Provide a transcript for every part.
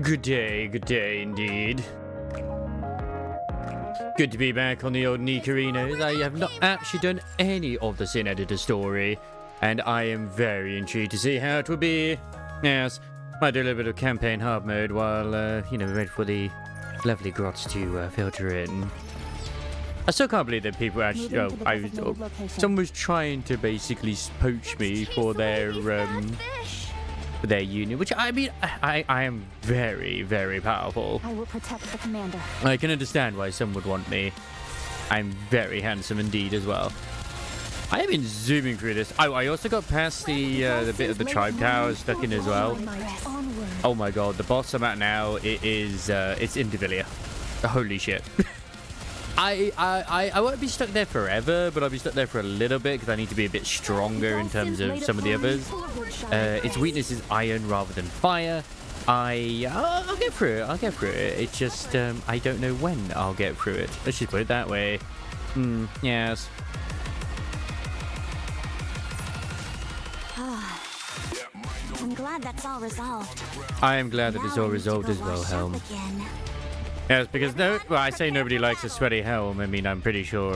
Good day indeed. Good to be back on the old Nikarinos. I have not actually done any of the Sin Editor story, and I am very intrigued to see how it will be. Yes, might do a little bit of campaign hard mode while, we wait for the lovely grots to filter in. I still can't believe that people actually, someone was trying to basically poach me for their union, which I mean, I am very, very powerful. I will protect the commander. I can understand why some would want me. I'm very handsome indeed as well. I have been zooming through this. I also got past the bit of the tribe tower stuck in as well. Oh my god, the boss I'm at now, it's Endfield. Holy shit. I won't be stuck there forever, but I'll be stuck there for a little bit because I need to be a bit stronger in terms of some of the others. Its weakness is iron rather than fire. I'll get through it. It's just I don't know when I'll get through it. Let's just put it that way. Yes. I'm glad that's all resolved. I am glad that it's all resolved as well, Helm. Yes, because I say nobody likes a sweaty helm. I mean, I'm pretty sure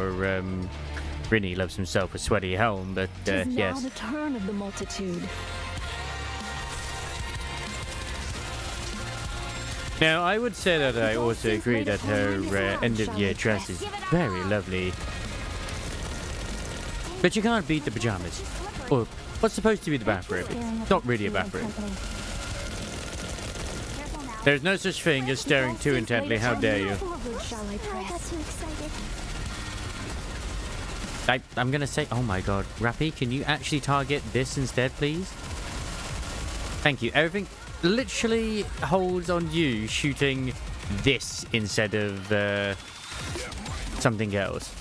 Rinny loves himself a sweaty helm, but yes. Now the turn of the multitude. Now, I would say that I also agree that her end-of-year dress is very lovely. But you can't beat the pajamas. Or what's supposed to be the bathrobe. It's not really a bathrobe. There's no such thing as staring too intently. How dare you? I'm gonna say, oh my god, Rappy, can you actually target this instead, please? Thank you. Everything literally holds on you shooting this instead of something else.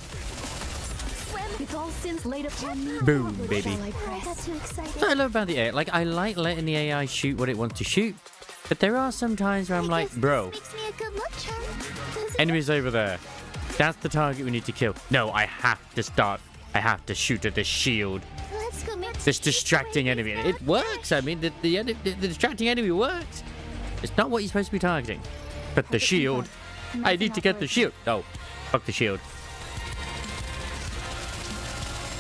Boom, baby. What I love about the AI, like I like letting the AI shoot what it wants to shoot. But there are some times where I'm like, bro, enemies over there. That's the target we need to kill. No, I have to shoot at the shield. This distracting enemy. It works. I mean, the distracting enemy works. It's not what you're supposed to be targeting. But the shield. I need to get the shield. Oh, fuck the shield.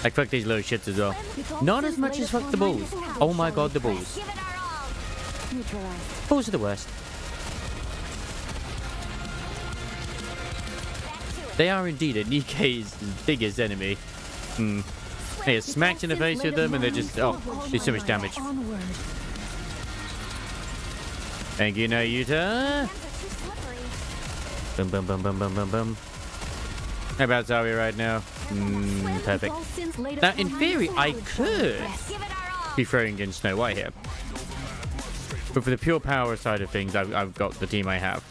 Like, fuck these little shits as well. Not as much as fuck the bulls. Oh my god, the bulls. Bulls are the worst. They are indeed Nike's biggest enemy. They are smacked in the face with them and they just, do so much damage. Thank you, Nayuta. Boom, boom, boom, boom, boom, boom, boom. How about are we right now? Perfect. Now, in theory, I could be throwing in Snow White here. But for the pure power side of things, I've got the team I have.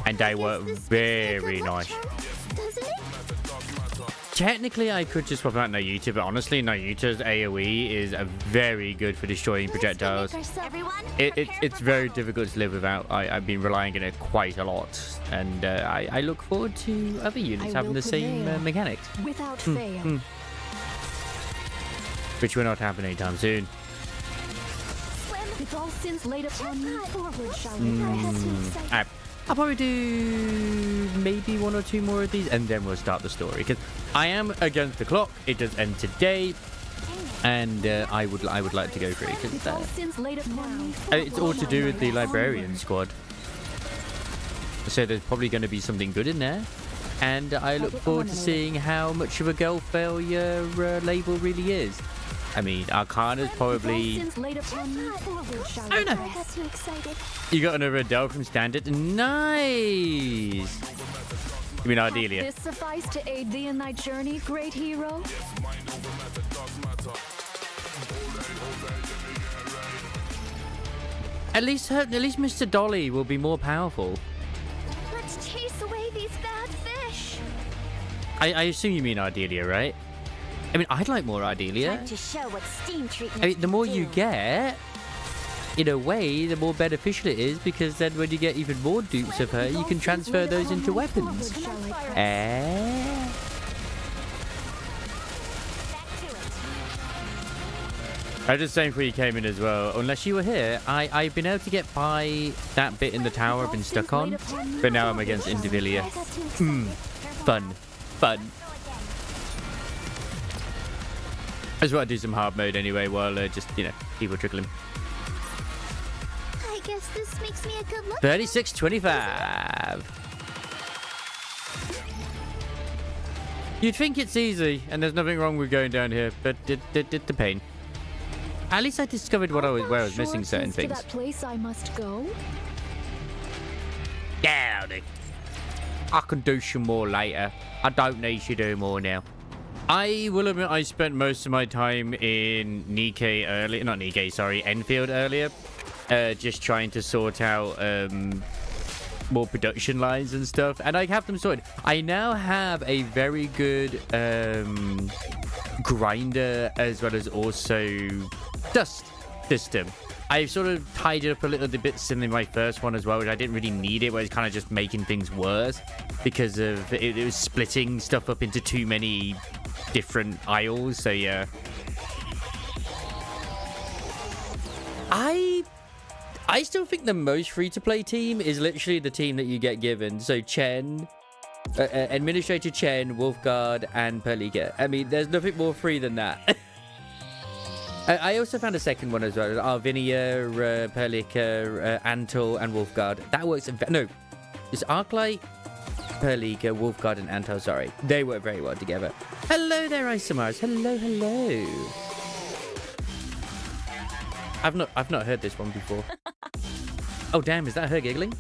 And they work very nice. Technically, I could just swap out Nayuta, but honestly, Nayuta's AoE is very good for destroying projectiles. It's very difficult to live without. I've been relying on it quite a lot. And I look forward to other units having the same mechanics. Without fail. Which will not happen anytime soon. With all sins laid upon me, forward shall we I'll probably do maybe one or two more of these and then we'll start the story because I am against the clock. It does end today and I would like to go through it because it's all to do with the librarian squad. So there's probably going to be something good in there and I look forward to seeing how much of a girl failure label really is. I mean, Arcana's probably... I don't know. You got another Adele from Standard? Nice! You mean Ardelia? This suffice to aid thee in thy journey, great hero? At least Mr. Dolly will be more powerful. Let's chase away these bad fish. I assume you mean Ardelia, right? I mean, I'd like more Ardelia. Time to show what steam treatment I mean, the more you get, in a way, the more beneficial it is because then when you get even more dupes of her, you can transfer those into weapons. I was just saying before you came in as well, unless you were here, I've been able to get by that bit in the tower I've been stuck on, but now I'm against Indivilia. Fun. I just want to do some hard mode anyway while just, you know, people trickling. I guess this makes me a good look. 36-25. You'd think it's easy, and there's nothing wrong with going down here, but the pain. At least I discovered where I was missing certain things. To that place I must go. Yeah, I'll do. I can do some more later. I don't need to do more now. I will admit I spent most of my time in Endfield earlier. Just trying to sort out more production lines and stuff. And I have them sorted. I now have a very good grinder as well as also dust system. I've sort of tied it up a little bit in my first one as well, which I didn't really need it, where it's kind of just making things worse because of it was splitting stuff up into too many different aisles. So yeah, I still think the most free-to-play team is literally the team that you get given. So Chen, Administrator Chen, Wolfguard, and Perlika. I mean, there's nothing more free than that. I also found a second one as well. Arvinia, Perlika, Antal, and Wolfguard. That works. No, it's Arklight, Perlika, Wolfguard, and Antal. Sorry, they work very well together. Hello there, Isomars. Hello. I've not heard this one before. Oh damn, is that her giggling?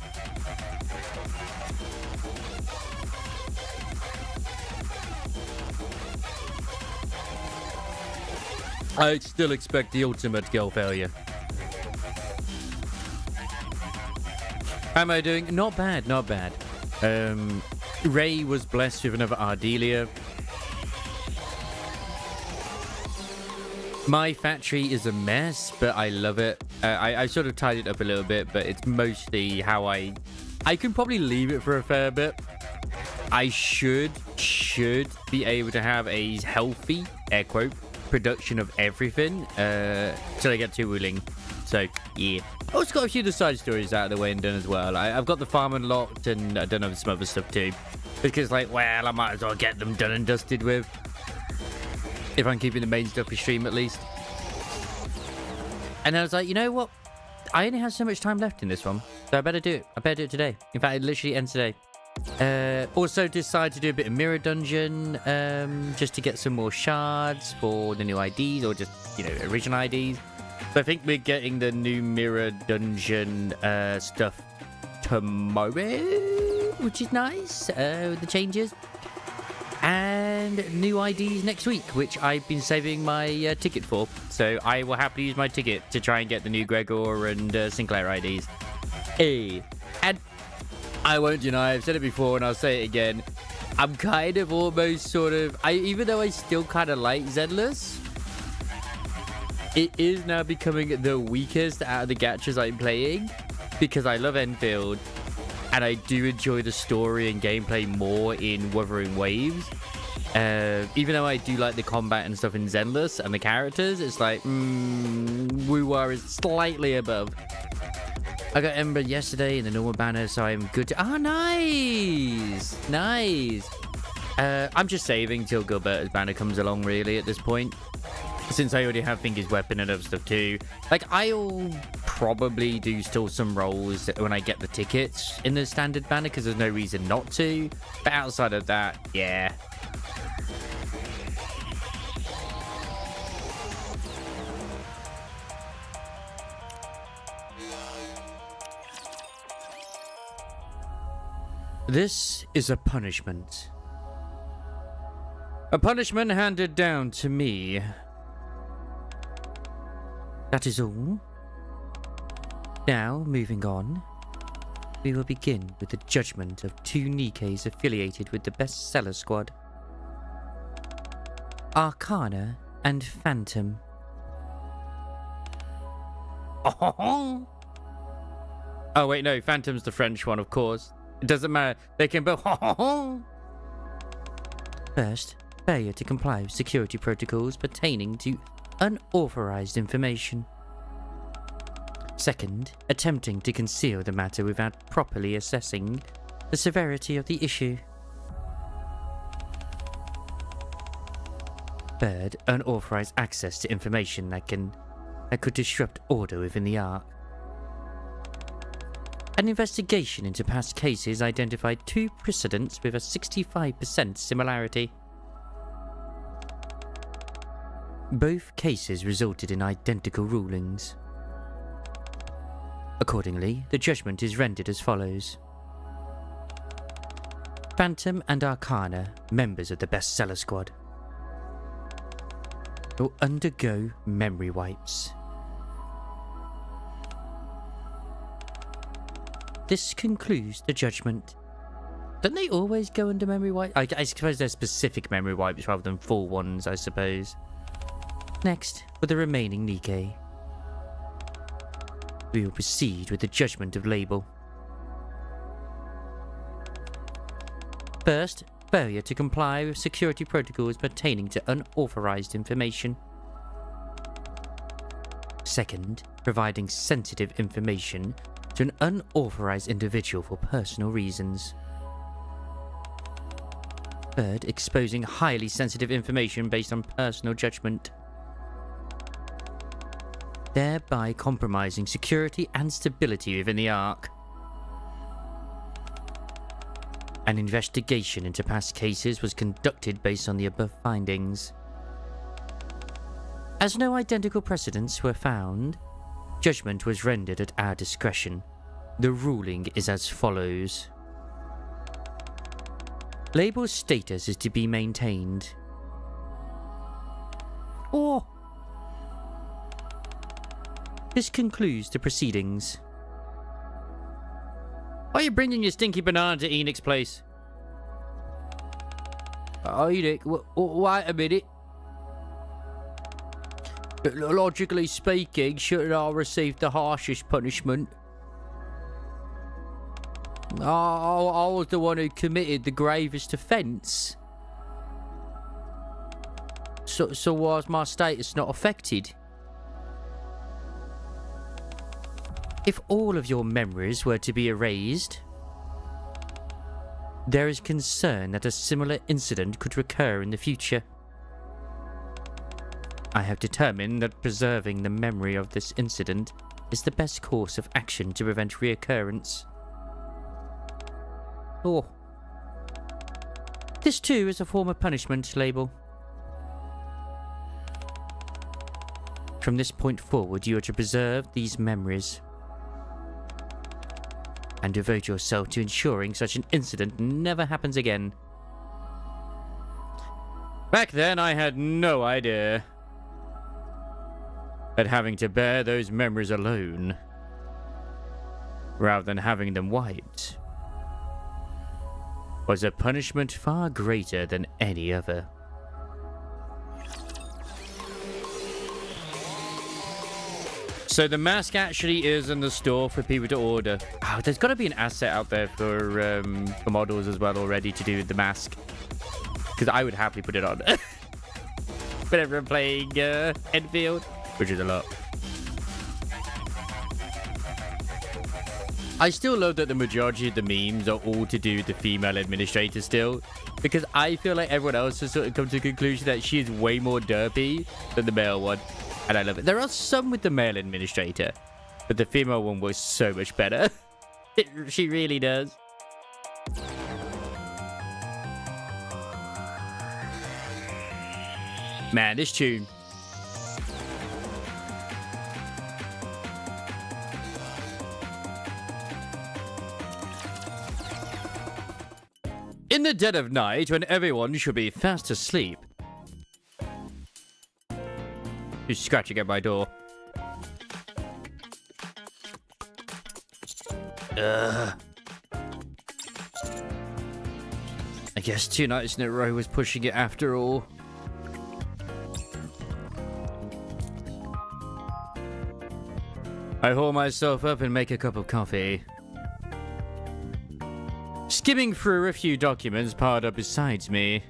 I still expect the ultimate girl failure. How am I doing? Not bad. Ray was blessed with another Ardelia. My factory is a mess, but I love it. I sort of tied it up a little bit, but it's mostly how I can probably leave it for a fair bit. I should be able to have a healthy, air quote, production of everything till I get to Wuling. So yeah, I also got a few of the side stories out of the way and done as well. I've got the farm unlocked, and I done some other stuff too, because like, well, I might as well get them done and dusted with, if I'm keeping the main stuff for stream at least. And I was like, you know what, I only have so much time left in this one, so I better do it today. In fact, it literally ends today. Also decided to do a bit of mirror dungeon, just to get some more shards for the new IDs, or just, you know, original IDs. So I think we're getting the new mirror dungeon stuff tomorrow, which is nice, with the changes. And new IDs next week, which I've been saving my ticket for. So I will happily use my ticket to try and get the new Gregor and Sinclair IDs. Hey, and I won't deny, I've said it before and I'll say it again, I'm kind of almost sort of, even though I still kind of like Zenless, it is now becoming the weakest out of the gachas I'm playing, because I love Enfield and I do enjoy the story and gameplay more in Wuthering Waves. Even though I do like the combat and stuff in Zenless and the characters, it's like, Wuwa is slightly above. I got Ember yesterday in the normal banner, so I'm good to... Ah, nice! Nice! I'm just saving till Gilberta's banner comes along, really, at this point. Since I already have Finger's weapon and other stuff, too. Like, I'll probably do still some rolls when I get the tickets in the standard banner, because there's no reason not to. But outside of that, yeah. This is a punishment. A punishment handed down to me. That is all. Now, moving on, we will begin with the judgment of two Nikes affiliated with the bestseller squad. Arcana and Phantom. Oh wait, no, Phantom's the French one, of course. It doesn't matter. They can both. First, failure to comply with security protocols pertaining to unauthorized information. Second, attempting to conceal the matter without properly assessing the severity of the issue. Third, unauthorized access to information that could disrupt order within the Ark. An investigation into past cases identified 2 precedents with a 65% similarity. Both cases resulted in identical rulings. Accordingly, the judgment is rendered as follows. Phantom and Arcana, members of the Bestseller Squad, will undergo memory wipes. This concludes the judgment. Don't they always go under memory wipes? I suppose they're specific memory wipes rather than full ones, I suppose. Next, for the remaining Nikkei, we will proceed with the judgment of label. First, failure to comply with security protocols pertaining to unauthorized information. Second, providing sensitive information to an unauthorized individual for personal reasons. Third, exposing highly sensitive information based on personal judgment, thereby compromising security and stability within the Ark. An investigation into past cases was conducted based on the above findings. As no identical precedents were found, judgment was rendered at our discretion. The ruling is as follows. Label's status is to be maintained. Oh! This concludes the proceedings. Why are you bringing your stinky banana to Enoch's place? Oh, Enoch, wait a minute. Logically speaking, shouldn't I receive the harshest punishment? I was the one who committed the gravest offence. So why is my status not affected? If all of your memories were to be erased, there is concern that a similar incident could recur in the future. I have determined that preserving the memory of this incident is the best course of action to prevent reoccurrence. Oh. This too is a form of punishment, Label. From this point forward, you are to preserve these memories and devote yourself to ensuring such an incident never happens again. Back then, I had no idea that having to bear those memories alone, rather than having them wiped, was a punishment far greater than any other. So the mask actually is in the store for people to order. Oh, there's got to be an asset out there for models as well already to do the mask. Because I would happily put it on. Whenever I'm playing Endfield, which is a lot. I still love that the majority of the memes are all to do with the female administrator still. Because I feel like everyone else has sort of come to the conclusion that she is way more derpy than the male one. And I love it. There are some with the male administrator, but the female one was so much better. She really does. Man, this tune. In the dead of night, when everyone should be fast asleep. Who's scratching at my door? I guess 2 nights in a row was pushing it after all. I haul myself up and make a cup of coffee. Skimming through a few documents piled up beside me.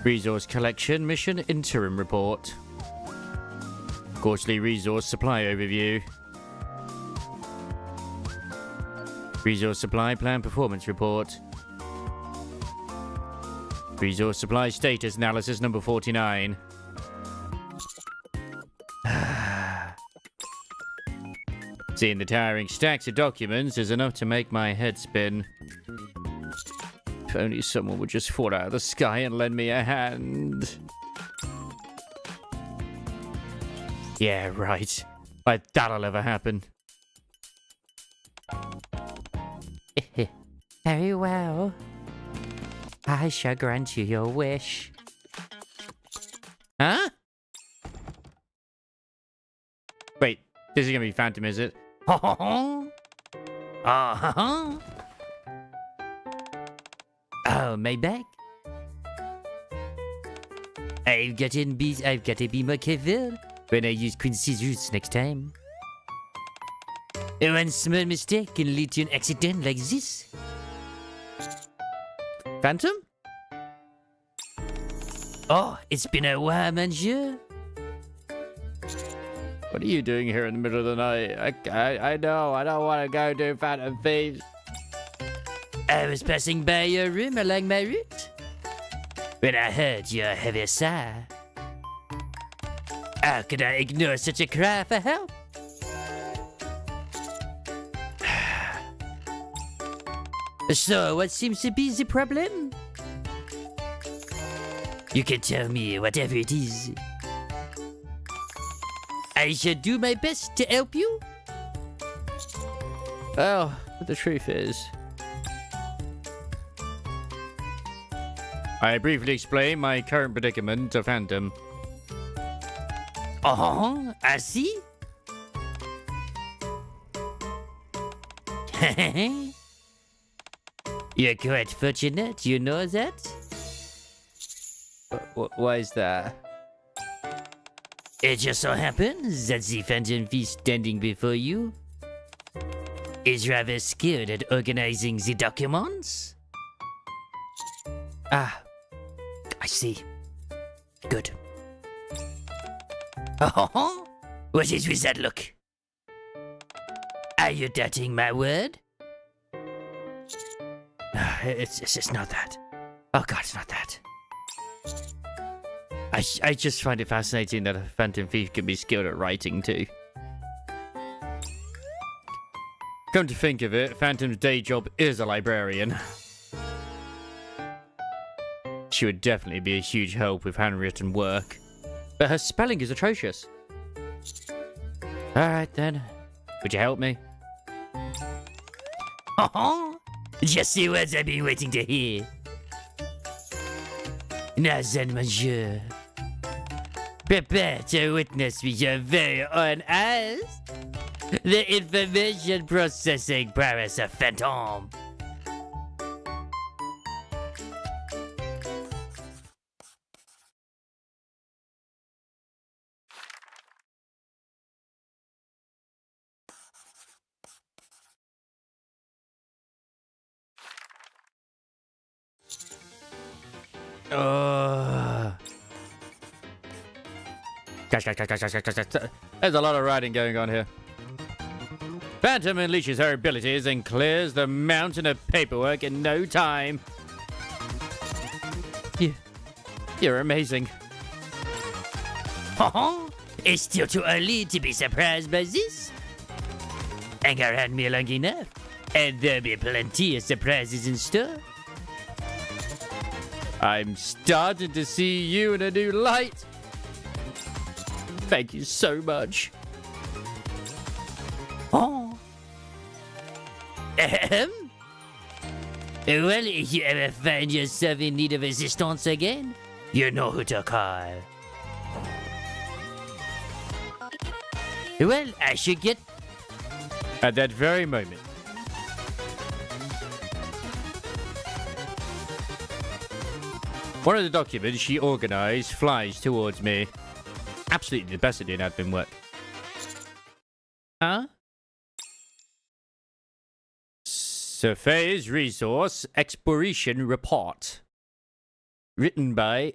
Resource collection mission interim report. Quarterly resource supply overview. Resource supply plan performance report. Resource supply status analysis number 49. Seeing the towering stacks of documents is enough to make my head spin. If only someone would just fall out of the sky and lend me a hand. Yeah, right. Like that'll ever happen. Very well. I shall grant you your wish. Huh? Wait, this is gonna be Phantom, is it? Oh, my back. I've got to be more careful when I use Quincy's roots next time. One small mistake can lead to an accident like this. Phantom? Oh, it's been a while, monsieur. What are you doing here in the middle of the night? I know, I don't want to go do Phantom Thieves. I was passing by your room along my route when I heard your heavy sigh. How could I ignore such a cry for help? So, what seems to be the problem? You can tell me whatever it is. I shall do my best to help you. Well, the truth is, I briefly explained my current predicament to Phantom. Oh, I see. You're quite fortunate, you know that? Why is that? It just so happens that the Phantom Thief standing before you is rather skilled at organizing the documents. Ah, I see. Good. Oh, what is with that look? Are you doubting my word? It's not that. Oh God, it's not that. I just find it fascinating that a Phantom Thief can be skilled at writing too. Come to think of it, Phantom's day job is a librarian. She would definitely be a huge help with handwritten work. But her spelling is atrocious. Alright then. Would you help me? Just the words I've been waiting to hear. Now then, monsieur. Prepare to witness with your very own eyes the information processing prowess of Phantom. Gosh. There's a lot of writing going on here. Phantom unleashes her abilities and clears the mountain of paperwork in no time. You're amazing. It's still too early to be surprised by this. Hang around me long enough, and there'll be plenty of surprises in store. I'm starting to see you in a new light. Thank you so much. Oh. Well, if you ever find yourself in need of assistance again, you know who to call. Well, I should get... At that very moment. One of the documents she organized flies towards me. Absolutely the best at doing admin work. Huh? Surveyor's Resource Exploration Report. Written by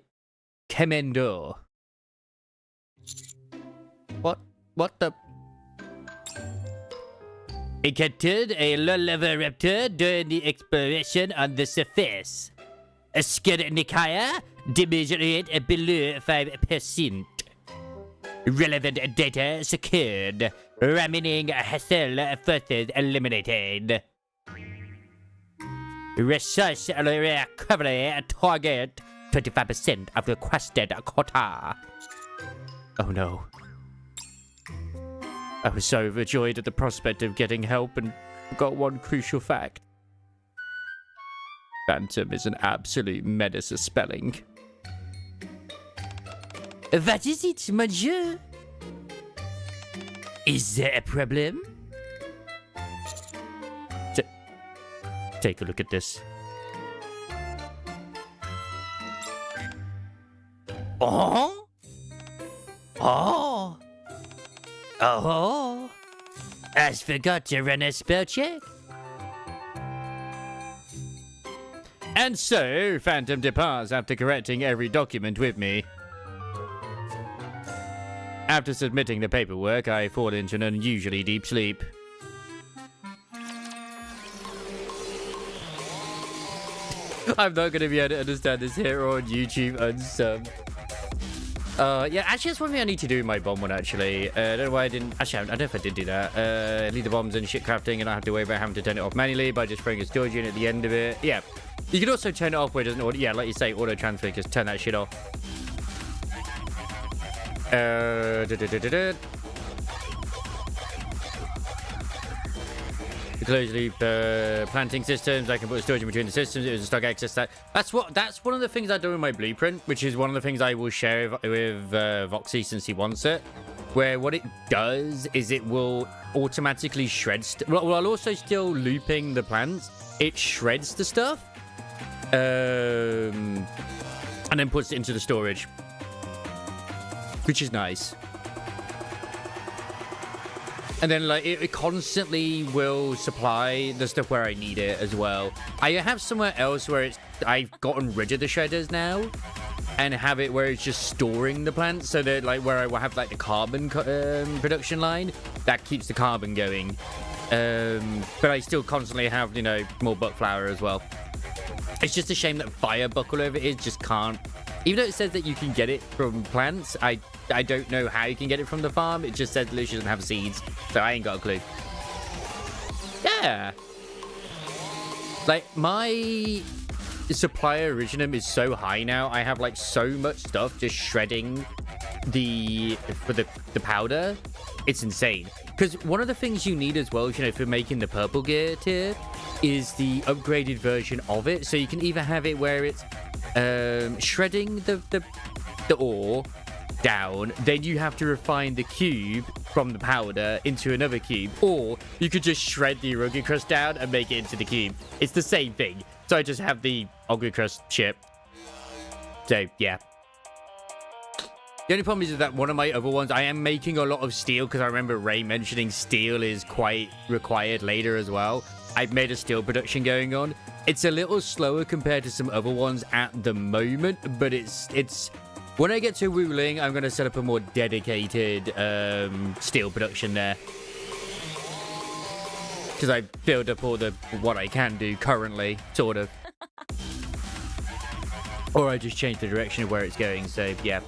Kemendo. What the? Encountered a low-level raptor during the exploration on the surface. A Nikaya, damage rate below 5%. Relevant data secured. Remaining hassle forces eliminated. Resource recovery target 25% of the requested quota. Oh no. I was so overjoyed at the prospect of getting help and forgot one crucial fact. Phantom is an absolute menace of spelling. What is it, monsieur? Is there a problem? Take a look at this. Oh? Oh? Oh? I forgot to run a spell check. And so, Phantom departs after correcting every document with me. After submitting the paperwork, I fall into an unusually deep sleep. I'm not going to be able to understand this here on YouTube unsub. Yeah, actually, that's one thing I need to do in my bomb one, actually. I don't know why I didn't... Actually, I don't know if I did do that. Leave the bombs in shit crafting and I have to worry about having to turn it off manually by just throwing a storage unit at the end of it. Yeah. You can also turn it off where it doesn't auto... Yeah, like you say, auto-transfer. Just turn that shit off. Closed loop planting systems. I can put storage in between the systems. It was a stock access. That's one of the things I do in my blueprint, which is one of the things I will share with Voxy since he wants it. Where what it does is it will automatically shred. While also still looping the plants, it shreds the stuff, and then puts it into the storage, which is nice. And then, like, it constantly will supply the stuff where I need it as well. I have somewhere else where I've gotten rid of the shredders now and have it where it's just storing the plants. So that, like, where I will have, like, the carbon production line that keeps the carbon going. But I still constantly have, you know, more buck flower as well. It's just a shame that fire buckle over it just can't. Even though it says that you can get it from plants, I don't know how you can get it from the farm. It just says Lucia doesn't have seeds, so I ain't got a clue. Yeah. Like, my supplier originum is so high now. I have, like, so much stuff just shredding the powder. It's insane. Because one of the things you need as well, you know, for making the purple gear tier is the upgraded version of it. So you can either have it where it's shredding the ore down, then you have to refine the cube from the powder into another cube, or you could just shred the rugged crust down and make it into the cube. It's the same thing. So I just have the rugged crust chip. So yeah. The only problem is that one of my other ones, I am making a lot of steel because I remember Ray mentioning steel is quite required later as well. I've made a steel production going on. It's a little slower compared to some other ones at the moment, but it's when I get to Wuling, I'm going to set up a more dedicated steel production there. Because I build up all the what I can do currently, sort of. Or I just change the direction of where it's going, so yeah.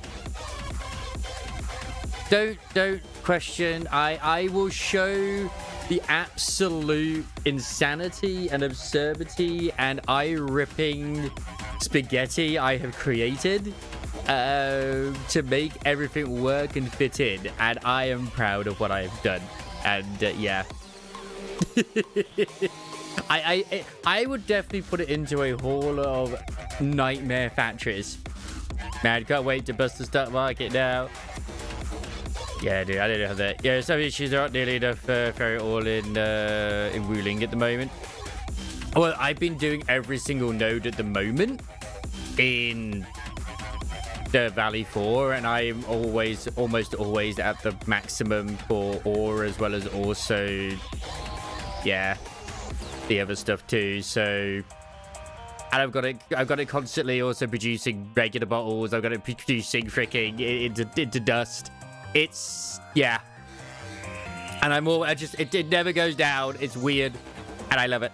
Don't question. I will show the absolute insanity and absurdity and eye-ripping spaghetti I have created to make everything work and fit in, and I am proud of what I have done. And yeah. I would definitely put it into a hall of nightmare factories. Man, can't wait to bust the stock market now. Yeah, dude, I don't have that. Yeah, some issues aren't nearly enough for it all in Wuling at the moment. Well, I've been doing every single node at the moment in the Valley 4, and I'm almost always at the maximum for ore, as well as also, yeah, the other stuff too. So And I've got it constantly also producing regular bottles. I've got it producing freaking into dust. It's, yeah. And it never goes down. It's weird. And I love it.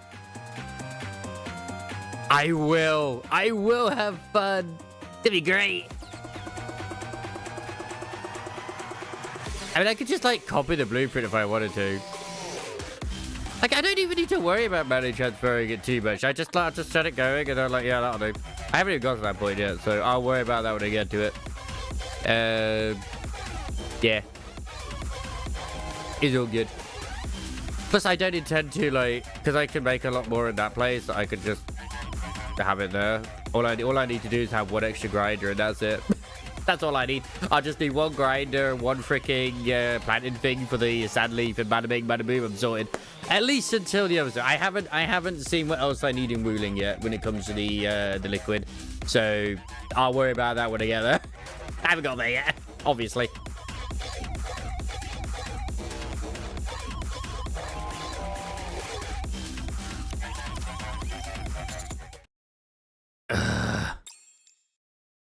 I will have fun. It'll be great. I mean, I could just, like, copy the blueprint if I wanted to. Like, I don't even need to worry about manually transferring it too much. I just set it going, and I'm like, yeah, that'll do. I haven't even got to that point yet, so I'll worry about that when I get to it. Yeah. It's all good. Plus, I don't intend to, like, because I can make a lot more in that place, I could just have it there. All I need to do is have one extra grinder, and that's it. That's all I need. I'll just need one grinder, one freaking planting thing for the sand leaf, and bada bing, bada boom, I'm sorted. At least until the other side. I haven't seen what else I need in Wuling yet when it comes to the liquid. So I'll worry about that when I get there. I haven't got there yet, obviously.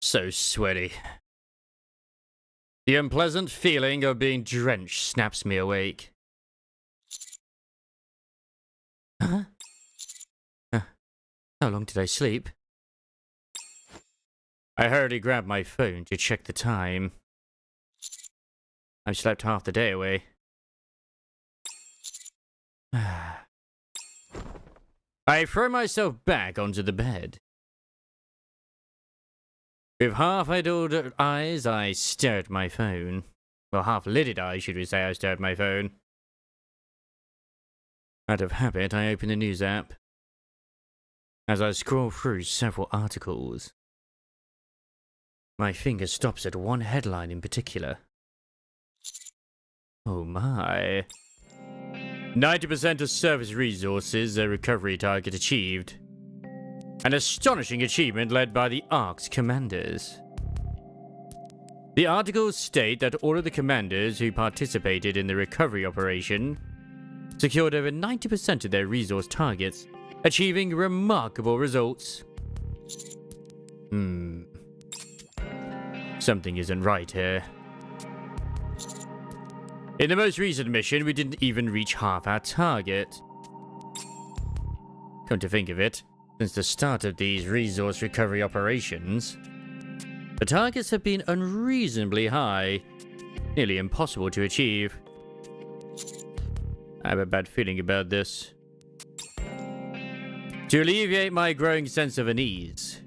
So sweaty. The unpleasant feeling of being drenched snaps me awake. Huh? How long did I sleep? I hurriedly grabbed my phone to check the time. I've slept half the day away. I throw myself back onto the bed. With half-idled eyes, I stare at my phone. Well, half-lidded eyes, should we say, I stare at my phone. Out of habit, I open the news app. As I scroll through several articles, my finger stops at one headline in particular. Oh my. 90% of service resources, a recovery target achieved. An astonishing achievement led by the ARC's commanders. The articles state that all of the commanders who participated in the recovery operation secured over 90% of their resource targets, achieving remarkable results. Something isn't right here. In the most recent mission, we didn't even reach half our target. Come to think of it, since the start of these resource recovery operations, the targets have been unreasonably high, nearly impossible to achieve. I have a bad feeling about this. To alleviate my growing sense of unease,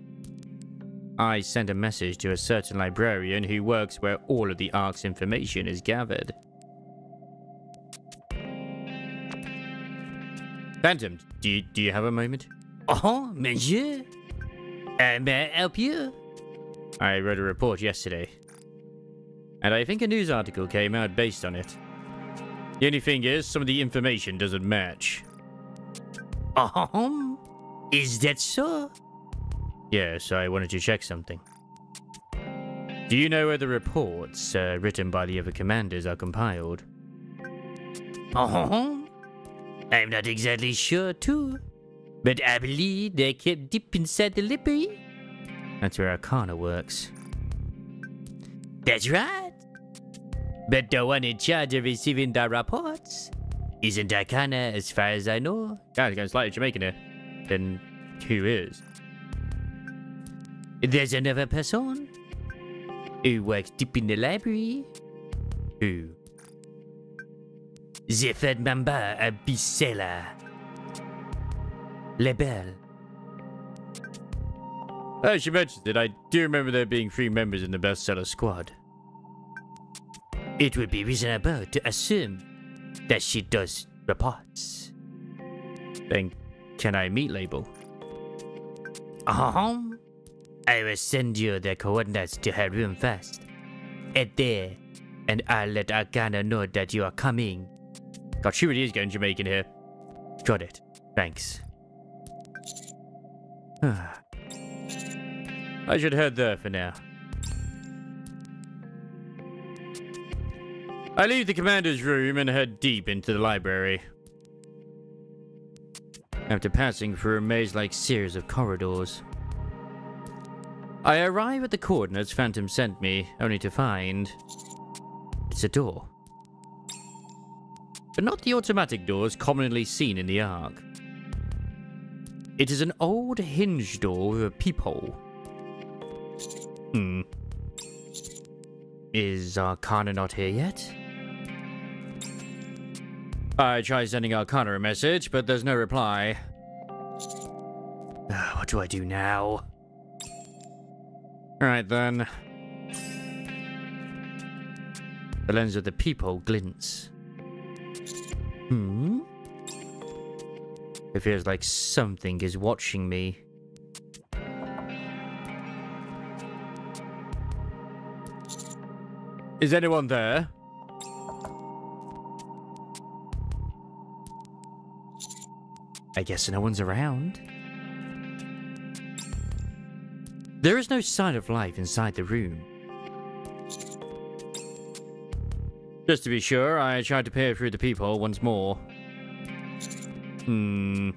I sent a message to a certain librarian who works where all of the ARC's information is gathered. Phantom, do you have a moment? Oh, monsieur. May I help you? I wrote a report yesterday, and I think a news article came out based on it. The only thing is, some of the information doesn't match. Is that so? Yes, I wanted to check something. Do you know where the reports written by the other commanders are compiled? I'm not exactly sure too, but I believe they're kept deep inside the library. That's where Arcana works. That's right. But the one in charge of receiving the reports isn't Arcana as far as I know. Guys, going slightly Jamaican here. Then who is? There's another person who works deep in the library. Who? The third member of Bisela. Lebel. Oh, she mentions it. I do remember there being 3 members in the bestseller squad. It would be reasonable to assume that she does reports. Then, can I meet Label? I will send you the coordinates to her room first. At there, and I'll let Arcana know that you are coming. God, she really is going Jamaican here. Got it. Thanks. I should head there for now. I leave the commander's room and head deep into the library. after passing through a maze-like series of corridors. I arrive at the coordinates Phantom sent me, only to find it's a door. But not the automatic doors commonly seen in the Ark. It is an old hinge door with a peephole. Is Arcana not here yet? I try sending Arcana a message, but there's no reply. What do I do now? Alright then. The lens of the peephole glints. It feels like something is watching me. Is anyone there? I guess no one's around. There is no sign of life inside the room. Just to be sure, I tried to peer through the peephole once more. The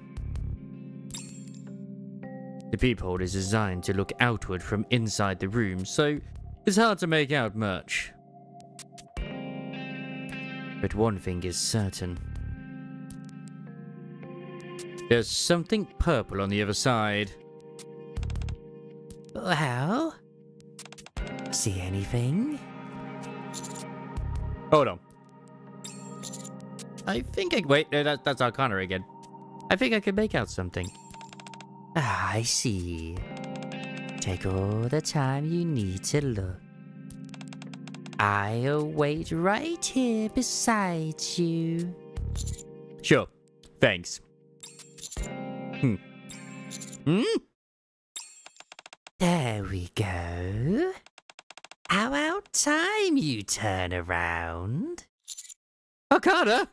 peephole is designed to look outward from inside the room, so it's hard to make out much. But one thing is certain. There's something purple on the other side. Well, see anything? Hold on. I think wait, that's Arcana again. I think I can make out something. Ah, I see. Take all the time you need to look. I'll wait right here beside you. Sure. Thanks. There we go. How about time you turn around? Arcana?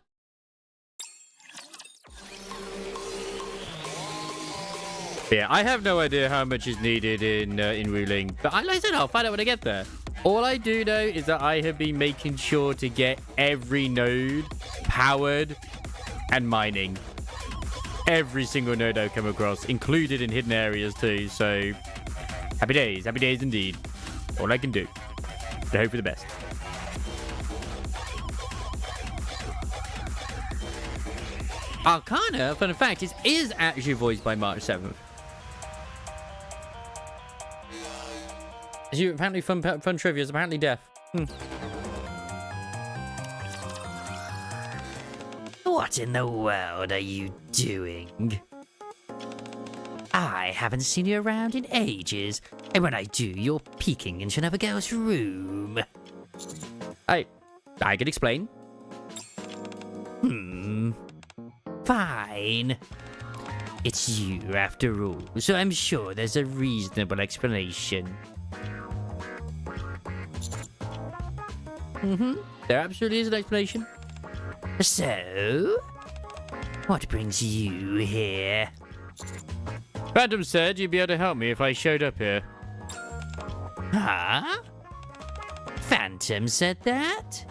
Yeah, I have no idea how much is needed in Wuling, but like I said, I'll find out when I get there. All I do know is that I have been making sure to get every node powered and mining. Every single node I come across, included in hidden areas too, so happy days indeed. All I can do to hope for the best. Arcana, fun fact, is actually voiced by March 7th. Apparently fun trivia is apparently deaf. What in the world are you doing? I haven't seen you around in ages, and when I do, you're peeking into another girl's room. I can explain. Fine. It's you after all, so I'm sure there's a reasonable explanation. There absolutely is an explanation. So, what brings you here? Phantom said you'd be able to help me if I showed up here. Huh? Phantom said that?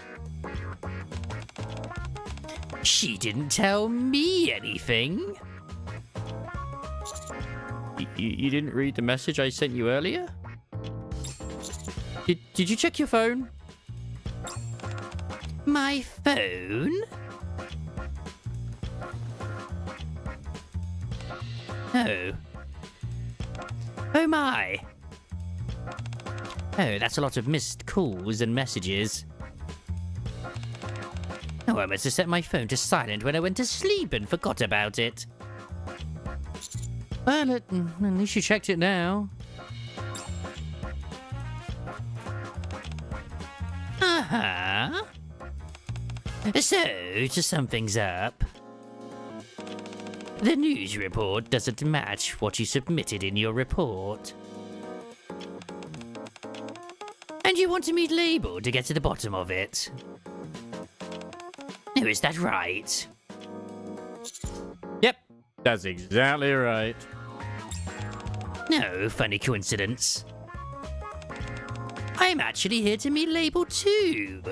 She didn't tell me anything. You didn't read the message I sent you earlier? Did you check your phone? My phone? Oh. Oh my. Oh, that's a lot of missed calls and messages. Oh, I must have set my phone to silent when I went to sleep and forgot about it. Well, at least you checked it now. Uh-huh. So, to sum things up, the news report doesn't match what you submitted in your report. And you want to meet Label to get to the bottom of it. Oh, is that right? Yep, that's exactly right. No funny coincidence. I'm actually here to meet Label too.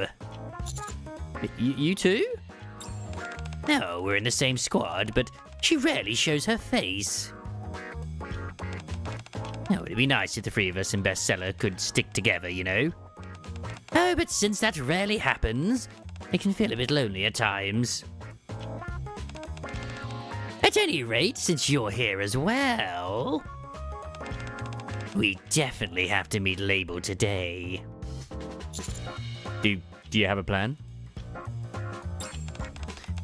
You too? No, we're in the same squad, but She rarely shows her face. Oh, it'd be nice if the three of us in bestseller could stick together, you know? Oh, but since that rarely happens, it can feel a bit lonely at times. At any rate, since you're here as well, we definitely have to meet Label today. Do you have a plan?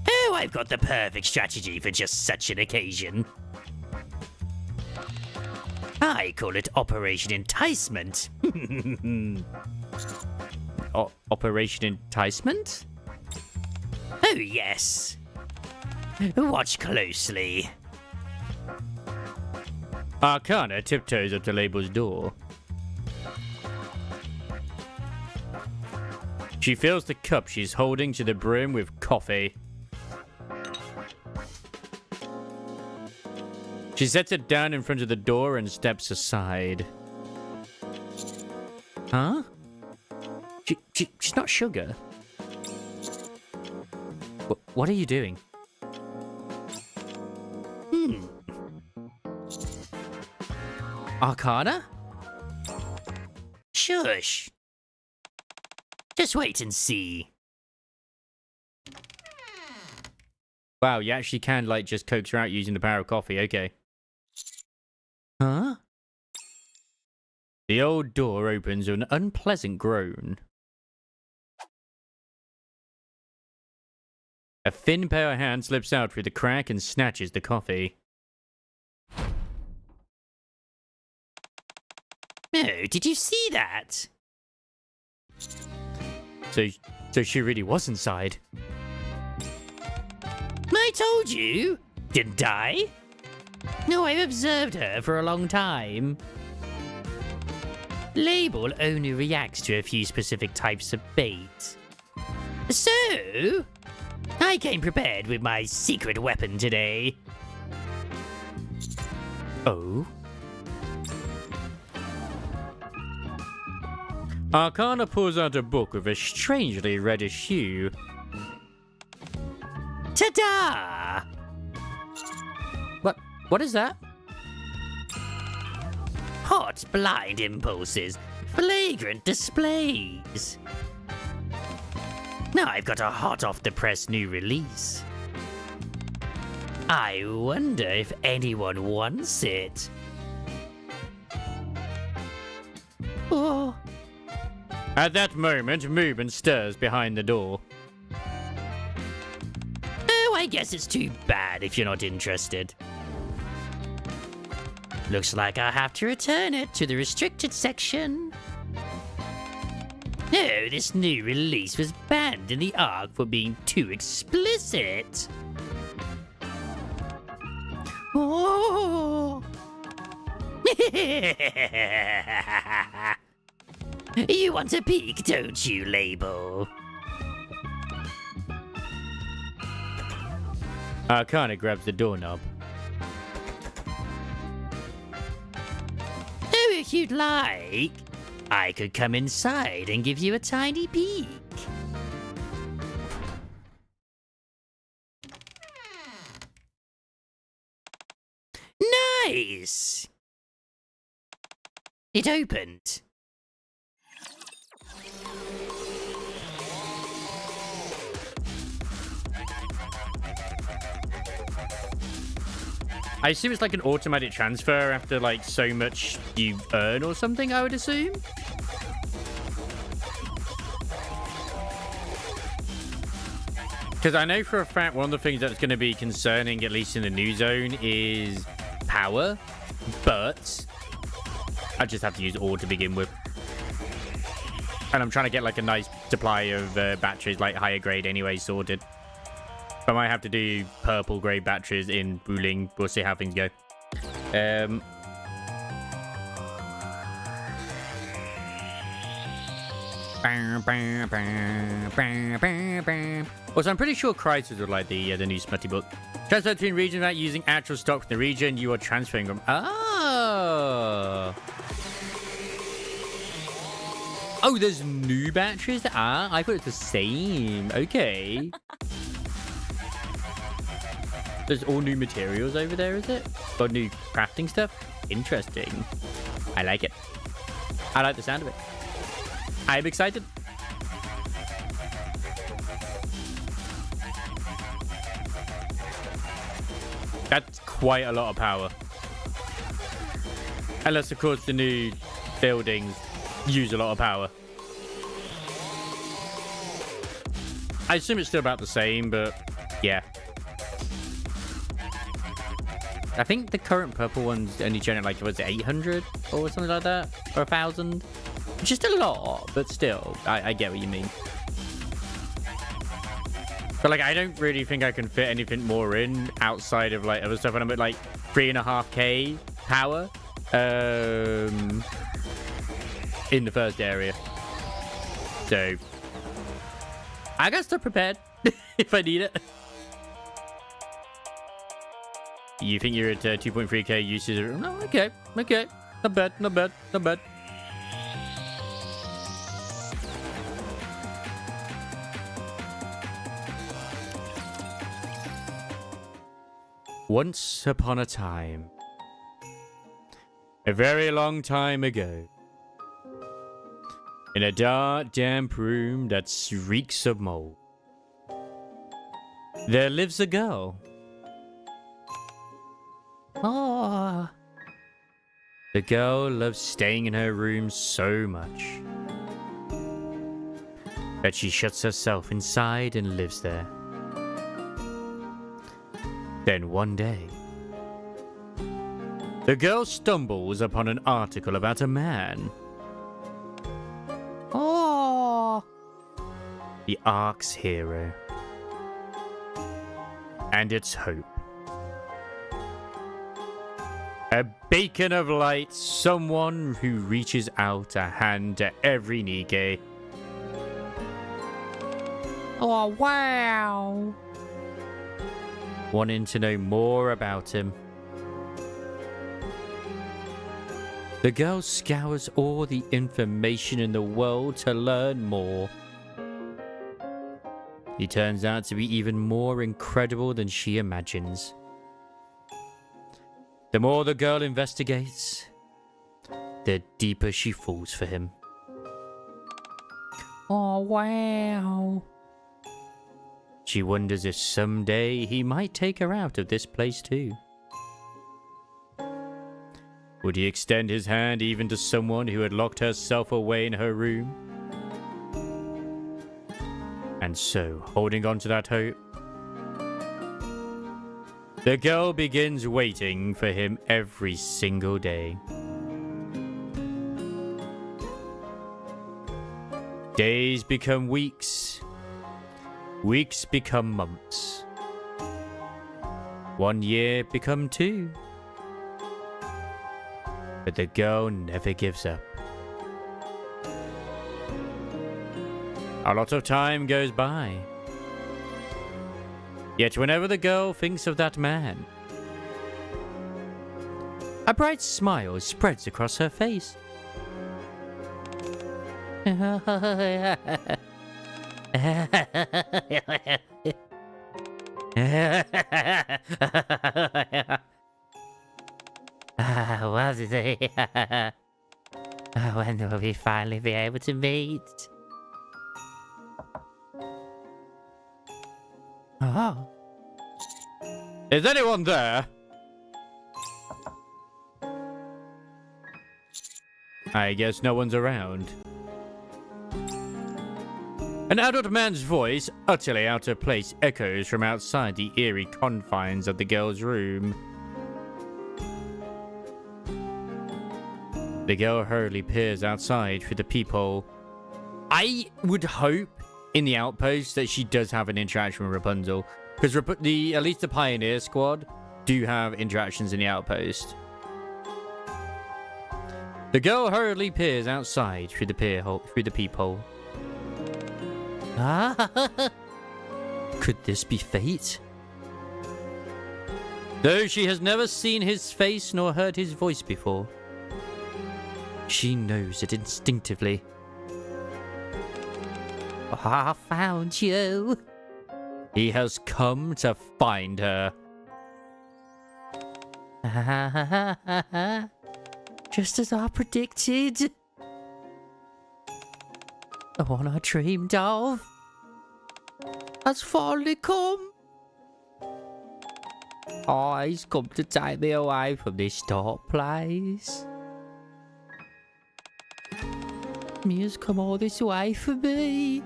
Oh, I've got the perfect strategy for just such an occasion. I call it Operation Enticement. Operation Enticement? Oh, yes. Watch closely. Arcana tiptoes up to Label's door. She fills the cup she's holding to the brim with coffee. She sets it down in front of the door and steps aside. Huh? She's not sugar. What are you doing? Arcana? Shush. Just wait and see. Wow, you actually can, like, just coax her out using the power of coffee. Okay. Huh? The old door opens with an unpleasant groan. A thin pair of hands slips out through the crack and snatches the coffee. Oh, did you see that? So she really was inside. I told you, didn't I? No, I've observed her for a long time. Label only reacts to a few specific types of bait. So, I came prepared with my secret weapon today. Oh? Arcana pulls out a book with a strangely reddish hue. Ta-da! What is that? Hot blind impulses, flagrant displays. Now I've got a hot off the press new release. I wonder if anyone wants it. Oh. At that moment, movement stirs behind the door. Oh, I guess it's too bad if you're not interested. Looks like I'll have to return it to the restricted section. No, this new release was banned in the Ark for being too explicit. Oh. You want a peek, don't you, Label? Arcana grabs the doorknob. Oh, if you'd like, I could come inside and give you a tiny peek. Nice! It opened. I assume it's like an automatic transfer after like so much you earn or something, I would assume. Because I know for a fact one of the things that's going to be concerning, at least in the new zone, is power. But I just have to use ore to begin with. And I'm trying to get like a nice supply of batteries, like higher grade anyway, sorted. I might have to do purple grade batteries in Wuling. We'll see how things go. Also, I'm pretty sure Crisis would like the new Smutty book. Transfer between regions without using actual stock from the region you are transferring from. Oh. Oh, there's new batteries? I thought it's the same. Okay. There's all new materials over there, is it? Or new crafting stuff? Interesting. I like it. I like the sound of it. I'm excited. That's quite a lot of power. Unless, of course, the new buildings use a lot of power. I assume it's still about the same, but yeah. I think the current purple ones only generate like, was it 800 or something like that? Or 1,000? Just a lot, but still, I get what you mean. But like, I don't really think I can fit anything more in outside of like other stuff. And I'm at like 3.5k power in the first area. So I got stuff prepared if I need it. You think you're at 2.3k usage? No, okay. Not bad. Once upon a time, a very long time ago, in a dark, damp room that reeks of mold, there lives a girl. Oh, the girl loves staying in her room so much that she shuts herself inside and lives there. Then one day, the girl stumbles upon an article about a man. Oh, the Ark's hero. And its hope. A beacon of light, someone who reaches out a hand to every Nikke. Oh, wow. Wanting to know more about him. The girl scours all the information in the world to learn more. He turns out to be even more incredible than she imagines. The more the girl investigates, the deeper she falls for him. Oh, wow. She wonders if someday he might take her out of this place too. Would he extend his hand even to someone who had locked herself away in her room? And so, holding on to that hope, the girl begins waiting for him every single day. Days become weeks. Weeks become months. 1 year become 2. But the girl never gives up. A lot of time goes by. Yet whenever the girl thinks of that man, a bright smile spreads across her face. When will we finally be able to meet? Oh. Is anyone there? I guess no one's around. An adult man's voice, utterly out of place, echoes from outside the eerie confines of the girl's room. The girl hurriedly peers outside through the peephole. I would hope in the outpost that she does have an interaction with Rapunzel, because at least the Pioneer Squad do have interactions in the outpost. The girl hurriedly peers outside through the peephole. Could this be fate? Though she has never seen his face nor heard his voice before, she knows it instinctively. I found you. He has come to find her. Just as I predicted. The one I dreamed of has finally come. Oh, he's come to take me away from this dark place. Mia's come all this way for me.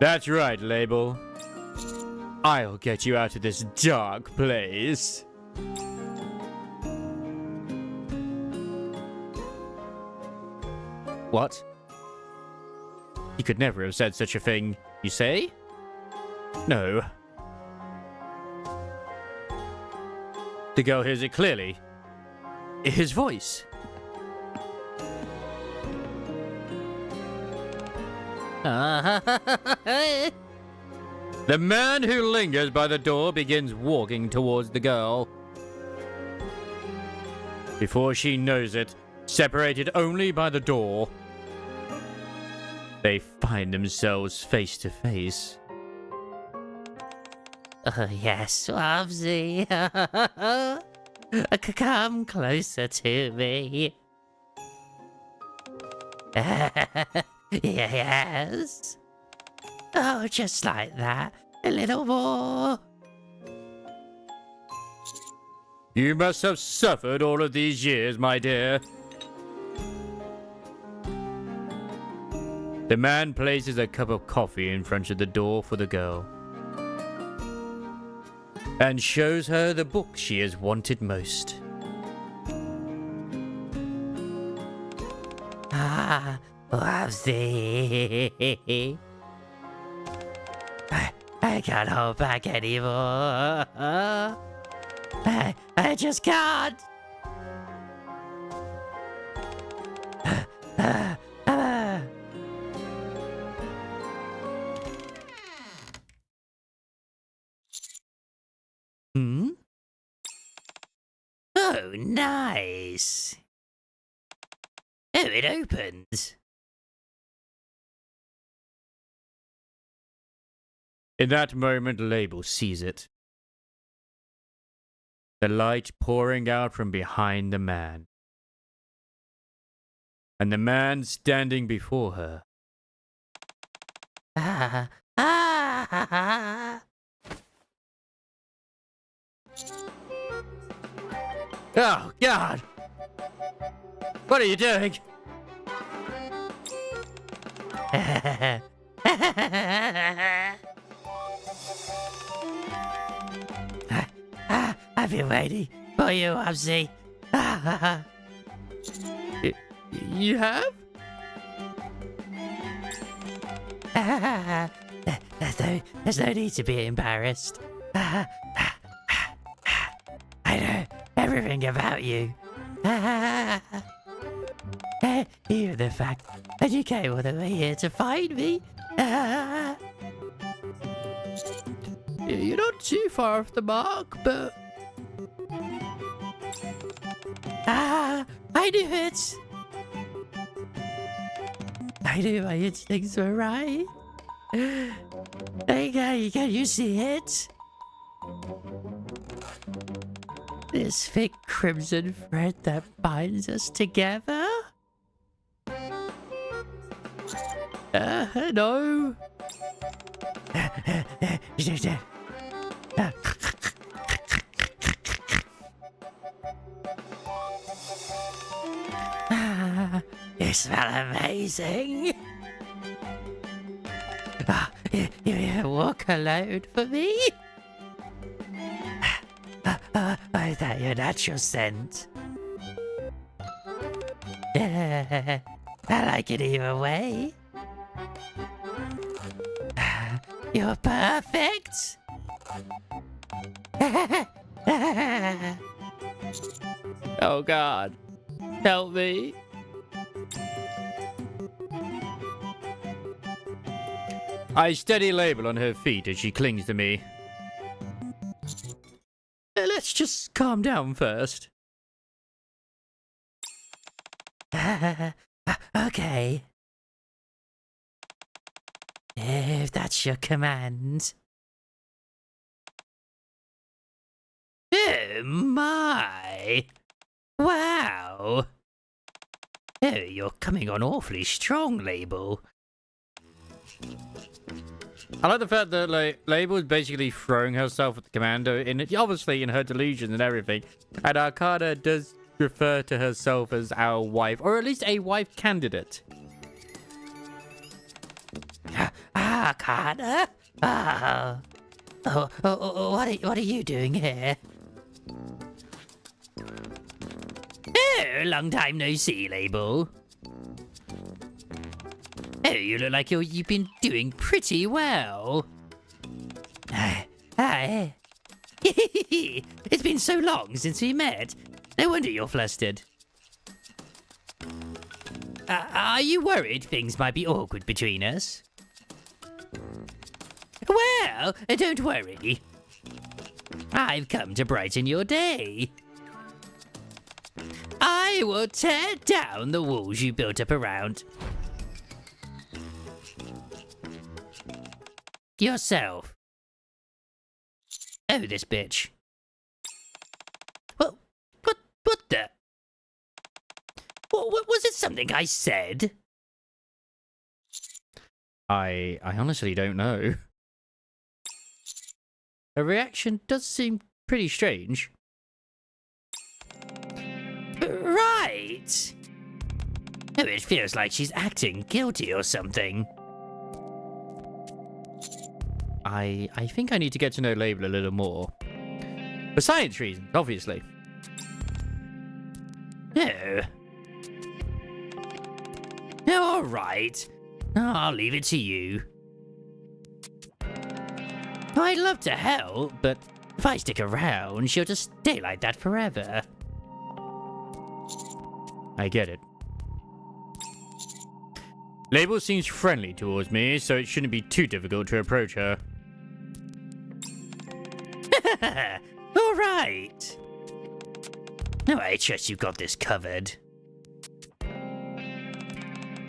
That's right, Label. I'll get you out of this dark place. What? You could never have said such a thing, you say? No. The girl hears it clearly. His voice. The man who lingers by the door begins walking towards the girl. Before she knows it, separated only by the door, they find themselves face to face. Oh, yes, Wabsy. Come closer to me. Yes. Oh, just like that. A little more. You must have suffered all of these years, my dear. The man places a cup of coffee in front of the door for the girl and shows her the book she has wanted most. Ah, Wabsy. I can't hold back anymore. I just can't. Hmm? Oh, nice. Oh, it opens. In that moment, Label sees it. The light pouring out from behind the man. And the man standing before her. Ah, ah. Oh, God! What are you doing? I've been waiting for you, Wabsy. You have? There's no need to be embarrassed. I know everything about you. Even the fact that you came all the way here to find me. You're not too far off the mark, but... I knew it. I knew my instincts were right. Can you see it? This thick crimson thread that binds us together? No. You smell amazing. You even walk alone for me? Is that your natural scent? I like it either way. You're perfect. Oh, God. Help me. I steady Label on her feet as she clings to me. Let's just calm down first. Okay. If that's your command. Oh my! Wow! Oh, you're coming on awfully strong, Label. I like the fact that like Label is basically throwing herself at the commando obviously in her delusion and everything. And Arcana does refer to herself as our wife, or at least a wife candidate. Arcana? What are you doing here? Oh, long time no see, Label. Oh, you look like you've been doing pretty well. Hi. It's been so long since we met. No wonder you're flustered. Are you worried things might be awkward between us? Well, don't worry. I've come to brighten your day. I will tear down the walls you built up around yourself. Oh, this bitch. What the? What was it something I said? I honestly don't know. Her reaction does seem pretty strange. Right. Oh, it feels like she's acting guilty or something. I think I need to get to know Label a little more. For science reasons, obviously. No. No, all right. I'll leave it to you. I'd love to help, but if I stick around, she'll just stay like that forever. I get it. Label seems friendly towards me, so it shouldn't be too difficult to approach her. All right. No, I trust you got this covered.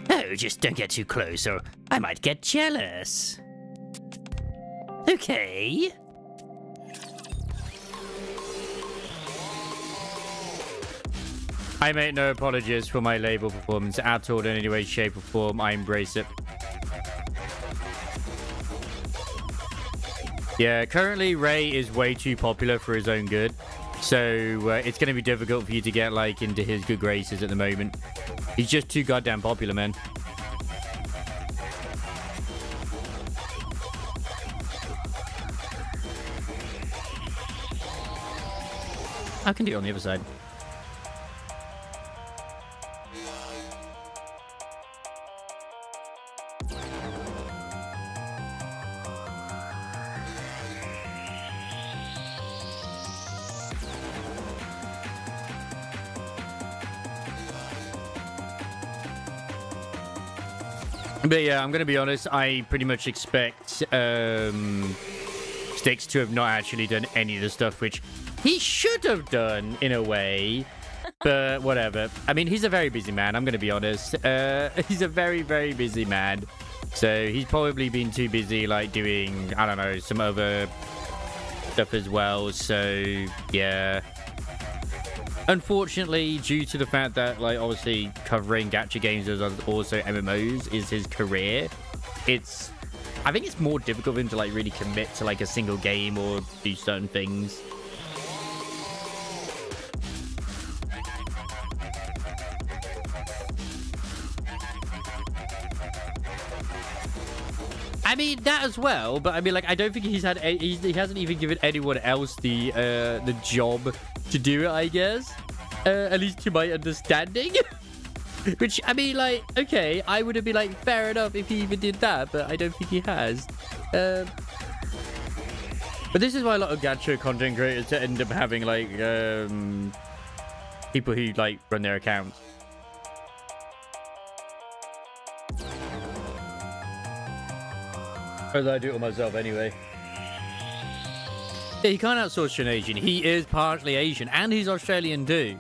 Oh, just don't get too close or I might get jealous. Okay. I make no apologies for my Label performance at all in any way, shape or form. I embrace it. Yeah, currently Ray is way too popular for his own good. So it's going to be difficult for you to get like into his good graces at the moment. He's just too goddamn popular, man. I can do it on the other side. But yeah, I'm going to be honest, I pretty much expect Styx to have not actually done any of the stuff which he should have done in a way. But whatever. I mean, he's a very busy man, I'm going to be honest. He's a very, very busy man. So he's probably been too busy, like, doing, I don't know, some other stuff as well. So, yeah. Unfortunately, due to the fact that, like, obviously covering gacha games as also MMOs is his career, I think it's more difficult for him to, like, really commit to, like, a single game or do certain things. I mean, that as well, but I mean, like, I don't think he hasn't even given anyone else the job to do it, I guess. At least to my understanding. Which, I mean, like, okay, I would have been like, fair enough if he even did that, but I don't think he has. But this is why a lot of gacha content creators end up having, like, people who, like, run their accounts. As I do it myself anyway. Yeah, you can't outsource an Asian. He is partly Asian, and he's Australian too.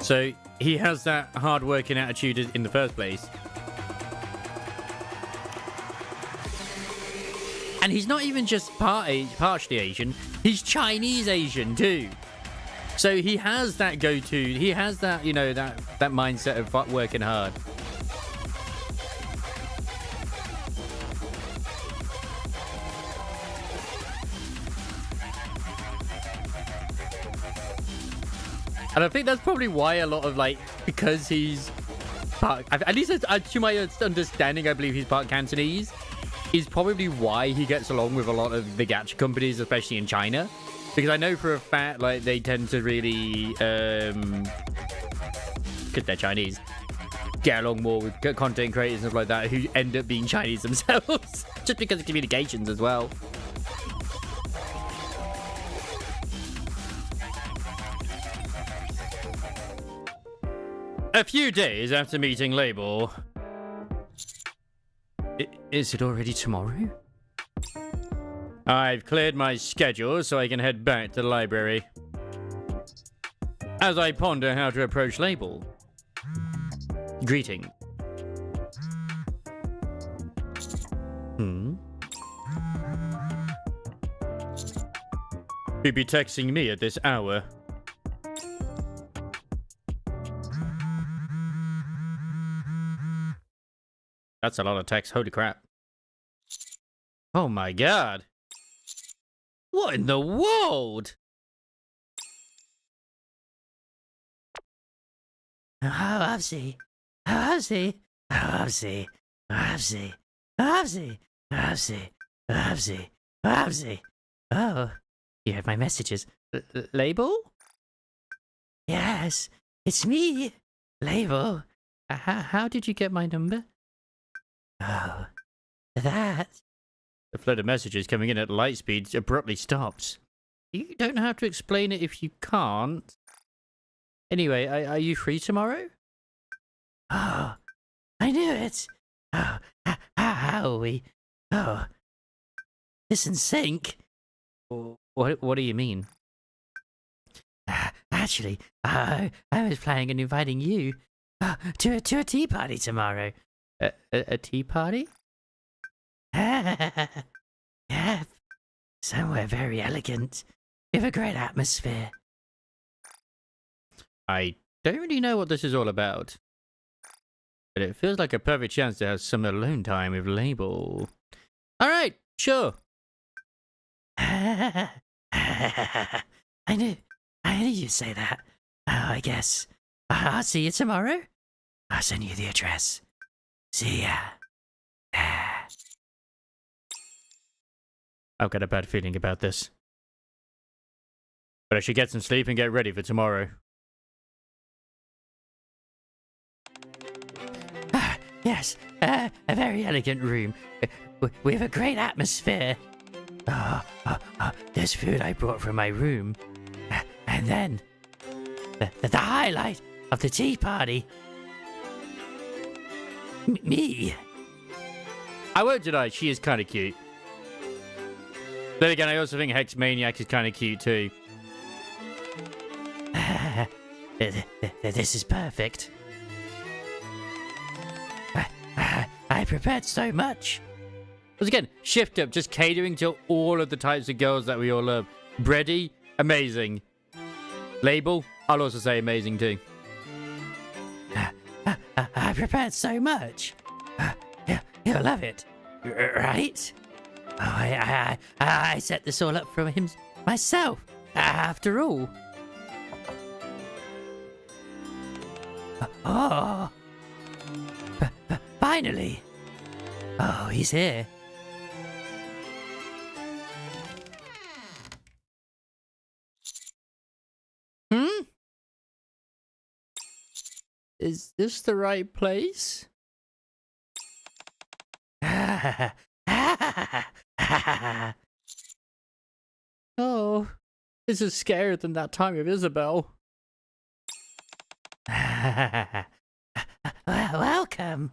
So he has that hard-working attitude in the first place. And he's not even just partially Asian. He's Chinese Asian too. So he has that go-to. He has that, you know, that mindset of working hard. And I think that's probably why a lot of, like, because he's part, at least to my understanding, I believe he's part Cantonese, is probably why he gets along with a lot of the gacha companies, especially in China. Because I know for a fact, like, they tend to really, because they're Chinese, get along more with content creators and stuff like that who end up being Chinese themselves. Just because of communications as well. A few days after meeting Label. Is it already tomorrow? I've cleared my schedule so I can head back to the library. As I ponder how to approach Label. Greeting. You'd be texting me at this hour. That's a lot of text. Holy crap. Oh my god. What in the world? Oh, Obsy. Oh, Obsy. Oh, Obsy. Oh, Obsy. Oh, Obsy. Oh, Obsy. Oh, Obsy. Oh, Obsy. Oh, you have my messages. Label? Yes, it's me. Label. How did you get my number? Oh, that. The flood of messages coming in at light speed abruptly stops. You don't have to explain it if you can't. Anyway, are you free tomorrow? Oh, I knew it. Oh, how are we? Oh, this in sync. What do you mean? Actually, I was planning on inviting you to a tea party tomorrow. A tea party? Yeah, somewhere very elegant, with a great atmosphere. I don't really know what this is all about, but it feels like a perfect chance to have some alone time with Label. All right, sure. I knew you'd say that. Oh, I guess. I'll see you tomorrow. I'll send you the address. See ya. I've got a bad feeling about this. But I should get some sleep and get ready for tomorrow. Yes, a very elegant room with a great atmosphere. There's food I brought from my room. And then, the highlight of the tea party. Me. I won't deny, she is kind of cute. Then again, I also think Hex Maniac is kind of cute too. This is perfect. I prepared so much. Once again, shift up, just catering to all of the types of girls that we all love. Bready, amazing. Label, I'll also say amazing too. I prepared so much. You'll love it, right? Oh, I set this all up for him myself, after all. Oh, finally. Oh, he's here. Is this the right place? Oh, this is scarier than that time of Isabel. Welcome.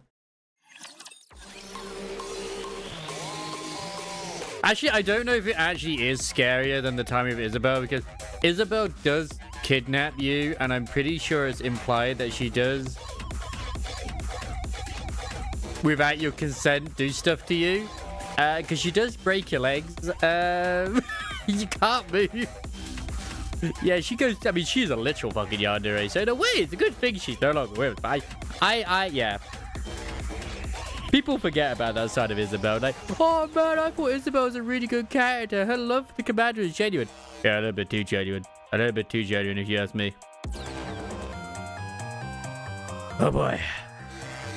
Actually, I don't know if it actually is scarier than the time of Isabel, because Isabel does kidnap you, and I'm pretty sure it's implied that she does, without your consent, do stuff to you. Because she does break your legs. You can't move. Yeah, she goes. I mean, she's a literal fucking yandere. So in a way, it's a good thing she's no longer with us. But yeah. People forget about that side of Isabel. Like, oh man, I thought Isabel was a really good character. Her love for the commander is genuine. Yeah, a little bit too genuine. A little bit too genuine, if you ask me. Oh boy.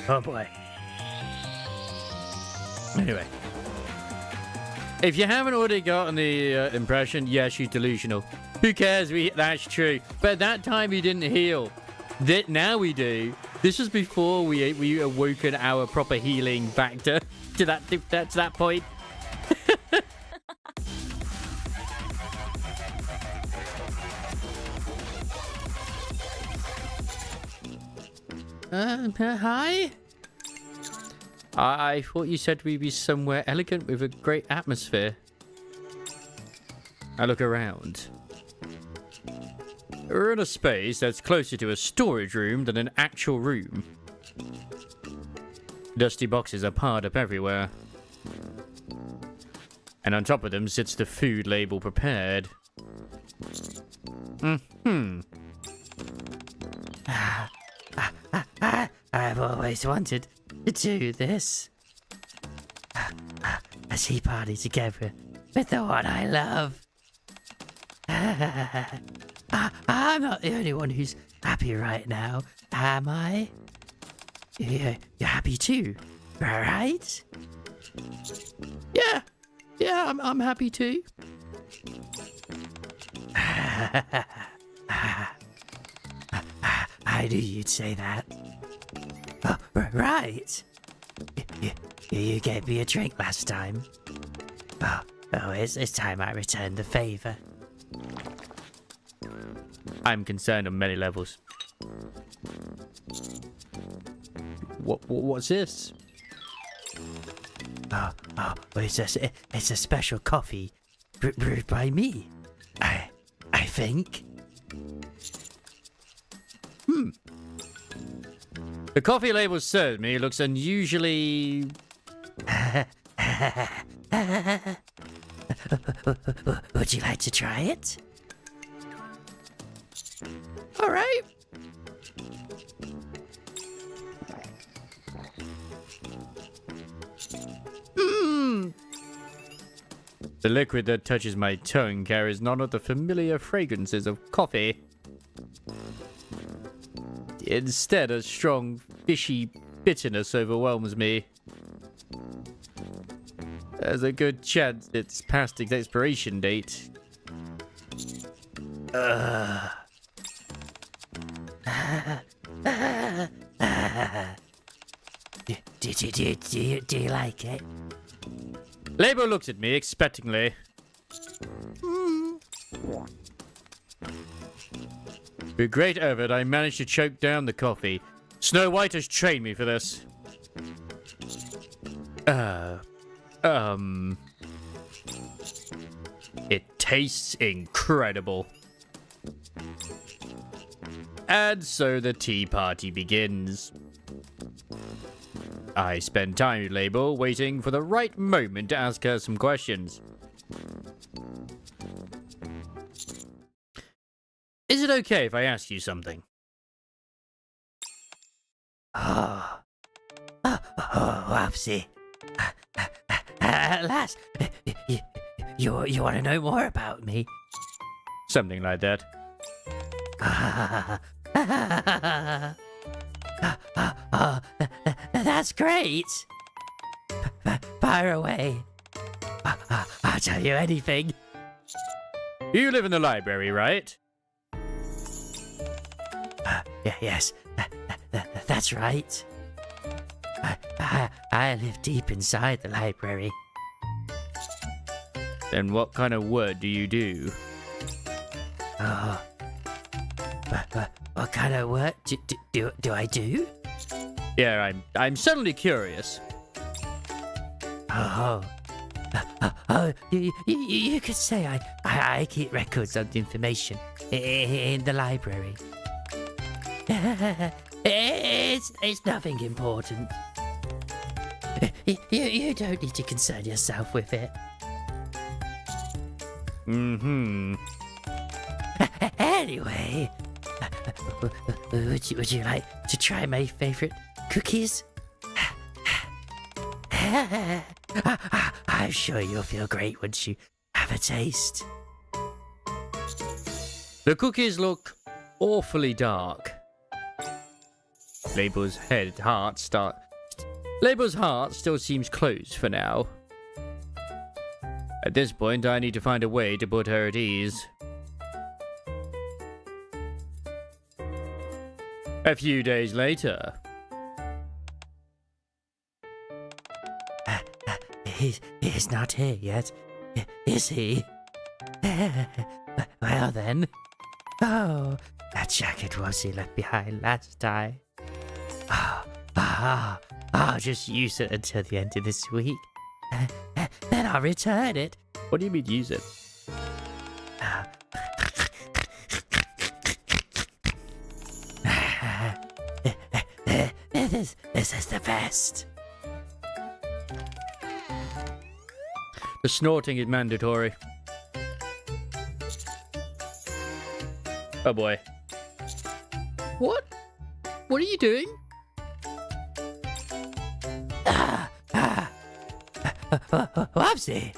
Oh boy. Anyway. If you haven't already gotten the impression, yeah, she's delusional. Who cares? That's true. But at that time, we didn't heal. Now we do. This was before we awoken our proper healing factor to that point. Hi? I thought you said we'd be somewhere elegant with a great atmosphere. I look around. We're in a space that's closer to a storage room than an actual room. Dusty boxes are piled up everywhere. And on top of them sits the food label prepared. I've always wanted to do this. A tea party together with the one I love. I'm not the only one who's happy right now, am I? You're happy too, right? Yeah, I'm happy too. I knew you'd say that. Oh, right. You gave me a drink last time. Oh, it's time I return the favor. I'm concerned on many levels. What's this? Oh, it's a special coffee brewed by me. I think. The coffee label served me looks unusually... Would you like to try it? All right. The liquid that touches my tongue carries none of the familiar fragrances of coffee. Instead, a strong, fishy bitterness overwhelms me. There's a good chance it's past its expiration date. Do you like it? Label looks at me expectantly. With great effort, I managed to choke down the coffee. Snow White has trained me for this. It tastes incredible. And so the tea party begins. I spend time with Label, waiting for the right moment to ask her some questions. Is it okay if I ask you something? Whoopsie. At last, you want to know more about me? Something like that. That's great. Fire away. I'll tell you anything. You live in the library, right? Yes, that's right. I live deep inside the library. Then what kind of work do you do? What kind of work do I do? Yeah, I'm suddenly curious. You could say I keep records of the information in the library. It's nothing important. You don't need to concern yourself with it. Mm-hmm. Anyway, would you like to try my favorite cookies? I'm sure you'll feel great once you have a taste. The cookies look awfully dark. Label's heart still seems closed for now. At this point, I need to find a way to put her at ease. A few days later. He's not here yet, is he? Well then. Oh, that jacket was he left behind last time. I'll just use it until the end of this week. Then I'll return it. What do you mean use it? This is the best. The snorting is mandatory. Oh boy. What? What are you doing? Whoopsie.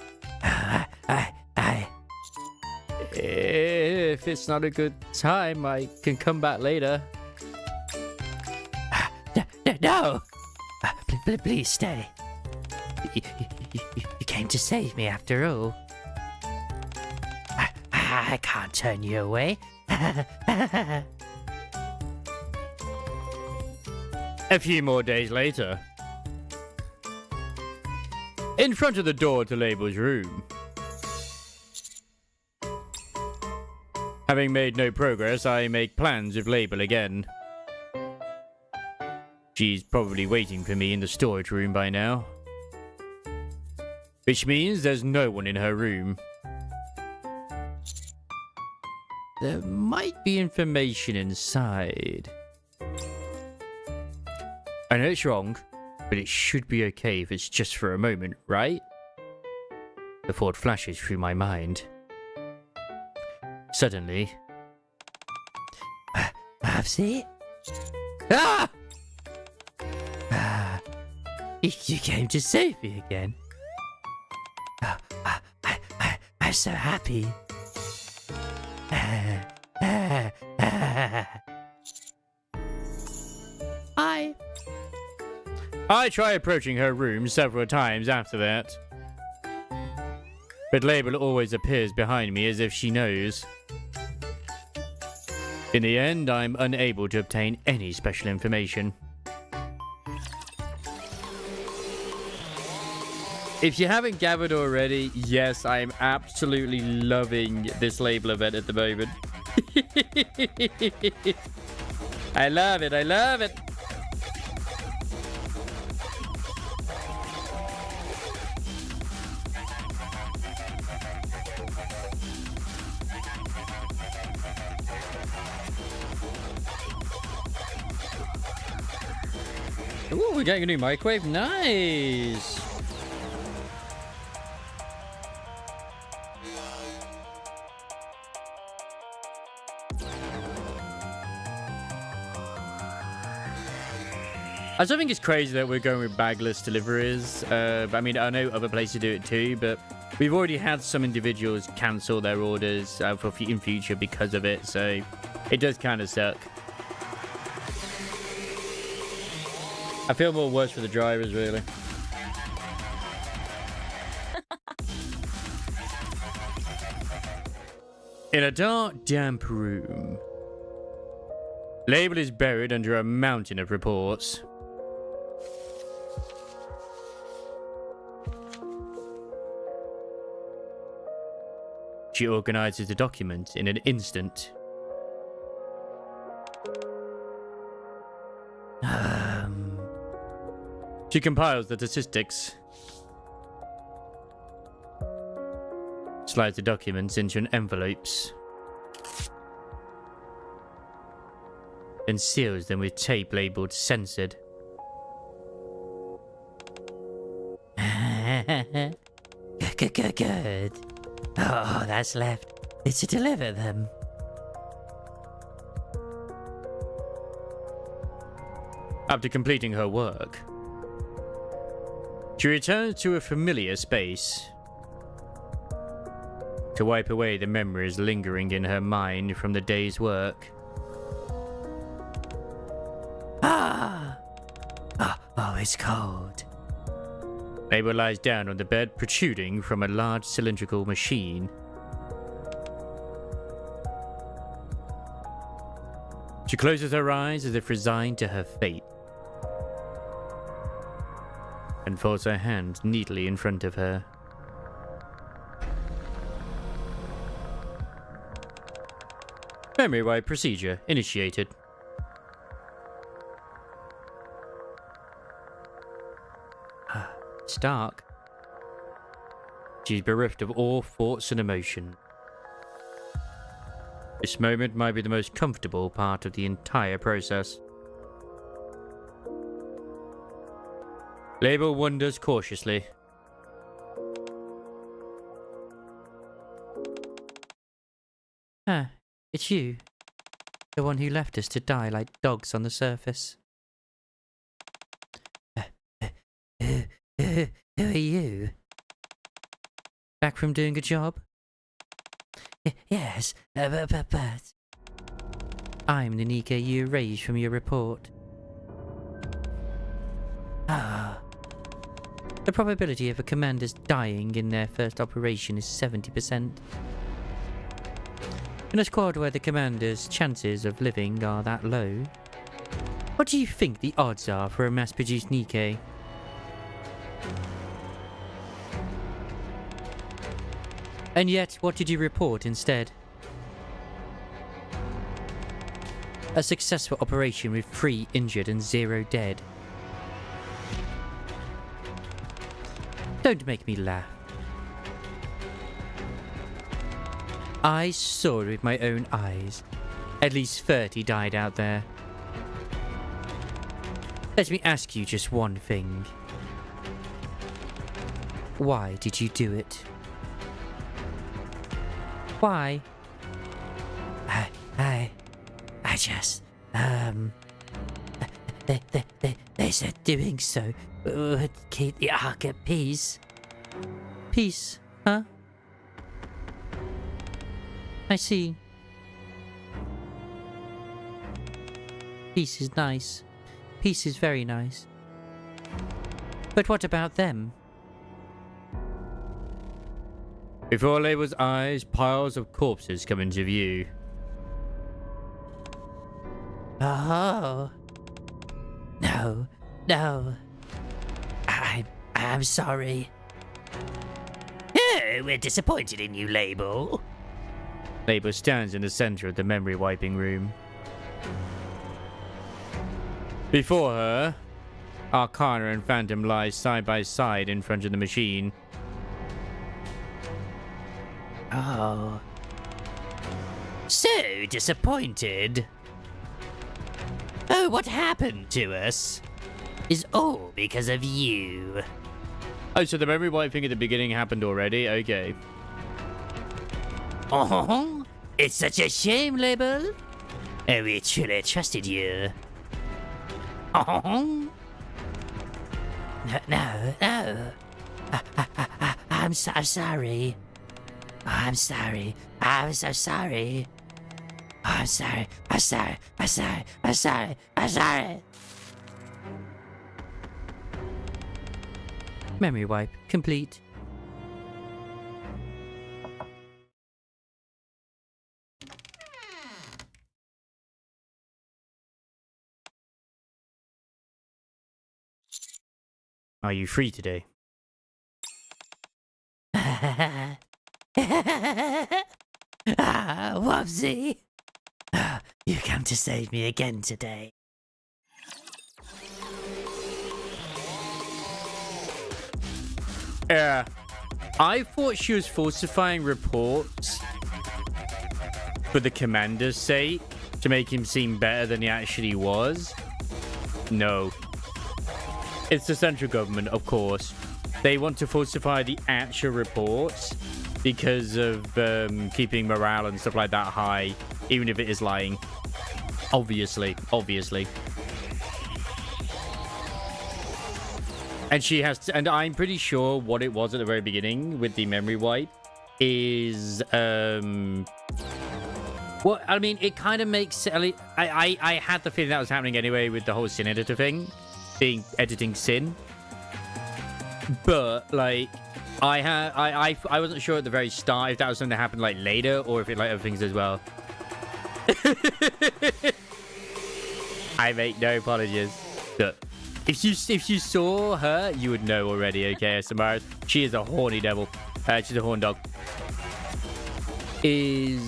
If it's not a good time, I can come back later. No. Please stay. You came to save me after all. I can't turn you away. A few more days later. In front of the door to Label's room. Having made no progress, I make plans with Label again. She's probably waiting for me in the storage room by now. Which means there's no one in her room. There might be information inside. I know it's wrong, but it should be okay if it's just for a moment, right? The thought flashes through my mind. Suddenly... Whoopsie. Ah! You came to save me again. I'm so happy. I try approaching her room several times after that. But Label always appears behind me as if she knows. In the end, I'm unable to obtain any special information. If you haven't gathered already, yes, I am absolutely loving this Label event at the moment. I love it, I love it. Ooh, we're getting a new microwave. Nice. I still think it's crazy that we're going with bagless deliveries. I mean, I know other places do it too, but we've already had some individuals cancel their orders in future because of it, so it does kind of suck. I feel more worse for the drivers, really. In a dark, damp room, Label is buried under a mountain of reports. She organizes the document in an instant. She compiles the statistics. Slides the documents into envelopes. And seals them with tape labeled censored. Good. All that's left is to deliver them. After completing her work, she returns to a familiar space to wipe away the memories lingering in her mind from the day's work. Oh, it's cold. Mabel lies down on the bed, protruding from a large cylindrical machine. She closes her eyes as if resigned to her fate, and folds her hands neatly in front of her. Memory wipe procedure initiated. It's dark. She's bereft of all thoughts and emotion. This moment might be the most comfortable part of the entire process. Label wonders cautiously. It's you. The one who left us to die like dogs on the surface. Who are you? Back from doing a job? Yes, but... I'm the Nika you erased from your report. The probability of a commander's dying in their first operation is 70%. In a squad where the commander's chances of living are that low, what do you think the odds are for a mass-produced Nikkei? And yet, what did you report instead? A successful operation with 3 injured and 0 dead. Don't make me laugh. I saw it with my own eyes. At least 30 died out there. Let me ask you just one thing. Why did you do it? Why? I just, they said doing so would keep the Ark at peace. Peace, huh? I see. Peace is nice. Peace is very nice. But what about them? Before Label's eyes, piles of corpses come into view. Oh. No. I'm sorry. Oh, we're disappointed in you, Label. Label stands in the center of the memory wiping room. Before her, Arcana and Phantom lie side by side in front of the machine. Oh. So disappointed. Oh, what happened to us is all because of you. Oh, so the memory wiping at the beginning happened already? Okay. Oh, it's such a shame, Label. Oh, we truly trusted you. Oh. No. I'm sorry. I'm sorry. I'm so sorry. I'm sorry. Memory wipe complete. Are you free today? Wubsy. You come to save me again today. Yeah. I thought she was falsifying reports for the commander's sake, to make him seem better than he actually was. No. It's the central government, of course. they want to falsify the actual reports because of keeping morale and stuff like that high, even if it is lying. Obviously. And she has to, and I'm pretty sure what it was at the very beginning with the memory wipe is well, I mean, it kind of makes I had the feeling that was happening anyway with the whole Sin editor thing, being editing Sin. But like I wasn't sure at the very start if that was something that happened like later or if it like other things as well. I make no apologies. But if you saw her, you would know already, okay, Samara. She is a horny devil. She's a horn dog. They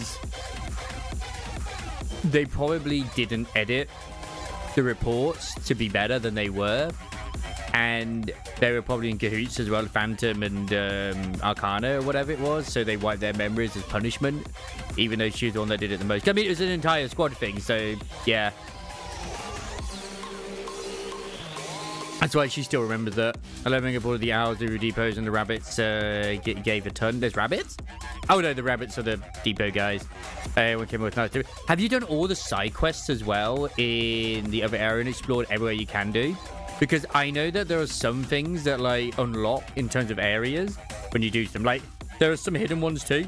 probably didn't edit the reports to be better than they were. And they were probably in cahoots as well, Phantom and Arcana or whatever it was. So they wiped their memories as punishment, even though she was the one that did it the most. I mean, it was an entire squad thing, so yeah. That's why she still remembers that. 11 of all of the owls, the depots, and the rabbits gave a ton. There's rabbits? Oh no, the rabbits are the depot guys. One came with nice too. Have you done all the side quests as well in the other area and explored everywhere you can do? Because I know that there are some things that like unlock in terms of areas when you do them. Like there are some hidden ones too,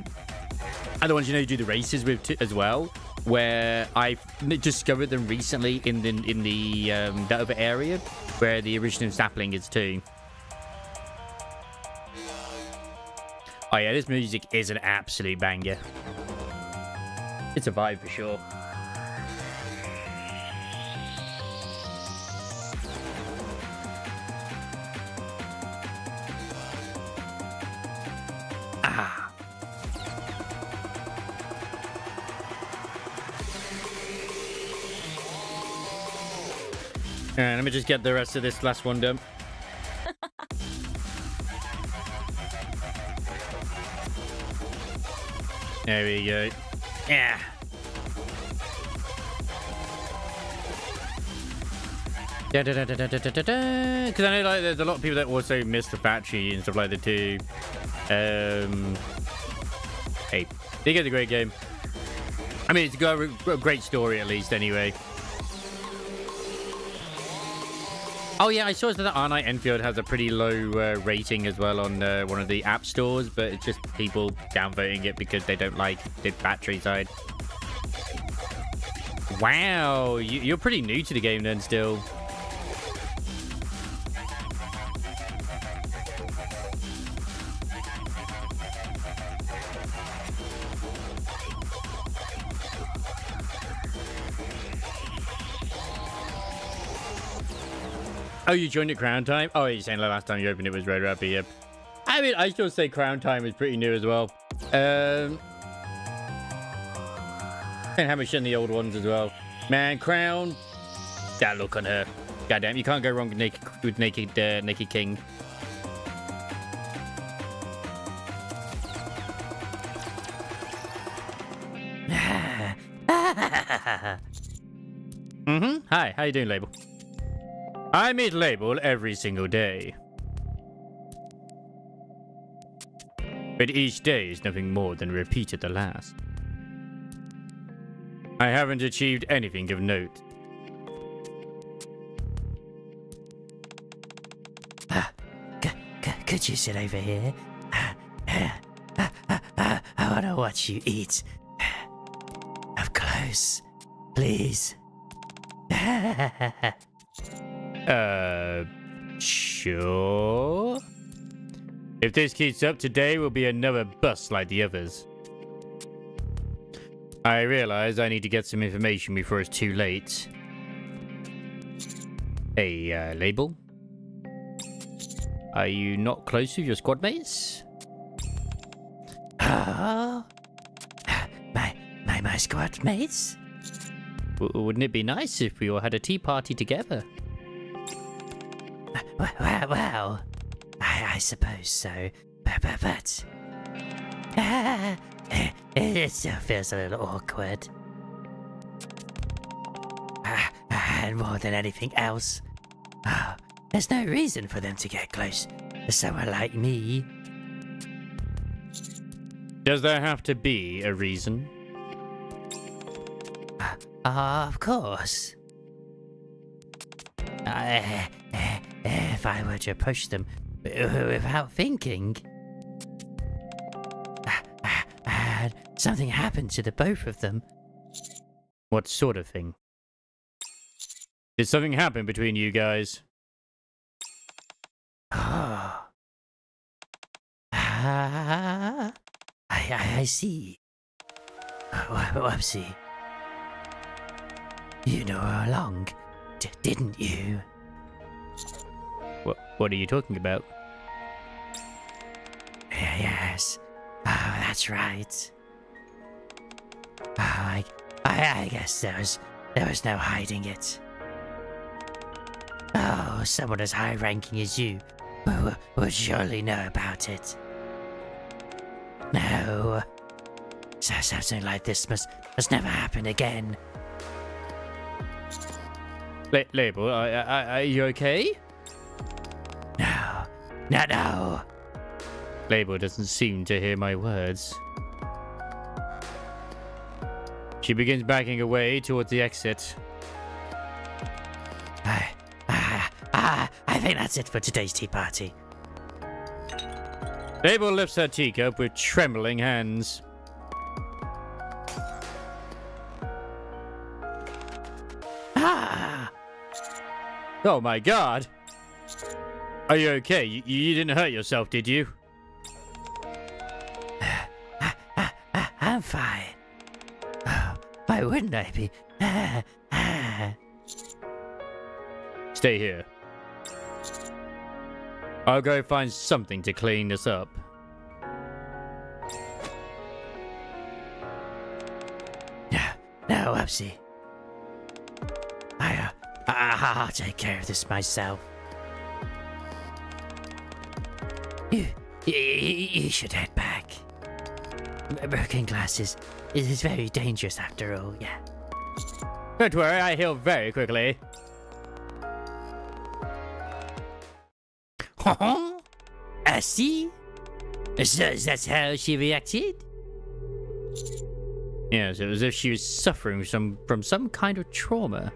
and the ones you do the races with as well. Where I've discovered them recently in the that other area where the original sapling is too. Oh yeah, this music is an absolute banger. It's a vibe for sure. Ah. Alright, let me just get the rest of this last one done. There we go. Yeah. Because I know like there's a lot of people that also miss the factory and stuff like that too. Hey, they get a great game. I mean, it's got a great story at least anyway. Oh yeah, I saw that Arknight Endfield has a pretty low rating as well on one of the app stores, but it's just people downvoting it because they don't like the battery side. Wow, you're pretty new to the game then still. Oh, you joined at Crown Time? Oh, you're saying the last time you opened it was Red Rabbit, yep. I mean, I still say Crown Time is pretty new as well. And how much in the old ones as well. Man, Crown. That look on her. Goddamn, you can't go wrong with Naked King. Hi, how you doing, Label? I meet Label every single day. But each day is nothing more than a repeat of the last. I haven't achieved anything of note. Could you sit over here? I want to watch you eat. Up close, please. Sure. If this keeps up, today will be another bust like the others. I realize I need to get some information before it's too late. Hey, Label? Are you not close with your squad mates? Oh? My squad mates? Wouldn't it be nice if we all had a tea party together? Well, I suppose so, but it still feels a little awkward. And more than anything else, there's no reason for them to get close someone like me. Does there have to be a reason? Of course. If I were to approach them without thinking, something happened to the both of them. What sort of thing? Did something happen between you guys? Oh. I see. Whoopsie. You know her along, didn't you? What are you talking about? Yes. Oh, that's right. Oh, I guess there was no hiding it. Oh, someone as high-ranking as you would surely know about it. No. So something like this must never happen again. Label, are you okay? No. Label doesn't seem to hear my words. She begins backing away towards the exit. I think that's it for today's tea party. Label lifts her teacup with trembling hands. Oh my god! Are you okay? You didn't hurt yourself, did you? I'm fine. Why wouldn't I be? Stay here. I'll go find something to clean this up. No, Upsy. I'll take care of this myself. You should head back. Broken glass is very dangerous after all, yeah. Don't worry, I heal very quickly. I see. So that's how she reacted? Yes, it was as if she was suffering from some kind of trauma.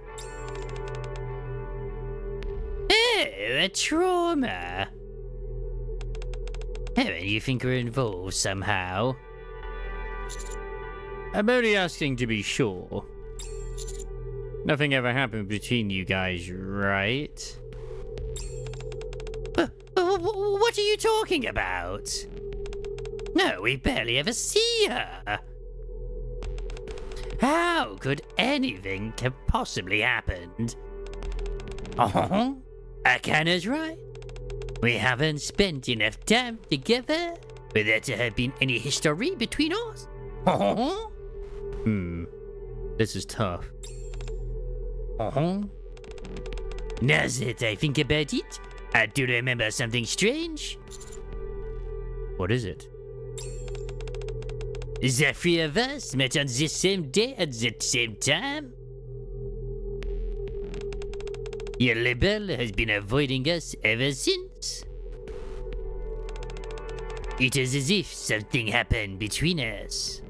Oh, a trauma. Oh, and you think we're involved somehow? I'm only asking to be sure. Nothing ever happened between you guys, right? What are you talking about? No, we barely ever see her. How could anything have possibly happened? Akana's right. We haven't spent enough time together for there to have been any history between us. This is tough. Now that I think about it, I do remember something strange. What is it? The three of us met on the same day at the same time. Your label has been avoiding us ever since. It is as if something happened between us.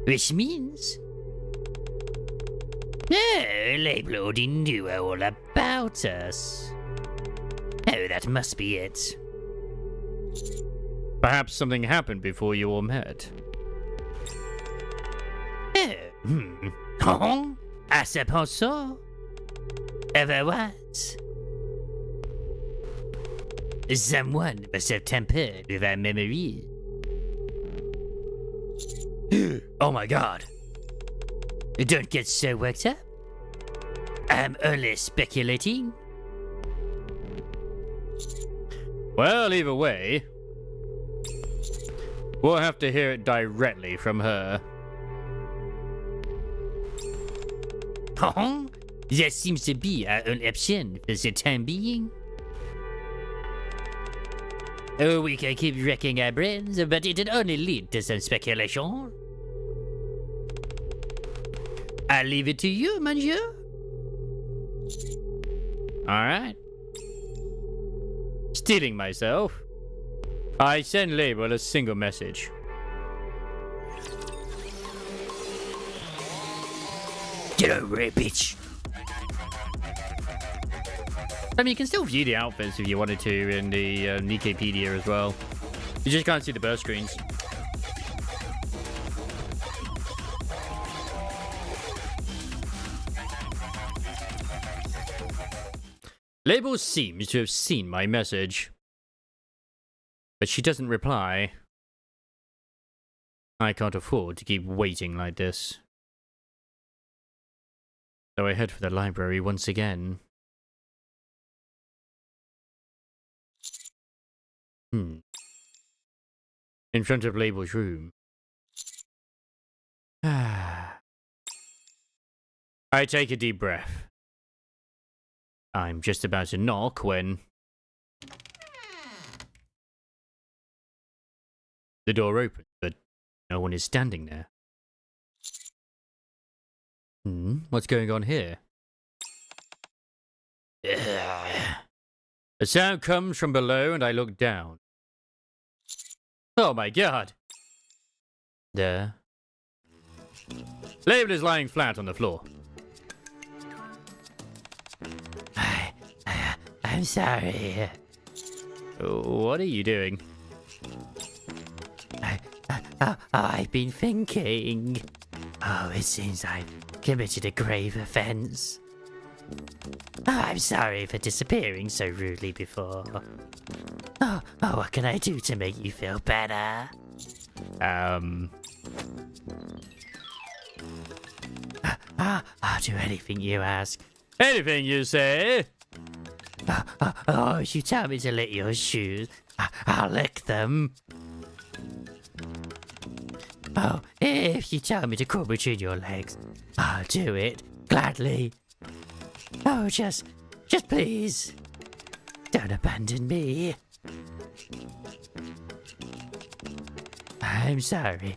Which means... Oh, label already knew all about us. Oh, that must be it. Perhaps something happened before you all met. I suppose so. Otherwise, someone must have tampered with our memories. Oh my god. Don't get so worked up. I'm only speculating. Well, either way, we'll have to hear it directly from her. That seems to be our only option for the time being. Oh, we can keep wrecking our brains, but it'll only lead to some speculation. I'll leave it to you, monsieur. All right. Stealing myself? I send Label a single message. Get over it, bitch. I mean, you can still view the outfits if you wanted to in the Wikipedia as well. You just can't see the burst screens. Label seems to have seen my message, but she doesn't reply. I can't afford to keep waiting like this. So I head for the library once again. In front of Label's room. I take a deep breath. I'm just about to knock when the door opens, but no one is standing there. What's going on here? A sound comes from below and I look down. Oh my god! There. Label is lying flat on the floor. I'm sorry. What are you doing? I've been thinking. Oh, it seems I've committed a grave offense. I'm sorry for disappearing so rudely before. Oh, what can I do to make you feel better? I'll do anything you ask. Anything you say? Oh, if you tell me to lick your shoes, I'll lick them. Oh, if you tell me to crawl between your legs, I'll do it gladly. Oh, just please, don't abandon me. I'm sorry.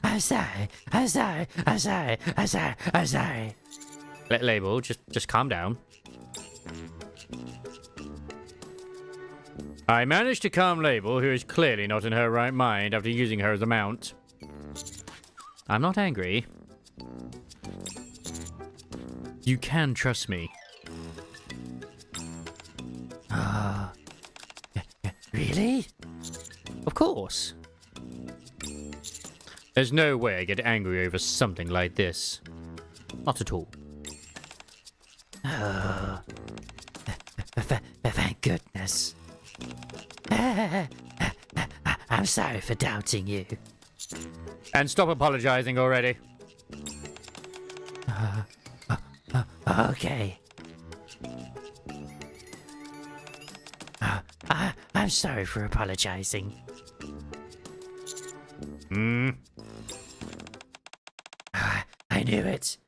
I'm sorry. I'm sorry. I'm sorry. I'm sorry. I'm sorry. Let Label, just calm down. I managed to calm Label, who is clearly not in her right mind after using her as a mount. I'm not angry. You can trust me. Really? Of course. There's no way I get angry over something like this. Not at all. Oh, thank goodness. I'm sorry for doubting you. And stop apologizing already. Okay. I'm sorry for apologizing. I knew it.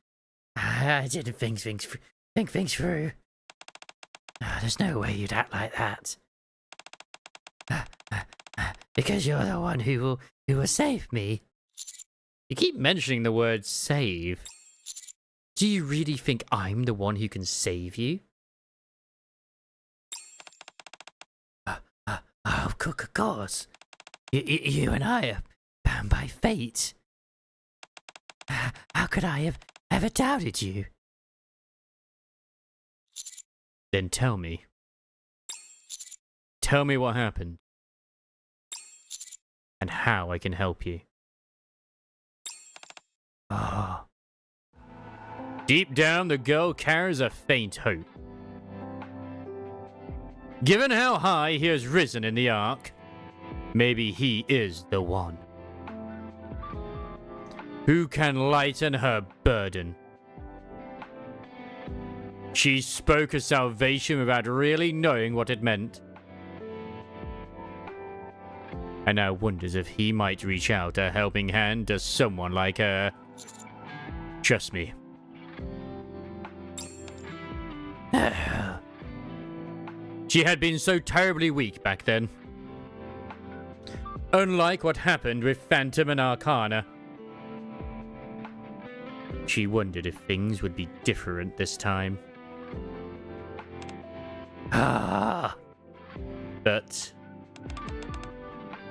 I didn't think things through. There's no way you'd act like that. Because you're the one who will save me. You keep mentioning the word save. Do you really think I'm the one who can save you? Of course. You and I are bound by fate. How could I have ever doubted you? Then tell me. Tell me what happened. And how I can help you. Oh. Deep down, the girl carries a faint hope. Given how high he has risen in the Ark, maybe he is the one. Who can lighten her burden? She spoke of salvation without really knowing what it meant. And now wonders if he might reach out a helping hand to someone like her. Trust me. She had been so terribly weak back then. Unlike what happened with Phantom and Arcana. She wondered if things would be different this time. But...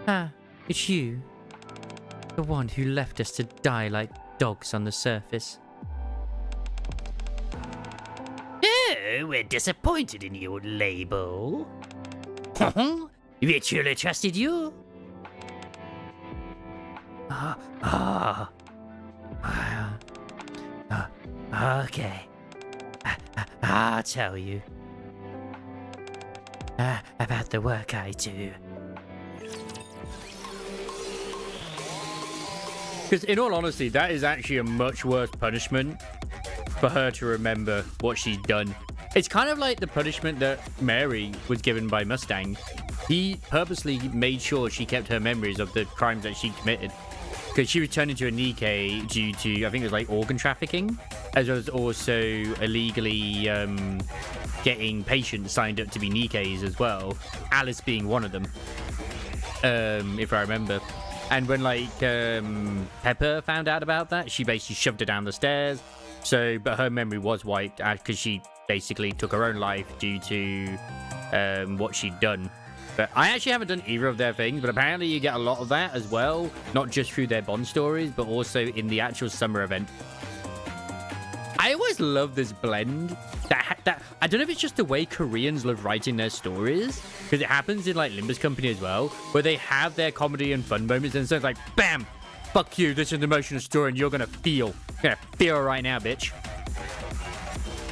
Ah, it's you. The one who left us to die like dogs on the surface. Oh, we're disappointed in you, Label. We truly trusted you. Okay. I'll tell you about the work I do. Because in all honesty, that is actually a much worse punishment for her to remember what she's done. It's kind of like the punishment that Mary was given by Mustang. He purposely made sure she kept her memories of the crimes that she committed. Because she was turned into a Nikkei due to, I think it was like organ trafficking, as well as also illegally getting patients signed up to be Nikkeis as well. Alice being one of them, if I remember. And when like Pepper found out about that, she basically shoved her down the stairs. So, but her memory was wiped because she basically took her own life due to what she'd done. But I actually haven't done either of their things, but apparently you get a lot of that as well, not just through their Bond stories, but also in the actual summer event. I always love this blend. That I don't know if it's just the way Koreans love writing their stories, because it happens in like Limbus Company as well, where they have their comedy and fun moments, and so it's like, bam, fuck you, this is an emotional story, and you're gonna feel right now, bitch.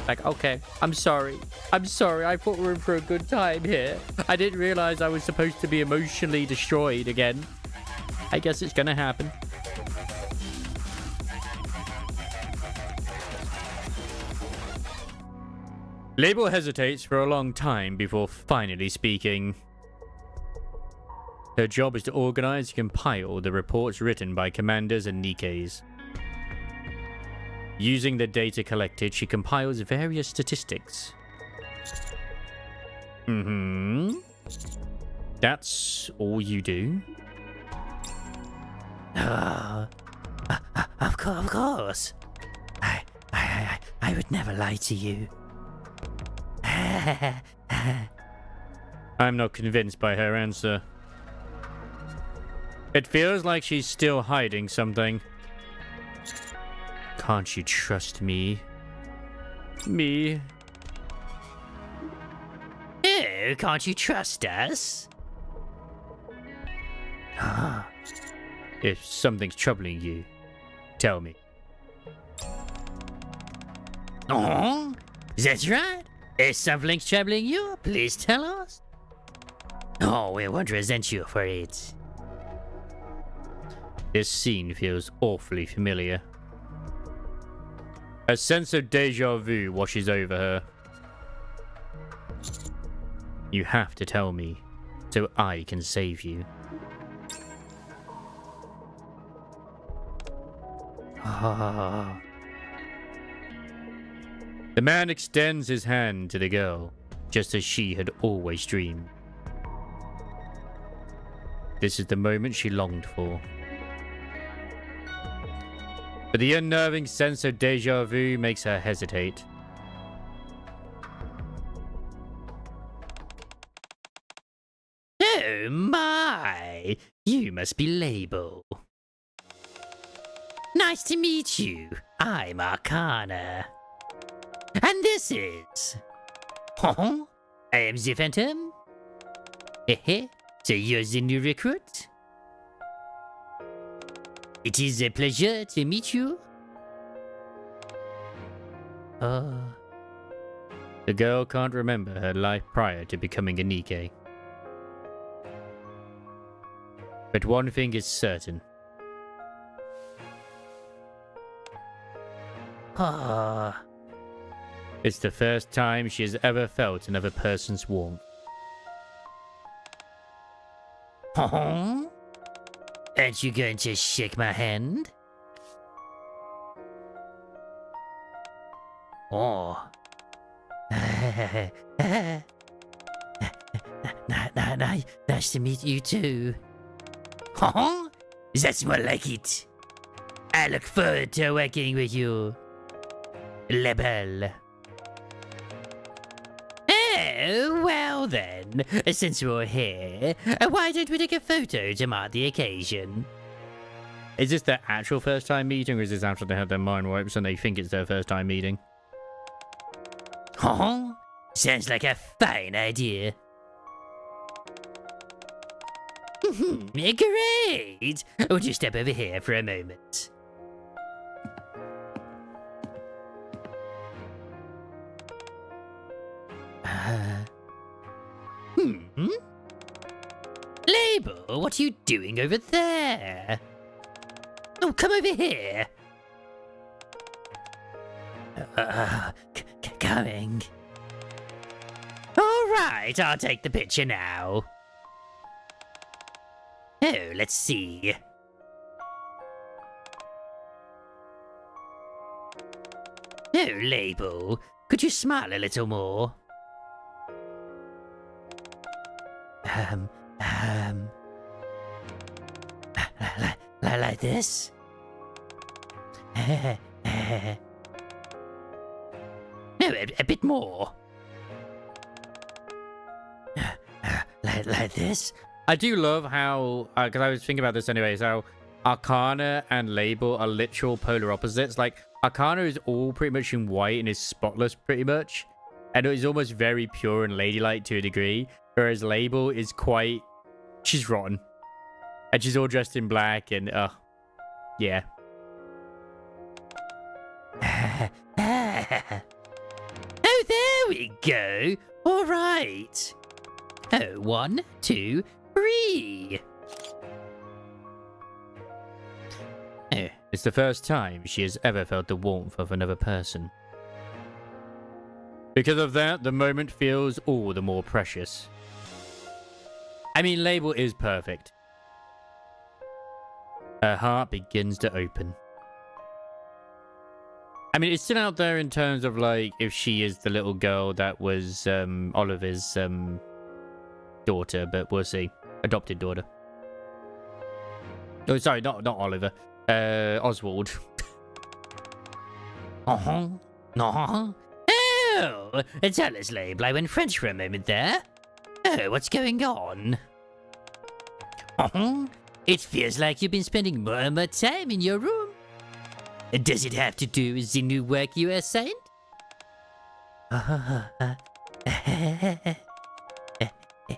Like, okay, I'm sorry, I thought we were in for a good time here. I didn't realize I was supposed to be emotionally destroyed again. I guess it's gonna happen. Label hesitates for a long time before finally speaking. Her job is to organize and compile the reports written by commanders and Nikkeis. Using the data collected, she compiles various statistics. That's all you do? Of course. I would never lie to you. I'm not convinced by her answer. It feels like she's still hiding something. Can't you trust me? Me? Oh, can't you trust us? If something's troubling you, tell me. Oh, that's right. If something's troubling you, please tell us. Oh, we won't resent you for it. This scene feels awfully familiar. A sense of deja vu washes over her. You have to tell me, so I can save you. The man extends his hand to the girl, just as she had always dreamed. This is the moment she longed for. But the unnerving sense of deja vu makes her hesitate. Oh my! You must be Label. Nice to meet you. I'm Arcana. And this is... I am the Phantom. So you're the new recruit? It is a pleasure to meet you. The girl can't remember her life prior to becoming a Nikkei. But one thing is certain. It's the first time she has ever felt another person's warmth. Aren't you going to shake my hand? Oh. Nice to meet you too. That's more like it. I look forward to working with you. Label. Oh, well then, since we're here, why don't we take a photo to mark the occasion? Is this their actual first time meeting, or is this after they had their mind wipes and they think it's their first time meeting? Huh? Sounds like a fine idea. Great! Would you step over here for a moment? Label, what are you doing over there? Oh, come over here. Coming. All right, I'll take the picture now. Oh, let's see. Oh, Label, could you smile a little more? Like this? No, a bit more. Like this? I do love how, because I was thinking about this anyways, how Arcana and Label are literal polar opposites. Like, Arcana is all pretty much in white and is spotless pretty much. And it is almost very pure and ladylike to a degree. Whereas Label is quite, she's rotten. And she's all dressed in black and, yeah. Oh, there we go. All right. Oh, 1, 2, 3. Oh, it's the first time she has ever felt the warmth of another person. Because of that, the moment feels all the more precious. I mean, Label is perfect. Her heart begins to open. I mean, it's still out there in terms of, like, if she is the little girl that was Oliver's daughter, but we'll see. Adopted daughter. Oh, sorry, not Oliver. Oswald. Oh, tell us, Label. I went French for a moment there. Oh, what's going on? It feels like you've been spending more and more time in your room. Does it have to do with the new work you assigned?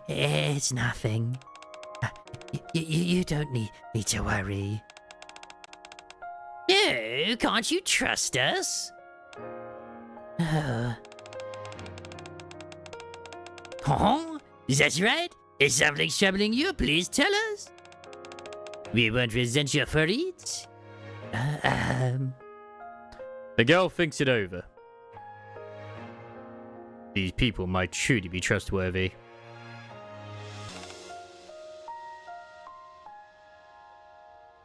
It's nothing. You don't need to worry. No, can't you trust us? That's right. Is something troubling you? Please tell us. We won't resent you for it. The girl thinks it over. These people might truly be trustworthy.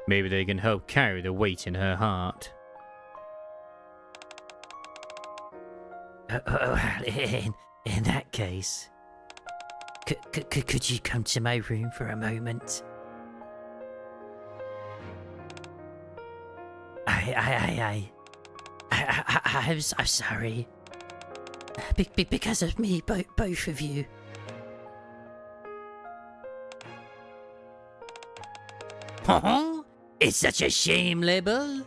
Maybe they can help carry the weight in her heart. In that case, could you come to my room for a moment? I'm sorry. Because of me, both of you. It's such a shame, Label.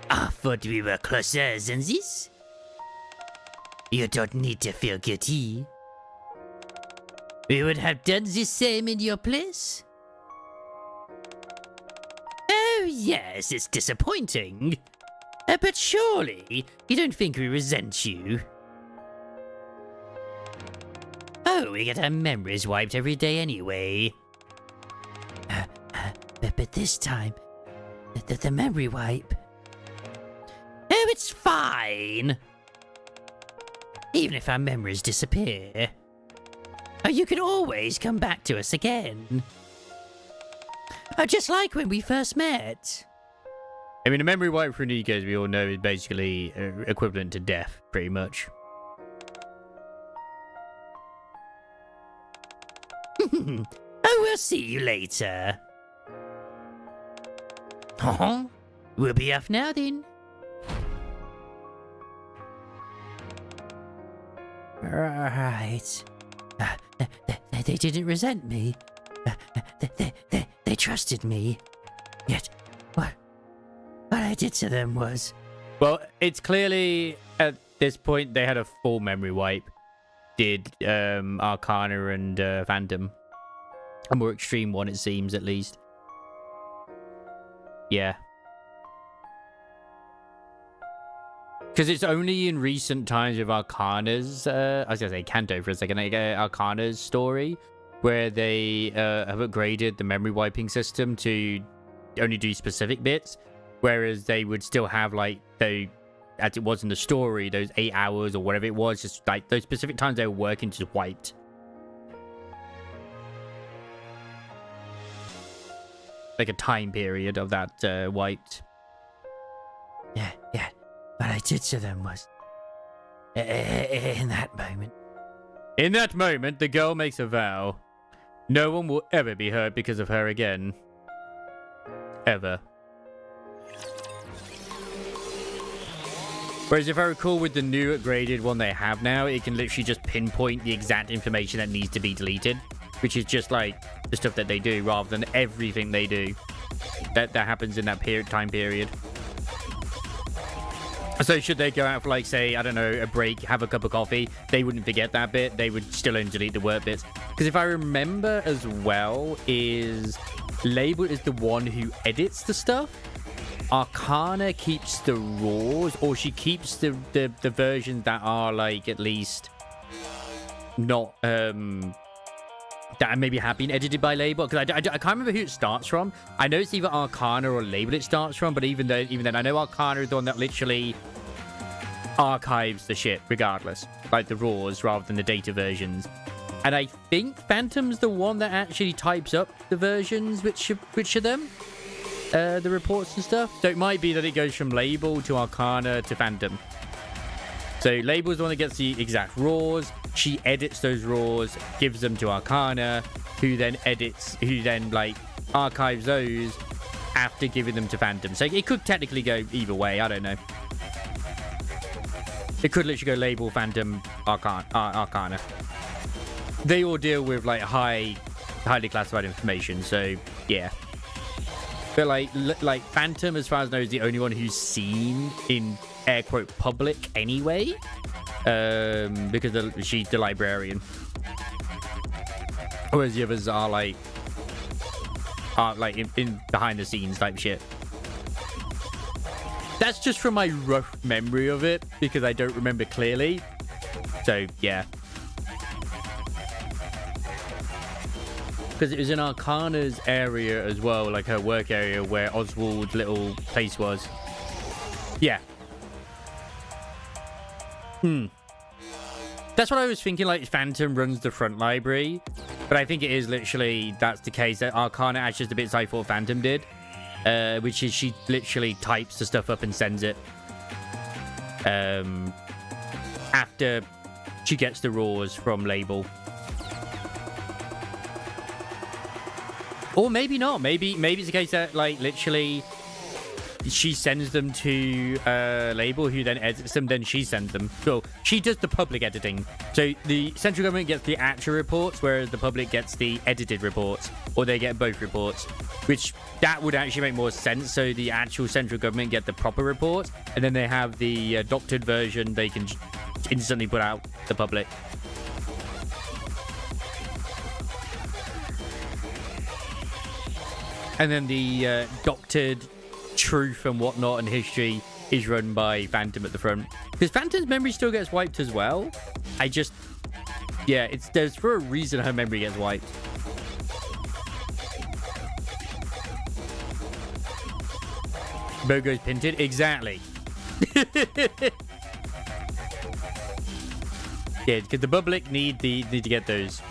I thought we were closer than this. You don't need to feel guilty. We would have done the same in your place. Oh, yes, it's disappointing. But surely, you don't think we resent you? Oh, we get our memories wiped every day anyway. But this time, the memory wipe... Oh, it's fine. Even if our memories disappear, you can always come back to us again. Just like when we first met. I mean, a memory wipe for Nico, as we all know, is basically equivalent to death, pretty much. We'll see you later. We'll be off now then. Right. They didn't resent me. They trusted me. Yet, what I did to them was... Well, it's clearly at this point they had a full memory wipe. Did Arcana and Phantom. A more extreme one, it seems, at least. Yeah. Because it's only in recent times with Arcana's, I was going to say Kanto for a second, Arcana's story, where they have upgraded the memory wiping system to only do specific bits, whereas they would still have, like, as it was in the story, those 8 hours or whatever it was, just like those specific times they were working just wiped. Like a time period of that wiped. Yeah. What I did to them was... In that moment. In that moment, the girl makes a vow. No one will ever be hurt because of her again. Ever. Whereas if I recall with the new upgraded one they have now, it can literally just pinpoint the exact information that needs to be deleted. Which is just like the stuff that they do rather than everything they do. That happens in that time period. So should they go out for, like, say, I don't know, a break, have a cup of coffee, they wouldn't forget that bit. They would still only delete the work bits. Because if I remember as well, is Label is the one who edits the stuff. Arcana keeps the raws, or she keeps the versions that are, like, at least not, that maybe have been edited by Label. Because I can't remember who it starts from. I know it's either Arcana or Label it starts from, but even then, I know Arcana is the one that literally archives the shit, regardless. Like the raws, rather than the data versions. And I think Phantom's the one that actually types up the versions, which are them. The reports and stuff. So it might be that it goes from Label to Arcana to Phantom. So Label's the one that gets the exact raws. She edits those raws, gives them to Arcana, who then like archives those after giving them to Phantom. So it could technically go either way. I don't know. It could literally go Label, Phantom, Arcana. They all deal with like highly classified information. So yeah. But like Phantom, as far as I know, is the only one who's seen in air quote public anyway, because she's the librarian, whereas the others are like in behind the scenes type shit. That's just from my rough memory of it, because I don't remember clearly. So yeah, because it was in Arcana's area as well, like her work area where Oswald's little place was. Yeah. That's what I was thinking, like Phantom runs the front library, but I think it is literally that's the case, that Arcana actually the bits I thought Phantom did, which is she literally types the stuff up and sends it after she gets the raws from Label. Or maybe not. Maybe it's the case that like literally she sends them to Label, who then edits them, then she sends them. So she does the public editing. So the central government gets the actual reports, whereas the public gets the edited reports, or they get both reports, which that would actually make more sense. So the actual central government get the proper reports, and then they have the doctored version they can instantly put out the public. And then the doctored truth and whatnot and history is run by Phantom at the front. Because Phantom's memory still gets wiped as well. Yeah, there's for a reason her memory gets wiped. Bogo's pinted? Exactly. Yeah, because the public need to get those.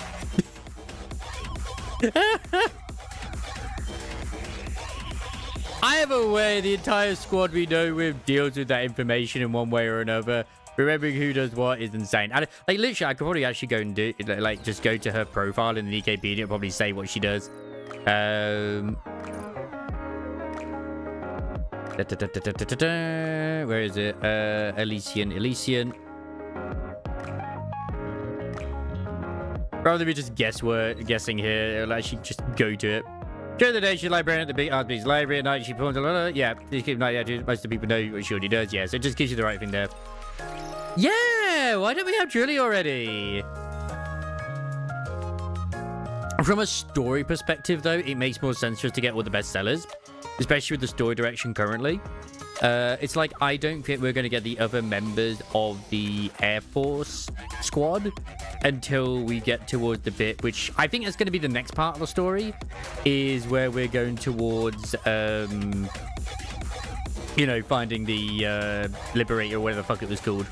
I have a way the entire squad we know with deals with that information in one way or another. Remembering who does what is insane. Like literally, I could probably actually go and do like just go to her profile in the Wikipedia and probably say what she does. Where is it? Elysian. Rather than me just guessing here, it'll actually just go to it. During the day, she's a librarian at the big Arknights library. At night, she performs yeah, most of the people know what she already does. Yeah, so it just gives you the right thing there. Yeah, why don't we have Julie already? From a story perspective, though, it makes more sense for us to get all the best sellers, especially with the story direction currently. It's like, I don't think we're going to get the other members of the Air Force squad until we get towards the bit, which I think is going to be the next part of the story, is where we're going towards, you know, finding the Liberator, or whatever the fuck it was called.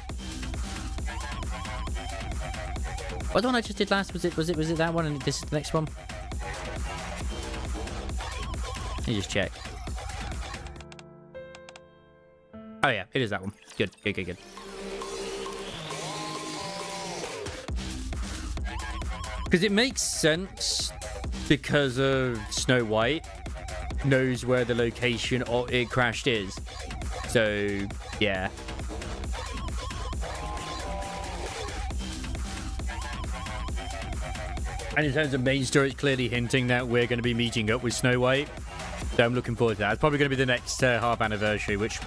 What the one I just did last, was it that one, and this is the next one? Let me just check. Oh yeah, it is that one. Good. Because it makes sense because of Snow White knows where the location of it crashed is. So, yeah. And in terms of main story, it's clearly hinting that we're going to be meeting up with Snow White. So I'm looking forward to that. It's probably going to be the next half anniversary, which,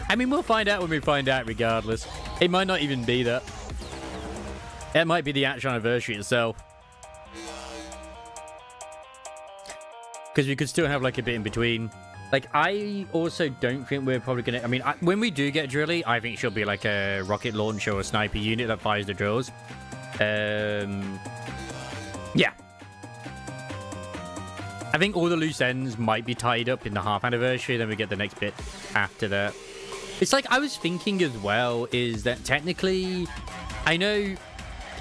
I mean, we'll find out when we find out regardless. It might not even be that. It might be the actual anniversary itself. Because we could still have, like, a bit in between. Like, I also don't think we're probably going to... I mean, when we do get Drilly, I think she'll be like a rocket launcher or a sniper unit that fires the drills. Yeah. I think all the loose ends might be tied up in the half anniversary, then we get the next bit after that. It's like, I was thinking as well, is that technically, I know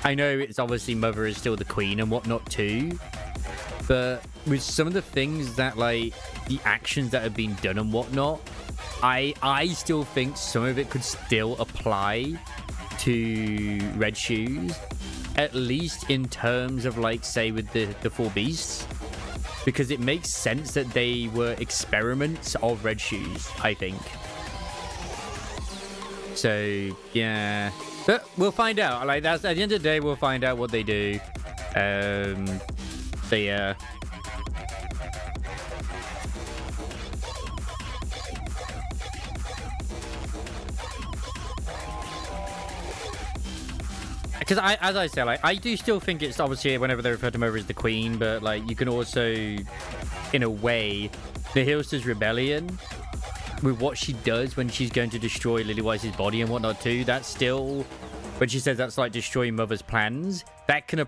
it's obviously Mother is still the queen and whatnot too, but with some of the things that, like, the actions that have been done and whatnot, I still think some of it could still apply to Red Shoes, at least in terms of, like, say, with the four beasts. Because it makes sense that they were experiments of Red Shoes, I think. So, yeah. But we'll find out. Like, that's at the end of the day, we'll find out what they do. So, yeah. Because as I say, like, I do still think it's obviously whenever they refer to Mother as the queen, but, like, you can also, in a way, the Hilster's rebellion with what she does when she's going to destroy Lily-Wise's body and whatnot too. That's still, when she says that's like destroying Mother's plans, that can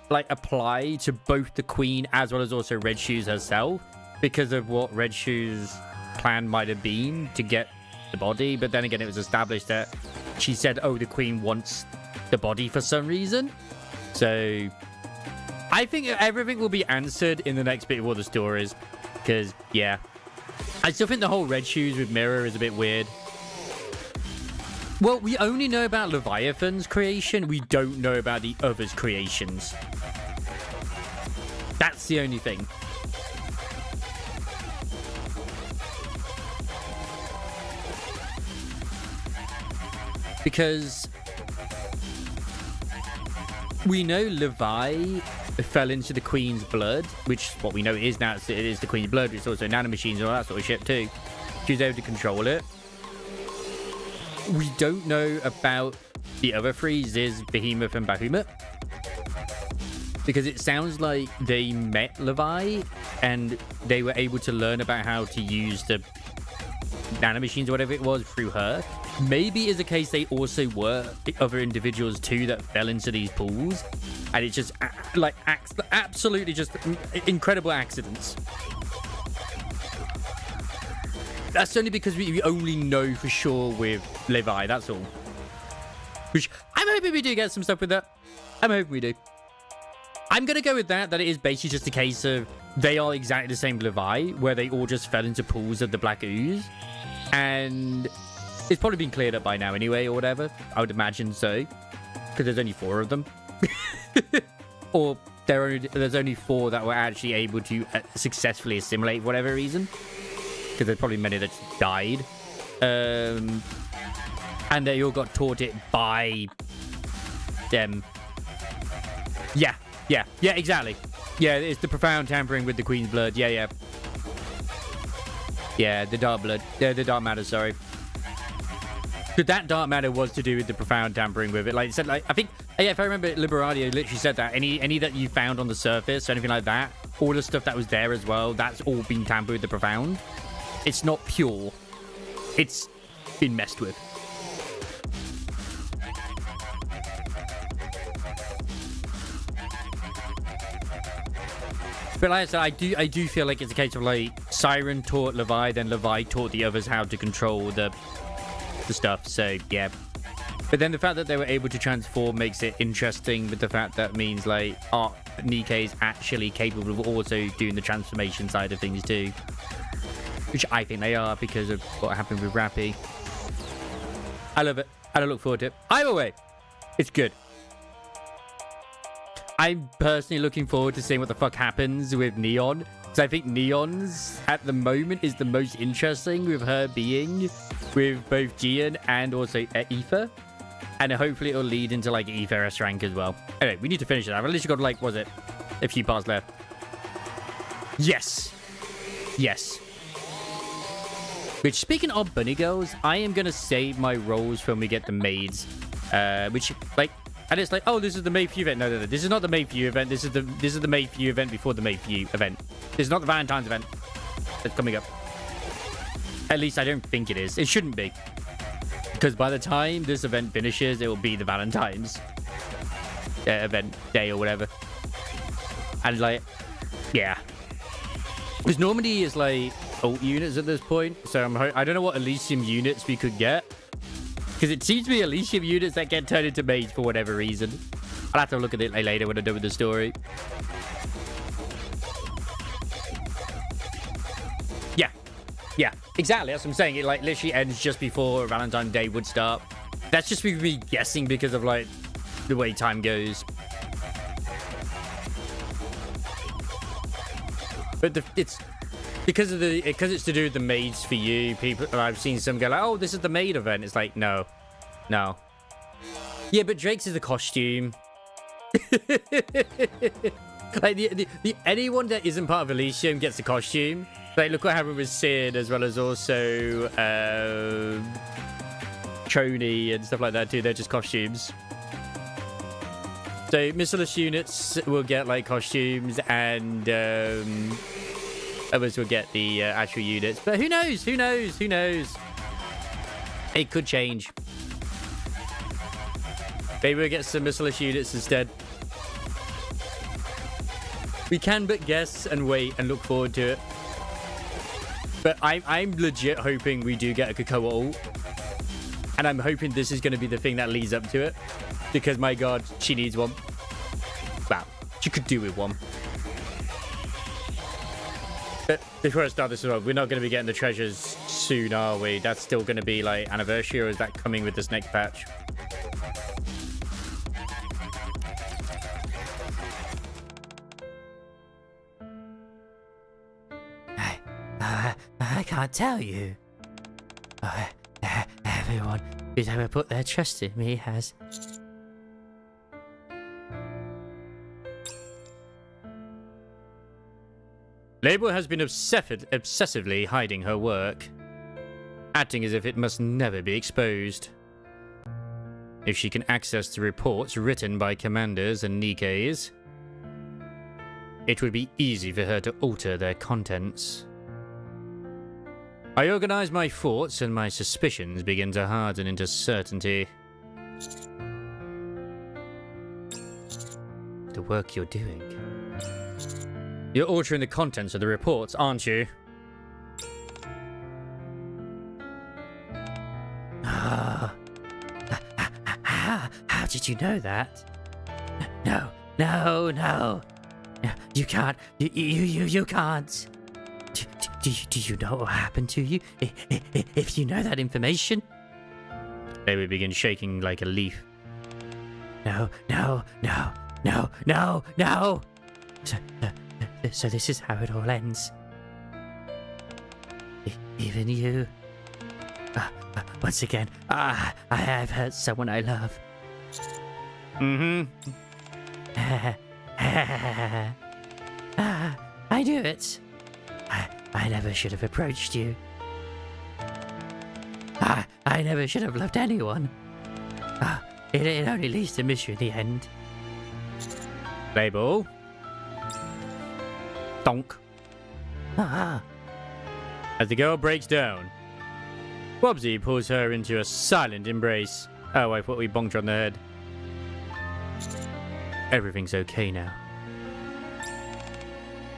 like apply to both the queen as well as also Red Shoes herself, because of what Red Shoes' plan might have been to get the body. But then again, it was established that she said, oh, the queen wants the body for some reason. So I think everything will be answered in the next bit of all the stories, because yeah, I still think the whole Red Shoes with Mirror is a bit weird. Well, we only know about Leviathan's creation, we don't know about the others' creations. That's the only thing. Because we know Levi fell into the Queen's blood, which what we know it is now. It is the Queen's blood. It's also nanomachines and all that sort of shit too. She was able to control it. We don't know about the other three, Ziz, Behemoth, and Bahamut, because it sounds like they met Levi and they were able to learn about how to use the nanomachines or whatever it was through her. Maybe it's a case they also were other individuals too that fell into these pools, and it's just like absolutely just incredible accidents. That's only because we only know for sure with Levi, that's all. Which I'm hoping we do get some stuff with that. I'm hoping we do. I'm going to go with that it is basically just a case of they are exactly the same Levi, where they all just fell into pools of the black ooze. And it's probably been cleared up by now anyway, or whatever. I would imagine so. Because there's only 4 of them. Or there's only 4 that were actually able to successfully assimilate for whatever reason. Because there's probably many that died. And they all got taught it by them. Yeah, Yeah, exactly. Yeah, it's the profound tampering with the Queen's blood. Yeah. Yeah, the dark blood. Yeah, the dark matter, sorry. But that dark matter was to do with the profound tampering with it. Like I said, like, I think, yeah, if I remember, Liberadio literally said that. Any that you found on the surface, anything like that, all the stuff that was there as well, that's all been tampered with the profound. It's not pure. It's been messed with. But like I said, I do feel like it's a case of like Siren taught Levi, then Levi taught the others how to control the stuff. So yeah. But then the fact that they were able to transform makes it interesting. With the fact that means like Nikke is actually capable of also doing the transformation side of things too, which I think they are because of what happened with Rappy. I love it, and I look forward to it. Either way, it's good. I'm personally looking forward to seeing what the fuck happens with Neon. Because I think Neon's, at the moment, is the most interesting with her being with both Gian and also Aether. And hopefully it'll lead into, like, Aether S rank as well. Anyway, we need to finish it. I've at least got, like, was it a few parts left? Yes. Which, speaking of bunny girls, I am going to save my roles when we get the maids. Which, like... And it's like, oh, this is the Made For You event. No. This is not the Made For You event. This is the Made For You event before the Made For You event. This is not the Valentine's event that's coming up. At least I don't think it is. It shouldn't be. Because by the time this event finishes, it will be the Valentine's event day or whatever. And like, yeah. Because normally it's like ult units at this point. So I don't know what Elysium units we could get. Because it seems to be Elysium units that get turned into maids for whatever reason. I'll have to look at it later when I'm done with the story. Yeah, exactly. That's what I'm saying. It like literally ends just before Valentine's Day would start. That's just me guessing because of like the way time goes. But it's because it's to do with the maids for you. People, I've seen some go like, oh, this is the maid event. It's like, no. Yeah, but Drake's is a costume. Like the anyone that isn't part of Elysium gets a costume. Like, look what happened with Sid, as well as also Choni and stuff like that too. They're just costumes. So Missilous units will get like costumes, and others will get the actual units. But who knows? It could change. Maybe we'll get some Missilous units instead. We can but guess and wait and look forward to it. But I'm legit hoping we do get a Krakoa ult. And I'm hoping this is going to be the thing that leads up to it. Because, my god, she needs one. Wow, she could do with one. But before I start this one, we're not going to be getting the treasures soon, are we? That's still going to be, like, anniversary, or is that coming with this next patch? I can't tell you. Everyone who's ever put their trust in me has. Label has been obsessively hiding her work, acting as if it must never be exposed. If she can access the reports written by commanders and Nikkes, it would be easy for her to alter their contents. I organize my thoughts and my suspicions begin to harden into certainty. The work you're doing. You're altering the contents of the reports, aren't you? How did you know that? No. You can't. You can't. Do you know what happened to you? If you know that information? They would begin shaking like a leaf. No. So this is how it all ends. Even you. Once again, I have hurt someone I love. I knew it. I never should have approached you. I never should have loved anyone. It only leads to misery in the end. Label. Donk. Ah, As the girl breaks down, Wobsy pulls her into a silent embrace. Oh, I thought we bonked her on the head. Everything's okay now.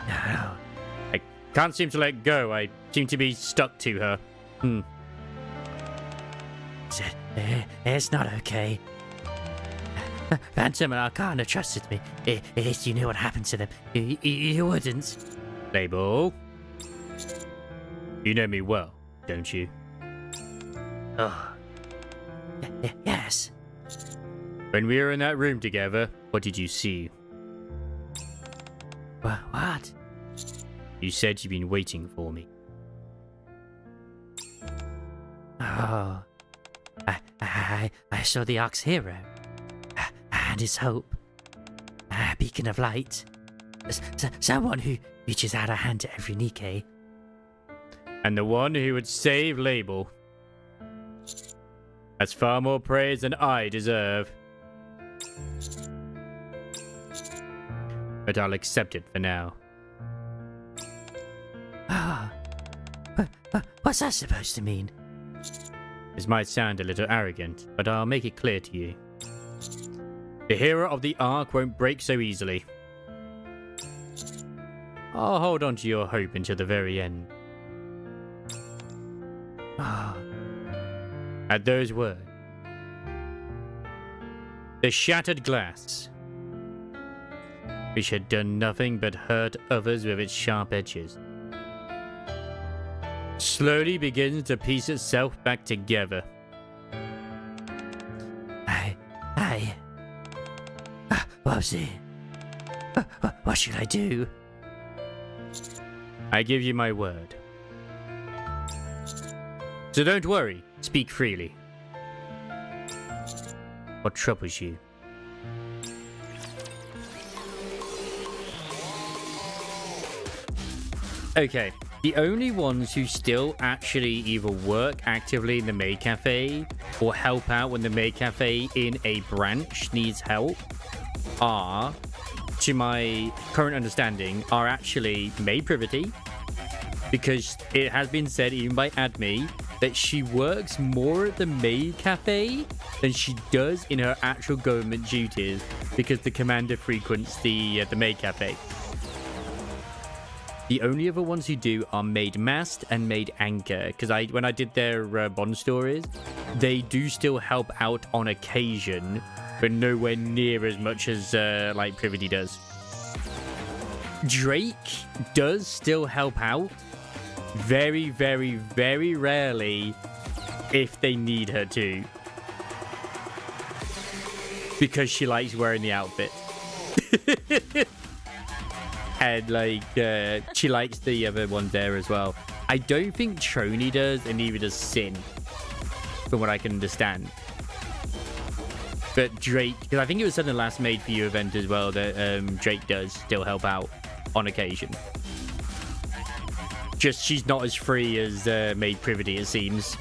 no. I can't seem to let go. I seem to be stuck to her. It's not okay. Phantom and Arcana trusted me. If you knew what happened to them, you wouldn't. Label. You know me well, don't you? Oh. Yes. When we were in that room together, what did you see? What? You said you'd been waiting for me. Oh. I saw the Ark's hero. And his hope. A beacon of light. Someone who reaches out a hand to every Nikkei. And the one who would save Label. That's far more praise than I deserve. But I'll accept it for now. Ah. What's that supposed to mean? This might sound a little arrogant, but I'll make it clear to you. The hero of the Ark won't break so easily. I'll hold on to your hope until the very end. Oh. At those words, the shattered glass, which had done nothing but hurt others with its sharp edges, slowly begins to piece itself back together. Wobsy. What should I do? I give you my word. So don't worry, speak freely. What troubles you? Okay, the only ones who still actually either work actively in the maid cafe or help out when the maid cafe in a branch needs help are, to my current understanding, are actually Maid Privity, because it has been said even by Admi that she works more at the maid cafe than she does in her actual government duties because the commander frequents the maid cafe. The only other ones who do are Maid Mast and Maid Anchor, because when I did their Bond stories, they do still help out on occasion, but nowhere near as much as like Privity does. Drake does still help out, very, very, very rarely if they need her to, because she likes wearing the outfit. And like she likes the other one there as well. I don't think Trony does, and neither does Sin, from what I can understand. But Drake, because I think it was in the last Made For You event as well, that Drake does still help out on occasion. Just she's not as free as Maid Privity, it seems.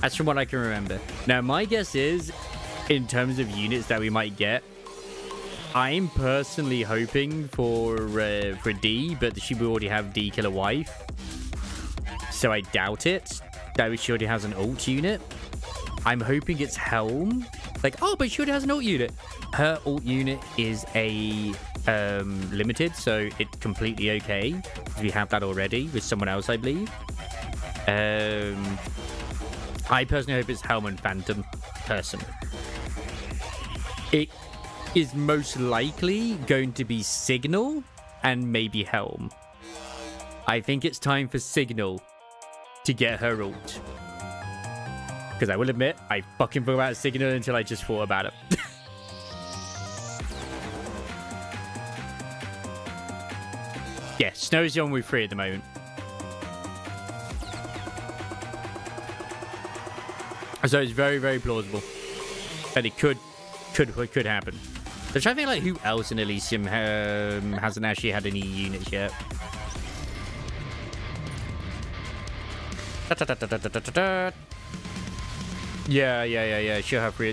That's from what I can remember. Now, my guess is, in terms of units that we might get, I'm personally hoping for D, but she will already have D Killer Wife. So I doubt it that she already has an ult unit. I'm hoping it's Helm. Like, oh, but she already has an ult unit. Her ult unit is a limited, so it's completely okay. We have that already with someone else, I believe. I personally hope it's Helm and Phantom person. It is most likely going to be Signal and maybe Helm. I think it's time for Signal to get her ult. Because I will admit, I fucking forgot about Signal until I just thought about it. Yeah, Snow's the only free at the moment. So it's very, very plausible that it could happen. I'm trying to think like who else in Elysium hasn't actually had any units yet. Yeah. She'll have three.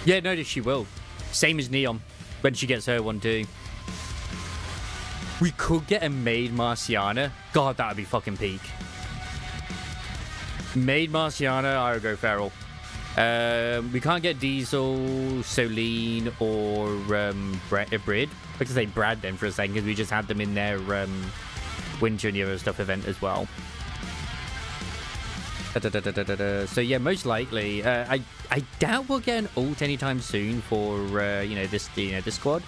Yeah, no, she will. Same as Neon when she gets her one too. We could get a Maid Marciana. God, that would be fucking peak. Maid Marciana, I would go Feral. We can't get Diesel, Solene, or Brid. I could say Brad then for a second because we just had them in their Winter and the other stuff event as well. So yeah, most likely, I doubt we'll get an ult anytime soon for this squad.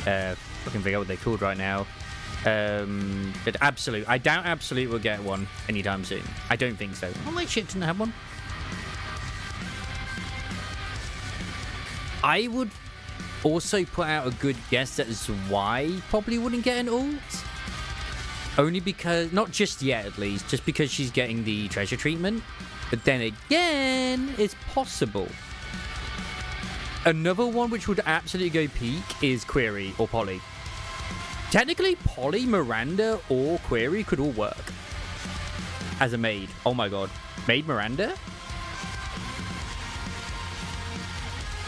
I can figure out what they're called right now. But Absolute, I doubt Absolute will get one anytime soon. I don't think so. Oh, my ship didn't have one. I would also put out a good guess as to why he probably wouldn't get an ult. Only because, not just yet at least, just because she's getting the treasure treatment. But then again, it's possible. Another one which would absolutely go peak is Query or Polly. Technically, Polly, Miranda, or Query could all work as a maid. Oh my god. Maid Miranda?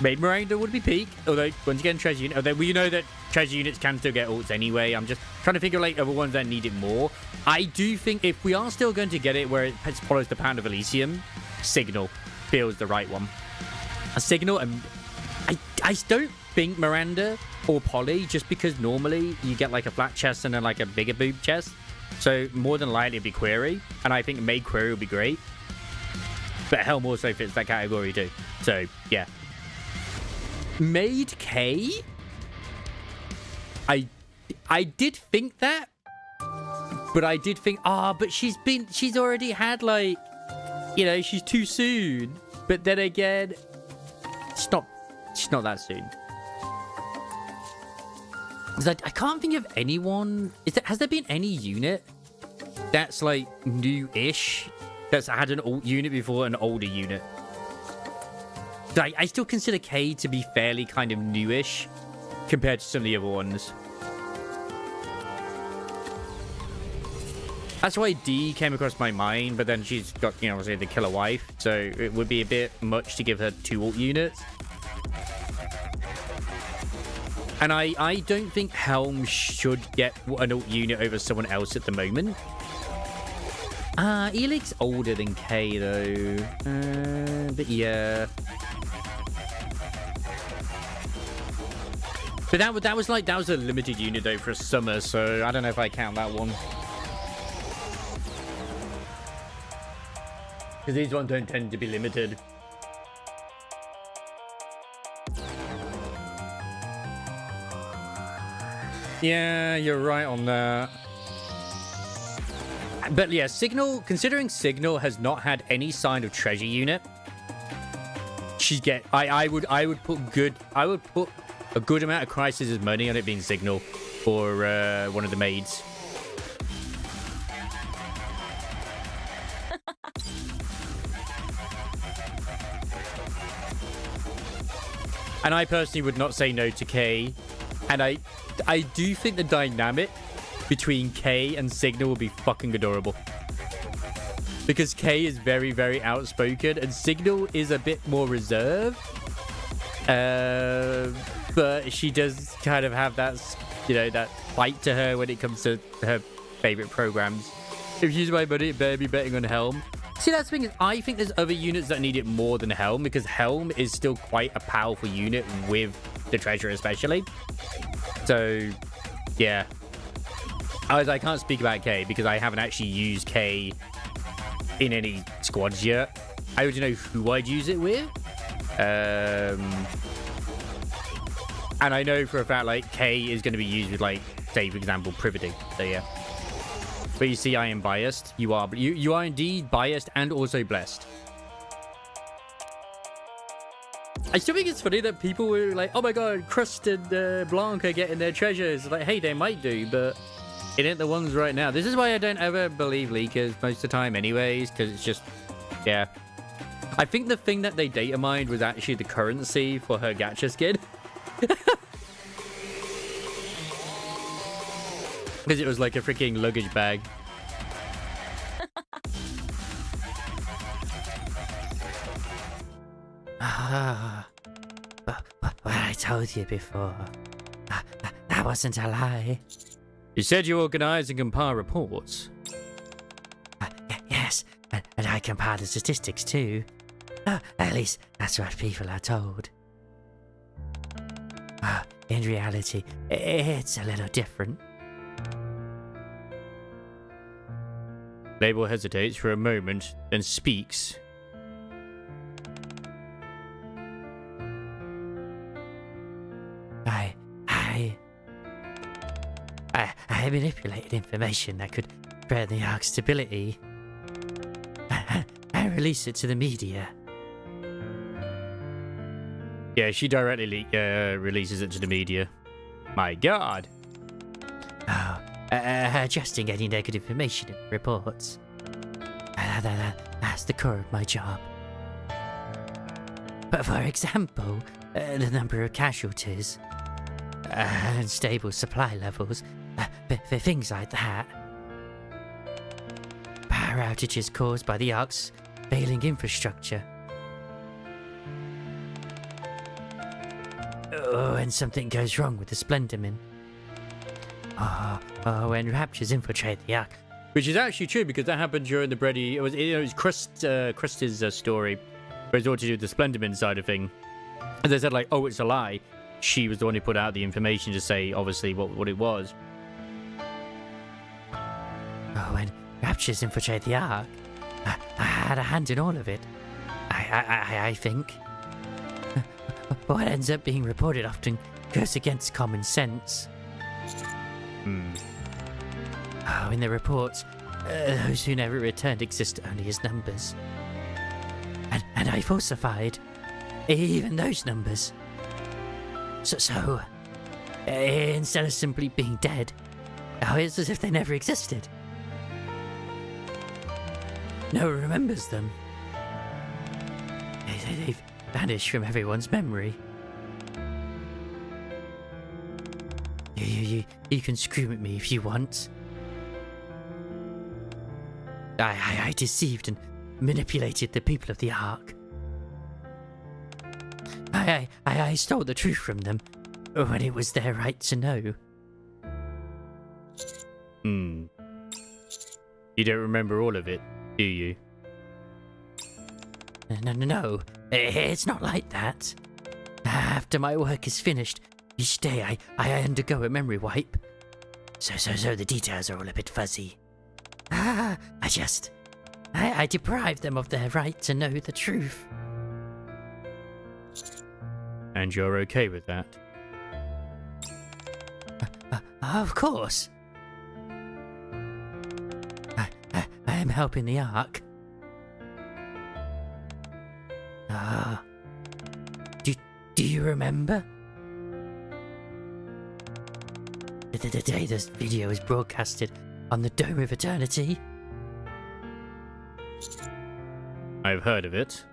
Maid Miranda would be peak, although once again treasure unit, although we know that treasure units can still get ults anyway. I'm just trying to figure like other ones that need it more. I do think if we are still going to get it where it follows the Pound of Elysium, Signal feels the right one. A Signal, and I don't think Miranda or Polly, just because normally you get like a flat chest and then like a bigger boob chest. So more than likely it'd be Query, and I think Maid Query would be great. But Helm also fits that category too. So yeah. Maid K? I did think that, but I did think, but she's already had like, she's too soon. But then again, she's not that soon. I can't think of anyone. Has there been any unit that's like new-ish that's had an alt unit before an older unit? I still consider K to be fairly kind of newish compared to some of the other ones. That's why D came across my mind, but then she's got, obviously the killer wife, so it would be a bit much to give her 2 alt units. And I don't think Helm should get an alt unit over someone else at the moment. Elig's older than K though. But yeah. But that was a limited unit though for a summer, so I don't know if I count that one. Because these ones don't tend to be limited. Yeah, you're right on that. But yeah, Signal, considering Signal has not had any sign of treasure unit, I would put a good amount of Crisis' money on it being Signal for one of the maids. And I personally would not say no to K. And I do think the dynamic between K and Signal will be fucking adorable. Because K is very, very outspoken and Signal is a bit more reserved. But she does kind of have that, that fight to her when it comes to her favorite programs. If she's my buddy, it better be betting on Helm. See, that's the thing is, I think there's other units that need it more than Helm, because Helm is still quite a powerful unit with the treasure especially. So, yeah. I can't speak about K because I haven't actually used K in any squads yet. I already know who I'd use it with. And I know for a fact, like, K is going to be used with, like, say, for example, Privity. So, yeah. But you see, I am biased. You are indeed biased and also blessed. I still think it's funny that people were like, oh my god, Crust and Blanc are getting their treasures. Like, hey, they might do, but it ain't the ones right now. This is why I don't ever believe leakers most of the time anyways, because it's just, yeah. I think the thing that they data mined was actually the currency for her gacha skin. Because it was like a freaking luggage bag. What I told you before. That wasn't a lie. You said you organize and compile reports. Yes, and I compile the statistics too. At least that's what people are told. In reality, it's a little different. Label hesitates for a moment, then speaks. I manipulated information that could threaten the Ark's stability and release it to the media. Yeah, she directly releases it to the media. My God. Adjusting any negative information in reports. That's the core of my job. But for example, the number of casualties, unstable supply levels, for things like that. Power outages caused by the Ark's failing infrastructure. When something goes wrong with the Splenderman. When Raptures infiltrate the Ark. Which is actually true because that happened during the Brady. It was Krista's story, where it's all to do with the Splenderman side of thing. And they said like, oh, it's a lie. She was the one who put out the information to say, obviously, what it was. When Raptures infiltrate the Ark, I had a hand in all of it. I think. What ends up being reported often goes against common sense. In the reports, those who never returned exist only as numbers. And I falsified even those numbers. So instead of simply being dead, it's as if they never existed. No one remembers them. They've vanished from everyone's memory. You can scream at me if you want. I deceived and manipulated the people of the Ark. I stole the truth from them when it was their right to know. You don't remember all of it, do you? No, it's not like that. After my work is finished, each day I undergo a memory wipe. So the details are all a bit fuzzy. I deprive them of their right to know the truth. And you're okay with that? Of course. I am helping the Ark. Do you remember? The day this video was broadcasted on the Dome of Eternity? I've heard of it.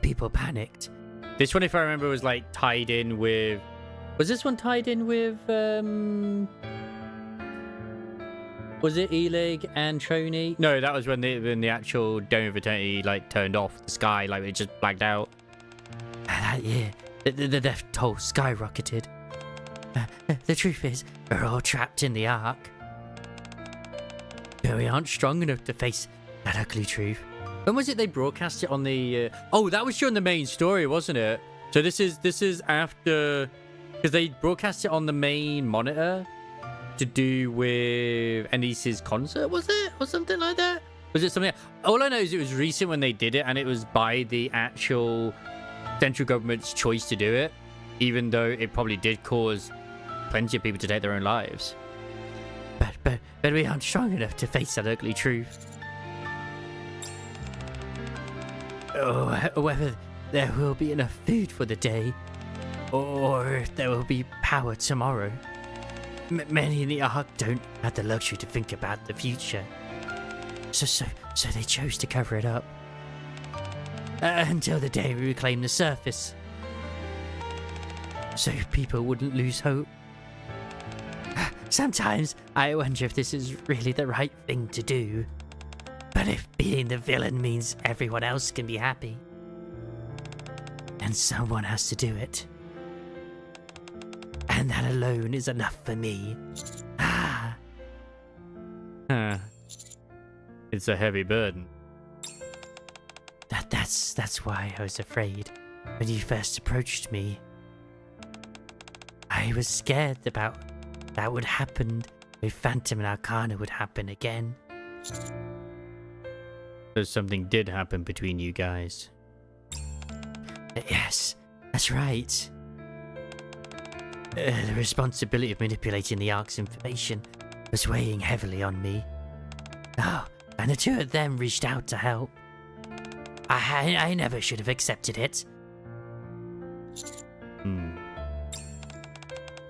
People panicked. This one, if I remember, was like tied in with... Was this one tied in with... Was it Elig and Trony? No, that was when the actual Dome of Eternity like turned off. The sky, like it just blacked out. That year, the toll skyrocketed. The truth is, we're all trapped in the Ark. But we aren't strong enough to face that ugly truth. When was it they broadcast it on the... Oh, that was during the main story, wasn't it? So this is after... Because they broadcast it on the main monitor to do with Anice's concert, was it? Or something like that? Was it something... All I know is it was recent when they did it, and it was by the actual central government's choice to do it, even though it probably did cause plenty of people to take their own lives. But we aren't strong enough to face that ugly truth. Whether there will be enough food for the day, or if there will be power tomorrow. Many in the Ark don't have the luxury to think about the future. So they chose to cover it up. Until the day we reclaim the surface. so people wouldn't lose hope. Sometimes I wonder if this is really the right thing to do. But if being the villain means everyone else can be happy, then someone has to do it. And that alone is enough for me. Ah. Huh. It's a heavy burden. That's why I was afraid when you first approached me. I was scared about that would happen if Phantom and Arcana would happen again. So something did happen between you guys. Yes, that's right. The responsibility of manipulating the Ark's information was weighing heavily on me. Oh, and the two of them reached out to help. I never should have accepted it.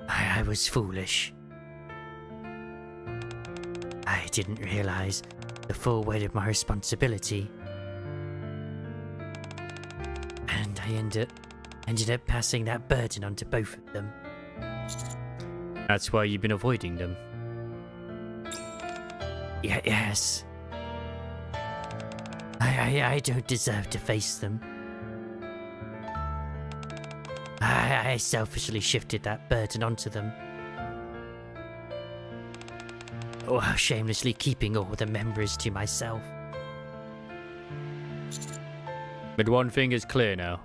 I was foolish. I didn't realize the full weight of my responsibility. And I ended up passing that burden on to both of them. That's why you've been avoiding them. Yes. I don't deserve to face them. I selfishly shifted that burden onto them, while shamelessly keeping all the memories to myself. But one thing is clear now.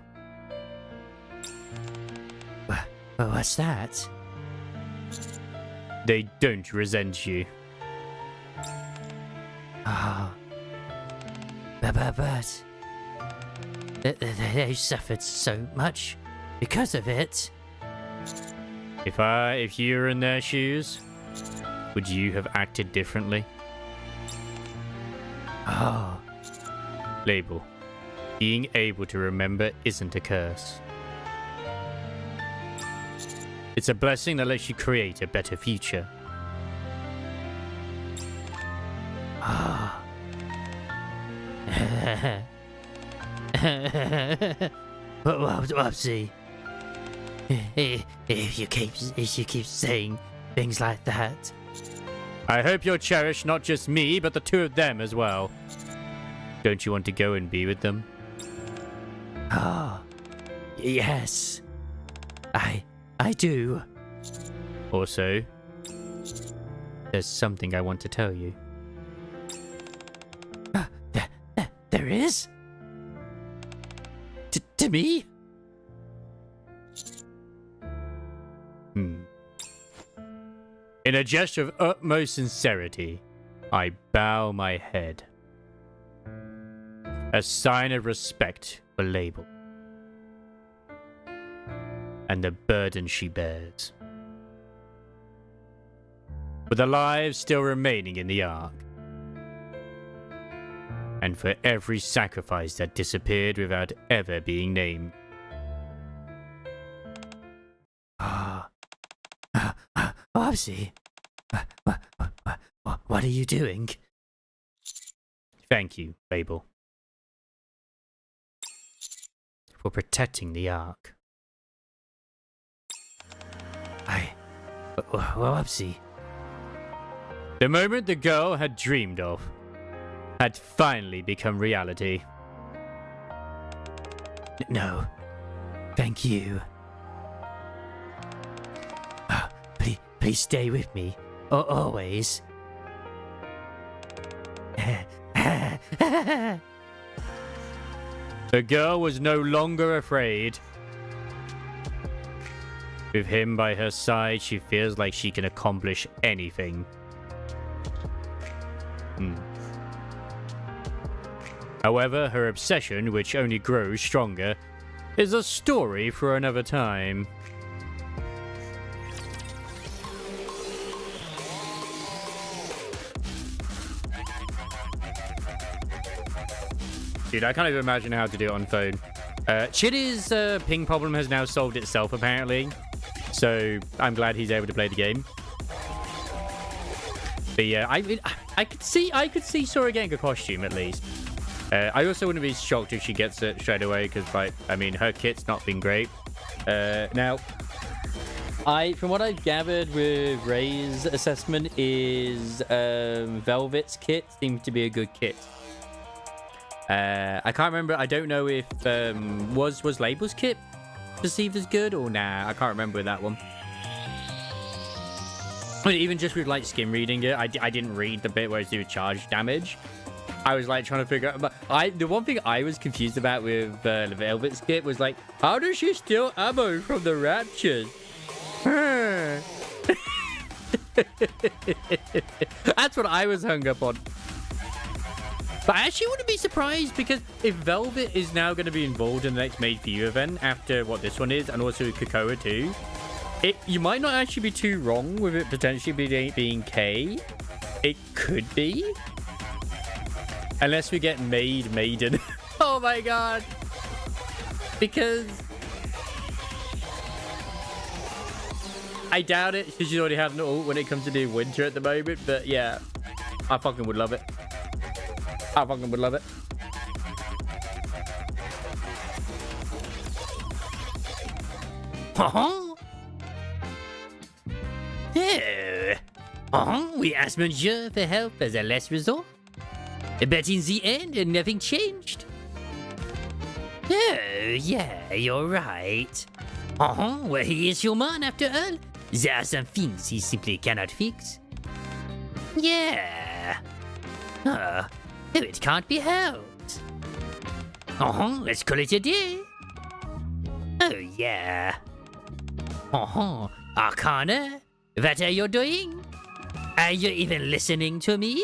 What's that? They don't resent you. Ah. But they suffered so much because of it. If you were in their shoes, would you have acted differently? Oh. Label. Being able to remember isn't a curse. It's a blessing that lets you create a better future. Oh. Whoopsie. If you keep saying things like that. I hope you'll cherish not just me, but the two of them as well. Don't you want to go and be with them? Oh, yes. I do. Also, there's something I want to tell you. There is? To me? In a gesture of utmost sincerity, I bow my head. A sign of respect for Label. And the burden she bears. With the lives still remaining in the Ark. And for every sacrifice that disappeared without ever being named. Whoopsie. What are you doing? Thank you, Label. For protecting the Ark. Whoopsie. The moment the girl had dreamed of had finally become reality. No. Thank you. Please stay with me. Always. The girl was no longer afraid. With him by her side, she feels like she can accomplish anything. However, her obsession, which only grows stronger, is a story for another time. Dude, I can't even imagine how to do it on phone. Chitty's ping problem has now solved itself, apparently. So, I'm glad he's able to play the game. But yeah, I could see Sora getting a costume, at least. I also wouldn't be shocked if she gets it straight away, because, like, I mean, her kit's not been great. Now, From what I've gathered with Ray's assessment, is Velvet's kit seems to be a good kit. I can't remember. I don't know if was Label's kit perceived as good or nah. I can't remember that one. But even just with like skim reading it, I didn't read the bit where it's do charge damage. I was like trying to figure out. But the one thing I was confused about with the Velvet's kit was like, how does she steal ammo from the Raptures? That's what I was hung up on. But I actually wouldn't be surprised, because if Velvet is now going to be involved in the next Made For You event after what this one is, and also Kokoa too, you might not actually be too wrong with it potentially being K. It could be. Unless we get Maiden. Oh my god. Because I doubt it, because she's already had an ult when it comes to doing winter at the moment. But yeah, I fucking would love it. I fucking would love it. We asked Monsieur for help as a last resort. But in the end, nothing changed. Oh, yeah, you're right. Well, he is human after all. There are some things he simply cannot fix. Yeah. It can't be helped. Let's call it a day. Oh, yeah. Arcana, what are you doing? Are you even listening to me?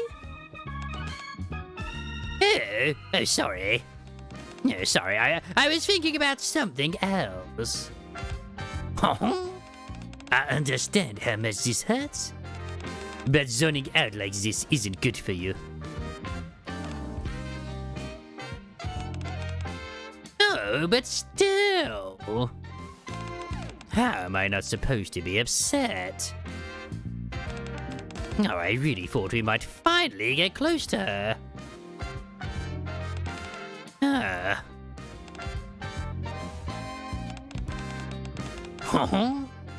Oh, sorry. No, sorry, I was thinking about something else. I understand how much this hurts, but zoning out like this isn't good for you. Oh, but still. How am I not supposed to be upset? Oh, I really thought we might finally get close to her.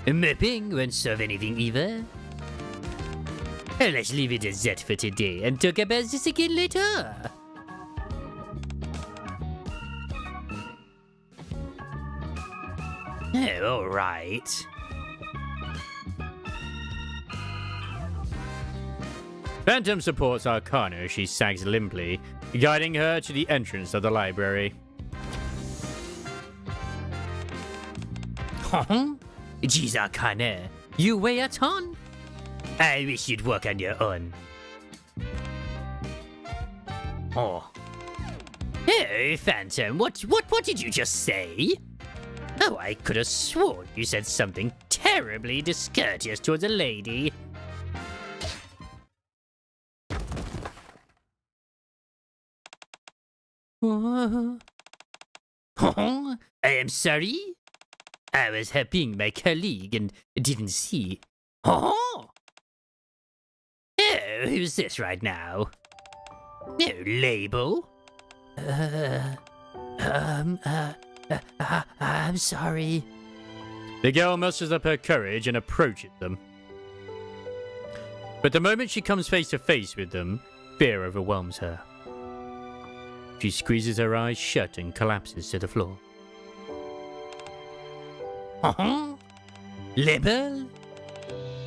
Mapping won't solve anything either. Let's leave it at that for today and talk about this again later. Oh, all right. Phantom supports Arcana as she sags limply, guiding her to the entrance of the library. Geez, Arcana, you weigh a ton. I wish you'd work on your own. Oh, Phantom, what did you just say? Oh, I could have sworn you said something terribly discourteous towards a lady. I am sorry. I was helping my colleague and didn't see. Oh, who's this right now? No label. I'm sorry. The girl musters up her courage and approaches them. But the moment she comes face to face with them, fear overwhelms her. She squeezes her eyes shut and collapses to the floor. Label?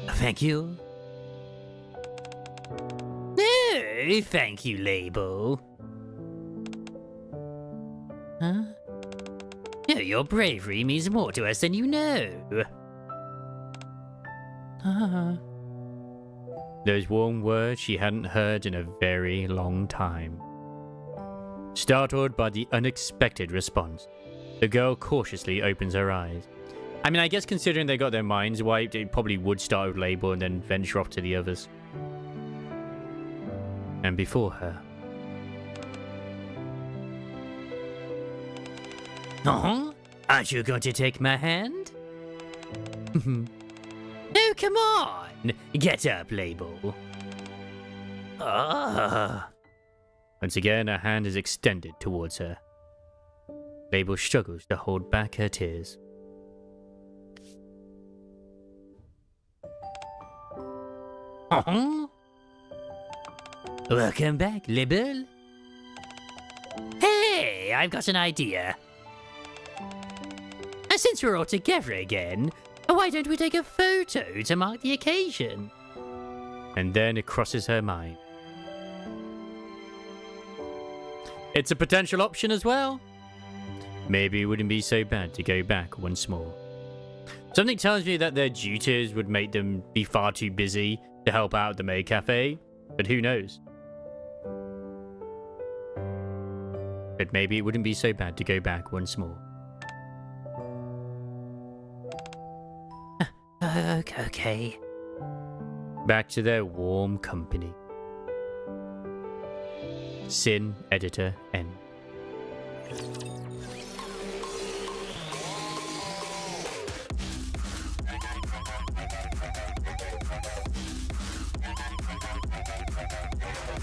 Thank you. No, thank you, Label. Huh? No, your bravery means more to us than you know. Those warm words she hadn't heard in a very long time. Startled by the unexpected response, the girl cautiously opens her eyes. I mean, I guess considering they got their minds wiped, it probably would start with Label and then venture off to the others. And before her... Aren't you going to take my hand? Oh, come on! Get up, Label. Once again, her hand is extended towards her. Label struggles to hold back her tears. Huh? Welcome back, Libel. Hey, I've got an idea. And since we're all together again, why don't we take a photo to mark the occasion? And then it crosses her mind. It's a potential option as well. Maybe it wouldn't be so bad to go back once more. Something tells me that their duties would make them be far too busy to help out at the maid cafe, but who knows? But maybe it wouldn't be so bad to go back once more. Okay. Back to their warm company. Sin, editor, N.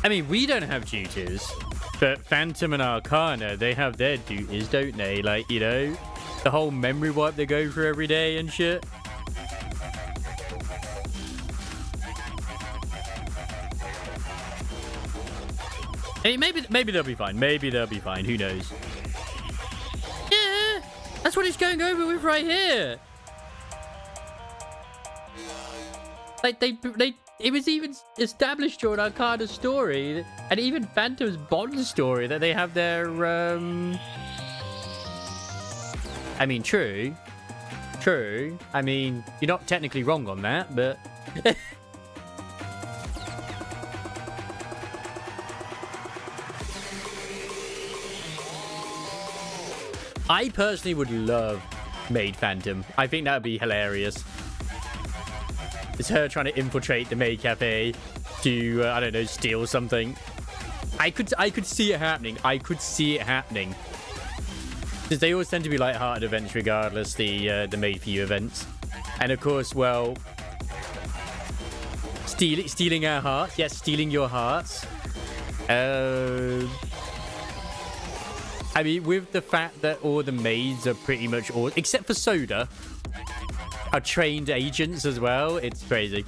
I mean, we don't have duties, but Phantom and Arcana, they have their duties, don't they? Like, you know, the whole memory wipe they go through every day and shit. Hey, maybe they'll be fine. Maybe they'll be fine. Who knows? Yeah, that's what he's going over with right here. Like it was even established during Arcana's story, and even Phantom's Bond story, that they have their I mean, true. I mean, you're not technically wrong on that, but I personally would love Maid Phantom. I think that would be hilarious. It's her trying to infiltrate the maid cafe to, I don't know, steal something. I could see it happening. I could see it happening. Because they always tend to be light-hearted events regardless, the Made For You events. And of course, well, stealing our hearts. Yes, stealing your hearts. I mean, with the fact that all the maids are pretty much all, except for Soda, are trained agents as well, it's crazy.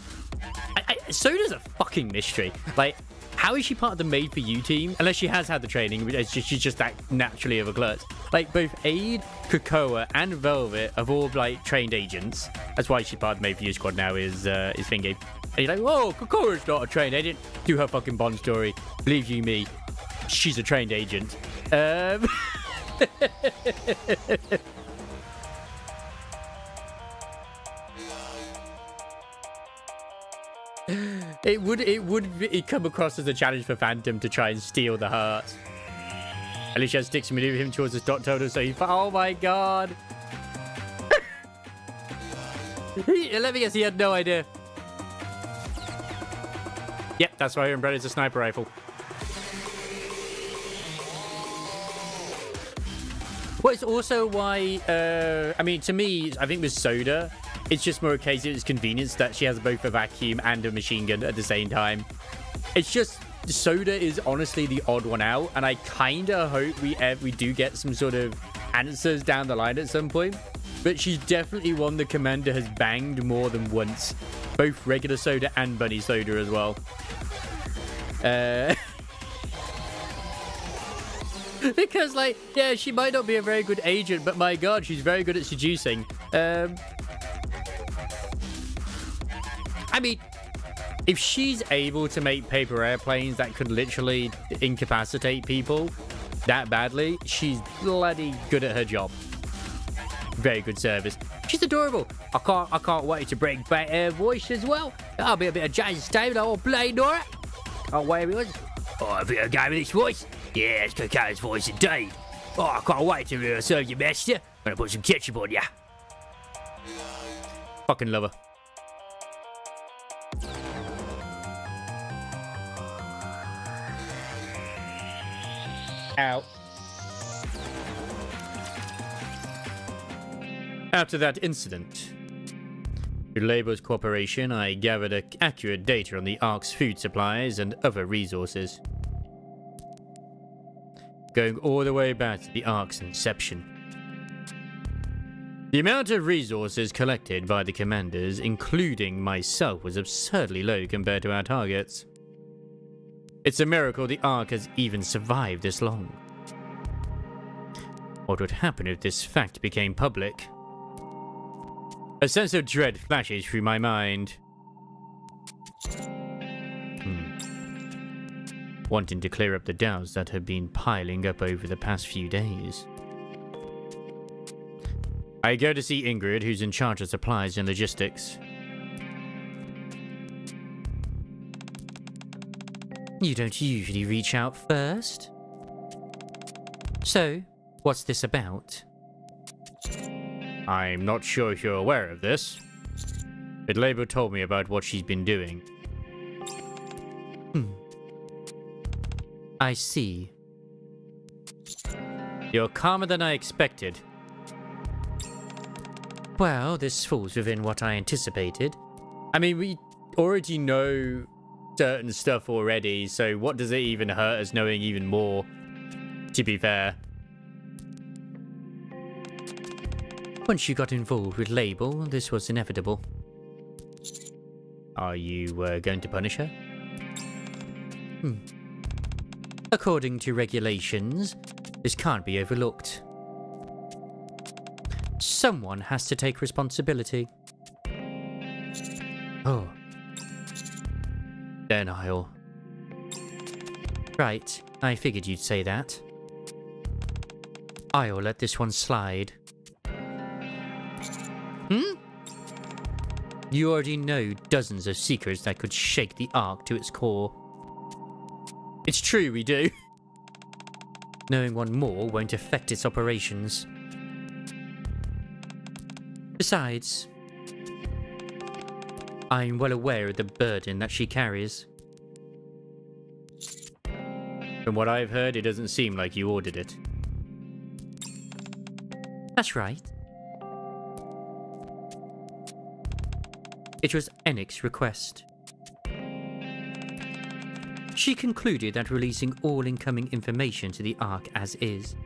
Soda's a fucking mystery. Like, how is she part of the Made For You team? Unless she has had the training, she's just that naturally of a klutz. Like, both Aid, Krakoa, and Velvet have all, like, trained agents. That's why she's part of the Made For You squad now, is Thingy. And you're like, whoa, Krakoa's not a trained agent. Do her fucking Bond story. Believe you me, she's a trained agent. It would come across as a challenge for Phantom to try and steal the hearts. At least she has sticks to maneuver him towards the dot total, so oh my god. Let me guess, he had no idea. Yep, that's why her umbrella's a sniper rifle. Well, it's also why, I mean, to me, I think with Soda, it's just more a case of its convenience that she has both a vacuum and a machine gun at the same time. It's just, Soda is honestly the odd one out, and I kind of hope we do get some sort of answers down the line at some point. But she's definitely one the Commander has banged more than once. Both regular Soda and Bunny Soda as well. Because, like, yeah, she might not be a very good agent, but my god, she's very good at seducing. I mean, if she's able to make paper airplanes that could literally incapacitate people that badly, she's bloody good at her job. Very good service. She's adorable. I can't wait to bring back her voice as well. I'll be a bit of James Stone. I'll play Nora. Oh, where he was. Oh, I think I'll go with this voice. Yeah, it's Coco's voice indeed. Oh, I can't wait to serve you, master. I'm gonna put some ketchup on ya. Fucking love her. Ow. After that incident, through Labor's cooperation, I gathered accurate data on the Ark's food supplies and other resources. Going all the way back to the Ark's inception. The amount of resources collected by the commanders, including myself, was absurdly low compared to our targets. It's a miracle the Ark has even survived this long. What would happen if this fact became public? A sense of dread flashes through my mind. Wanting to clear up the doubts that have been piling up over the past few days. I go to see Ingrid, who's in charge of supplies and logistics. You don't usually reach out first. So, what's this about? I'm not sure if you're aware of this, but Label told me about what she's been doing. I see. You're calmer than I expected. Well, this falls within what I anticipated. I mean, we already know certain stuff already, so what does it even hurt us knowing even more, to be fair? Once you got involved with Label, this was inevitable. Are you going to punish her? According to regulations, this can't be overlooked. Someone has to take responsibility. Oh. Then I'll... Right, I figured you'd say that. I'll let this one slide. You already know dozens of secrets that could shake the Ark to its core. It's true, we do. Knowing one more won't affect its operations. Besides, I'm well aware of the burden that she carries. From what I've heard, it doesn't seem like you ordered it. That's right. It was Enick's request. She concluded that releasing all incoming information to the Ark as is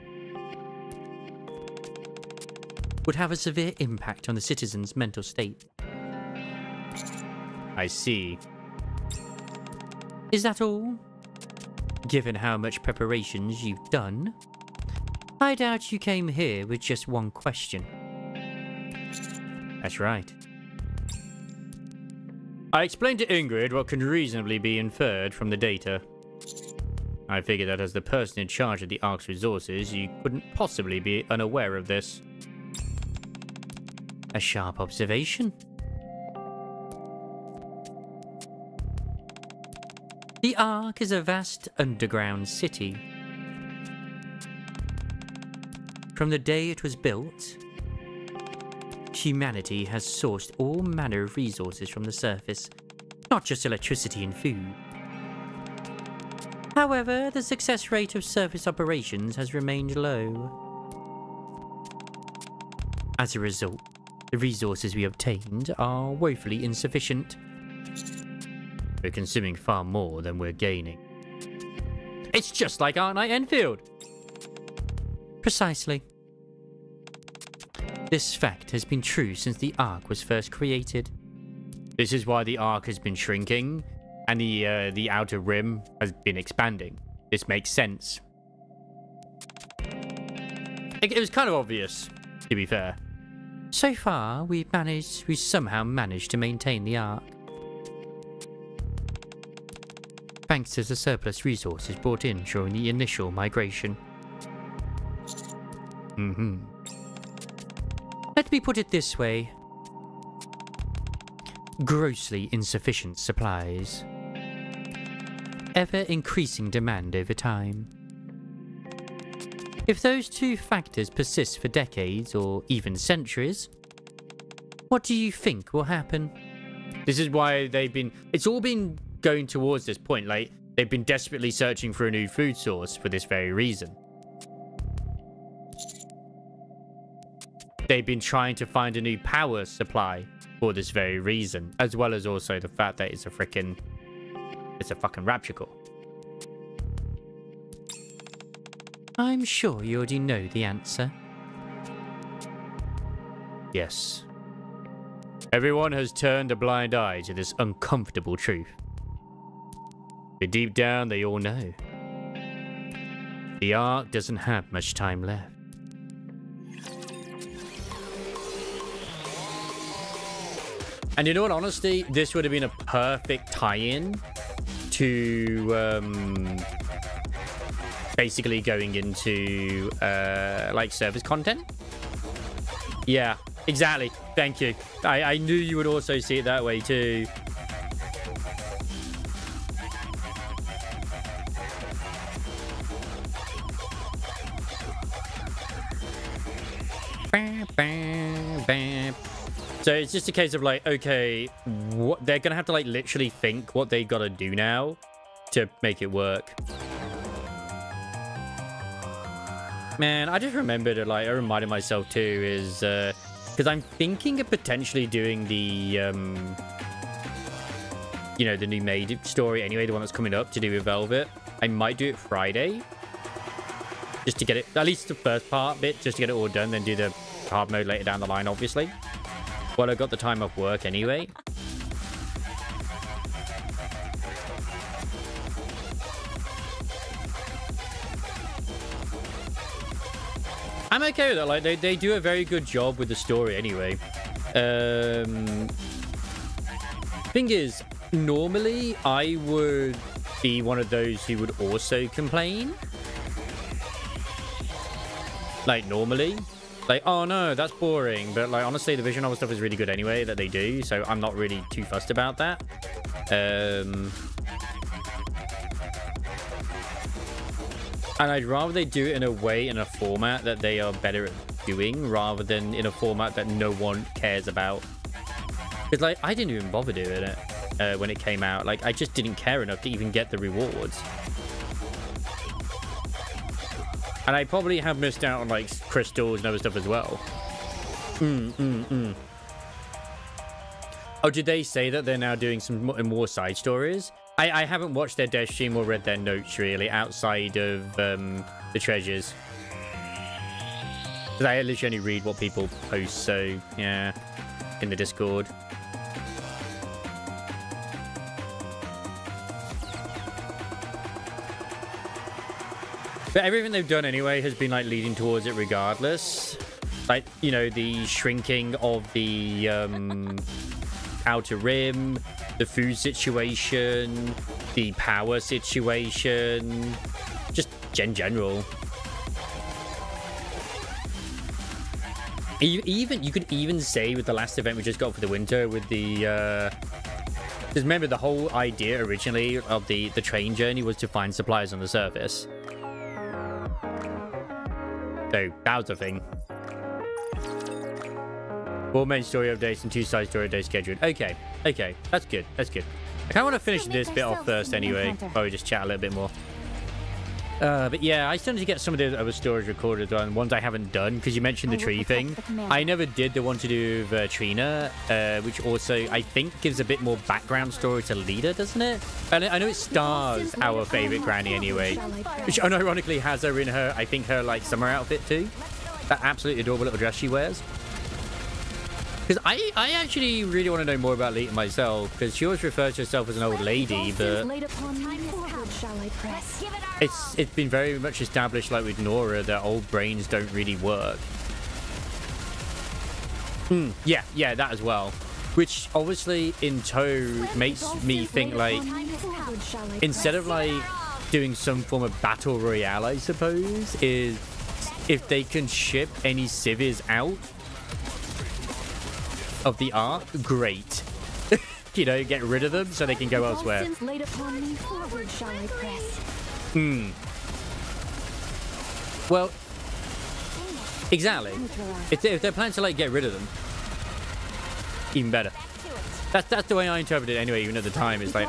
would have a severe impact on the citizens' mental state. I see. Is that all? Given how much preparations you've done, I doubt you came here with just one question. That's right. I explained to Ingrid what can reasonably be inferred from the data. I figured that as the person in charge of the Ark's resources, you couldn't possibly be unaware of this. A sharp observation. The Ark is a vast underground city. From the day it was built, humanity has sourced all manner of resources from the surface, not just electricity and food. However, the success rate of surface operations has remained low. As a result, the resources we obtained are woefully insufficient. We're consuming far more than we're gaining. It's just like Arknight Endfield! Precisely. This fact has been true since the Ark was first created. This is why the Ark has been shrinking, and the outer rim has been expanding. This makes sense. It was kind of obvious, to be fair. So far, we've somehow managed to maintain the Ark. Thanks to the surplus resources brought in during the initial migration. Let me put it this way. Grossly insufficient supplies. Ever-increasing demand over time. If those two factors persist for decades or even centuries, what do you think will happen? This is why it's all been going towards this point. Like, they've been desperately searching for a new food source for this very reason. They've been trying to find a new power supply for this very reason, as well as also the fact that it's a fucking rapture core. I'm sure you already know the answer. Yes. Everyone has turned a blind eye to this uncomfortable truth. But deep down, they all know. The Ark doesn't have much time left. And in all honesty, this would have been a perfect tie-in to basically going into like service content. Yeah, exactly. Thank you. I knew you would also see it that way too. So it's just a case of like, okay, what they're gonna have to like literally think what they gotta do now to make it work. Man, I just remembered it, like I reminded myself too is because I'm thinking of potentially doing the you know, the new maid story anyway, the one that's coming up to do with Velvet. I might do it Friday just to get it, at least the first part bit, just to get it all done, then do the hard mode later down the line, obviously. Well, I got the time off work anyway. I'm okay with that. Like they do a very good job with the story anyway. Thing is, normally I would be one of those who would also complain. Like normally. Like, oh no, that's boring. But like honestly, the visual novel stuff is really good anyway that they do, so I'm not really too fussed about that. And I'd rather they do it in a way, in a format that they are better at doing, rather than in a format that no one cares about. Because like I didn't even bother doing it when it came out. Like I just didn't care enough to even get the rewards. And I probably have missed out on like crystals and other stuff as well. Oh, did they say that they're now doing some more side stories? I haven't watched their dev stream or read their notes really outside of the treasures. Because I literally only read what people post, so yeah, in the Discord. But everything they've done anyway has been like leading towards it regardless. Like, you know, the shrinking of the outer rim, the food situation, the power situation, just in general. You could even say with the last event we just got for the winter with the because remember the whole idea originally of the train journey was to find supplies on the surface. So that was the thing. 4 main story updates and 2 side story updates scheduled. Okay, that's good. I kind of want to finish this bit off first anyway, while we just chat a little bit more. But yeah, I still need to get some of the other stories recorded on ones I haven't done, because you mentioned the tree thing. I never did the one to do with Trina, which also I think gives a bit more background story to Lita, doesn't it? And I know it stars our favorite granny anyway, which unironically has her in her, I think her like summer outfit too. That absolutely adorable little dress she wears. Because I actually really want to know more about Lita myself, because she always refers to herself as an old lady, but it's been very much established, like with Nora, that old brains don't really work. Yeah, that as well. Which obviously in tow makes me think like, instead of like doing some form of battle royale, I suppose, is if they can ship any civvies out of the Ark, great. You know, get rid of them so they can go elsewhere. Well, exactly. If they're planning to like get rid of them, even better. That's the way I interpret it anyway. Even at the time, it's like,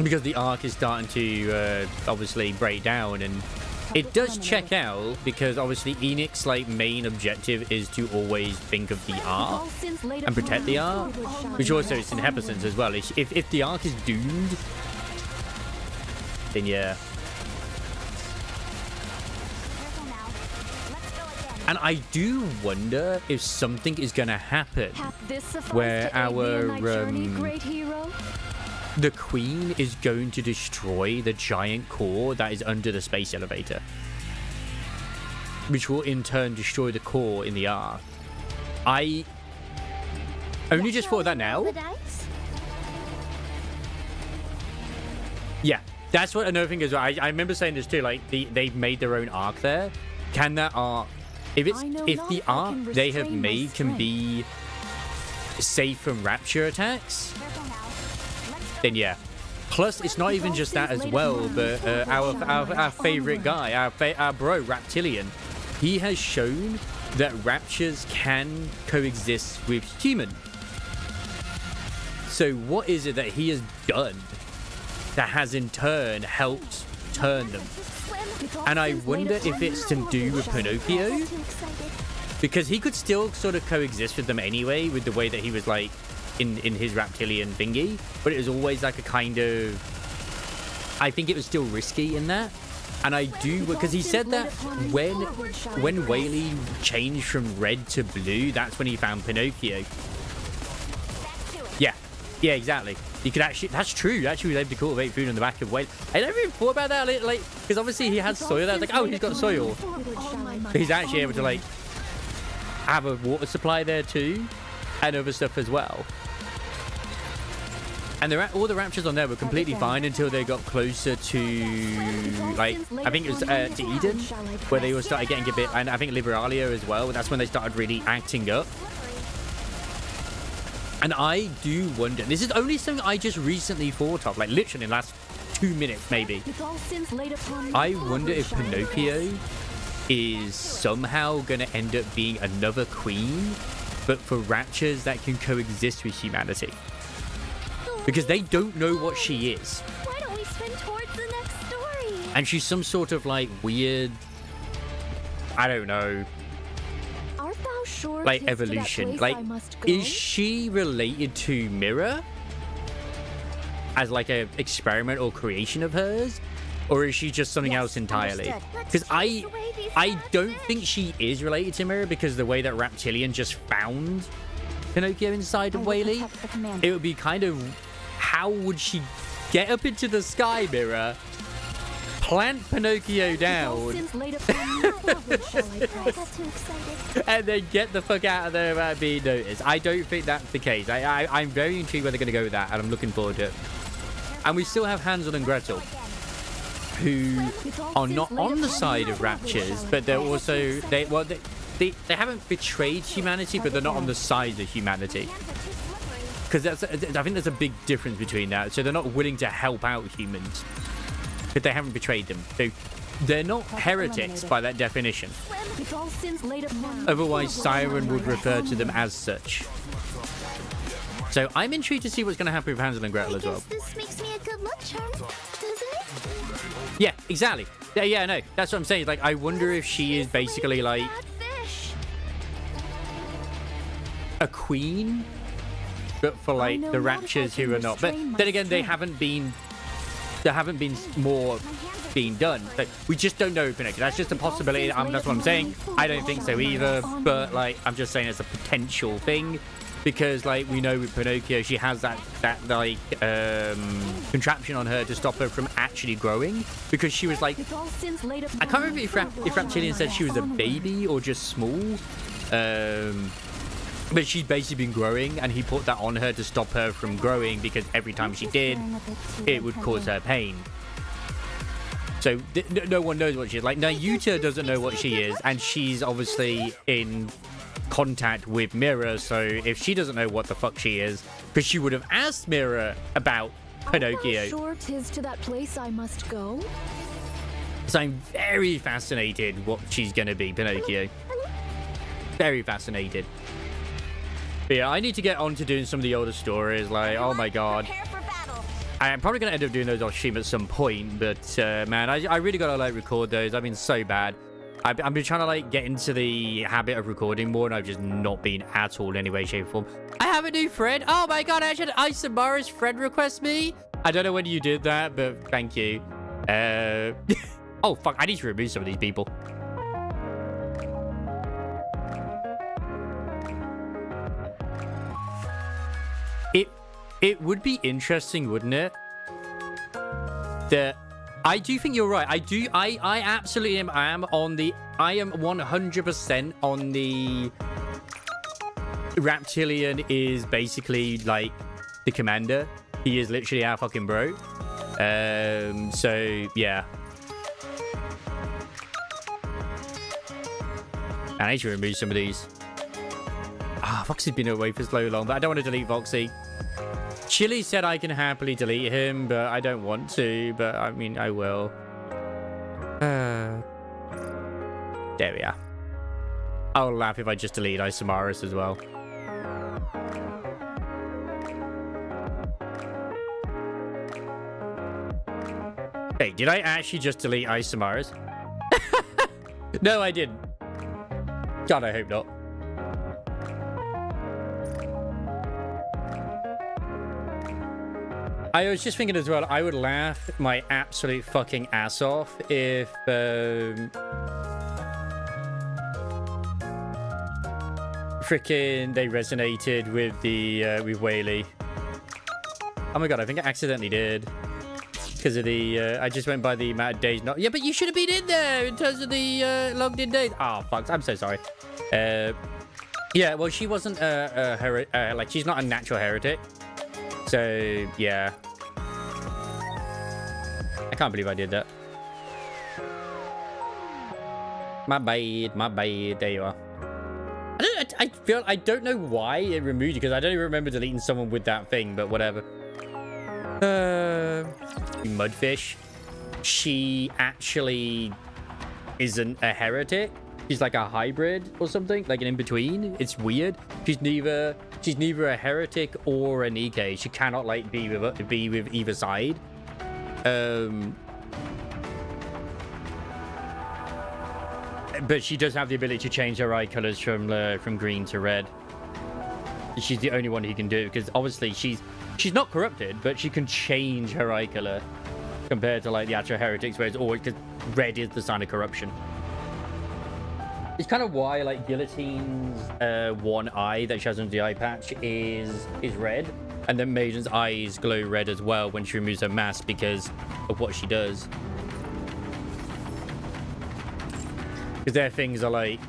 because the Ark is starting to obviously break down, and it does check out because obviously Enix's like main objective is to always think of the Ark and protect the Ark, which also is in Hepperson's as well. If the Ark is doomed, then yeah. And I do wonder if something is going to happen where great hero. the queen is going to destroy the giant core that is under the space elevator, which will in turn destroy the core in the Ark. I only just thought of that now. The dice? Yeah, that's what another thing is. I remember saying this too. Like they've made their own Ark there. Can that Ark, if the Ark they have made can be safe from rapture attacks, then yeah. Plus, it's not even just that as well, but our favorite guy, our bro Raptilian, he has shown that raptures can coexist with human. So what is it that he has done that has in turn helped turn them? And I wonder if it's to do with Pinocchio, Too excited. because he could still sort of coexist with them anyway, with the way that he was like in his reptilian thingy, but it was always like a kind of, I think it was still risky in that. And I do, because he said that when Whaley changed from red to blue, that's when he found Pinocchio. Yeah, exactly. You could actually, that's true. Actually, he was able to cultivate food on the back of Whaley. I never even thought about that, like, because obviously he had soil. I was like, oh, he's got soil. He's actually able to like have a water supply there too, and other stuff as well. And all the raptures on there were completely fine until they got closer to, like, I think it was to Eden, where they all started getting a bit, and I think Liberalia as well. That's when they started really acting up. And I do wonder, this is only something I just recently thought of, like literally in the last 2 minutes maybe. I wonder if Pinocchio is somehow going to end up being another queen, but for raptures that can coexist with humanity. Because they don't know what she is. Why don't we spin towards the next story? And she's some sort of like weird, I don't know, Art thou sure like 'tis to that evolution. place Like, I must go? is she related to Mirror as like a experiment or creation of hers? Or is she just something else entirely? Because I don't think she is related to Mirror, because the way that Raptilian just found Pinocchio inside of Whaley, it would be kind of, how would she get up into the sky, Mirror, plant Pinocchio down, and then get the fuck out of there without being noticed? I don't think that's the case. I'm very intrigued where they're going to go with that, and I'm looking forward to it. And we still have Hansel and Gretel, who are not on the side of raptures, but they're also, they haven't betrayed humanity, but they're not on the side of humanity. Because I think there's a big difference between that. So they're not willing to help out humans, but they haven't betrayed them. So they're not heretics by that definition. Otherwise, Siren would refer to them as such. So I'm intrigued to see what's going to happen with Hansel and Gretel as well. This makes me a good luck charm, doesn't it? Yeah, exactly. Yeah, no, that's what I'm saying. Like, I wonder if she is basically like Bad fish. a queen, but for like the raptures who are not. But then again, there haven't been more being done. But we just don't know, Pinocchio. That's just a possibility. That's what I'm saying. I don't think so either. But like, I'm just saying it's a potential thing, because like we know with Pinocchio, she has that like contraption on her to stop her from actually growing, because she was like, I can't remember if Raptilian said she was a baby or just small. But she'd basically been growing, and he put that on her to stop her from growing, because every time she did, it would cause her pain. So no one knows what she is. Like, Nayuta doesn't know what she is, and she's obviously in contact with Mirror, so if she doesn't know what the fuck she is, because she would have asked Mirror about Pinocchio. Art thou sure 'tis to that place I must go? So I'm very fascinated what she's going to be, Pinocchio. Very fascinated. But yeah, I need to get on to doing some of the older stories. Like, oh my god. Prepare for battle. I'm probably going to end up doing those off stream at some point. But, man, I really got to, like, record those. I've been so bad. I've been trying to, like, get into the habit of recording more, and I've just not been at all in any way, shape, or form. I have a new friend. Oh my god, I actually had Isamaris friend request me. I don't know when you did that, but thank you. Oh, fuck. I need to remove some of these people. It would be interesting, wouldn't it? That I do think you're right. I absolutely am. I am 100% on the Reptilian is basically like the commander. He is literally our fucking bro. So yeah. I need to remove some of these. Foxy's been away for so long, but I don't want to delete Foxy. Chili said I can happily delete him, but I don't want to. But I mean, I will. There we are. I'll laugh if I just delete Isamaris as well. Hey, did I actually just delete Isamaris? No, I didn't. God, I hope not. I was just thinking as well, I would laugh my absolute fucking ass off if freaking they resonated with the with Whaley. Oh my god, I think I accidentally did. Because of the I just went by the amount of days not. Yeah, but you should have been in there in terms of the logged in days. Oh fuck, I'm so sorry. Yeah, well, she wasn't like she's not a natural heretic. So yeah, I can't believe I did that. My bad, my bad. There you are. I don't know why it removed you because I don't even remember deleting someone with that thing, but whatever. Mudfish. She actually isn't a heretic. She's like a hybrid or something, like an in-between. It's weird. She's neither a heretic or a Nikke. She cannot like be with either side. But she does have the ability to change her eye colors from green to red. She's the only one who can do it because obviously she's not corrupted, but she can change her eye color compared to like the actual heretics, where it's always because red is the sign of corruption. It's kind of why like Guillotine's one eye that she has under the eye patch is red, and then Maiden's eyes glow red as well when she removes her mask because of what she does. Because their things are like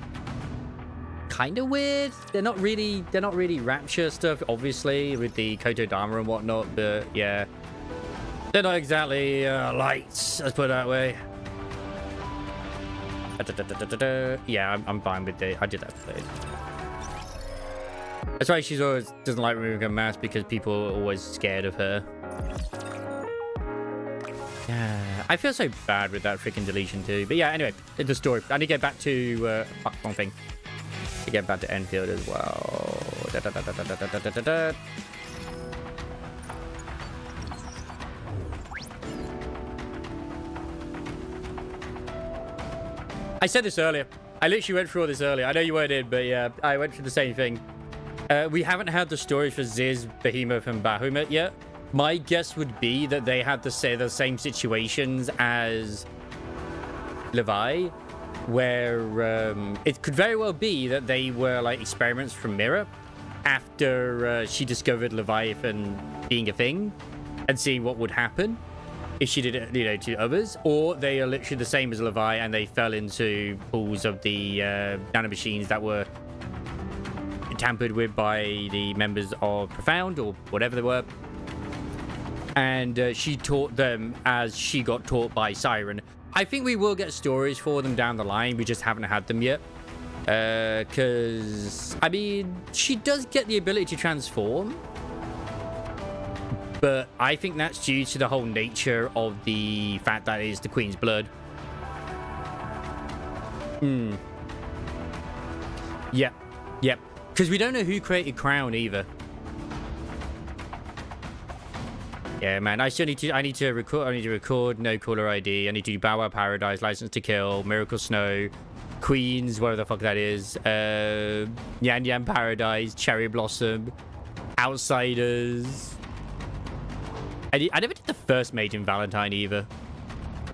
kind of weird. They're not really rapture stuff, obviously, with the Kotodama and whatnot, but yeah, they're not exactly lights, let's put it that way. Yeah, I'm fine with it. I did that today. That's why she's always doesn't like removing her mask, because people are always scared of her. Yeah, I feel so bad with that freaking deletion too. But yeah, anyway, the story. I need to get back to fuck, wrong thing. To get back to Endfield as well. I said this earlier. I literally went through all this earlier. I know you weren't in, but yeah, I went through the same thing. We haven't had the story for Ziz, Behemoth, and Bahamut yet. My guess would be that they had the same situations as Levi, where it could very well be that they were like experiments from Mira after she discovered Leviathan being a thing and seeing what would happen if she did it, you know, to others, or they are literally the same as Levi and they fell into pools of the nanomachines that were tampered with by the members of Profound or whatever they were. And she taught them as she got taught by Siren. I think we will get stories for them down the line. We just haven't had them yet. Because, I mean, she does get the ability to transform. But I think that's due to the whole nature of the fact that it is the Queen's blood. Yep. Yep. Because we don't know who created Crown either. Yeah, man. I need to record No Caller ID. I need to do Bow Wow Paradise, License to Kill, Miracle Snow, Queens, whatever the fuck that is. Yan Yan Paradise, Cherry Blossom, Outsiders. I never did the first Maiden Valentine either.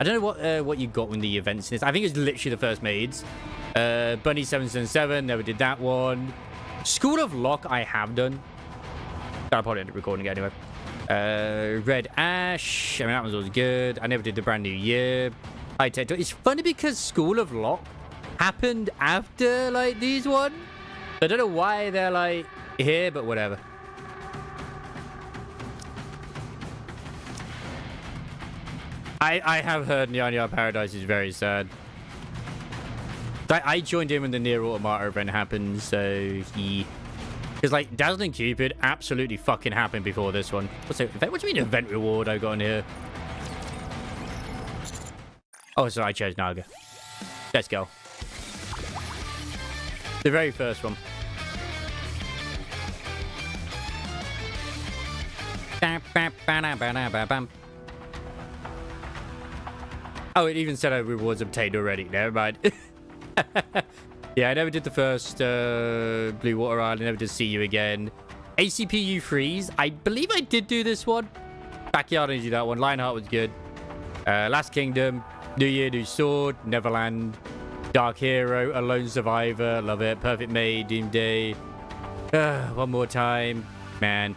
I don't know what you got when the events in this. I think it's literally the first maids. Bunny 777, never did that one. School of Lock I have done. I'll probably end up recording it anyway. Red Ash. I mean, that was always good. I never did the Brand New Year. High Tech. It's funny because School of Lock happened after, like, these ones. I don't know why they're, like, here, but whatever. I have heard Nyanya Paradise is very sad. I joined in when the Nier Automata event happened, so he... Because, like, Dazzling Cupid absolutely fucking happened before this one. What do you mean event reward I got in here? Oh, so I chose Naga. Let's go. The very first one. Oh, it even said rewards obtained already. Never mind. Yeah, I never did the first Blue Water Island. I never did See You Again. ACPU Freeze. I believe I did do this one. Backyard, I didn't do that one. Lionheart was good. Last Kingdom. New Year, New Sword. Neverland. Dark Hero. Alone Survivor. Love it. Perfect Maid. Doomsday. One More Time. Man.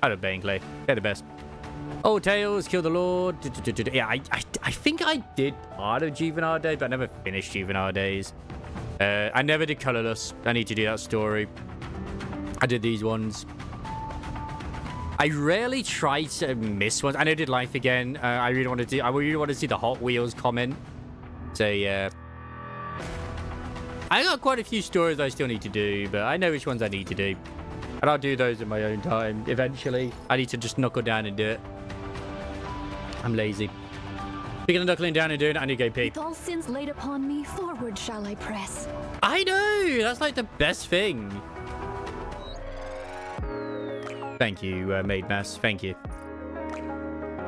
I love Bankley. They're the best. Old Tales, Kill the Lord. Yeah, I think I did part of Juvenile Days, but I never finished Juvenile Days. I never did Colorless. I need to do that story. I did these ones. I rarely try to miss ones. I know I did Life Again. I really want to see the Hot Wheels comment. So yeah. I got quite a few stories I still need to do, but I know which ones I need to do. And I'll do those in my own time eventually. I need to just knuckle down and do it. I'm lazy. Speaking of knuckling down and doing it, I need to go pee. With all sins laid upon me, forward shall I press. I know! That's like the best thing. Thank you, Maid Mass. Thank you.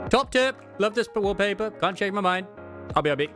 Top tip. Love this wallpaper. Can't change my mind. I'll be.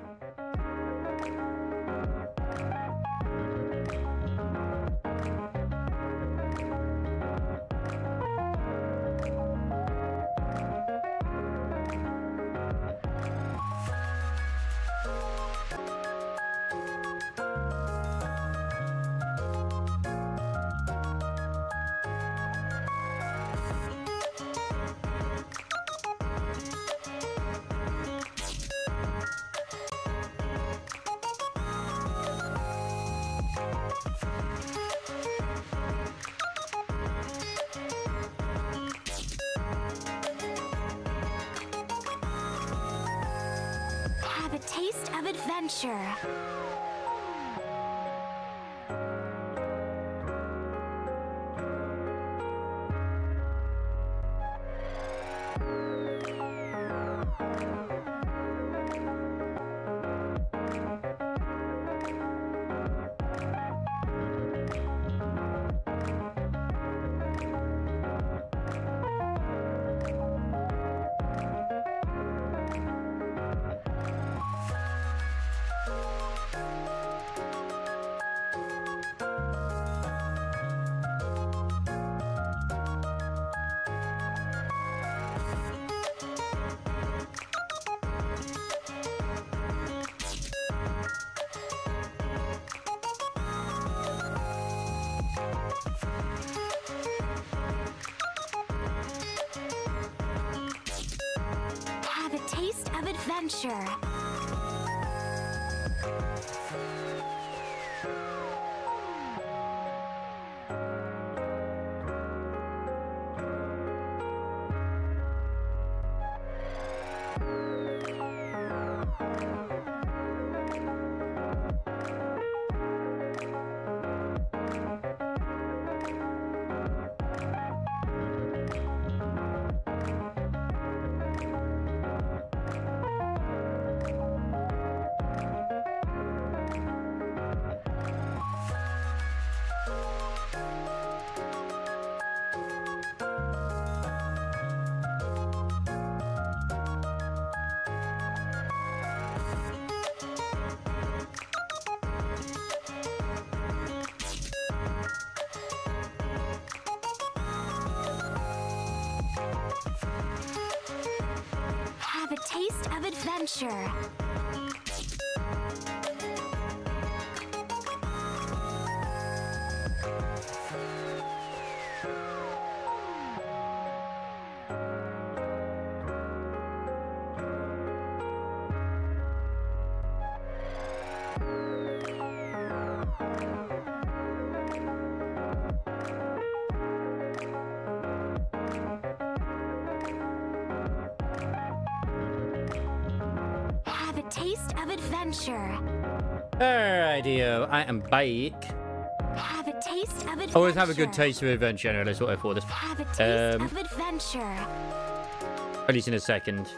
Have a taste of adventure. Have a taste of adventure. Have a taste of adventure. taste of adventure. Alrighty, I am back. Have a taste of adventure. Always have a good taste of adventure. Anyway, that's what I thought this. Have a taste of adventure. At least in a second.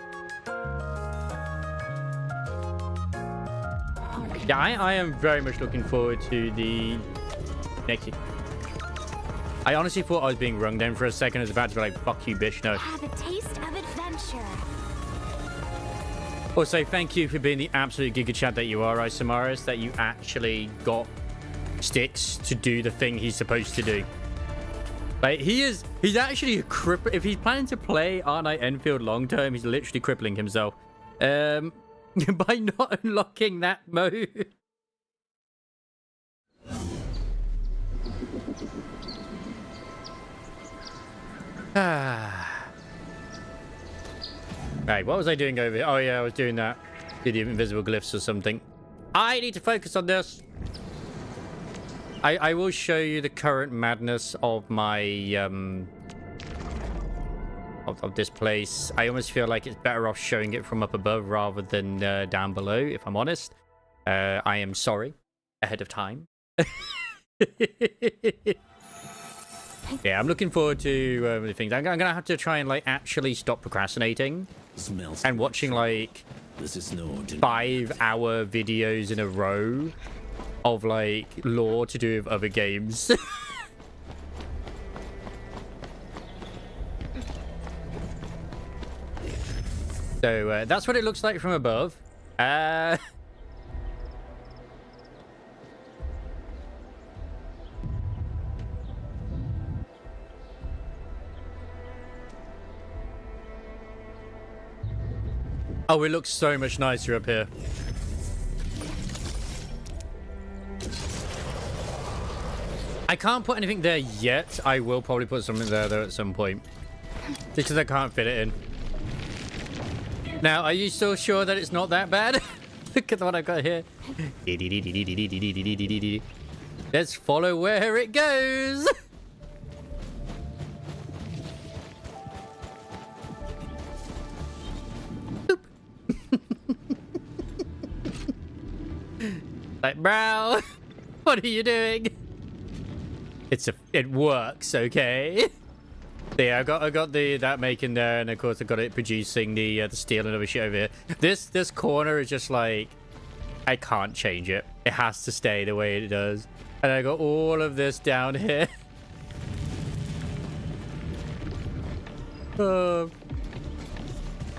Yeah, I am very much looking forward to the next. I honestly thought I was being rung down for a second. I was about to be like, fuck you, bitch. No. Have a taste of adventure. Also, thank you for being the absolute giga chat that you are, Isamaris, that you actually got Sticks to do the thing he's supposed to do. Like, he's actually a cripple. If he's planning to play Arknight Endfield long term, he's literally crippling himself. By not unlocking that mode. Right, what was I doing over here? Oh yeah, I was doing that. Do the invisible glyphs or something. I need to focus on this. I will show you the current madness of my of this place. I almost feel like it's better off showing it from up above rather than down below, if I'm honest. I am sorry ahead of time. Yeah, I'm looking forward to the things. I'm gonna have to try and like actually stop procrastinating and watching like 5-hour videos in a row of like lore to do with other games. So that's what it looks like from above. Oh, it looks so much nicer up here. I can't put anything there yet. I will probably put something there though at some point. Just because I can't fit it in. Now, are you still sure that it's not that bad? Look at what I've got here. Let's follow where it goes. Like, bro, what are you doing? It works, okay. Yeah, I got that making there, and of course I got it producing the steel and other shit over here. This corner is just like, I can't change it. It has to stay the way it does. And I got all of this down here.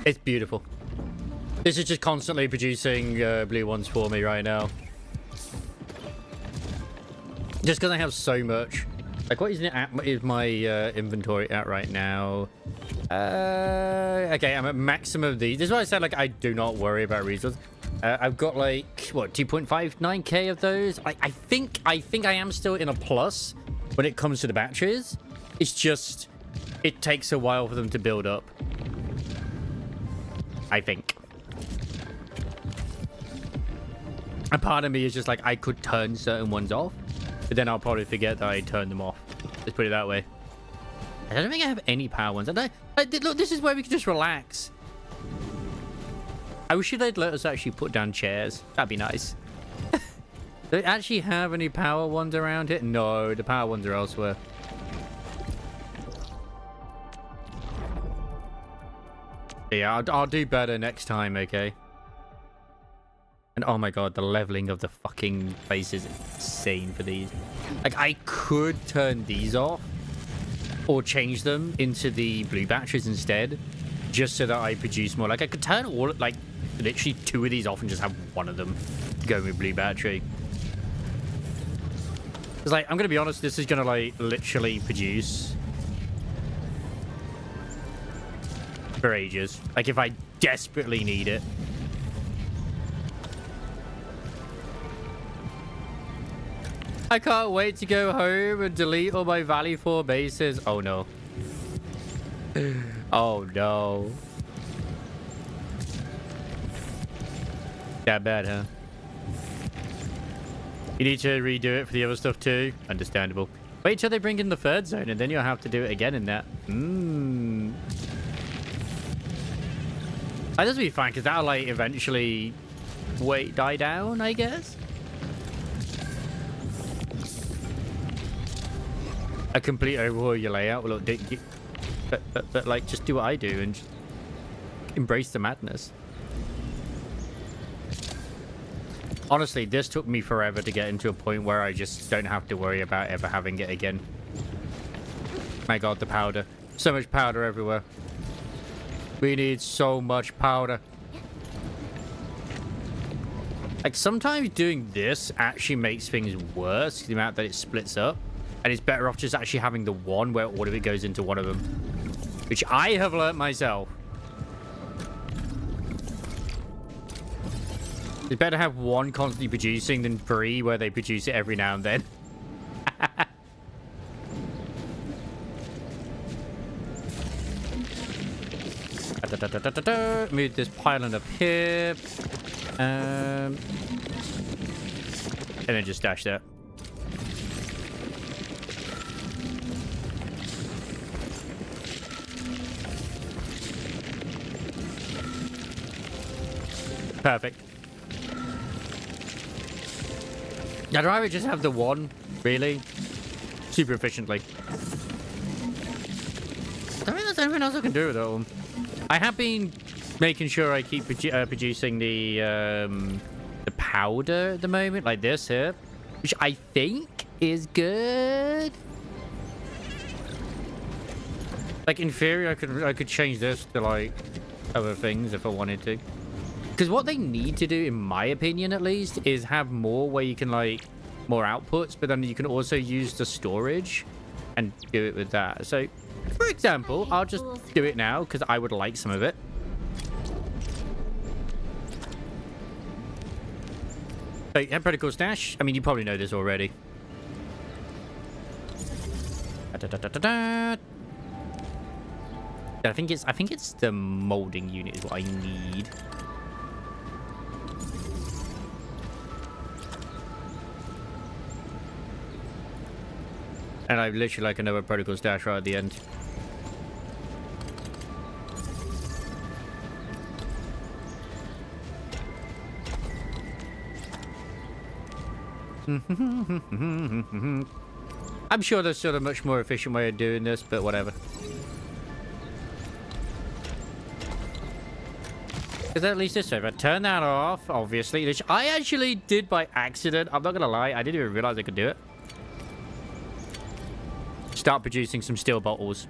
It's beautiful. This is just constantly producing blue ones for me right now. Just because I have so much. Like, what is my inventory at right now? Okay, I'm at maximum of these. This is why I said, like, I do not worry about resources. I've got, like, what, 2.59k of those? I think I am still in a plus when it comes to the batteries. It's just, it takes a while for them to build up. I think. A part of me is just like, I could turn certain ones off, but then I'll probably forget that I turned them off. Let's put it that way. I don't think I have any power ones. Look, this is where we can just relax. I wish they'd let us actually put down chairs. That'd be nice. Do they actually have any power ones around here? No, the power ones are elsewhere. Yeah, I'll do better next time, okay? And oh my god, the leveling of the fucking face is insane for these. Like, I could turn these off or change them into the blue batteries instead, just so that I produce more. Like, I could turn all, like, literally 2 of these off and just have 1 of them go with blue battery. It's like, I'm gonna be honest, this is gonna, like, literally produce for ages. Like, if I desperately need it. I can't wait to go home and delete all my Valley 4 bases. Oh no. Oh no. That bad, huh? You need to redo it for the other stuff too. Understandable. Wait till they bring in the 3rd zone and then you'll have to do it again in that. That doesn't be fine because that'll like eventually wait, die down, I guess. A complete overhaul of your layout. Well, look, but like, just do what I do and just embrace the madness. Honestly, this took me forever to get into a point where I just don't have to worry about ever having it again. My god, the powder. So much powder everywhere. We need so much powder. Like, sometimes doing this actually makes things worse, the amount that it splits up. And it's better off just actually having the one where all of it goes into one of them. Which I have learnt myself. It's better to have one constantly producing than 3 where they produce it every now and then. Move this pylon up here. And then just dash that. Perfect. I'd rather just have the one, really. Super efficiently. I don't think there's anything else I can do with that one. I have been making sure I keep producing the powder at the moment, like this here, which I think is good. Like, in theory, I could change this to like other things if I wanted to. Because what they need to do, in my opinion at least, is have more where you can like more outputs, but then you can also use the storage and do it with that. So, for example, I'll just do it now because I would like some of it. Wait, Protocol Stash? I mean, you probably know this already. I think it's the molding unit is what I need. And I literally like another Protocol Stash right at the end. I'm sure there's sort of a much more efficient way of doing this, but whatever. Because at least this way, if I turn that off, obviously, which I actually did by accident. I'm not gonna lie, I didn't even realize I could do it. Start producing some steel bottles.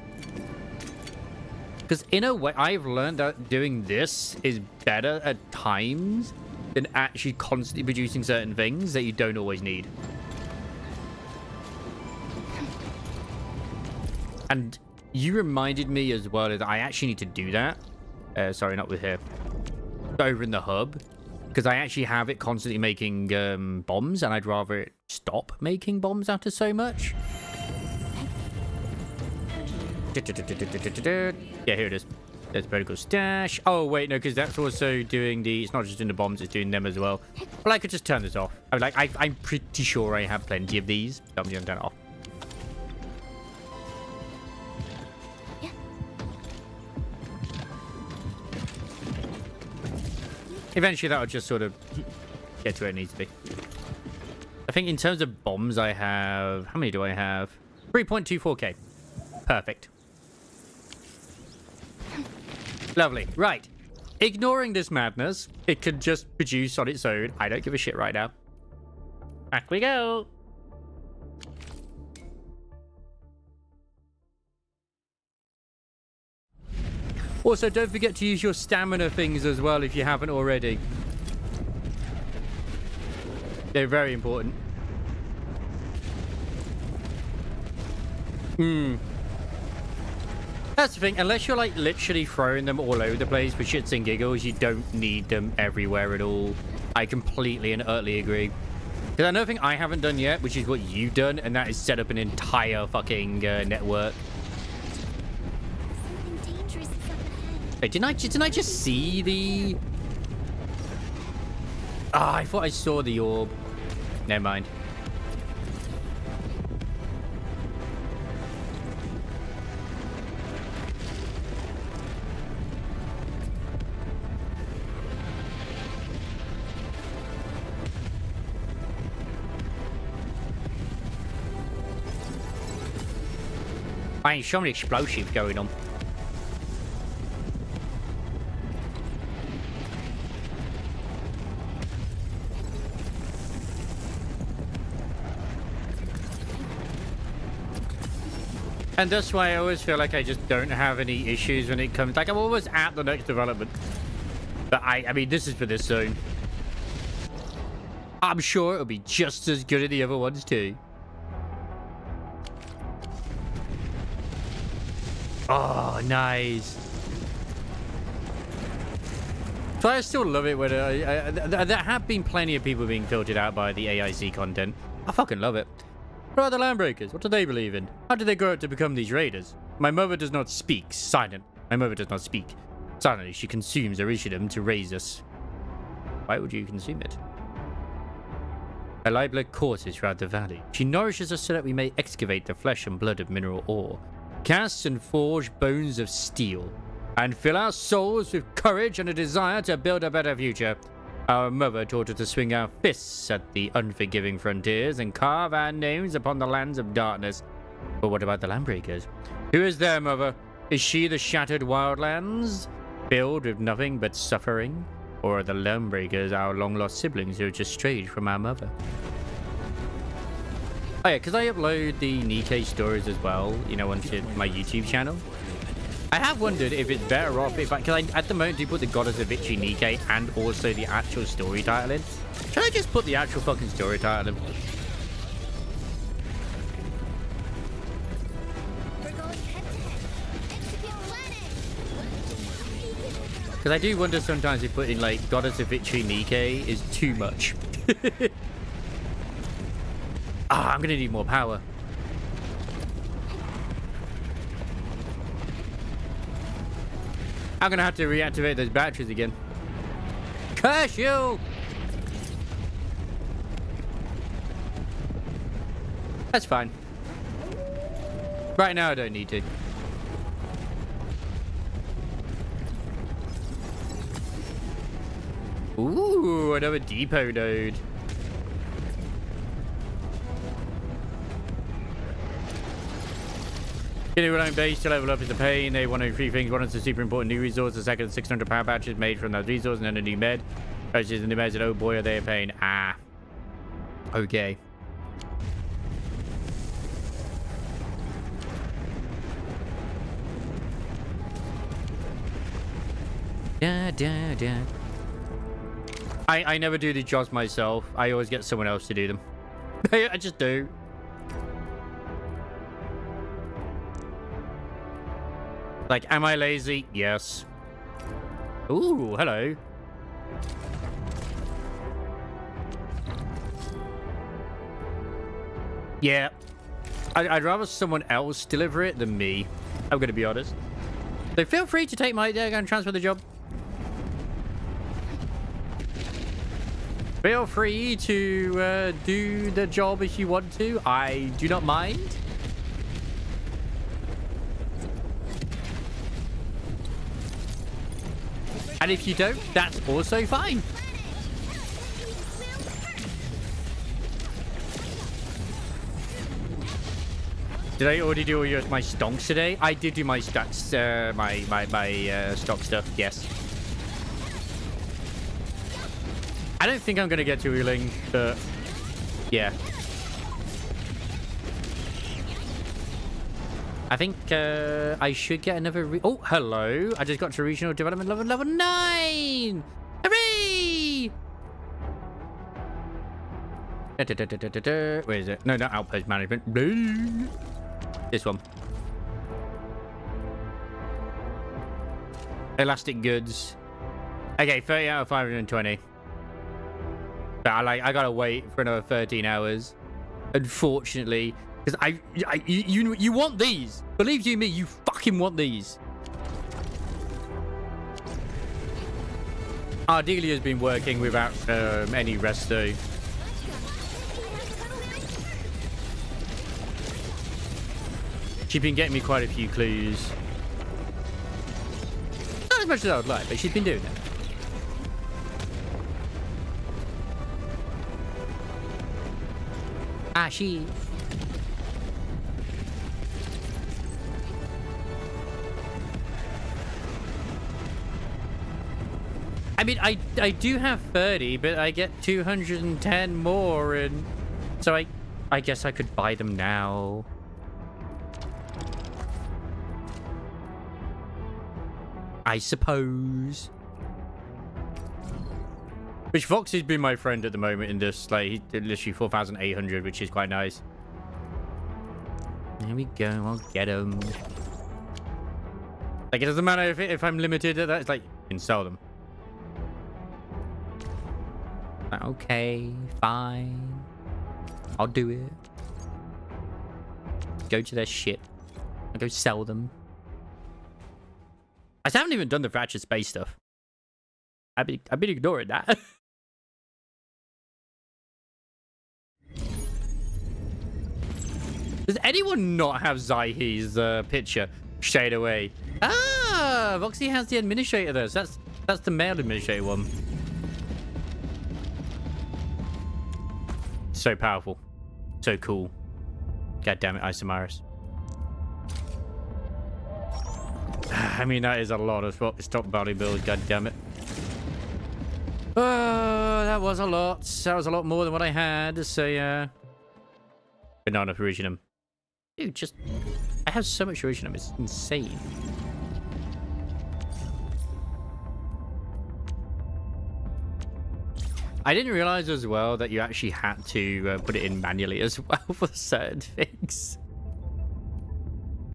Because in a way, I've learned that doing this is better at times than actually constantly producing certain things that you don't always need. And you reminded me as well that I actually need to do that. Sorry, not with here. Over in the hub. Because I actually have it constantly making bombs, and I'd rather it stop making bombs after so much. Yeah, here it is. There's Protocol Stash. Oh, wait, no, because that's also doing the... It's not just doing the bombs, it's doing them as well. Well, I could just turn this off. I'm pretty sure I have plenty of these. So I'm going to turn it off. Eventually, that'll just sort of get to where it needs to be. I think in terms of bombs, I have... How many do I have? 3.24k. Perfect. Lovely. Right. Ignoring this madness, it could just produce on its own. I don't give a shit right now. Back we go. Also, don't forget to use your stamina things as well if you haven't already. They're very important. That's the thing, unless you're like literally throwing them all over the place for shits and giggles, you don't need them everywhere at all. I completely and utterly agree. Because another thing I haven't done yet, which is what you've done, and that is set up an entire fucking network. Something dangerous is up ahead. Wait, didn't I just see the... Ah, I thought I saw the orb. Never mind. I mean, so many explosives going on. And that's why I always feel like I just don't have any issues when it comes... Like, I'm always at the next development. But I mean, this is for this zone. I'm sure it'll be just as good as the other ones, too. Oh, nice. So I still love it when... there have been plenty of people being filtered out by the AIC content. I fucking love it. What are the Landbreakers? What do they believe in? How did they grow up to become these raiders? My mother does not speak. Silent. My mother does not speak. Silently, she consumes Orishidum to raise us. Why would you consume it? Her live-blood courses throughout the valley. She nourishes us so that we may excavate the flesh and blood of mineral ore, cast and forge bones of steel, and fill our souls with courage and a desire to build a better future. Our mother taught us to swing our fists at the unforgiving frontiers and carve our names upon the lands of darkness. But what about the Landbreakers? Who is their mother? Is she the shattered wildlands, filled with nothing but suffering? Or are the Landbreakers our long-lost siblings who have just strayed from our mother? Oh yeah, because I upload the Nikkei stories as well, you know, onto my YouTube channel. I have wondered if it's better off if because I at the moment do put the Goddess of Victory Nikkei and also the actual story title in. Should I just put the actual fucking story title in? We're going head-to-head. Execute planning. Because I do wonder sometimes if putting like Goddess of Victory Nikkei is too much. I'm gonna need more power. I'm gonna have to reactivate those batteries again. Curse you! That's fine. Right now I don't need to. Ooh, another depot node. Getting your own base to level up is a pain. They want to do three things. One is a super important new resource. The second, 600 power batches made from that resource, and then a new med. Purchases the new meds, and oh boy, are they a pain. Ah. Okay. I never do the jobs myself. I always get someone else to do them. I just do. Like, am I lazy? Yes. Ooh, hello. Yeah. I'd rather someone else deliver it than me. I'm going to be honest. So feel free to take my... and transfer the job. Feel free to do the job if you want to. I do not mind. And if you don't, that's also fine. Did I already do all my stonks today? I did do my stats, my stock stuff, yes. I don't think I'm going to get to Wuling, but yeah. I think I should get another... Oh, hello. I just got to regional development level 9. Hooray! Where is it? No, not outpost management. This one. Elastic goods. Okay, 30 out of 520. But I gotta wait for another 13 hours. Unfortunately. Because you want these. Believe you me, you fucking want these. Ardelia's been working without any rest though. She's been getting me quite a few clues. Not as much as I would like, but she's been doing it. I mean, I do have 30, but I get 210 more, and so I guess I could buy them now. I suppose. Which Fox has been my friend at the moment in this, like, he's literally 4,800, which is quite nice. There we go, I'll get him. Like, it doesn't matter if I'm limited at that, it's like, you can sell them. Okay, fine. I'll do it. Go to their shit. I'll go sell them. I haven't even done the fractured space stuff. I've been ignoring that. Does anyone not have Zaihi's picture straight away? Ah, Voxy has the administrator there. So that's the male administrator one. So powerful, so cool. God damn it, Isomaris. I mean, that is a lot of stock body build. God damn it. That was a lot. That was a lot more than what I had. So yeah, but not enough Originum. Dude, just I have so much Originum. It's insane. I didn't realize as well that you actually had to put it in manually as well for certain things.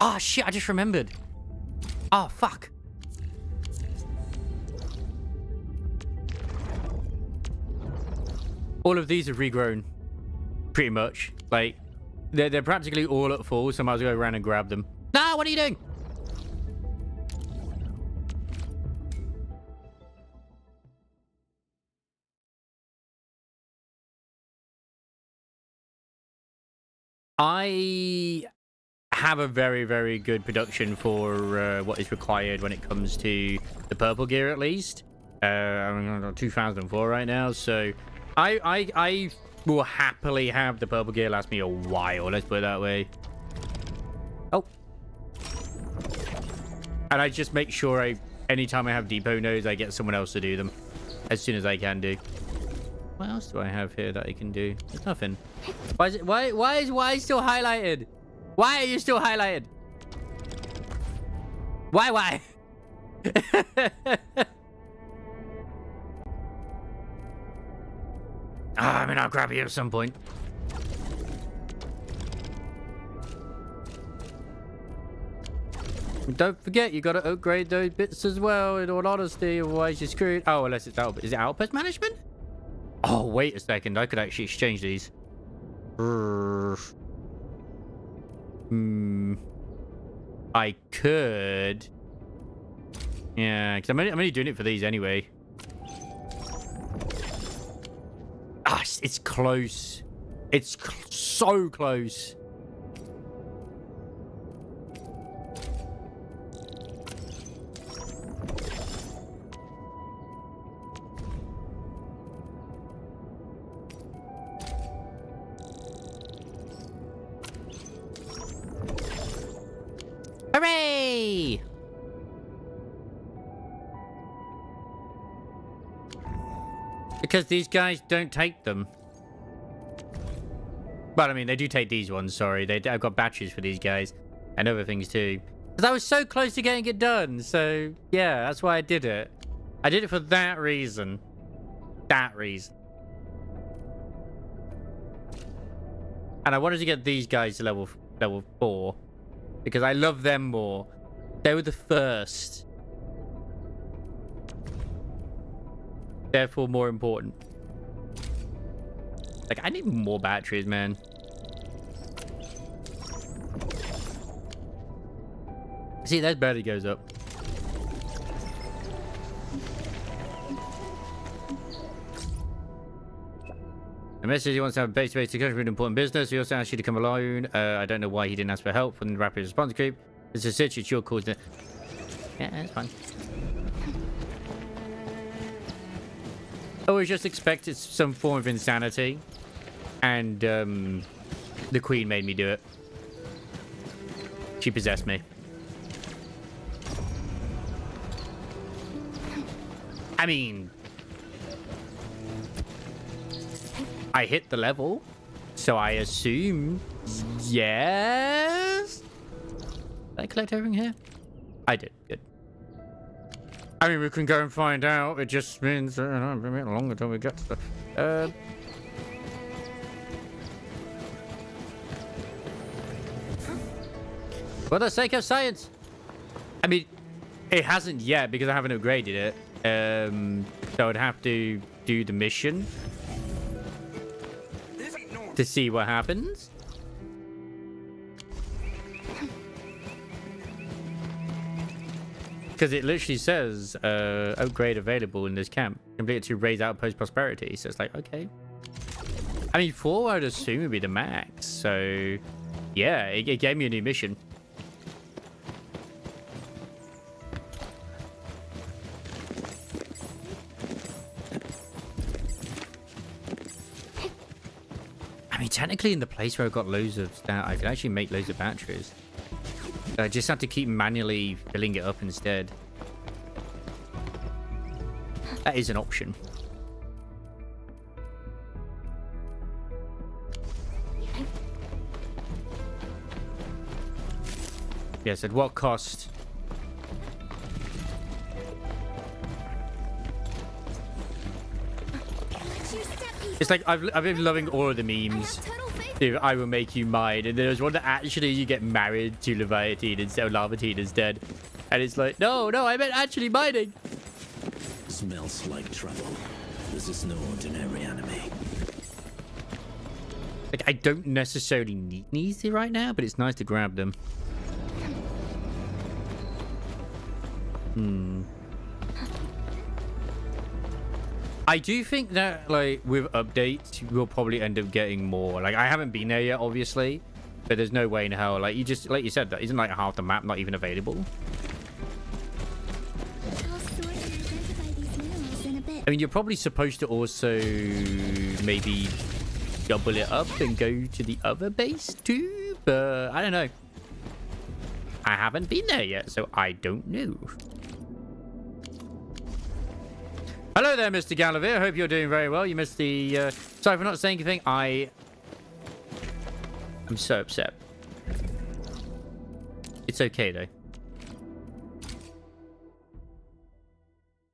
Oh shit, I just remembered. Oh fuck. All of these have regrown. Pretty much. Like, they're practically all at full, so I might as well go around and grab them. Nah, what are you doing? I have a very, very good production for what is required when it comes to the purple gear, at least. I'm 2004 right now, so I will happily have the purple gear last me a while. Let's put it that way. Oh, and I just make sure anytime I have depot nodes, I get someone else to do them as soon as I can do. What else do I have here that I can do? There's nothing. Why is it? Why is still highlighted? Why are you still highlighted? Why? I mean, I'll grab you at some point. Don't forget, you got to upgrade those bits as well. In all honesty, otherwise you're screwed. Oh, unless it's out. Is it outpost management? Oh, wait a second. I could actually exchange these. I could. Yeah, because I'm only doing it for these anyway. Ah, it's close. It's so close. Hooray! Because these guys don't take them. But I mean, they do take these ones, sorry. I've got batteries for these guys. And other things too. Because I was so close to getting it done. So, yeah, that's why I did it. I did it for that reason. That reason. And I wanted to get these guys to level 4. Because I love them more. They were the first. Therefore, more important. Like, I need more batteries, man. See, that barely goes up. A message he wants to have a base-to-base discussion with an important business. He also asked you to come alone. I don't know why he didn't ask for help when the rapid response creep. It's a situation, it's your call to... Yeah, that's fine. I always just expect it's some form of insanity. And, the Queen made me do it. She possessed me. I mean, I hit the level, so I assume yes. Did I collect everything here? I did. Good. I mean, we can go and find out. It just means it'll be a bit longer until we get to the... For the sake of science. I mean, it hasn't yet because I haven't upgraded it. So I'd have to do the mission to see what happens. Because it literally says upgrade available in this camp. Complete to raise outpost prosperity. So it's like, okay. I mean, 4 I'd assume would be the max. So yeah, it gave me a new mission. I mean, technically in the place where I've got loads of that, I could actually make loads of batteries. I just have to keep manually filling it up instead. That is an option. Yes, at what cost? It's like I've been loving all of the memes. Dude, I will make you mine. And there's one that actually you get married to Leviathan instead of Lavatine instead. And it's like, no, I meant actually mining. Smells like trouble. This is no ordinary enemy. Like, I don't necessarily need these right now, but it's nice to grab them. I do think that, like, with updates, we'll probably end up getting more. Like, I haven't been there yet, obviously, but there's no way in hell. Like, you just, like you said, that isn't like half the map not even available. I mean, you're probably supposed to also maybe double it up and go to the other base too, but I don't know. I haven't been there yet, so I don't know. Hello there, Mr. Gallivere. Hope you're doing very well. You missed the... Sorry for not saying anything. I'm so upset. It's okay, though.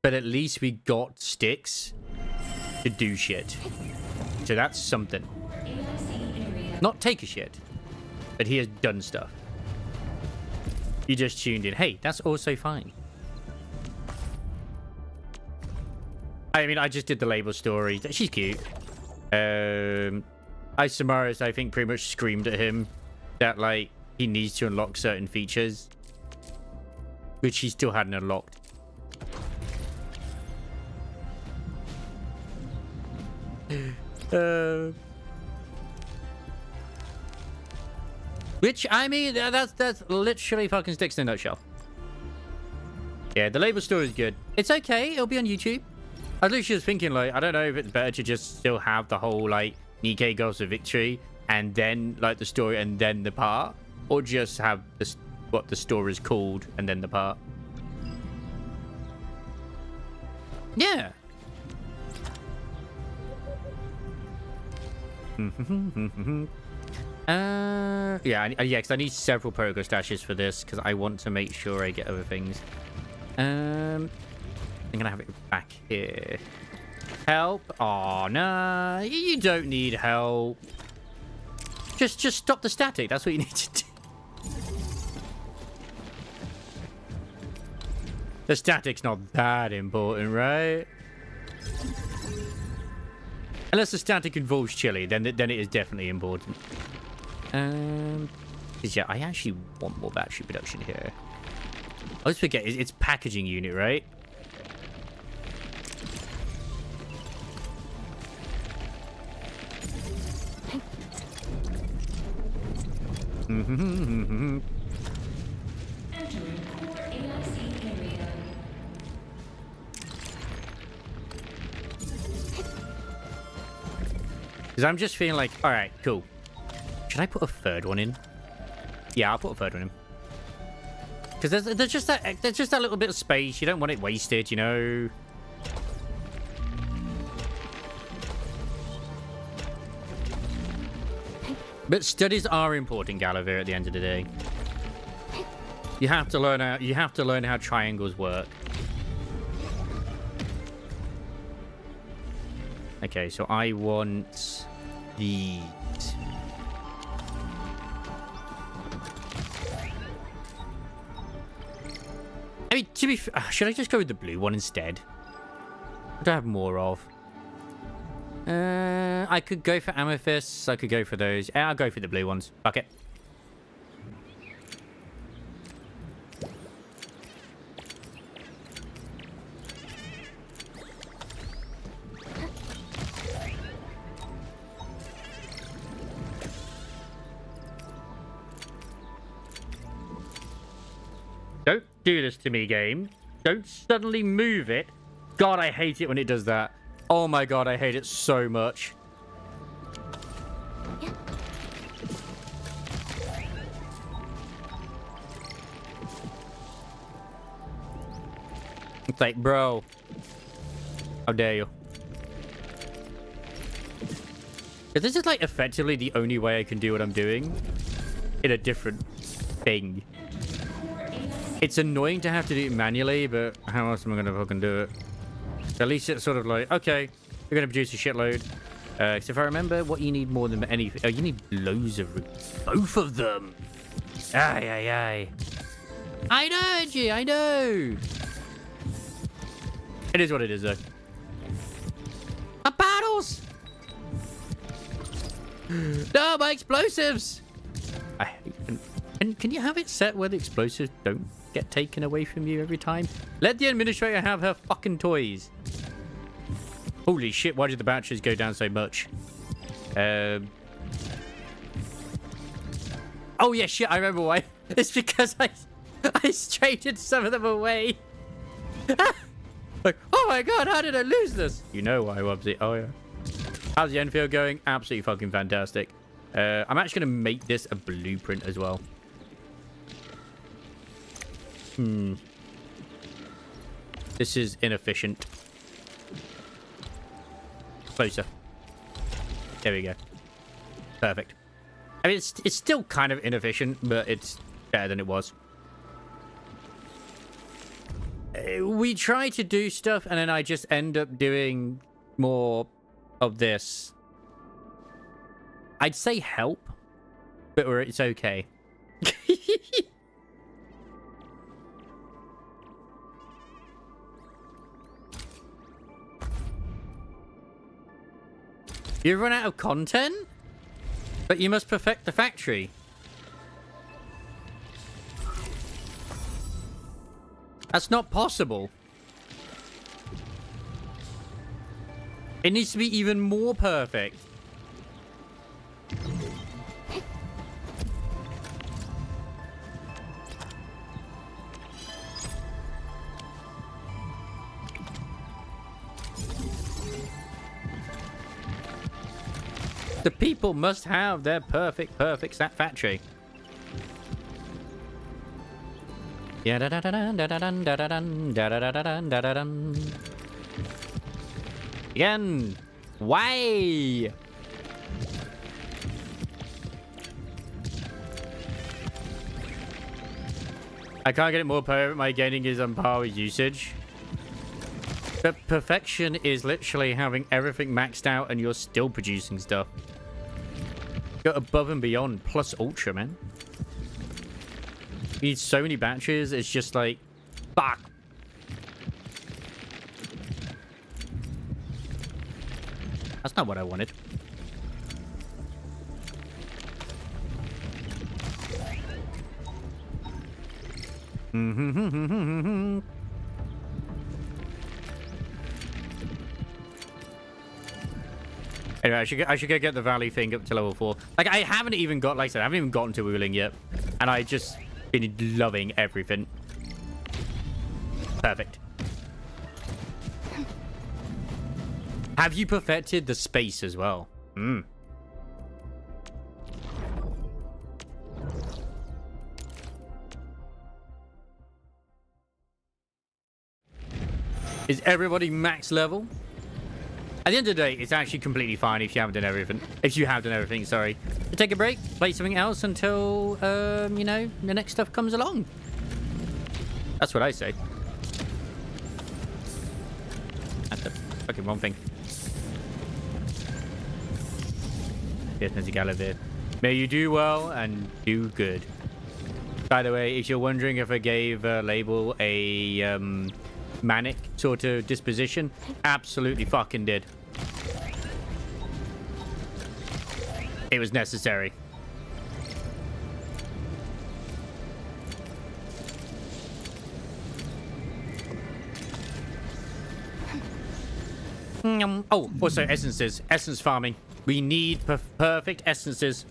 But at least we got sticks to do shit. So that's something. Not take a shit, but he has done stuff. You just tuned in. Hey, that's also fine. I mean, I just did the label story. She's cute. Isamaris, I think, pretty much screamed at him that, like, he needs to unlock certain features, which he still hadn't unlocked. Which, I mean, that's literally fucking sticks in a nutshell. Yeah, the label story is good. It's okay. It'll be on YouTube. I was literally just thinking, like, I don't know if it's better to just still have the whole, like, Nikkei goes to victory and then, like, the story and then the part, or just have this, what the story is called and then the part. Yeah. Yeah, because I need several progress dashes for this because I want to make sure I get other things. I'm gonna have it back here. Help? Oh no, you don't need help. Just stop the static. That's what you need to do. The static's not that important, right? Unless the static involves chili, then it is definitely important. Yeah, I actually want more battery production here. I always forget, it's packaging unit, right? Because I'm just feeling like, all right, cool. Should I put a third one in? Yeah, I'll put a third one in. Because there's just that little bit of space. You don't want it wasted, you know. But studies are important, Gallivere, at the end of the day. You have to learn how triangles work. Okay, so I want these. I mean, to be should I just go with the blue one instead? What do I have more of? I could go for amethysts. I could go for those. I'll go for the blue ones. Fuck it. Don't do this to me, game. Don't suddenly move it. God, I hate it when it does that. Oh my god, I hate it so much. It's like, bro. How dare you? Because this is like effectively the only way I can do what I'm doing in a different thing. It's annoying to have to do it manually, but how else am I going to fucking do it? At least it's sort of like, okay, we're going to produce a shitload. So if I remember what you need more than anything... Oh, you need loads of... Both of them! Aye, aye, aye. I know, G, I know! It is what it is, though. My battles! No, my explosives! I hate them. And can you have it set where the explosives don't get taken away from you every time? Let the administrator have her fucking toys. Holy shit, why did the batteries go down so much? Oh yeah, shit, I remember why. It's because I traded some of them away. Like, oh my god, how did I lose this? You know why, Wubsy. Oh yeah. How's the Enfield going? Absolutely fucking fantastic. I'm actually going to make this a blueprint as well. This is inefficient. Closer. There we go. Perfect. I mean, it's still kind of inefficient, but it's better than it was. We try to do stuff, and then I just end up doing more of this. I'd say help, but it's okay. You've run out of content? But you must perfect the factory. That's not possible. It needs to be even more perfect. The people must have their perfect factory. Yeah, da da da da da da da da da da da da. Again, why? I can't get it more perfect. My gaining is on par with usage. But perfection is literally having everything maxed out and you're still producing stuff. Go above and beyond, plus ultra, man. You need so many batteries, it's just like, fuck. That's not what I wanted. Anyway, I should go get the valley thing up to level 4. Like, I haven't even got, like I said, I haven't even gotten to Wuling yet. And I just been loving everything. Perfect. Have you perfected the space as well? Is everybody max level? At the end of the day, it's actually completely fine if you haven't done everything. If you have done everything, sorry. So take a break, play something else until, you know, the next stuff comes along. That's what I say. That's the fucking wrong thing. Yes, Mr. Gallivere. May you do well and do good. By the way, if you're wondering if I gave Label a manic sort of disposition, absolutely fucking did. It was necessary. Oh, also essences. Essence farming. We need perfect essences.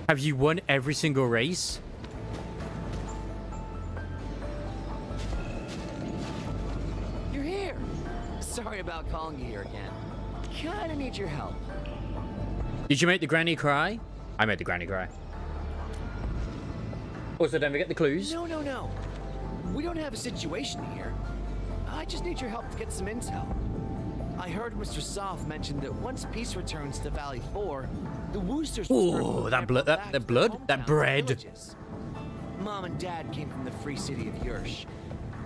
Have you won every single race? You're here. Sorry about calling you here again. Kinda need your help. Did you make the granny cry? I made the granny cry. Also, don't forget the clues. No. We don't have a situation here. I just need your help to get some intel. I heard Mr. Soft mention that once peace returns to Valley 4, the Woosters will start Oh, moving that blood, everyone back that to blood, their that hometowns and bread. villages. Mom and Dad came from the free city of Yursh.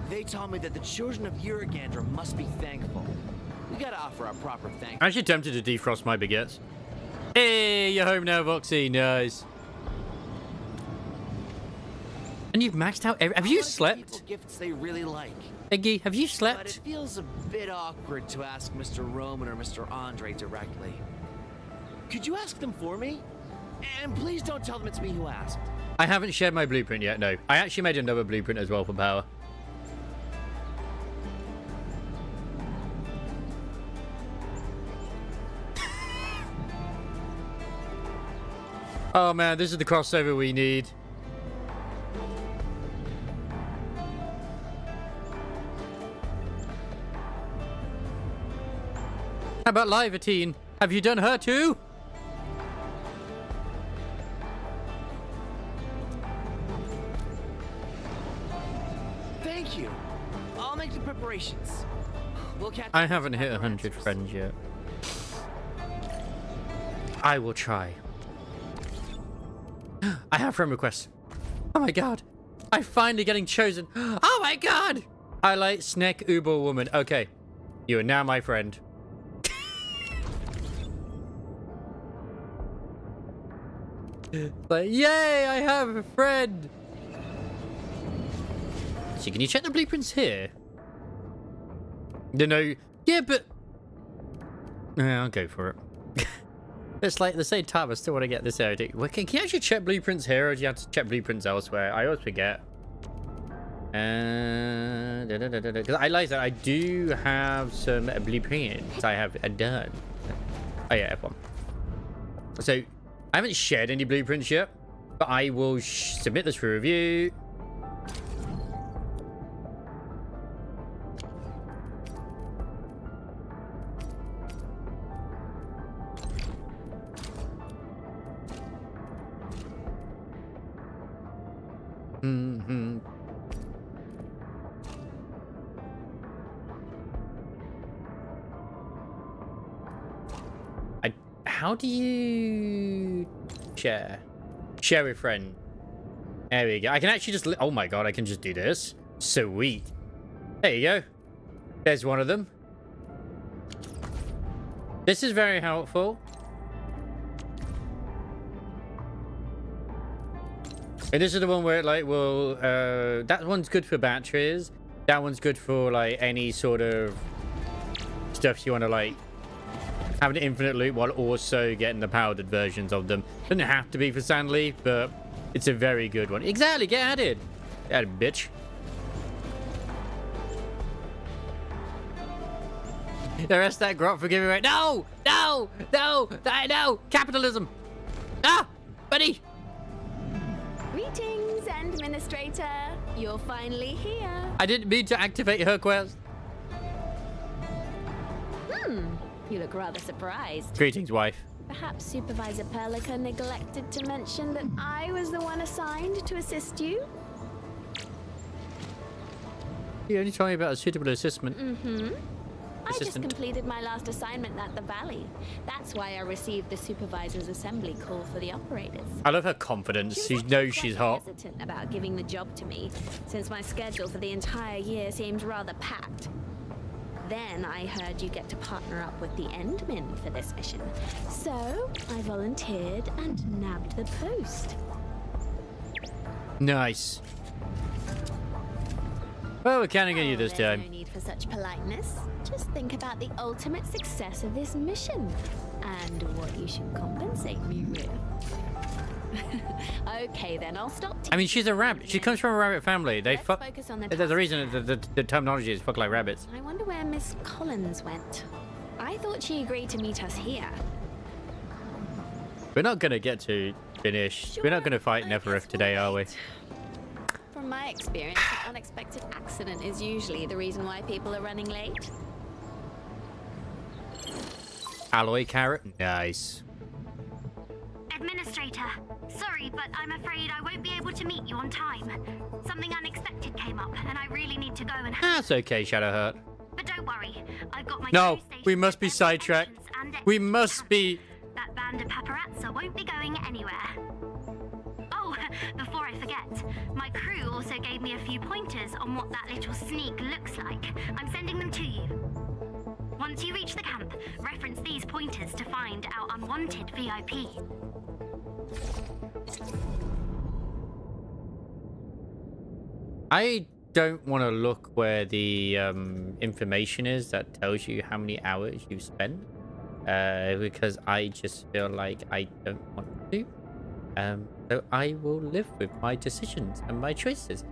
They told me that the children of Uragandra must be thankful. We gotta offer our proper thanks. I'm actually tempted to defrost my baguettes. Hey, you're home now, Voxy. Nice. And you've maxed out every... Have you slept? People gifts they really like. Iggy, have you But slept? it feels a bit awkward to ask Mr. Roman or Mr. Andre directly. Could you ask them for me? And please don't tell them it's me who asked. I haven't shared my blueprint yet, no. I actually made another blueprint as well for power. Oh man, this is the crossover we need. How about Livatine? Have you done her too? Thank you. I'll make the preparations. We'll catch I up haven't with hit our 100 answers. friends yet. I will try. I have friend requests. Oh my god. I'm finally getting chosen. Oh my god. I like Snack Uber Woman. Okay. You are now my friend. Like, yay, I have a friend. So can you check the blueprints here? No. Yeah, but... Yeah, I'll go for it. It's like the same time, I still want to get this area. Well, can you actually check blueprints here, or do you have to check blueprints elsewhere? I always forget. Because I like that I do have some blueprints I have done. Oh yeah, F1. So, I haven't shared any blueprints yet, but I will submit this for review. Mm-hmm. How do you share? Share with friend. There we go. I can actually just... Oh my god, I can just do this. Sweet. There you go. There's one of them. This is very helpful. And this is the one where, like, will... that one's good for batteries. That one's good for, like, any sort of stuff you want to, like... have an infinite loop while also getting the powdered versions of them. Doesn't have to be for Sandleaf, but it's a very good one. Exactly, get added. Get added, bitch. The rest of that grot for giving away. No! No! No! No! Capitalism! Ah! Buddy! Greetings, Administrator. You're finally here. I didn't mean to activate her quest. You look rather surprised. Greetings, wife. Perhaps Supervisor Perlica neglected to mention that I was the one assigned to assist you? You only told me about a suitable assessment. I just completed my last assignment at the Valley. That's why I received the Supervisor's Assembly call for the operators. I love her confidence. She knows she's hot. Hesitant about giving the job to me, since my schedule for the entire year seemed rather packed. Then I heard you get to partner up with the Endmen for this mission. So I volunteered and nabbed the post. Nice. Well, we're counting on you this There's time. no need for such politeness. Just think about the ultimate success of this mission and what you should compensate me with. Okay, then I'll stop. I mean, she's a rabbit. She comes from a rabbit family. They Let's fuck. focus on the There's a task. reason the terminology is fuck like rabbits. I wonder where Miss Collins went. I thought she agreed to meet us here. We're not gonna get to finish. We're not gonna fight I Nefereth guess today, we'll are we? wait. From my experience, an unexpected accident is usually the reason why people are running late. Alloy carrot. Nice. Administrator, sorry, but I'm afraid I won't be able to meet you on time. Something unexpected came up, and I really need to go and. That's okay, Shadowheart. But don't worry, I've got my. No, crew stationed we must be at every sidetracked. entrance and exit We to the must camp. be. That band of paparazzi won't be going anywhere. Oh, before I forget, my crew also gave me a few pointers on what that little sneak looks like. I'm sending them to you. Once you reach the camp, reference these pointers to find our unwanted VIP. I don't want to look where the information is that tells you how many hours you've spent, because I just feel like I don't want to. So I will live with my decisions and my choices.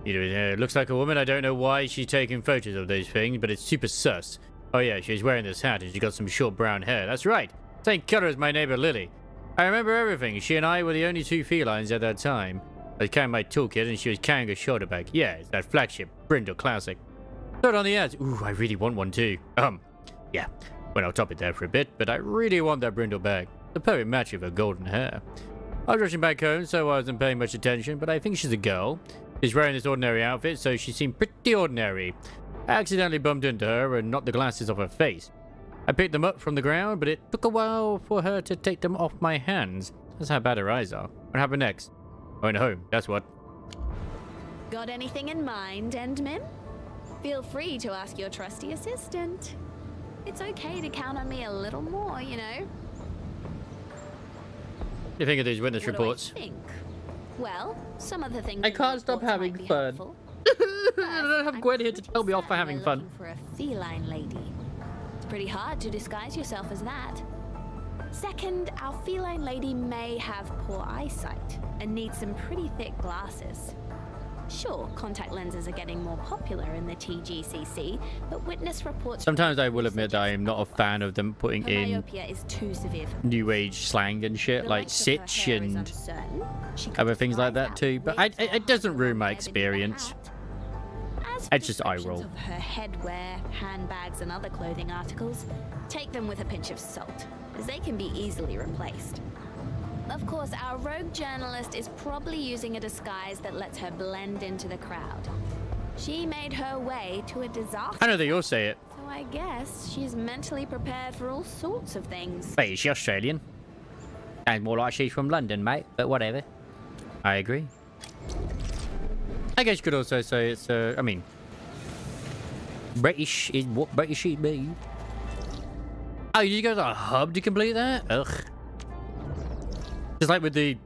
Looks like a woman. I don't know why she's taking photos of those things, but it's super sus. Oh yeah, she's wearing this hat and she's got some short brown hair. That's right. Same color as my neighbor Lily. I remember everything. She and I were the only two felines at that time. I was carrying my toolkit and she was carrying a shoulder bag. Yeah, it's that flagship Brindle Classic. Saw it on the ads. Ooh, I really want one too. Yeah. Well, I'll top it there for a bit, but I really want that Brindle bag. The perfect match with her golden hair. I was rushing back home, so I wasn't paying much attention, but I think she's a girl. She's wearing this ordinary outfit, so she seemed pretty ordinary. I accidentally bumped into her and knocked the glasses off her face. I picked them up from the ground, but it took a while for her to take them off my hands. That's how bad her eyes are. What happened next? I went home, that's what. Got anything in mind, Endmin? Feel free to ask your trusty assistant. It's okay to count on me a little more, you know. What do you think of these witness What reports? do I think? Well, some of the things. I in the can't stop reports having might be fun. helpful. I don't have Gwen here to tell me off for having We're fun. looking for a feline lady. It's pretty hard to disguise yourself as that. Second, our feline lady may have poor eyesight and needs some pretty thick glasses. Sure, contact lenses are getting more popular in the TGCC, but witness reports. Sometimes I will admit that I am not a fan of them putting her in myopia is too severe for new age slang and shit, the like length of her sitch hair is and uncertain. She could other things like disguise that too, but with it doesn't or ruin my wear beneath a experience. hat. As It's just eye descriptions roll. of her headwear, handbags, and other clothing articles, take them with a pinch of salt, as they can be easily replaced. Of course, our rogue journalist is probably using a disguise that lets her blend into the crowd. She made her way to a disaster. I know that you'll say it. So I guess she's mentally prepared for all sorts of things. Wait, is she Australian? Sounds more like she's from London, mate, but whatever. I agree. I guess you could also say it's, I mean, British is what British should be. Oh, you go to a hub to complete that? Ugh. Just like with the,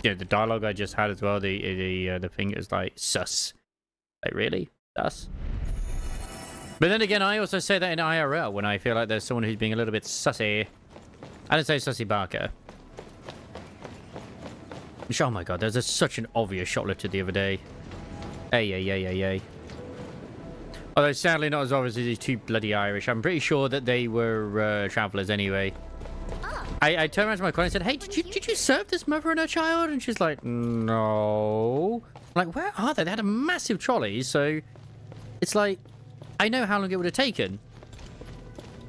the dialogue I just had as well. The thing is like sus. Like really sus. But then again, I also say that in IRL when I feel like there's someone who's being a little bit sussy. I didn't say Sussy Barker. Oh my god, there's such an obvious shoplifter the other day. Ay. Although sadly not as obvious as these two bloody Irish. I'm pretty sure that they were travellers anyway. I turned around to my colleague and said, hey, did you serve this mother and her child? And she's like, no. I'm like, where are they? They had a massive trolley, so it's like, I know how long it would have taken.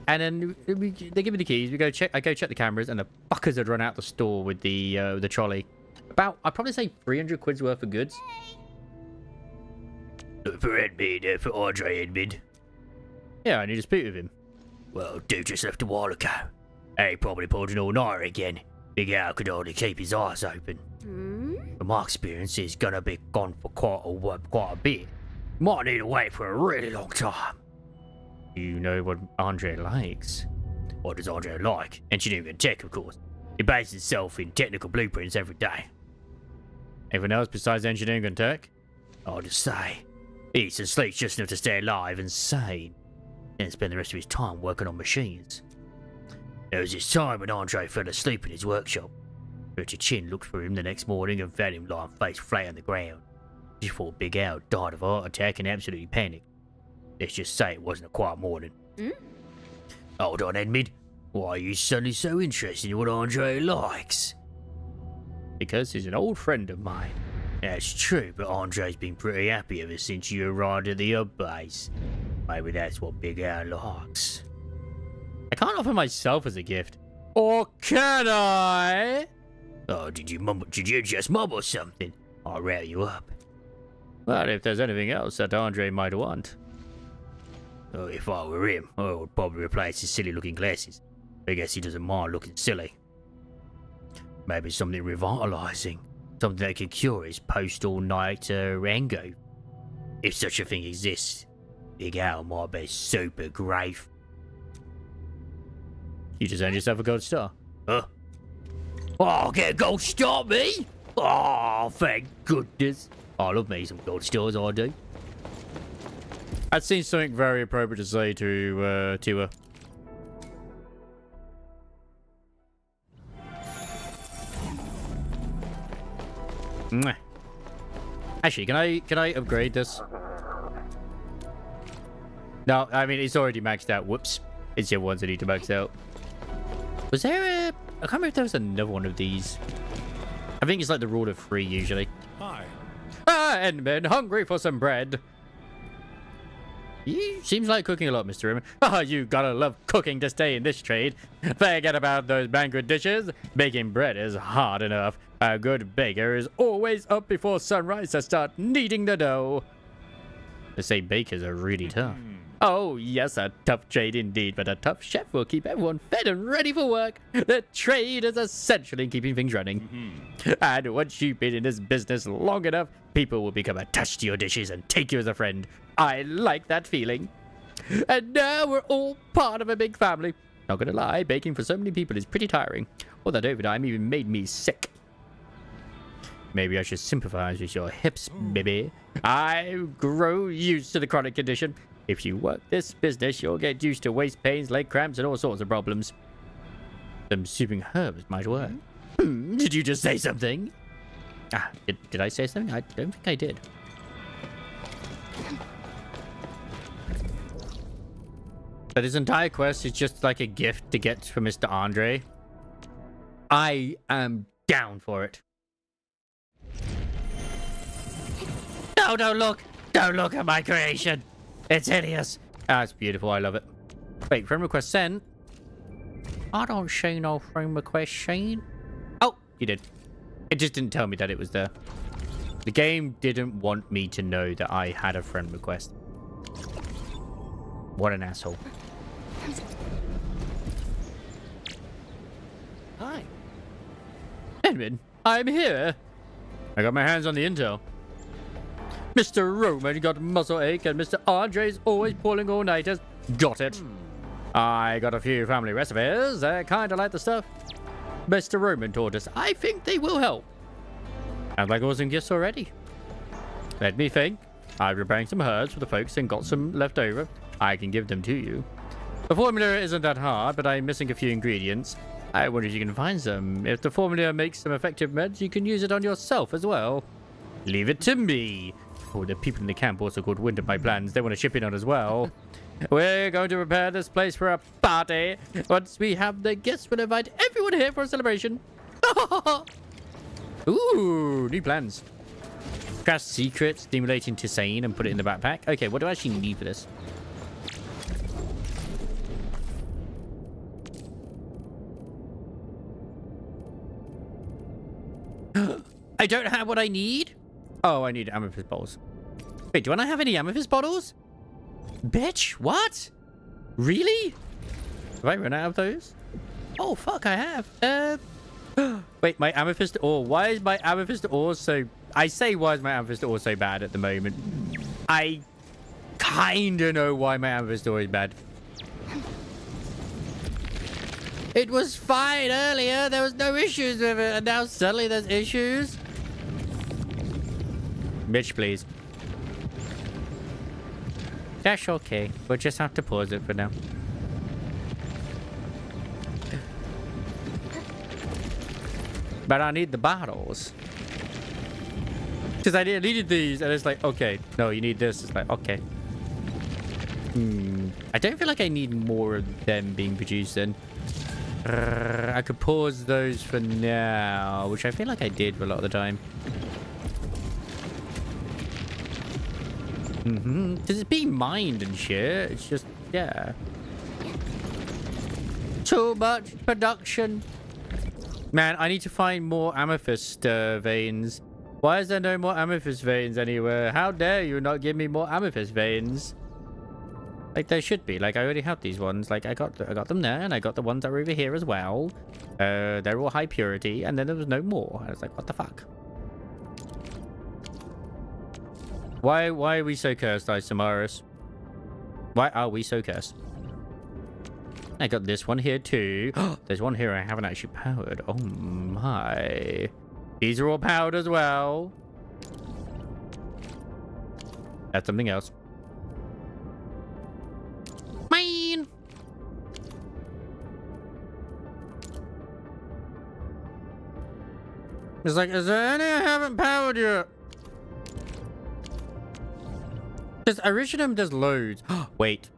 And then they give me the keys. I go check the cameras, and the fuckers had run out the store with the trolley. About, I'd probably say 300 quid's worth of goods. For Edmund, for Andre Edmund. Yeah, I need to speak with him. Well, dude just left a while ago. He probably pulled an all-nighter again. Big Al could only keep his eyes open. From my experience, he's gonna be gone for quite a bit. Might need to wait for a really long time. You know what Andre likes? What does Andre like? Engineering and tech, of course. He bases himself in technical blueprints every day. Anything else besides engineering and tech? I'll just say, he eats and sleeps just enough to stay alive and sane, and spend the rest of his time working on machines. There was this time when Andre fell asleep in his workshop. Richard Chin looked for him the next morning and found him lying face flat on the ground. He thought Big Al died of a heart attack and absolutely panicked. Let's just say it wasn't a quiet morning. Hold on, Edmund. Why are you suddenly so interested in what Andre likes? Because he's an old friend of mine. That's true, but Andre's been pretty happy ever since you arrived at the hub base. Maybe that's what Big Al likes. I can't offer myself as a gift. Or can I? Oh, did you just mumble something? I'll rout you up. Well, if there's anything else that Andre might want. Oh, if I were him, I would probably replace his silly-looking glasses. I guess he doesn't mind looking silly. Maybe something revitalizing. Something that could cure his post-all-night rango. If such a thing exists, Big Al might be super grateful. You just earned yourself a gold star. Huh? Oh, get a gold star, me? Oh, thank goodness. I love me some gold stars, I do. That seems something very appropriate to say to her. Mwah. Actually, can I upgrade this? No, I mean it's already maxed out. Whoops. It's the ones I need to max out. Was there a... I can't remember if there was another one of these. I think it's like the rule of 3 usually. Hi. Ah, Endman, hungry for some bread. You seems like cooking a lot, Mr. Rim. Ah, you gotta love cooking to stay in this trade. Forget about those banquet dishes. Baking bread is hard enough. A good baker is always up before sunrise to start kneading the dough. They say bakers are really tough. Oh, yes, a tough trade indeed, but a tough chef will keep everyone fed and ready for work. The trade is essential in keeping things running. And once you've been in this business long enough, people will become attached to your dishes and take you as a friend. I like that feeling. And now we're all part of a big family. Not gonna lie, baking for so many people is pretty tiring. All that overtime even made me sick. Maybe I should sympathize with your hips, baby. I grow used to the chronic condition. If you work this business, you'll get used to waist pains, leg cramps, and all sorts of problems. Some soothing herbs might work. Did you just say something? Ah, did I say something? I don't think I did. But this entire quest is just like a gift to get for Mr. Andre. I am down for it. No, don't look! Don't look at my creation! It's hideous! Ah, it's beautiful, I love it. Wait, friend request sent? I don't see no friend request sent. Oh, you did. It just didn't tell me that it was there. The game didn't want me to know that I had a friend request. What an asshole. Hi. Edmund, I'm here. I got my hands on the intel. Mr. Roman got muscle ache and Mr. Andre's always pulling all-nighters. Got it. I got a few family recipes. They're kind of like the stuff Mr. Roman taught us. I think they will help. Sounds like awesome gifts already. Let me think. I'm preparing some herbs for the folks and got some left over. I can give them to you. The formula isn't that hard, but I'm missing a few ingredients. I wonder if you can find some. If the formula makes some effective meds, you can use it on yourself as well. Leave it to me. Oh, the people in the camp also called wind of my plans. They want to chip in on as well. We're going to prepare this place for a party. Once we have the guests, we'll invite everyone here for a celebration. Ooh, new plans. Crash secret, stimulating to sane, and put it in the backpack. Okay, what do I actually need for this? I don't have what I need? Oh, I need amethyst bottles. Wait, do I not have any amethyst bottles? Bitch, what? Really? Have I run out of those? Oh, fuck, I have. Wait, my amethyst ore. Why is my amethyst ore so... I say, why is my amethyst ore so bad at the moment? I kinda know why my amethyst ore is bad. It was fine earlier. There was no issues with it. And now suddenly there's issues. Bitch, please. That's okay. We'll just have to pause it for now. But I need the bottles. Because I needed these. And it's like, okay. No, you need this. It's like, okay. I don't feel like I need more of them being produced then. I could pause those for now, which I feel like I did a lot of the time. Because it's being mined and shit. It's just, yeah. Too much production. Man, I need to find more amethyst veins. Why is there no more amethyst veins anywhere? How dare you not give me more amethyst veins? Like, there should be. Like, I already have these ones. Like, I got them there, and I got the ones that were over here as well. They're all high purity, and then there was no more. I was like, what the fuck? Why are we so cursed, Isamaris? Why are we so cursed? I got this one here, too. There's one here I haven't actually powered. Oh, my. These are all powered as well. That's something else. Mine. It's like, is there any I haven't powered yet? Because Iridium does loads. Wait.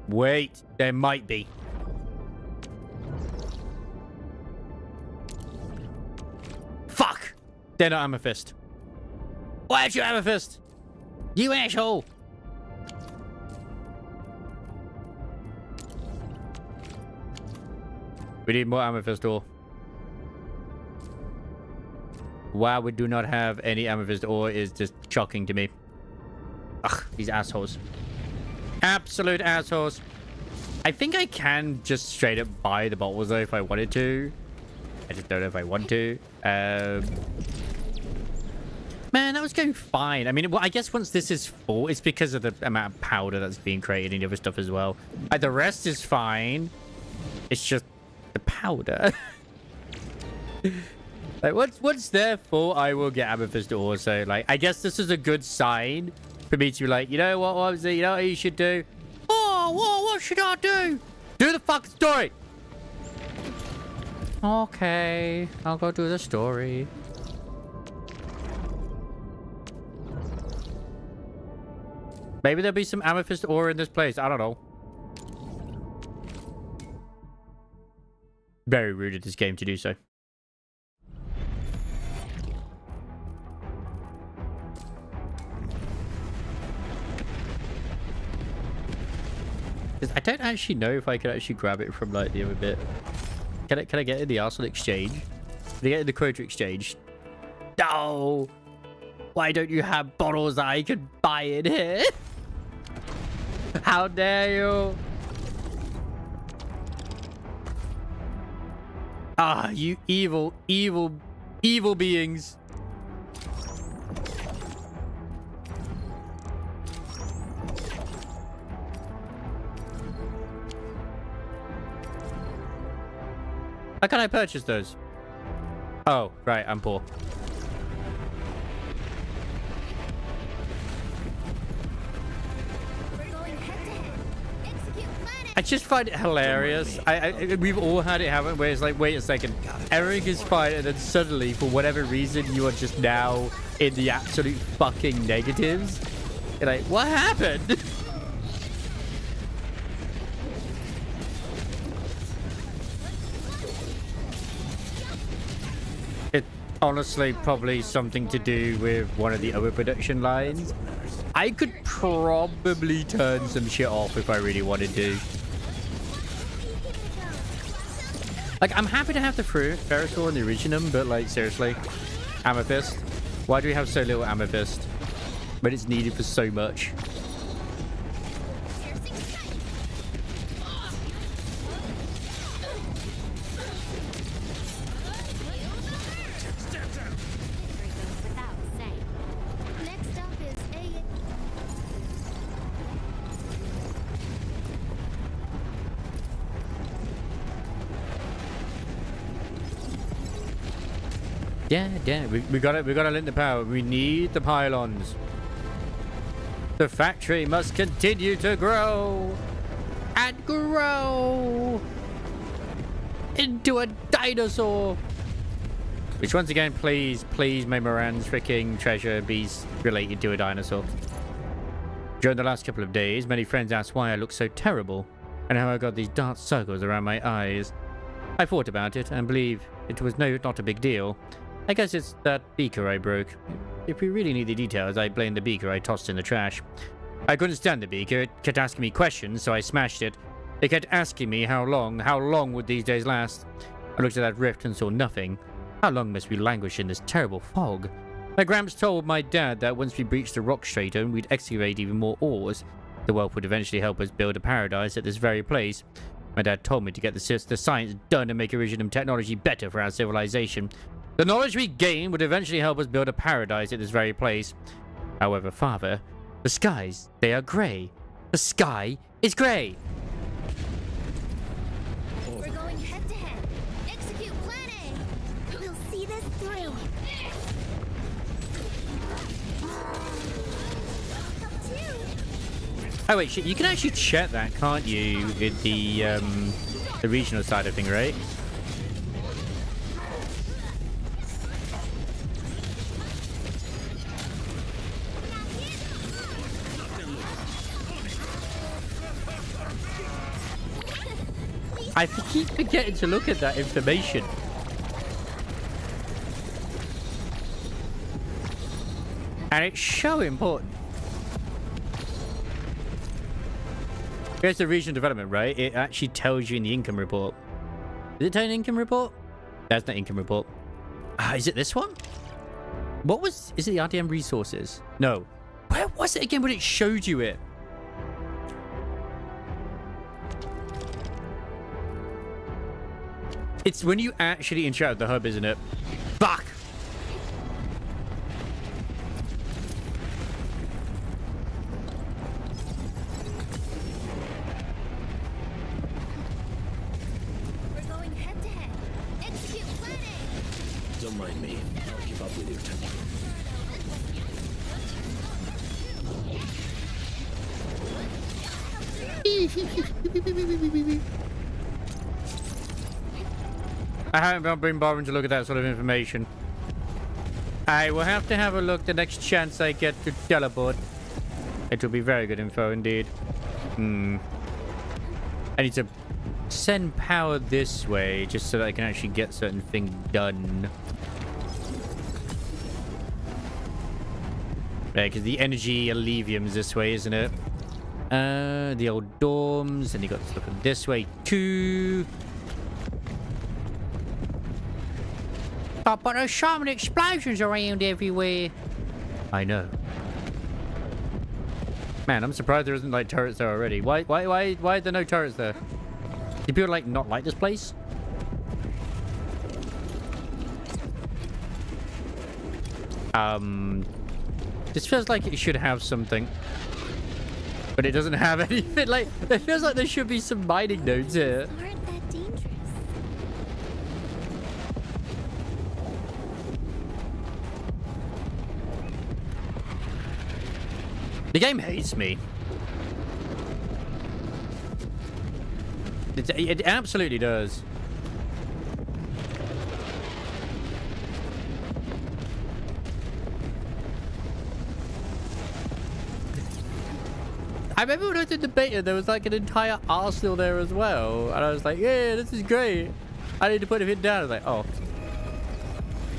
Wait. There might be. Fuck. They're not amethyst. Why aren't you amethyst? You asshole. We need more amethyst ore. Why we do not have any amethyst ore is just shocking to me. Ugh, these assholes. Absolute assholes. I think I can just straight up buy the bottles though if I wanted to. I just don't know if I want to. Man, that was going fine. I mean, well, I guess once this is full, it's because of the amount of powder that's being created and the other stuff as well. The rest is fine. It's just the powder. Like, what's there for? I will get amethyst ore. So, like, I guess this is a good sign for me to be like, you know what, Wabsy? You know what you should do? Oh, what should I do? Do the fucking story. Okay, I'll go do the story. Maybe there'll be some amethyst ore in this place. I don't know. Very rude of this game to do so. I don't actually know if I can actually grab it from like the other bit. Can I get in the Arsenal exchange? Can I get in the quota exchange? No! Why don't you have bottles that I can buy in here? How dare you? Ah, you evil, evil, evil beings. How can I purchase those? Oh, right, I'm poor. I just find it hilarious. We've all had it happen where it's like, wait a second, Eric is fine, and then suddenly, for whatever reason, you are just now in the absolute fucking negatives. You're like, what happened? It honestly probably something to do with one of the other production lines. I could probably turn some shit off if I really wanted to. Like, I'm happy to have the Ferrosaur and the Iridium, but like, seriously, Amethyst. Why do we have so little amethyst? But it's needed for so much. Without saying. Next up is a. Yeah, we gotta link the power. We need the pylons. The factory must continue to grow and grow into a dinosaur. Which once again, please may Moran's freaking treasure be related to a dinosaur. During the last couple of days, many friends asked why I look so terrible and how I got these dark circles around my eyes. I thought about it and believe it was not a big deal. I guess it's that beaker I broke. If we really need the details, I blame the beaker I tossed in the trash. I couldn't stand the beaker. It kept asking me questions, so I smashed it. It kept asking me how long would these days last? I looked at that rift and saw nothing. How long must we languish in this terrible fog? My gramps told my dad that once we breached the rock stratum, we'd excavate even more ores. The wealth would eventually help us build a paradise at this very place. My dad told me to get the science done and make Iridium technology better for our civilization. The knowledge we gain would eventually help us build a paradise at this very place. However, Father, the skies, they are grey. The sky is grey. We're going head to head. Execute plan A. We'll see this through. Oh wait, shit, you can actually check that, can't you, with the regional side of thing, right? I keep forgetting to look at that information. And it's so important. Here's the regional development, right? It actually tells you in the income report. Does it tell you in the income report? That's not income report. Is it this one? What was... Is it the RDM resources? No. Where was it again when it showed you it? It's when you actually interact with the hub, isn't it? Fuck! We're going head to head. Execute plan A. Don't mind me. I'll keep up with your tempo. I haven't been bothering to look at that sort of information. I will have to have a look the next chance I get to teleport. It will be very good info indeed. I need to send power this way just so that I can actually get certain things done. Right, because the energy allevium's this way, isn't it? The old dorms, and you got to look at this way too. But there's so many explosions around everywhere. I know. Man, I'm surprised there isn't like turrets there already. Why are there no turrets there? Do people like not like this place? This feels like it should have something. But it doesn't have anything. Like, it feels like there should be some mining nodes here. Aren't that dangerous? The game hates me. It absolutely does. I remember when I did the beta, there was like an entire arsenal there as well. And I was like, yeah, this is great. I need to put it down. I was like, oh.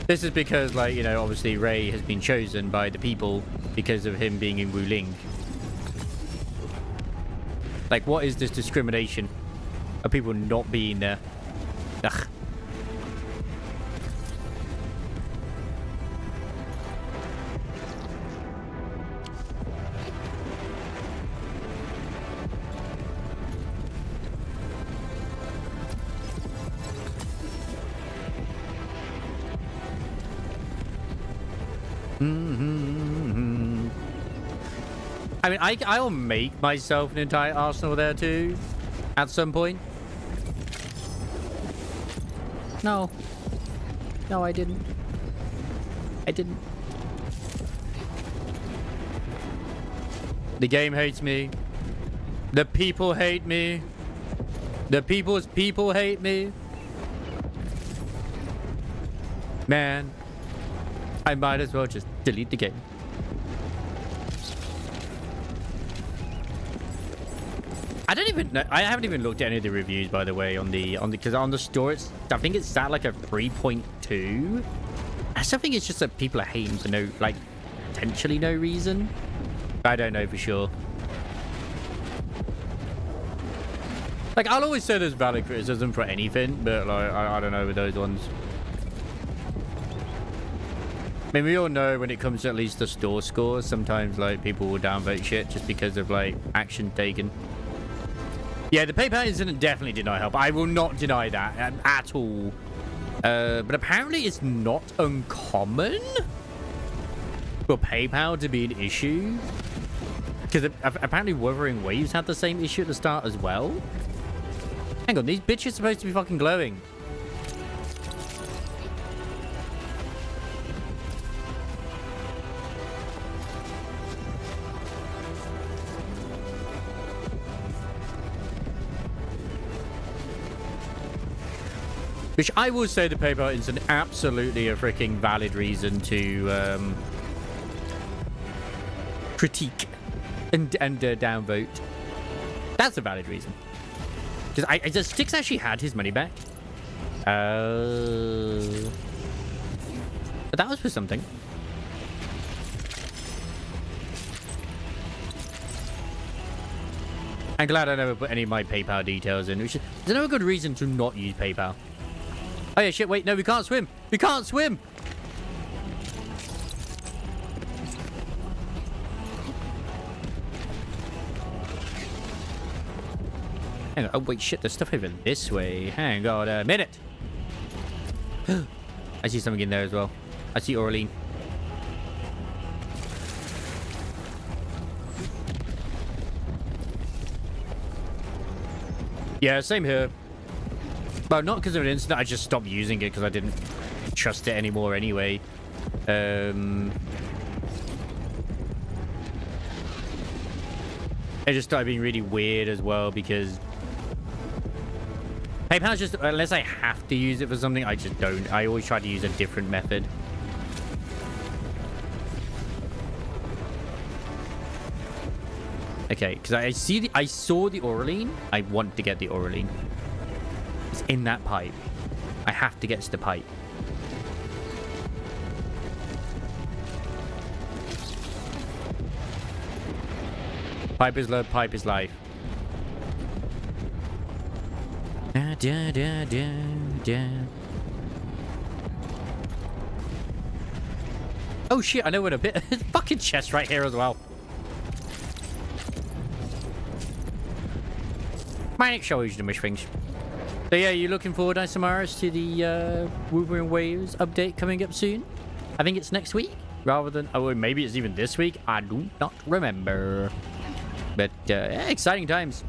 This is because, like, you know, obviously Ray has been chosen by the people because of him being in Wuling. Like, what is this discrimination of people not being there? Ugh. Mm-hmm. I mean, I'll make myself an entire arsenal there too, at some point. No. No, I didn't. I didn't. The game hates me. The people hate me. The people's people hate me. Man, I might as well just delete the game. I don't even know. I haven't even looked at any of the reviews, by the way, because on the store, I think it's at like a 3.2. I still think it's just that people are hating for no, like, potentially no reason. I don't know for sure. Like, I'll always say there's valid criticism for anything, but like, I don't know with those ones. I mean, we all know when it comes to at least the store scores, sometimes like people will downvote shit just because of like action taken. Yeah, the PayPal incident definitely did not help. I will not deny that at all. But apparently it's not uncommon for PayPal to be an issue. Because apparently Wuthering Waves had the same issue at the start as well. Hang on, these bitches are supposed to be fucking glowing. Which I will say the PayPal is an absolutely a freaking valid reason to critique and downvote. That's a valid reason. Because Styx actually had his money back. But that was for something. I'm glad I never put any of my PayPal details in. There's no good reason to not use PayPal. Oh yeah, shit, wait, no, we can't swim. We can't swim. Hang on. Oh, wait, shit, there's stuff over this way. Hang on a minute. I see something in there as well. I see Orlean. Yeah, same here. Well, not because of an incident. I just stopped using it because I didn't trust it anymore anyway. It just started being really weird as well because PayPal's just, unless I have to use it for something, I just don't. I always try to use a different method. Okay, because I saw the Orlean. I want to get the Orlean. It's in that pipe. I have to get to the pipe. Pipe is love, pipe is life. Da, da, da, da, da. Oh shit, I know where to bit. Fucking chest right here as well. Might show you the mish things. So yeah, you looking forward, Isamaris, to the Wuling Waves update coming up soon? I think it's next week, rather than... Oh, maybe it's even this week. I do not remember. But, yeah, exciting times.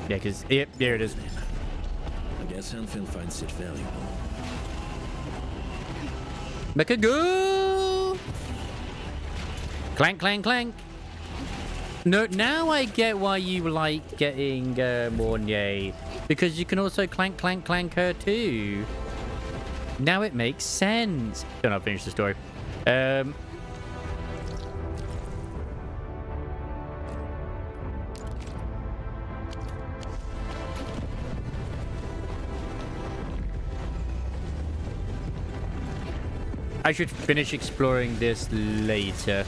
Yeah, because... Yep, there it is. I guess Endfield finds it valuable. Make a go! Clank, clank, clank. No, now I get why you like getting Mornier. Because you can also clank, clank, clank her too. Now it makes sense. Don't know, finish the story. I should finish exploring this later.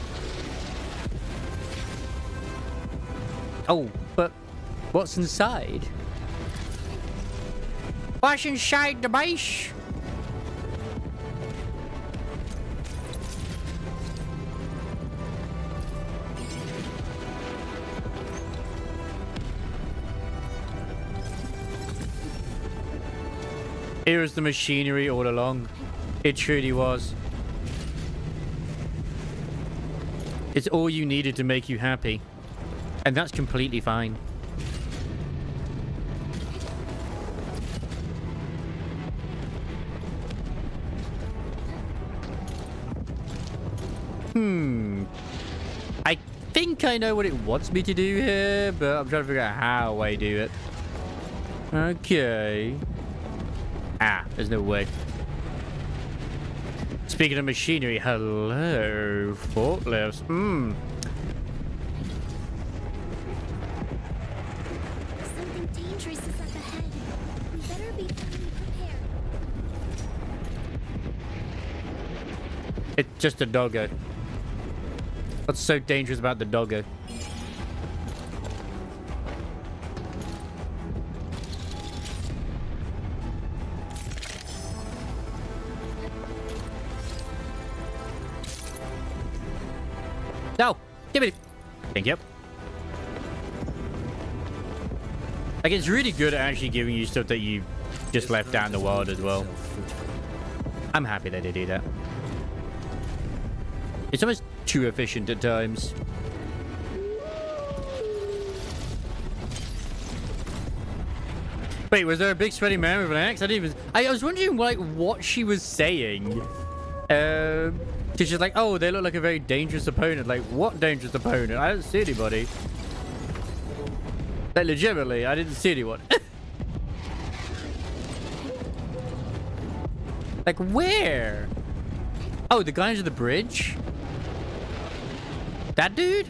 Oh, but what's inside? What's inside the base? It was the machinery all along. It truly was. It's all you needed to make you happy. And that's completely fine. I think I know what it wants me to do here, but I'm trying to figure out how I do it. Okay. Ah, there's no way. Speaking of machinery, hello, forklifts. Something dangerous is up ahead. We better be fully prepared. It's just a doggo. What's so dangerous about the doggo? No! Give me. Thank you. Like, it's really good at actually giving you stuff that you just left out in the wild as well. I'm happy that they do that. It's almost too efficient at times. Wait, was there a big sweaty man with an axe? I was wondering like what she was saying. She's like, oh, they look like a very dangerous opponent. Like, what dangerous opponent? I don't see anybody. Like, legitimately, I didn't see anyone. Like, where? Oh, the guy under the bridge? That dude?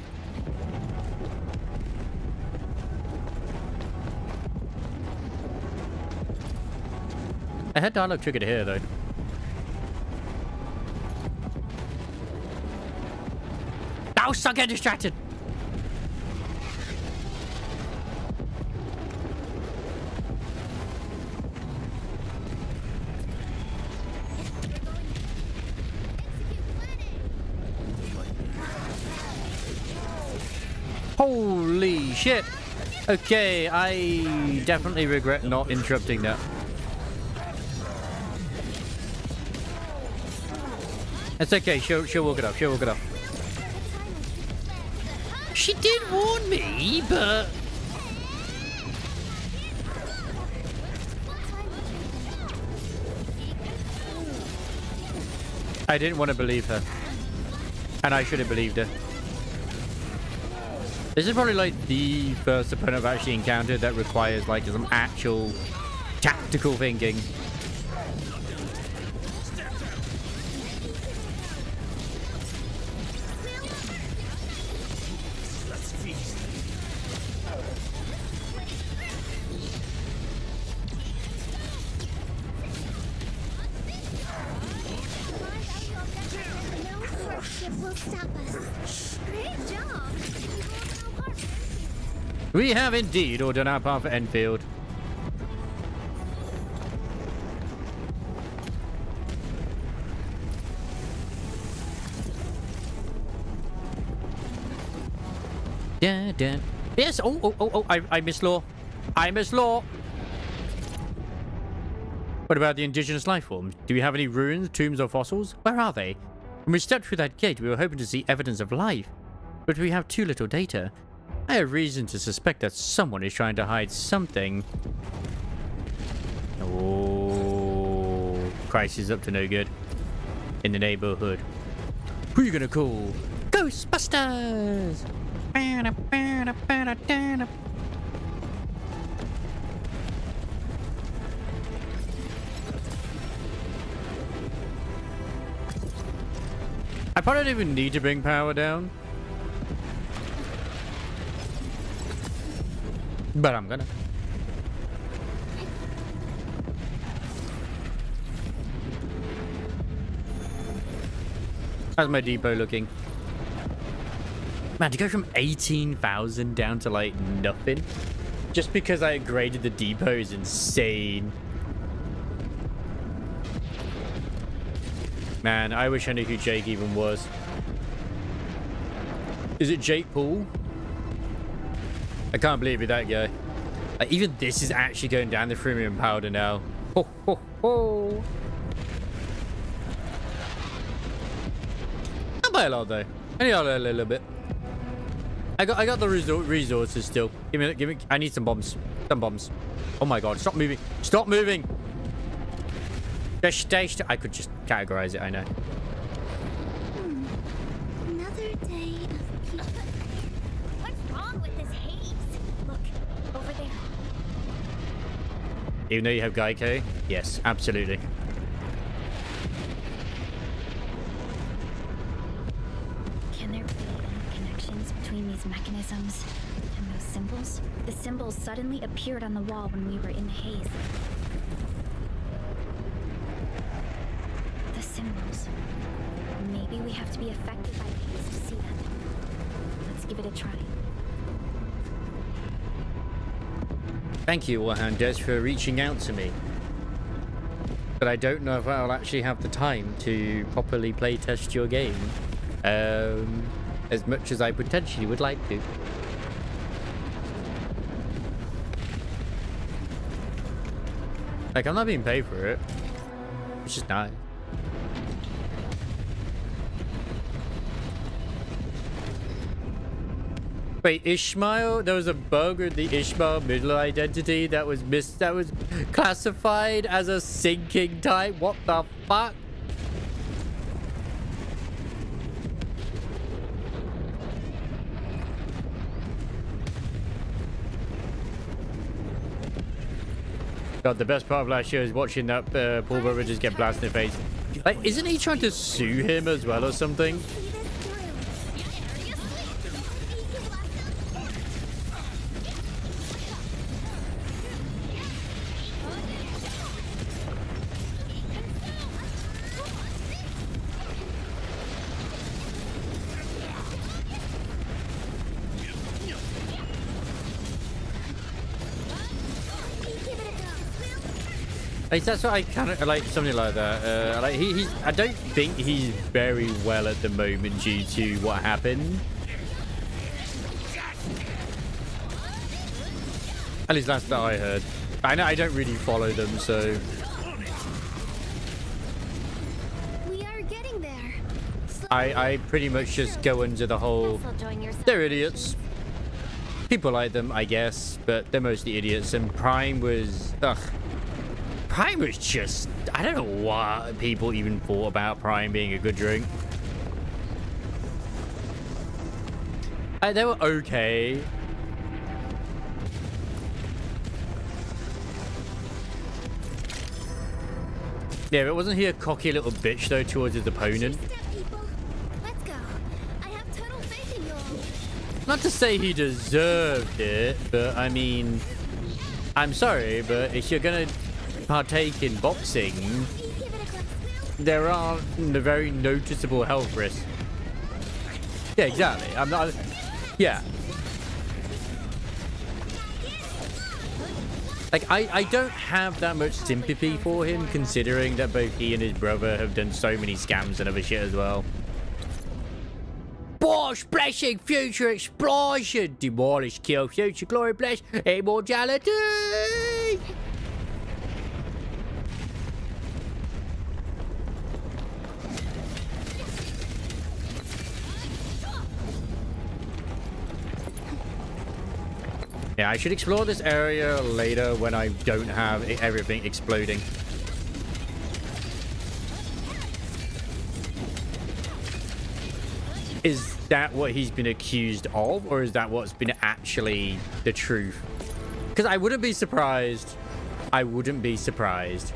I had dialogue triggered here, though. No, stop getting distracted. Holy shit. Okay, I definitely regret not interrupting that. It's okay, she'll walk it off, she'll walk it off. She did warn me, but... I didn't want to believe her. And I should have believed her. This is probably like the first opponent I've actually encountered that requires like some actual tactical thinking. We have indeed all done our part for Endfield. Dun, dun. Yes. Oh! I miss law. I miss law. What about the indigenous life forms? Do we have any ruins, tombs, or fossils? Where are they? When we stepped through that gate, we were hoping to see evidence of life, but we have too little data. I have reason to suspect that someone is trying to hide something. Oh, Christ is up to no good in the neighborhood. Who are you gonna call? Ghostbusters! I probably don't even need to bring power down. But I'm gonna. How's my depot looking? Man, to go from 18,000 down to like nothing just because I upgraded the depot is insane. Man, I wish I knew who Jake even was. Is it Jake Paul? I can't believe it, that guy. Like, even this is actually going down the freemium powder now. Ho, ho, Oh. Not by a lot though. Only a little bit. I got the resources still. Give me. I need some bombs. Some bombs. Oh my god! Stop moving! Stop moving! Just stay. I could just categorize it. I know. Another day of peace. What's wrong with this haze? Look, over there. Even though you have Geico, yes, absolutely. Can there be any connections between these mechanisms and those symbols? The symbols suddenly appeared on the wall when we were in the haze. The symbols. Maybe we have to be affected by the haze to see them. Let's give it a try. Thank you, Warhanders, for reaching out to me. But I don't know if I'll actually have the time to properly playtest your game as much as I potentially would like to. Like, I'm not being paid for it. It's just nice. Wait, Ishmael? There was a bug with the Ishmael middle identity that was classified as a sinking type. What the fuck? God, the best part of last year is watching that Paul brother just get blasted in the face. Like, isn't he trying to sue him as well or something? Like, that's what I kind of like, something like that. Like he's. I don't think he's very well at the moment due to what happened. At least that's what I heard. I know I don't really follow them, so. We are getting there. I pretty much just go into the whole. They're idiots. People like them, I guess, but they're mostly idiots. And Prime was. Ugh. Prime was just... I don't know what people even thought about Prime being a good drink. They were okay. Yeah, but wasn't he a cocky little bitch, though, towards his opponent? Let's go. I have total faith in you all. Not to say he deserved it, but I mean... I'm sorry, but if you're gonna... partake in boxing, there are very noticeable health risks. Yeah, exactly. I'm not. Yeah. Like, I don't have that much sympathy for him, considering that both he and his brother have done so many scams and other shit as well. Boss blessing, future explosion, demolish, kill, future glory, bless, immortality. Yeah, I should explore this area later when I don't have everything exploding. Is that what he's been accused of, or is that what's been actually the truth? Because I wouldn't be surprised. I wouldn't be surprised.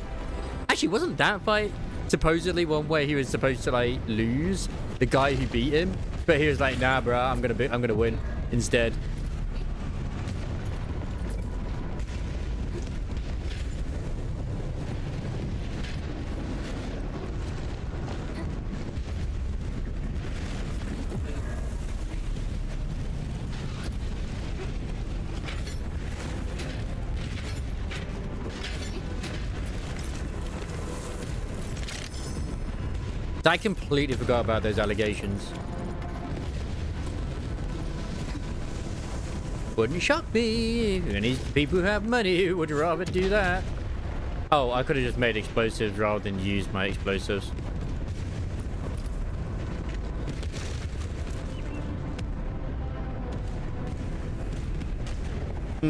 Actually, wasn't that fight supposedly one where he was supposed to like lose, the guy who beat him, but he was like, nah, bro, I'm gonna win instead. I completely forgot about those allegations. Wouldn't shock me. Any people who have money would rather do that. Oh, I could have just made explosives rather than used my explosives. Yeah,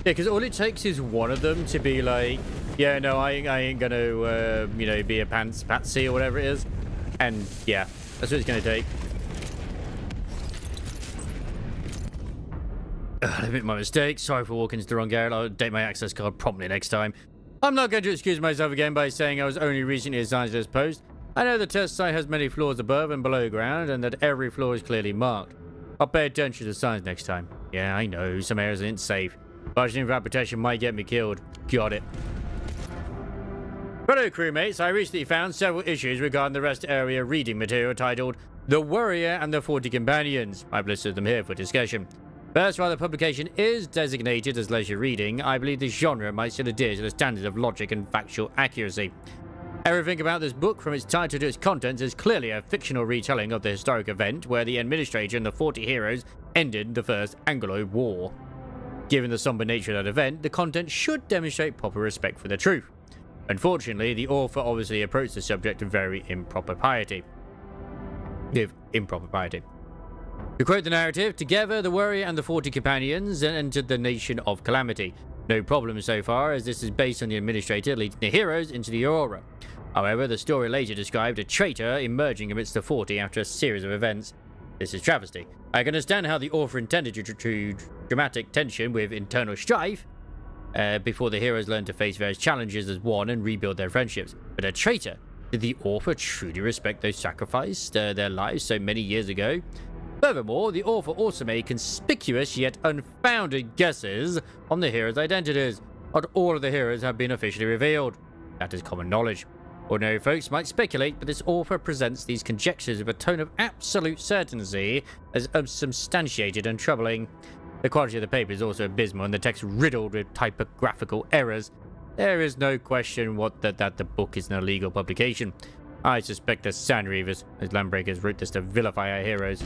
because all it takes is one of them to be like, yeah, no, I ain't gonna, you know, be a patsy or whatever it is. And yeah, that's what it's gonna take. I admit my mistake. Sorry for walking into the wrong garage. I'll update my access card promptly next time. I'm not going to excuse myself again by saying I was only recently assigned to this post. I know the test site has many floors above and below ground, and that every floor is clearly marked. I'll pay attention to the signs next time. Yeah, I know, some areas aren't safe. Budgeting for protection might get me killed. Got it. Hello, crewmates. I recently found several issues regarding the rest area reading material titled The Warrior and the 40 Companions. I've listed them here for discussion. First, while the publication is designated as leisure reading, I believe the genre might still adhere to the standards of logic and factual accuracy. Everything about this book, from its title to its contents, is clearly a fictional retelling of the historic event where the administrator and the 40 heroes ended the First Anglo War. Given the somber nature of that event, the content should demonstrate proper respect for the truth. Unfortunately, the author obviously approached the subject with improper piety. To quote the narrative, together the warrior and the 40 companions entered the nation of calamity. No problem so far, as this is based on the administrator leading the heroes into the Aurora. However, the story later described a traitor emerging amidst the 40 after a series of events. This is travesty. I can understand how the author intended to dramatic tension with internal strife before the heroes learn to face various challenges as one and rebuild their friendships. But a traitor? Did the author truly respect those sacrificed their lives so many years ago? Furthermore, the author also made conspicuous yet unfounded guesses on the heroes' identities. Not all of the heroes have been officially revealed. That is common knowledge. Ordinary folks might speculate, but this author presents these conjectures with a tone of absolute certainty as unsubstantiated and troubling. The quality of the paper is also abysmal and the text riddled with typographical errors. There is no question that the book is an illegal publication. I suspect the Sand Reavers, as Landbreakers, wrote this to vilify our heroes.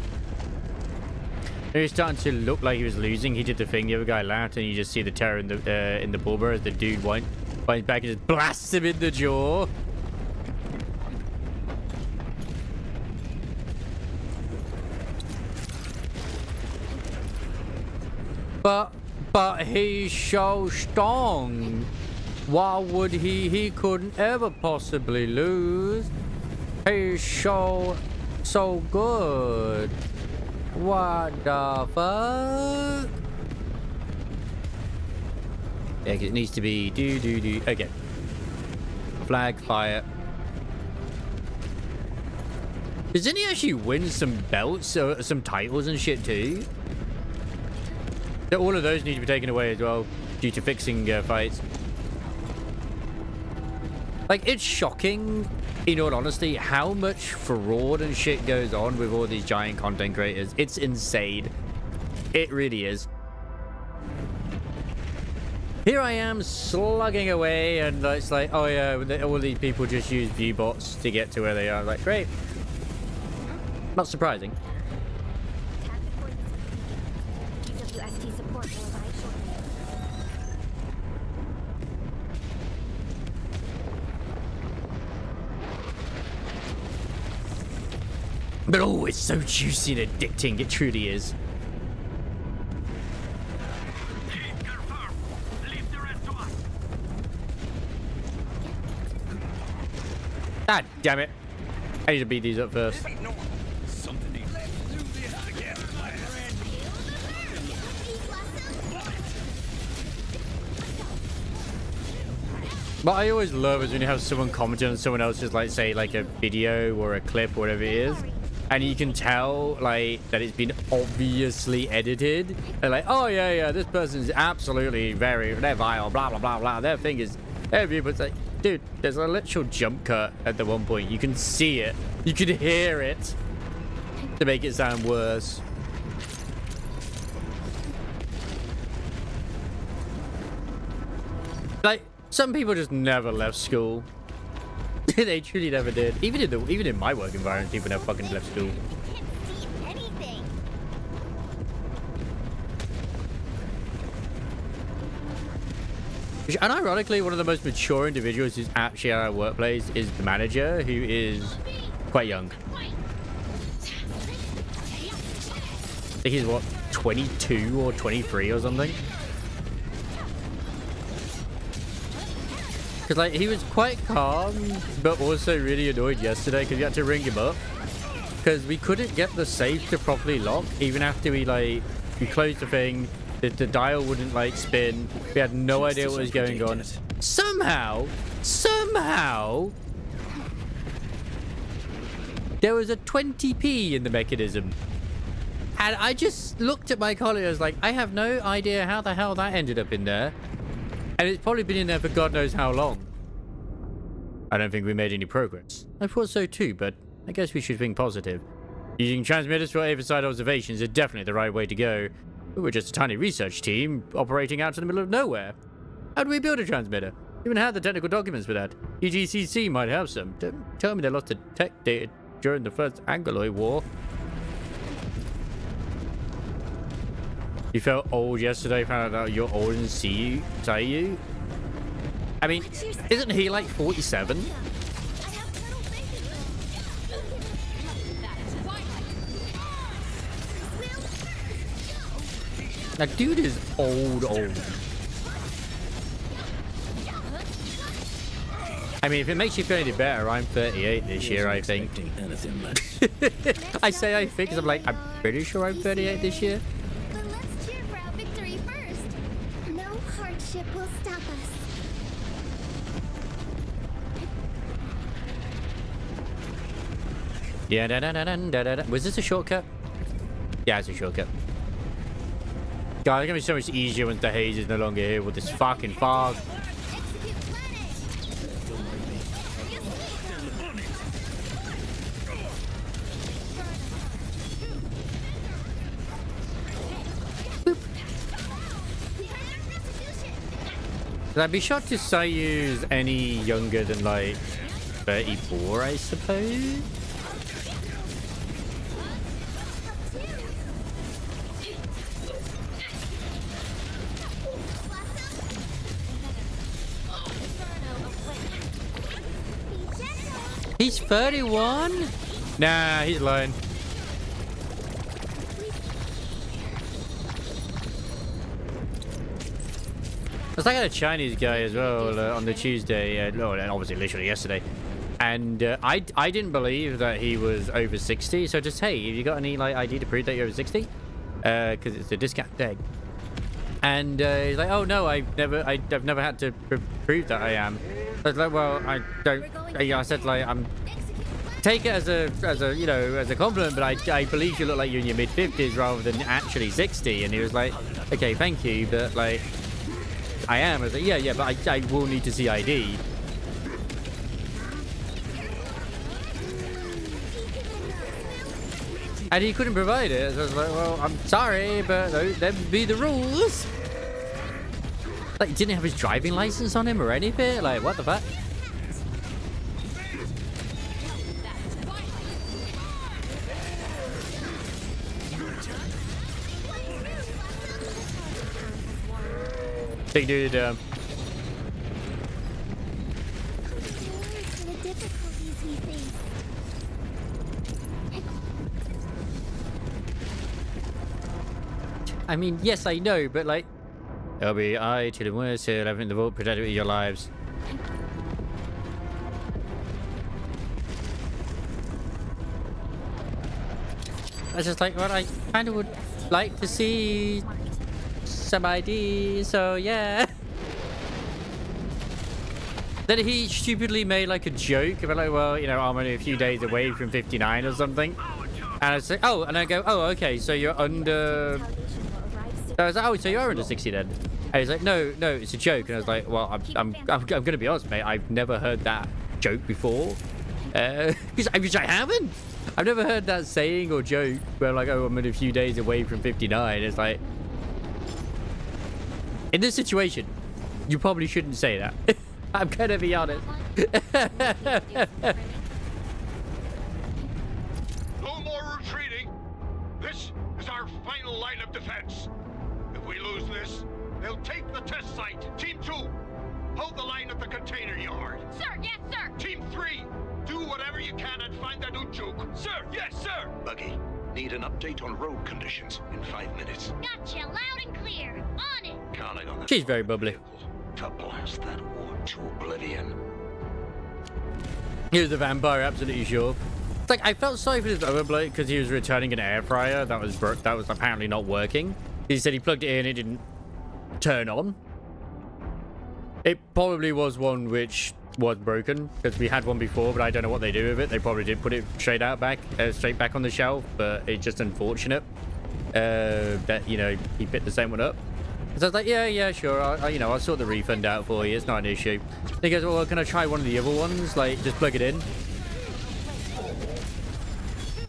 He was starting to look like he was losing. He did the thing, the other guy laughed, and you just see the terror in the bullbar as the dude winds back and just blasts him in the jaw. But he's so strong. Why would he couldn't ever possibly lose. He's so good. What the fuck? Yeah, it needs to be do. Okay. Flag fire. Doesn't he actually win some belts or some titles and shit too? So all of those need to be taken away as well due to fixing fights. Like, it's shocking, in all honesty, how much fraud and shit goes on with all these giant content creators. It's insane. It really is. Here I am slugging away, and it's like, oh yeah, all these people just use view bots to get to where they are. Like, great. Not surprising. But oh, it's so juicy and addicting. It truly is. God damn it. I need to beat these up first. What I always love is when you have someone commenting on someone else's, like, say, like a video or a clip or whatever it is, and you can tell, like, that it's been obviously edited. They're like, oh yeah, this person's absolutely they're vile, blah blah blah blah. Their thing is, everybody's like, dude, there's a literal jump cut at the one point. You can see it, you can hear it, to make it sound worse. Like, some people just never left school. They truly never did. Even in my work environment, people never fucking left school. And ironically, one of the most mature individuals who's actually at our workplace is the manager, who is quite young. I think he's, what, 22 or 23 or something? Because, like, he was quite calm, but also really annoyed yesterday because we had to ring him up. Because we couldn't get the safe to properly lock, even after we closed the thing. The dial wouldn't, like, spin. We had no idea what was going on. Somehow, there was a 20p in the mechanism. And I just looked at my colleague, I was like, I have no idea how the hell that ended up in there. And it's probably been in there for God knows how long. I don't think we made any progress. I thought so too, but I guess we should think positive. Using transmitters for oversight observations is definitely the right way to go. But we're just a tiny research team operating out in the middle of nowhere. How do we build a transmitter? We even have the technical documents for that. EGCC might have some. Don't tell me they lost the tech data during the First Angloid War. You felt old yesterday, found out you're old and see you? I mean, isn't he like 47? That dude is old. I mean, if it makes you feel any better, I'm 38 this year, I think. I say I think because I'm like, I'm pretty sure I'm 38 this year. But let's cheer for our victory first. No hardship will stop us. Yeah, da-da-da-da-da-da. Was this a shortcut? Yeah, it's a shortcut. God, it's gonna be so much easier once the haze is no longer here with this fucking fog. Execute plan I'd be shocked if Sayu's any younger than like 34, I suppose. He's 31? Nah, he's lying. I was like a Chinese guy as well on the Tuesday, obviously literally yesterday. And I didn't believe that he was over 60. So just, hey, have you got any like ID to prove that you're over 60? Because it's a discount day. And he's like, oh no, I've never had to prove that I am. I was like, well, I don't. I said like take it as a compliment, but I believe you look like you're in your mid 50s rather than actually 60. And he was like, okay, thank you, but like I am. I was like, yeah, but I will need to see ID. And he couldn't provide it. So I was like, well, I'm sorry, but them be the rules. Like, he didn't have his driving license on him or anything. Like, what the fuck? Big dude, the difficulties we face. I mean, yes, I know, but like, LBI to the worst here, having the vault protected with your lives. I was just like, well, I kind of would like to see some ID, so yeah. Then he stupidly made like a joke about like, well, you know, I'm only a few days away from 59 or something. And I was like, oh, and I go, oh, okay, so you're under. I was like, oh, so you're under 60 then? And he's like, no, it's a joke. And I was like, well, I'm gonna be honest, mate. I've never heard that joke before. Because I haven't. I've never heard that saying or joke where like, oh, I'm a few days away from 59. It's like, in this situation, you probably shouldn't say that. I'm gonna be honest. No more retreating. This is our final line of defense. If we lose this, they'll take the test site. Team 2, hold the line at the container yard. Sir, yes, sir. Team 3, do whatever you can and find that Ujuk. Sir, yes, sir. Buggy, need an update on road conditions in 5 minutes. Gotcha, loud and clear. On it. Counting on the She's very bubbly. vehicle to blast that ward to oblivion. He was a vampire, absolutely sure. It's like, I felt sorry for this other bloke because he was returning an air fryer that was apparently not working. He said he plugged it in, it didn't turn on. It probably was one which was broken because we had one before, but I don't know what they do with it. They probably did put it straight back on the shelf, but it's just unfortunate that, you know, he picked the same one up. So I was like, yeah, sure. I'll sort the refund out for you. It's not an issue. He goes, well, can I try one of the other ones? Like, just plug it in.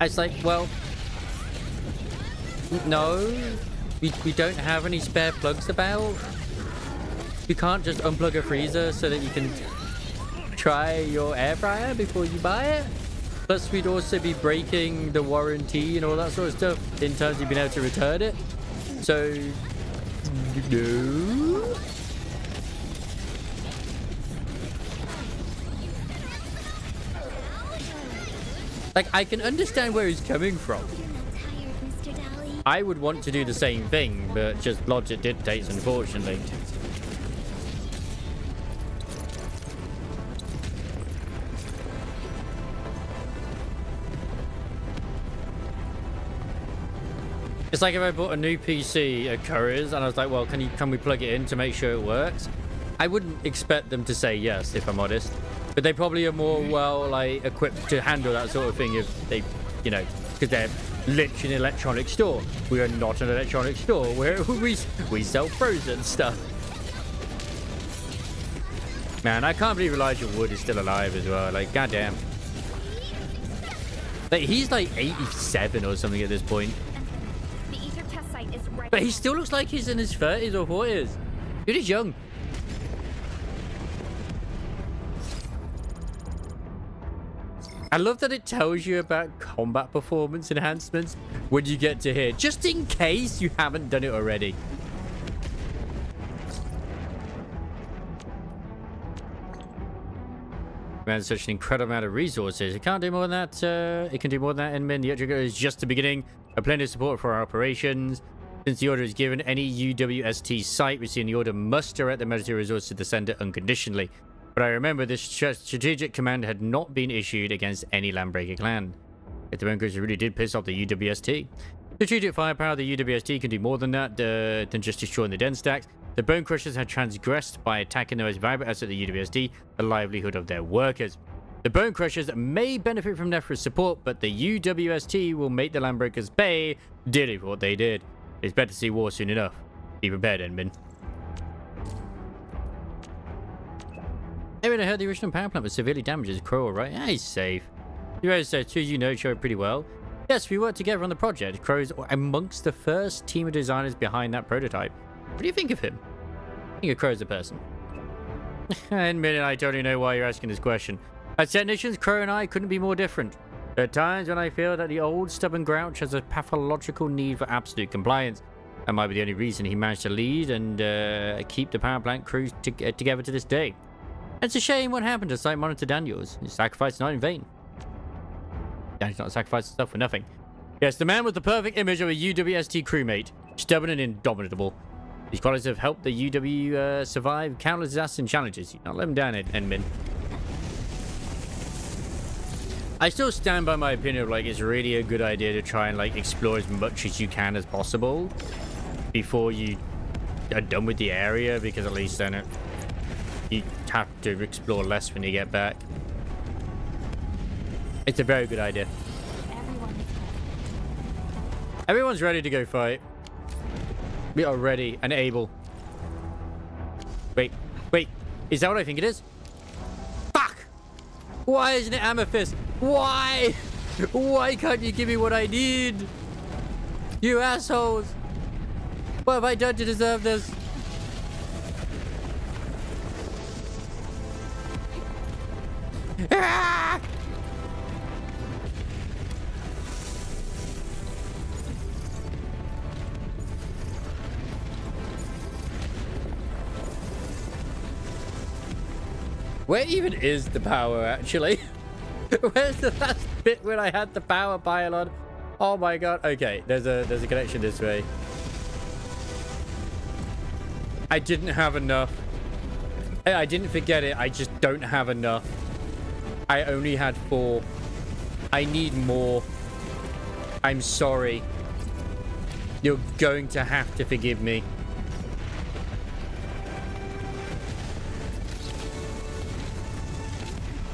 It's like, well, no, we don't have any spare plugs about. You can't just unplug a freezer so that you can try your air fryer before you buy it. Plus, we'd also be breaking the warranty and all that sort of stuff in terms of being able to return it. So, no. Like, I can understand where he's coming from. I would want to do the same thing, but just logic dictates, unfortunately. It's like if I bought a new PC at Curry's and I was like, well, can we plug it in to make sure it works? I wouldn't expect them to say yes, if I'm honest. But they probably are more equipped to handle that sort of thing if they, you know, because they're literally an electronics store. We are not an electronics store where we sell frozen stuff. Man, I can't believe Elijah Wood is still alive as well. Like, goddamn. Like, he's like 87 or something at this point. But he still looks like he's in his 30s or 40s. Dude is young. I love that it tells you about combat performance enhancements when you get to here, just in case you haven't done it already. Man, such an incredible amount of resources. It can't do more than that. It can do more than that. And the Electric is just the beginning. A plenty of support for our operations. Since the order is given, any UWST site receiving the order must direct the military resources to the center unconditionally. But I remember this strategic command had not been issued against any Landbreaker clan. If the Bunkers really did piss off the UWST. Strategic firepower, the UWST can do more than that, than just destroying the den stacks. The Bone Crushers had transgressed by attacking the most valuable asset of the UWST, the livelihood of their workers. The Bone Crushers may benefit from Nefra's support, but the UWST will make the Landbreakers pay dearly for what they did. It's better to see war soon enough. Be prepared, Enmin. I heard the original power plant was severely damaged. Is Crow alright? Yeah, he's safe. You guys said two, you know each other pretty well. Yes, we worked together on the project. Crow is amongst the first team of designers behind that prototype. What do you think of him? I think of Crow as a person. Enmin, I totally know why you're asking this question. As technicians, Crow and I couldn't be more different. There are times when I feel that the old stubborn grouch has a pathological need for absolute compliance. That might be the only reason he managed to lead and keep the power plant crew together to this day. It's a shame what happened to Site Monitor Daniels. His sacrifice not in vain. Daniel's not sacrificing himself for nothing. Yes, the man was the perfect image of a UWST crewmate. Stubborn and indomitable. These qualities have helped the UW survive countless disasters and challenges. You not let him down, Enmin. I still stand by my opinion of, like, it's really a good idea to try and, like, explore as much as you can as possible before you are done with the area, because at least then you have to explore less when you get back. It's a very good idea. Everyone's ready to go fight. We are ready and able. Wait. Is that what I think it is? Fuck! Why isn't it Amethyst? Why? Why can't you give me what I need? You assholes! What have I done to deserve this? Ah! Where even is the power, actually? Where's the last bit when I had the power pylon? Oh my god. Okay, there's a connection this way. I didn't have enough. I didn't forget it. I just don't have enough. I only had 4. I need more. I'm sorry. You're going to have to forgive me.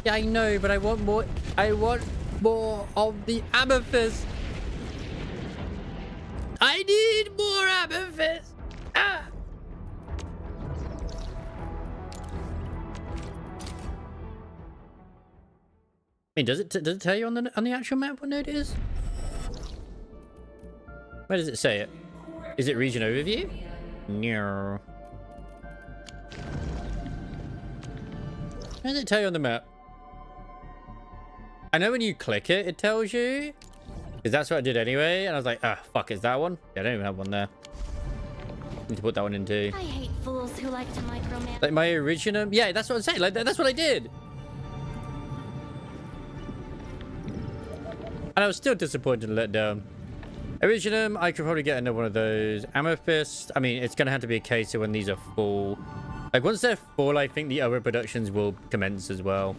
Yeah, I know, but I want more. I want more of the amethyst. I need more amethyst. Ah. I mean, does it tell you on the actual map what node it is? Where does it say it? Is it region overview? No. Where does it tell you on the map? I know when you click it, it tells you. Because that's what I did anyway. And I was like, ah, fuck, is that one? Yeah, I don't even have one there. Need to put that one in too. I hate fools who like to micromanage. Like my original. Yeah, that's what I'm saying. Like, that's what I did. And I was still disappointed and let down. Originum, I could probably get another one of those. Amethyst, I mean, it's going to have to be a case of when these are full. Like, once they're full, I think the other productions will commence as well.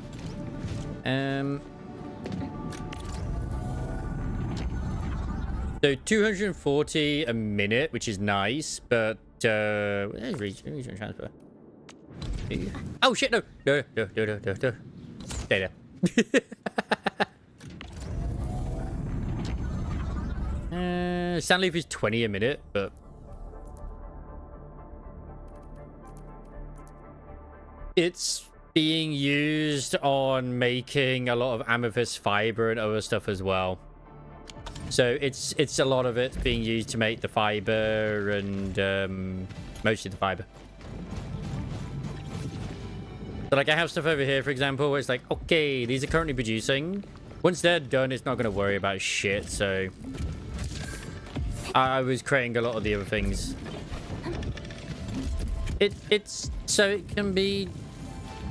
So 240 a minute, which is nice, but where's region transfer? Oh shit, no. No. Stay there. Sandleaf is 20 a minute, but it's being used on making a lot of amethyst fiber and other stuff as well. So it's a lot of it being used to make the fiber and mostly the fiber. So like I have stuff over here, for example, where it's like, okay, these are currently producing. Once they're done, it's not going to worry about shit. So I was creating a lot of the other things. It's so it can be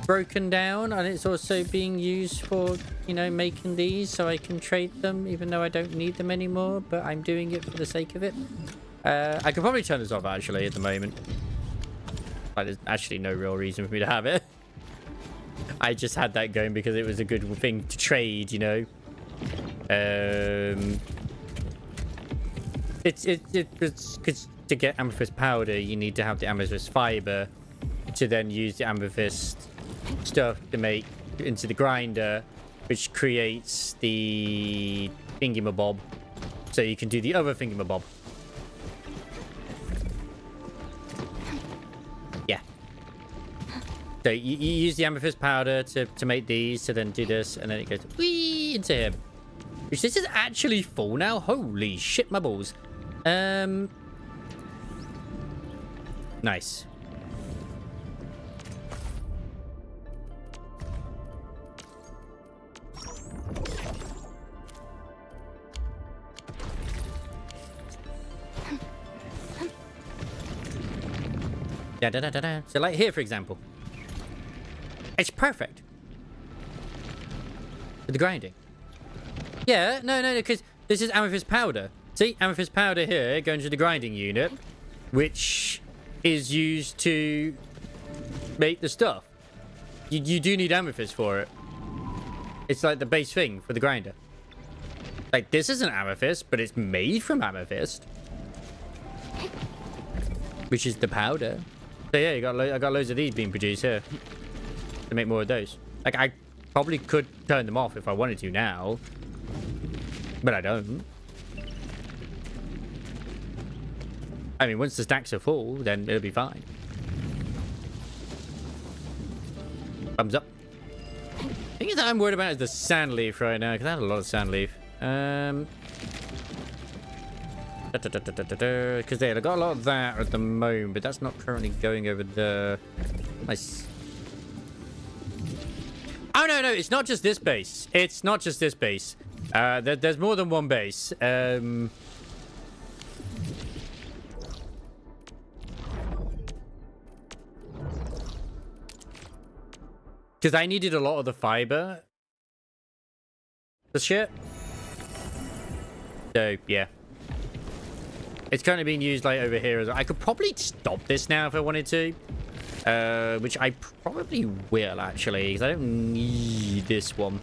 broken down, and it's also being used for, you know, making these so I can trade them even though I don't need them anymore, but I'm doing it for the sake of it. I could probably turn this off actually at the moment. Like, there's actually no real reason for me to have it. I just had that going because it was a good thing to trade, you know. It's because to get amethyst powder, you need to have the amethyst fiber to then use the amethyst stuff to make into the grinder, which creates the thingamabob, so you can do the other thingamabob. Yeah. So you use the amethyst powder to make these, to then do this, and then it goes whee into him. Which this is actually full now. Holy shit, my balls. Nice. So like here, for example, it's perfect for the grinding. Yeah, no, because this is amethyst powder. See, amethyst powder here going to the grinding unit, which is used to make the stuff. You do need amethyst for it. It's like the base thing for the grinder. Like, this isn't amethyst, but it's made from amethyst, which is the powder. So yeah, I got loads of these being produced here to make more of those. Like, I probably could turn them off if I wanted to now, but I don't. I mean, once the stacks are full, then it'll be fine. Thumbs up. The thing that I'm worried about is the sand leaf right now, because I have a lot of sand leaf. Because they've got a lot of that at the moment, but that's not currently going over the... Nice. Oh, no, it's not just this base. It's not just this base. There's more than one base. Because I needed a lot of the fiber. The shit. So, yeah. It's currently being used like over here as well. I could probably stop this now if I wanted to. Which I probably will, actually. Because I don't need this one.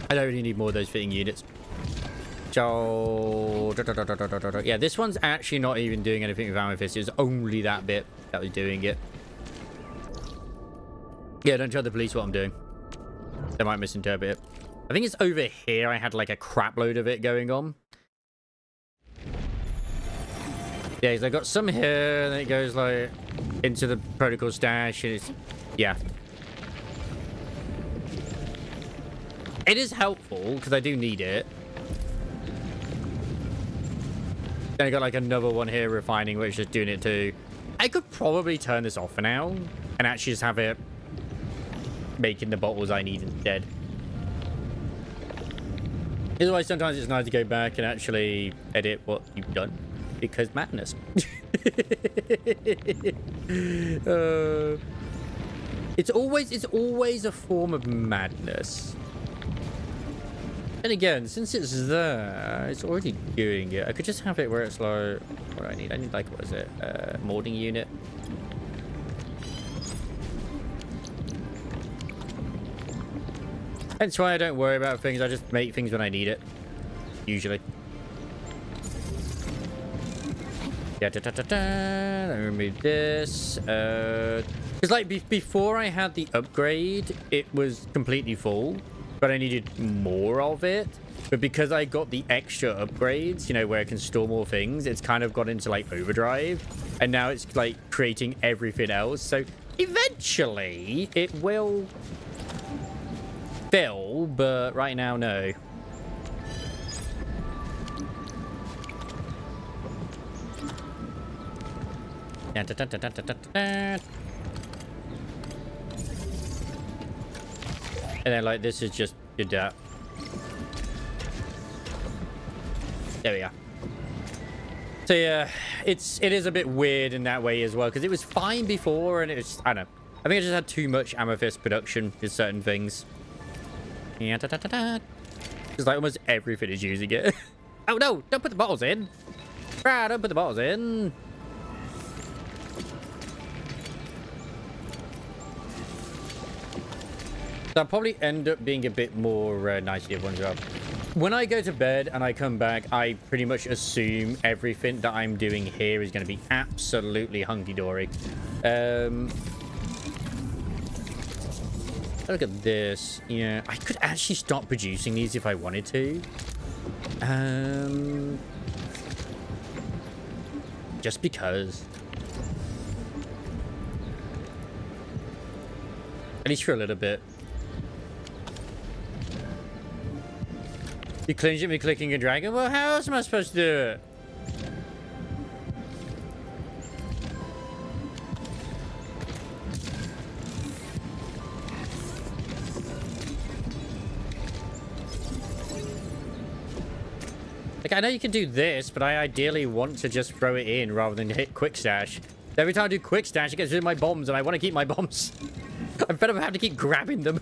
I don't really need more of those fitting units. So... yeah, this one's actually not even doing anything with Amethyst. It was only that bit that was doing it. Yeah, don't tell the police what I'm doing. They might misinterpret it. I think it's over here I had like a crap load of it going on. Yeah, because I got some here, and then it goes like into the protocol stash, and it's... yeah. It is helpful, because I do need it. Then I got like another one here refining, which is doing it too. I could probably turn this off for now, and actually just have it making the bottles I need instead. Otherwise, sometimes it's nice to go back and actually edit what you've done. Because madness. It's always a form of madness. And again, since it's there, it's already doing it. I could just have it where it's like, what do I need? I need like, what is it? Molding unit. That's why I don't worry about things. I just make things when I need it. Usually. Yeah, let me remove this. Because like before I had the upgrade, it was completely full, but I needed more of it. But because I got the extra upgrades, you know, where I can store more things, it's kind of got into like overdrive, and now it's like creating everything else. So eventually it will fill, but right now, no. And then like this is just did that. There we are. So yeah, it is a bit weird in that way as well, because it was fine before, and it was, I don't know, I think I just had too much amethyst production with certain things. Yeah, because like almost everything is using it. Oh no, don't put the bottles in. Ah, don't put the bottles in. So I'll probably end up being a bit more nice to everyone as well. When I go to bed and I come back, I pretty much assume everything that I'm doing here is going to be absolutely hunky-dory. Look at this. Yeah, I could actually stop producing these if I wanted to. Just because. At least for a little bit. You clinch at me clicking and dragging? Well, how else am I supposed to do it? Like, I know you can do this, but I ideally want to just throw it in rather than hit quick stash. Every time I do quick stash, it gets rid of my bombs, and I want to keep my bombs. I'm fed up of having to keep grabbing them.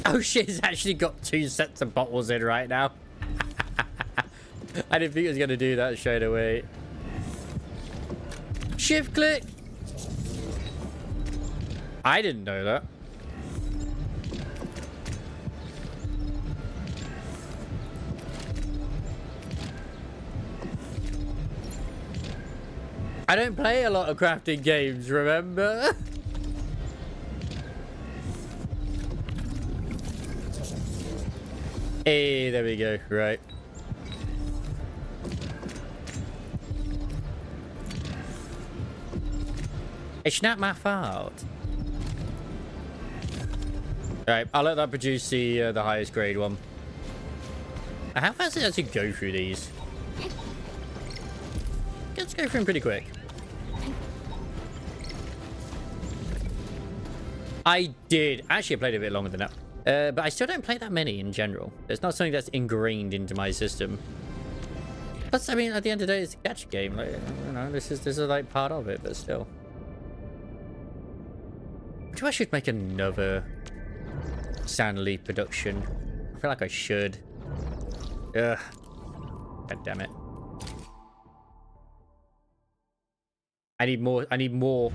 Oh shit, it's actually got 2 sets of bottles in right now. I didn't think it was going to do that straight away. Shift click. I didn't know that. I don't play a lot of crafting games, remember? Hey, there we go. Right. It's not my fault. Alright, I'll let that produce the highest grade one. How fast does it actually go through these? Let's go through them pretty quick. I did. Actually, I played a bit longer than that. But I still don't play that many in general. It's not something that's ingrained into my system. Plus, I mean, at the end of the day, it's a gacha game. Like, you know, this is like part of it, but still. Maybe I should make another Stanley production. I feel like I should. Ugh. God damn it. I need more. I need more.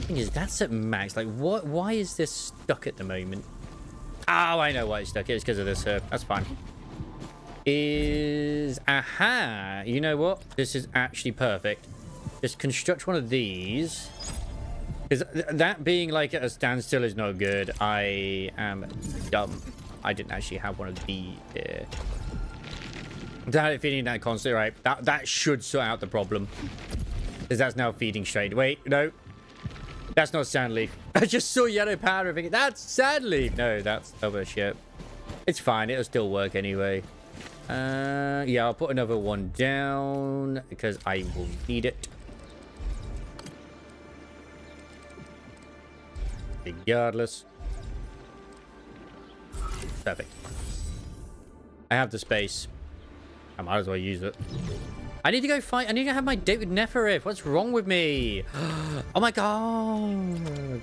Thing is, that's at max. Like, what? Why is this stuck at the moment? Oh, I know why it's stuck. It's because of this. That's fine. Aha! You know what? This is actually perfect. Just construct one of these. Because that being like at a standstill is not good. I am dumb. I didn't actually have one of these here. That it feeding that constantly, right? That should sort out the problem. Because that's now feeding straight. Wait, no. That's not sandleaf. I just saw yellow powder. Thinking, that's sandleaf. No, that's other shit. It's fine. It'll still work anyway. Yeah, I'll put another one down because I will need it. Regardless. Perfect. I have the space. I might as well use it. I need to go fight. I need to have my date with Neferif. What's wrong with me? Oh my god.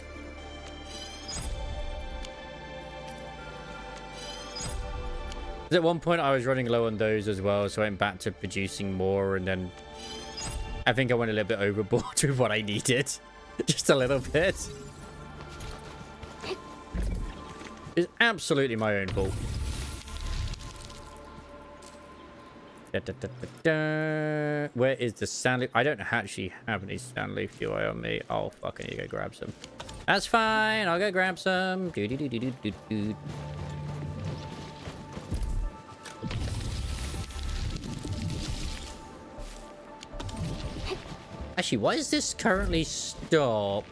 At one point, I was running low on those as well, so I went back to producing more, and then I think I went a little bit overboard with what I needed. Just a little bit. It's absolutely my own fault. Where is the sandleaf? I don't actually have any sandleaf, do I, on me? Oh, fuck, I need to go grab some. That's fine. I'll go grab some. Actually, why is this currently stopped?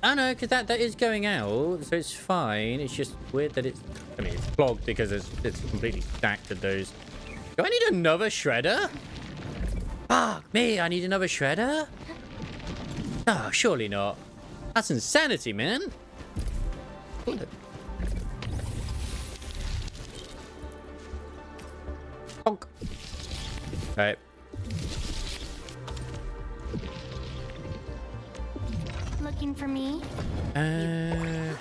Oh no, because that is going out, so it's fine. It's just weird that it's... I mean, it's clogged because it's completely stacked with those. Do I need another shredder? Fuck me, I need another shredder? Oh, surely not. That's insanity, man. Honk. Right. Looking for me?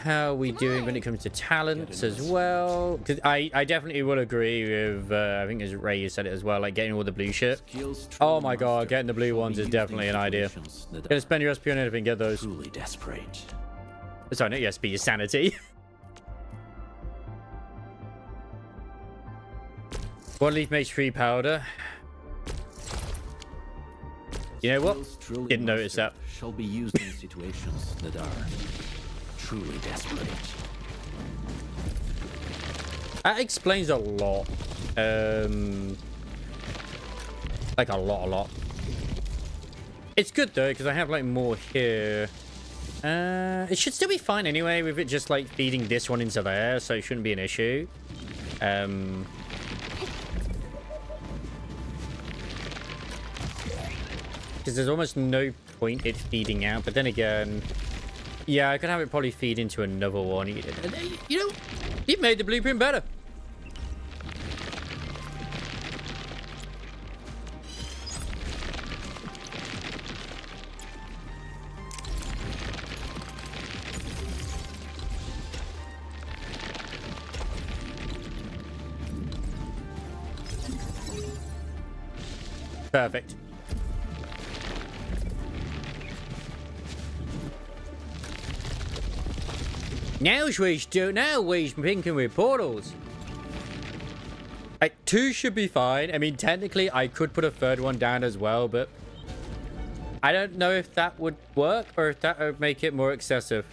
How are we doing when it comes to talents as well? Because I definitely will agree with, I think as Ray said it as well, like getting all the blue shit. Oh my god, getting the blue ones is definitely an idea. Gonna spend your SP on anything, get those. Truly desperate. Sorry, not your SP, your sanity. One leaf makes 3 powder. You know what? Didn't notice that. Shall be used in situations that are truly desperate. That explains a lot. Like a lot. It's good though, because I have like more here. It should still be fine anyway with it just like feeding this one into there, so it shouldn't be an issue. Because there's almost no point it feeding out, but then again, yeah, I could have it probably feed into another one. You know, you've made the blueprint better. Perfect. Now we're thinking with portals. Like, 2 should be fine. I mean, technically, I could put a 3rd one down as well, but I don't know if that would work or if that would make it more excessive.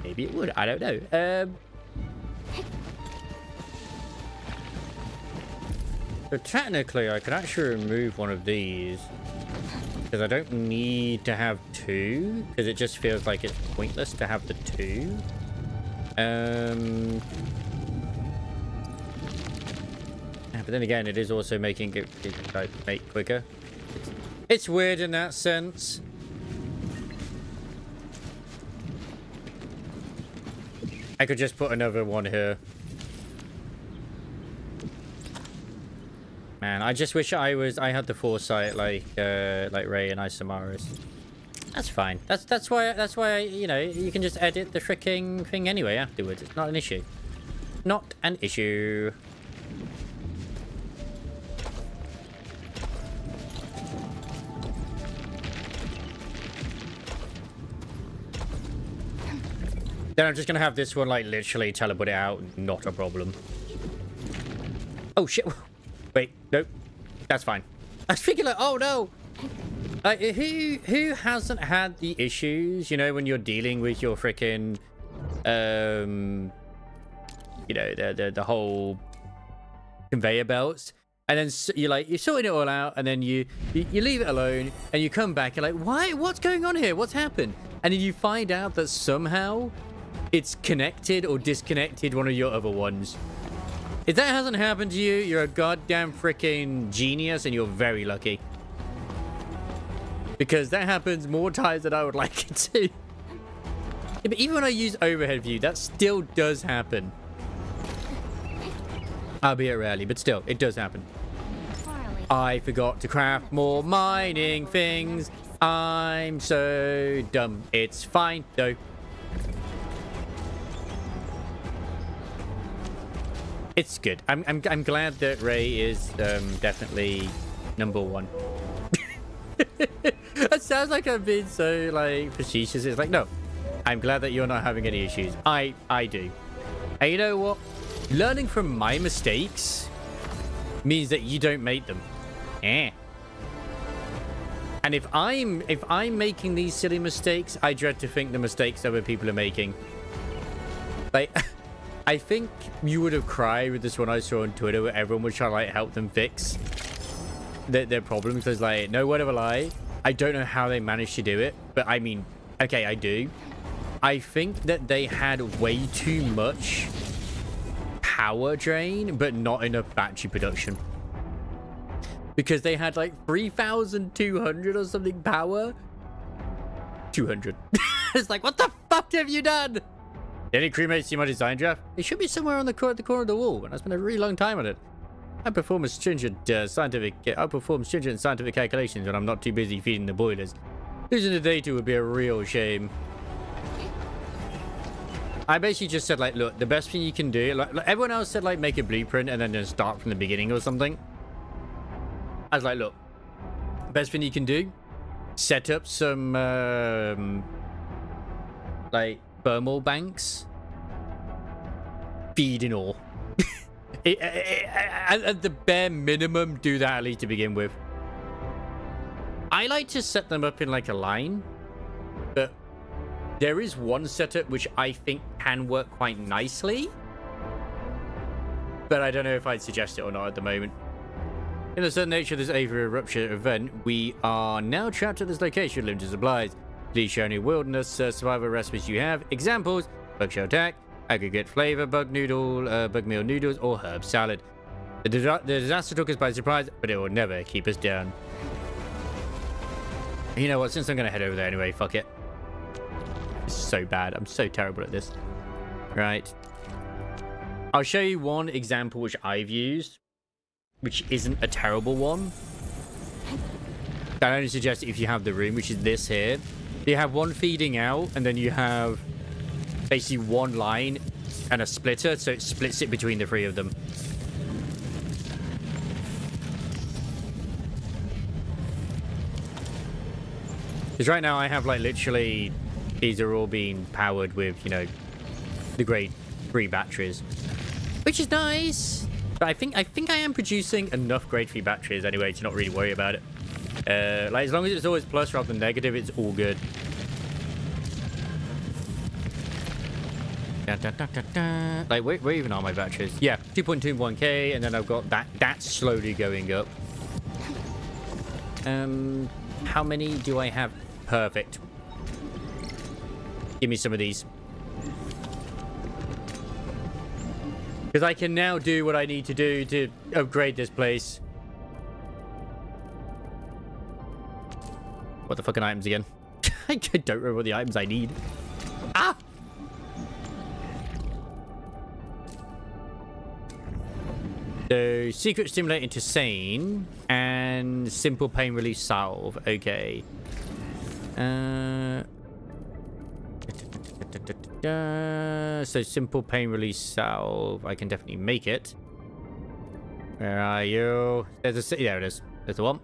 Maybe it would. I don't know. So technically, I could actually remove one of these. Because I don't need to have 2. Because it just feels like it's pointless to have the 2. But then again, it is also making it like, make quicker. It's weird in that sense. I could just put another one here. Man, I just wish I had the foresight like Ray and Isamaris. That's fine. That's why you know, you can just edit the freaking thing anyway afterwards. It's not an issue. Not an issue. Then I'm just gonna have this one like literally teleport it out. Not a problem. Oh shit. Wait, nope. That's fine. I was thinking like, oh no. Like, who hasn't had the issues, you know, when you're dealing with your freaking, you know, the whole conveyor belts, and then you're sorting it all out, and then you leave it alone, and you come back, you're like, why? What's going on here? What's happened? And then you find out that somehow it's connected or disconnected one of your other ones. If that hasn't happened to you, you're a goddamn freaking genius, and you're very lucky. Because that happens more times than I would like it to. Yeah, but even when I use overhead view, that still does happen. Albeit rarely, but still, it does happen. I forgot to craft more mining things. I'm so dumb. It's fine, though. It's good. I'm glad that Ray is definitely number one. That sounds like I'm being so like facetious. It's like, no, I'm glad that you're not having any issues. I do. And you know what? Learning from my mistakes means that you don't make them. And if I'm making these silly mistakes, I dread to think the mistakes other people are making. Like, I think you would have cried with this one I saw on Twitter where everyone was trying to like help them fix their problems. There's like, no word of a lie, I don't know how they managed to do it, but I mean, okay, I do. I think that they had way too much power drain, but not enough battery production. Because they had like 3,200 or something power. 200. It's like, what the fuck have you done? Any crewmates see my design draft? It should be somewhere on the corner of the wall, and I spent a really long time on it. I perform stringent scientific calculations when I'm not too busy feeding the boilers. Losing the data would be a real shame. I basically just said, like, look, the best thing you can do, like everyone else said, like, make a blueprint and then just start from the beginning or something. I was like, look, best thing you can do, set up some like thermal banks, feed and all. At the bare minimum, do that at least to begin with. I like to set them up in like a line, but there is one setup which I think can work quite nicely, but I don't know if I'd suggest it or not at the moment. In the sudden nature of this aviary rupture event, we are now trapped at this location with limited supplies. Please show any wilderness survival recipes you have. Examples: bug shell attack, aggregate flavor, bug meal noodles, or herb salad. The disaster took us by surprise, but it will never keep us down. You know what? Since I'm going to head over there anyway, fuck it. It's so bad. I'm so terrible at this. Right. I'll show you one example which I've used, which isn't a terrible one. I only suggest if you have the room, which is this here. You have one feeding out, and then you have basically one line and a splitter, so it splits it between the three of them. Because right now I have like literally, these are all being powered with, you know, the grade 3 batteries, which is nice. But I think I am producing enough grade 3 batteries anyway to not really worry about it. Like as long as it's always plus rather than negative, it's all good. Like where even are my batteries? Yeah, 2.21k, and then I've got that slowly going up. How many do I have? Perfect. Give me some of these. Because I can now do what I need to do to upgrade this place. What the fucking items again? I don't remember what the items I need. Ah! So, secret stimulating to sane and simple pain relief salve. Okay. So simple pain relief salve. I can definitely make it. Where are you? There's a... There it is. There's the one.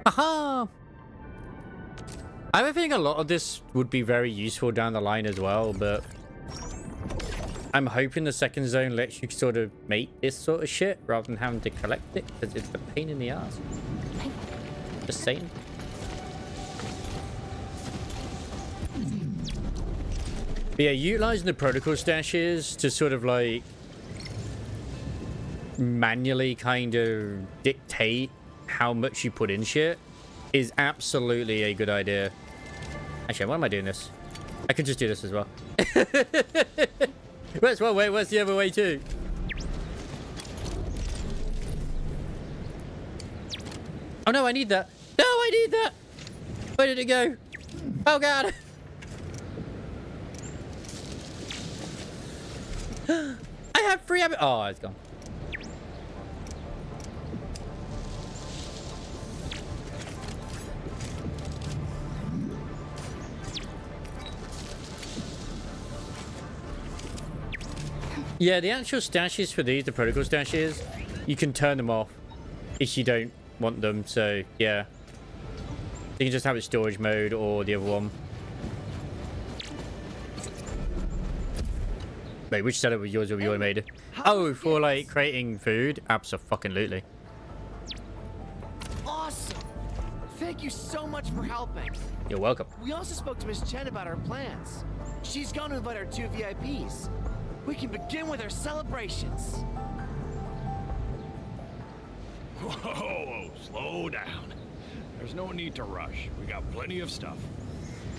Haha! I have a feeling a lot of this would be very useful down the line as well, but I'm hoping the second zone lets you sort of make this sort of shit rather than having to collect it, because it's a pain in the ass. Just saying. But yeah, utilizing the protocol stashes to sort of like manually kind of dictate how much you put in shit is absolutely a good idea. Actually, why am I doing this? I could just do this as well. Where's one way? Where's the other way too? Oh no, I need that. No, I need that. Where did it go? Oh god. I have 3 habits. Oh, it's gone. Yeah, the actual stashes for these, the protocol stashes, you can turn them off if you don't want them. So, yeah. You can just have it storage mode or the other one. Wait, which setup was yours or you made it? Oh, for like creating food? Abso-fucking-lutely. Awesome! Thank you so much for helping. You're welcome. We also spoke to Miss Chen about our plans. She's going to invite our 2 VIPs. We can begin with our celebrations. Whoa, slow down. There's no need to rush. We got plenty of stuff.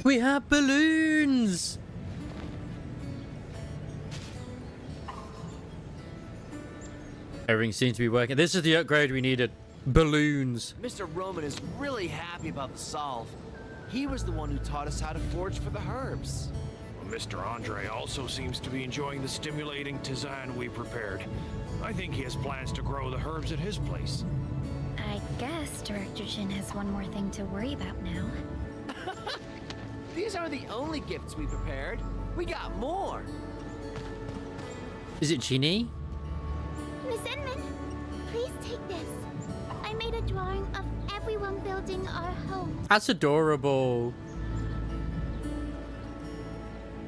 We have balloons! Everything seems to be working. This is the upgrade we needed. Balloons. Mr. Roman is really happy about the solve. He was the one who taught us how to forage for the herbs. Well, Mr. Andre also seems to be enjoying the stimulating tisane we prepared. I think he has plans to grow the herbs at his place. I guess Director Jin has one more thing to worry about now. These are the only gifts we prepared. We got more. Is it Genie? Miss Inman, please take this. I made a drawing of everyone building our home. That's adorable.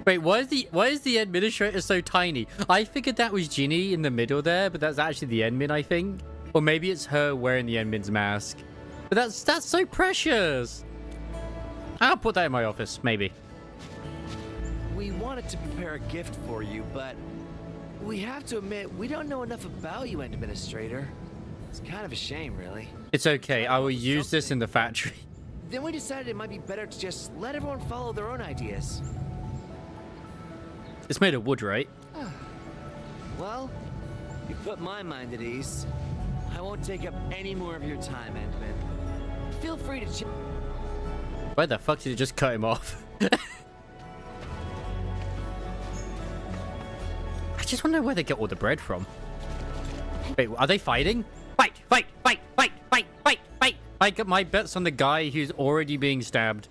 Wait, why is the administrator so tiny? I figured that was Ginny in the middle there, but that's actually the admin, I think. Or maybe it's her wearing the admin's mask. But that's so precious. I'll put that in my office, maybe. We wanted to prepare a gift for you, but we have to admit we don't know enough about you, Administrator. It's kind of a shame, really. It's okay. I will use this in the factory. Then we decided it might be better to just let everyone follow their own ideas. It's made of wood, right? Well, you put my mind at ease. I won't take up any more of your time, Endman. Feel free to Why the fuck did it just cut him off? I just wonder where they get all the bread from. Wait, are they fighting? Fight! Fight! Fight! Fight! Fight! Fight! Fight! I got my bets on the guy who's already being stabbed.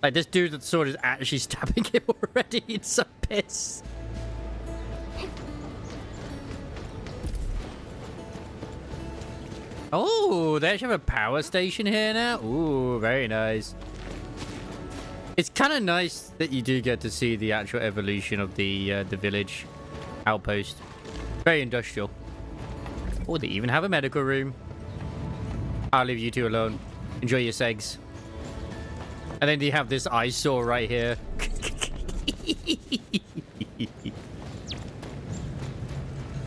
Like, this dude with the sword is actually stabbing him already. It's so pissed. Oh, they actually have a power station here now. Ooh, very nice. It's kind of nice that you do get to see the actual evolution of the village outpost. Very industrial. Oh, they even have a medical room. I'll leave you two alone. Enjoy your segs. And then you have this eyesore right here.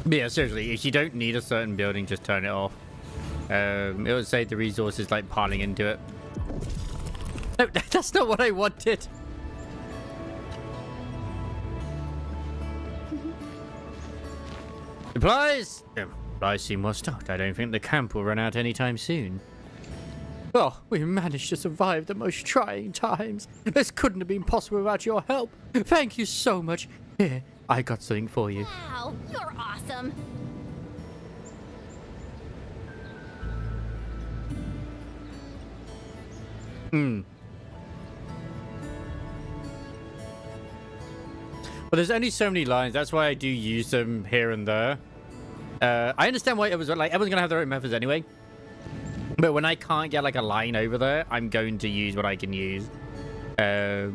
But yeah, seriously, if you don't need a certain building, just turn it off. It would save the resources like piling into it. No, that's not what I wanted. Supplies? Supplies seem well stocked. I don't think the camp will run out anytime soon. Oh, we managed to survive the most trying times. This couldn't have been possible without your help. Thank you so much. Here, I got something for you. Wow, you're awesome. Well, there's only so many lines. That's why I do use them here and there. I understand why it was like everyone's gonna have their own methods anyway. But when I can't get like a line over there, I'm going to use what I can use. Got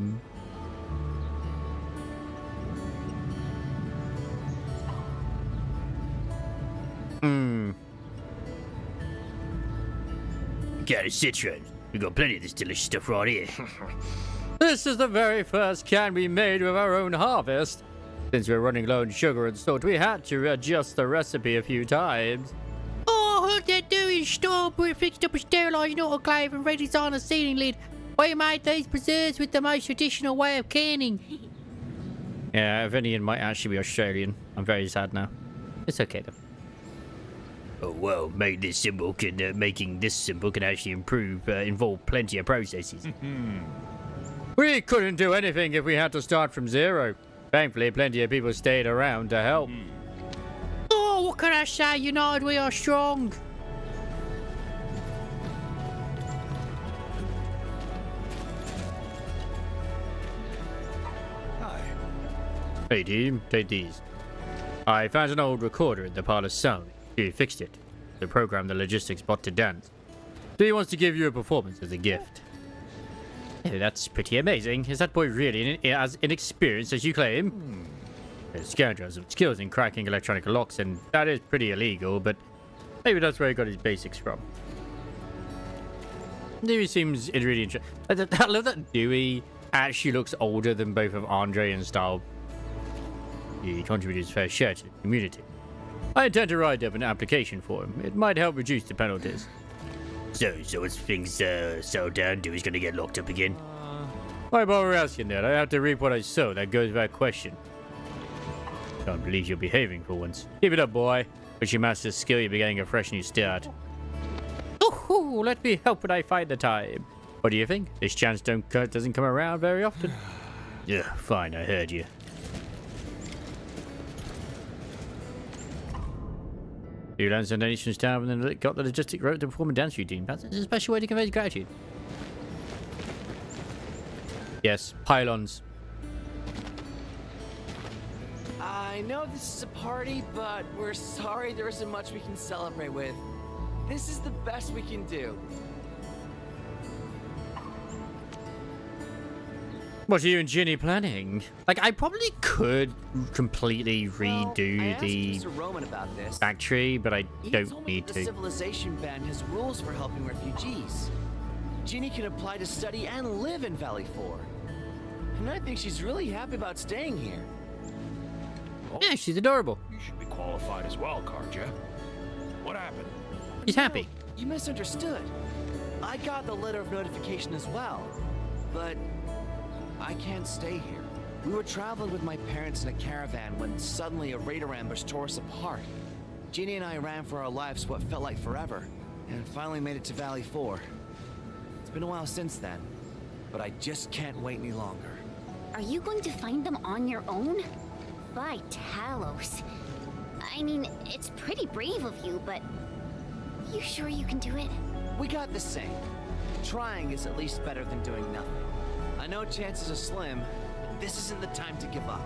a citron. We got plenty of this delicious stuff right here. This is the very first can we made with our own harvest. Since we're running low on sugar and salt, we had to adjust the recipe a few times. Oh, I heard they're doing strawberry fixed up a sterilising autoclave and ready on a sealing lid. We made these preserves with the most traditional way of canning. Yeah, Vinian might actually be Australian. I'm very sad now. It's okay though. Oh well, making this symbol can actually involve plenty of processes. We couldn't do anything if we had to start from zero. Thankfully, plenty of people stayed around to help. Oh, what can I say? United we are strong. Hey team, take these. I found an old recorder in the parlor sound. He fixed it. To program the logistics bot to dance. So he wants to give you a performance as a gift. Hey, that's pretty amazing. Is that boy really as inexperienced as you claim? The scoundrel has some skills in cracking electronic locks, and that is pretty illegal, but maybe that's where he got his basics from. Dewey seems really interesting. I love that Dewey actually looks older than both of Andre and Stahl. He contributed his fair share to the community. I intend to write up an application for him. It might help reduce the penalties. So as things settle down, Dewey's gonna get locked up again? Why bother asking that? I have to reap what I sow. That goes without question. Can't believe you're behaving for once. Keep it up, boy. Once you master this skill, you'll be getting a fresh new start. Ooh, let me help when I find the time. What do you think? This chance doesn't come around very often. Yeah, fine, I heard you. You learned some donations down and then got the logistic route to perform a dance routine. That's a special way to convey gratitude. Yes, pylons. I know this is a party, but we're sorry there isn't much we can celebrate with. This is the best we can do. What are you and Ginny planning? Like, I probably could completely redo the Mr. Roman about this. factory, but I He don't told me need the to. civilization band has rules for helping refugees. Ginny can apply to study and live in Valley 4. And I think she's really happy about staying here. Yeah, she's adorable. You should be qualified as well, Karja. What happened? She's happy. You misunderstood. I got the letter of notification as well, but I can't stay here. We were traveling with my parents in a caravan when suddenly a raider ambush tore us apart. Ginny and I ran for our lives what felt like forever, and finally made it to Valley 4. It's been a while since then, but I just can't wait any longer. Are you going to find them on your own? By Talos. I mean, it's pretty brave of you, but you sure you can do it? We got the same. Trying is at least better than doing nothing. I know chances are slim, but this isn't the time to give up.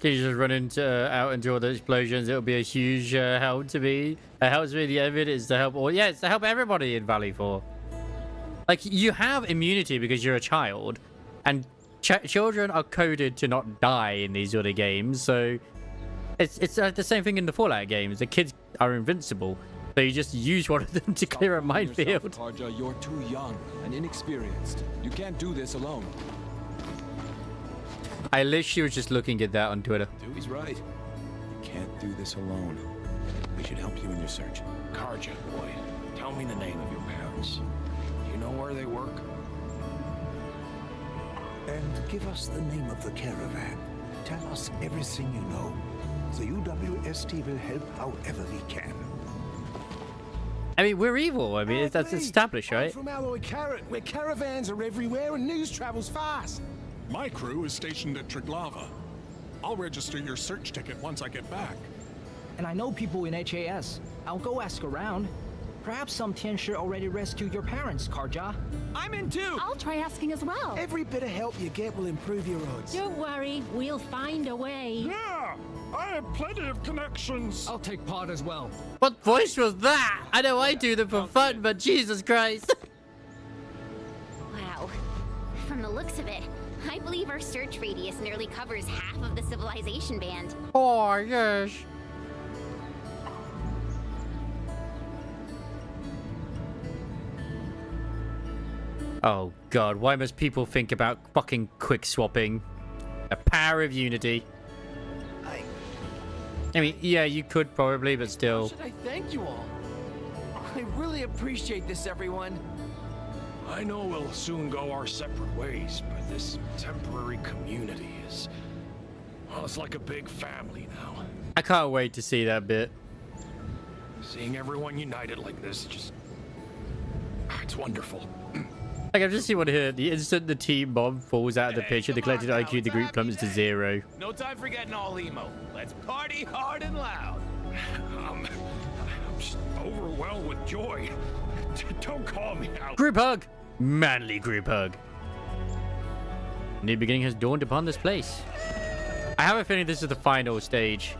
Can you just run out into all the explosions? It'll be a huge help to me. Helps me. The end of it is to help all. Yeah, it's to help everybody in Valley 4. Like, you have immunity because you're a child, and children are coded to not die in these sort of games. So it's the same thing in the Fallout games. The kids are invincible, so you just use one of them to clear a minefield. Karja, you're too young and inexperienced. You can't do this alone. I literally was just looking at that on Twitter. Dewey's right. You can't do this alone. We should help you in your search. Karja, boy, tell me the name of your parents. Do you know where they work? And give us the name of the caravan. Tell us everything you know. The UWST will help however we can. I mean, we're evil. I mean, that's established, right? I'm from Alloy Carrot, where caravans are everywhere and news travels fast. My crew is stationed at Triglava. I'll register your search ticket once I get back. And I know people in HAS. I'll go ask around. Perhaps some Tianshi already rescued your parents, Karja. I'm in too! I'll try asking as well. Every bit of help you get will improve your odds. Don't worry, we'll find a way. Yeah! I have plenty of connections. I'll take part as well. What voice was that? I know I do them for fun, but Jesus Christ. Wow. From the looks of it, I believe our search radius nearly covers half of the civilization band. Oh, yes. Oh, God. Why must people think about fucking quick swapping? A power of unity. I mean, yeah, you could probably, but still. How should I thank you all? I really appreciate this, everyone. I know we'll soon go our separate ways, but this temporary community is... well, it's like a big family now. I can't wait to see that bit. Seeing everyone united like this, just... it's wonderful. Like, I've just seen one here. The instant the team bomb falls out of the picture, the collective IQ of the group plummets to 0. No time for getting all emo. Let's party hard and loud. I'm just overwhelmed with joy. Don't call me out. Group hug! Manly group hug. New beginning has dawned upon this place. I have a feeling this is the final stage.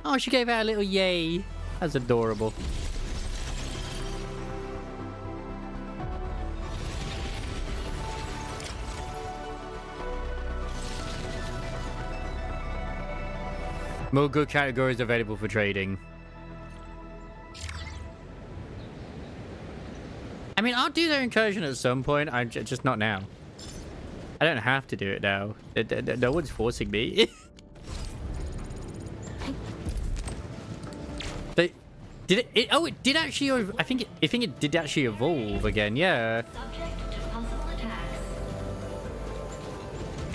Oh, she gave out a little yay. That's adorable. More good categories available for trading. I mean, I'll do their incursion at some point. I'm just not now. I don't have to do it now. No one's forcing me. They did it. Oh, it did actually. I think it did actually evolve again. Yeah.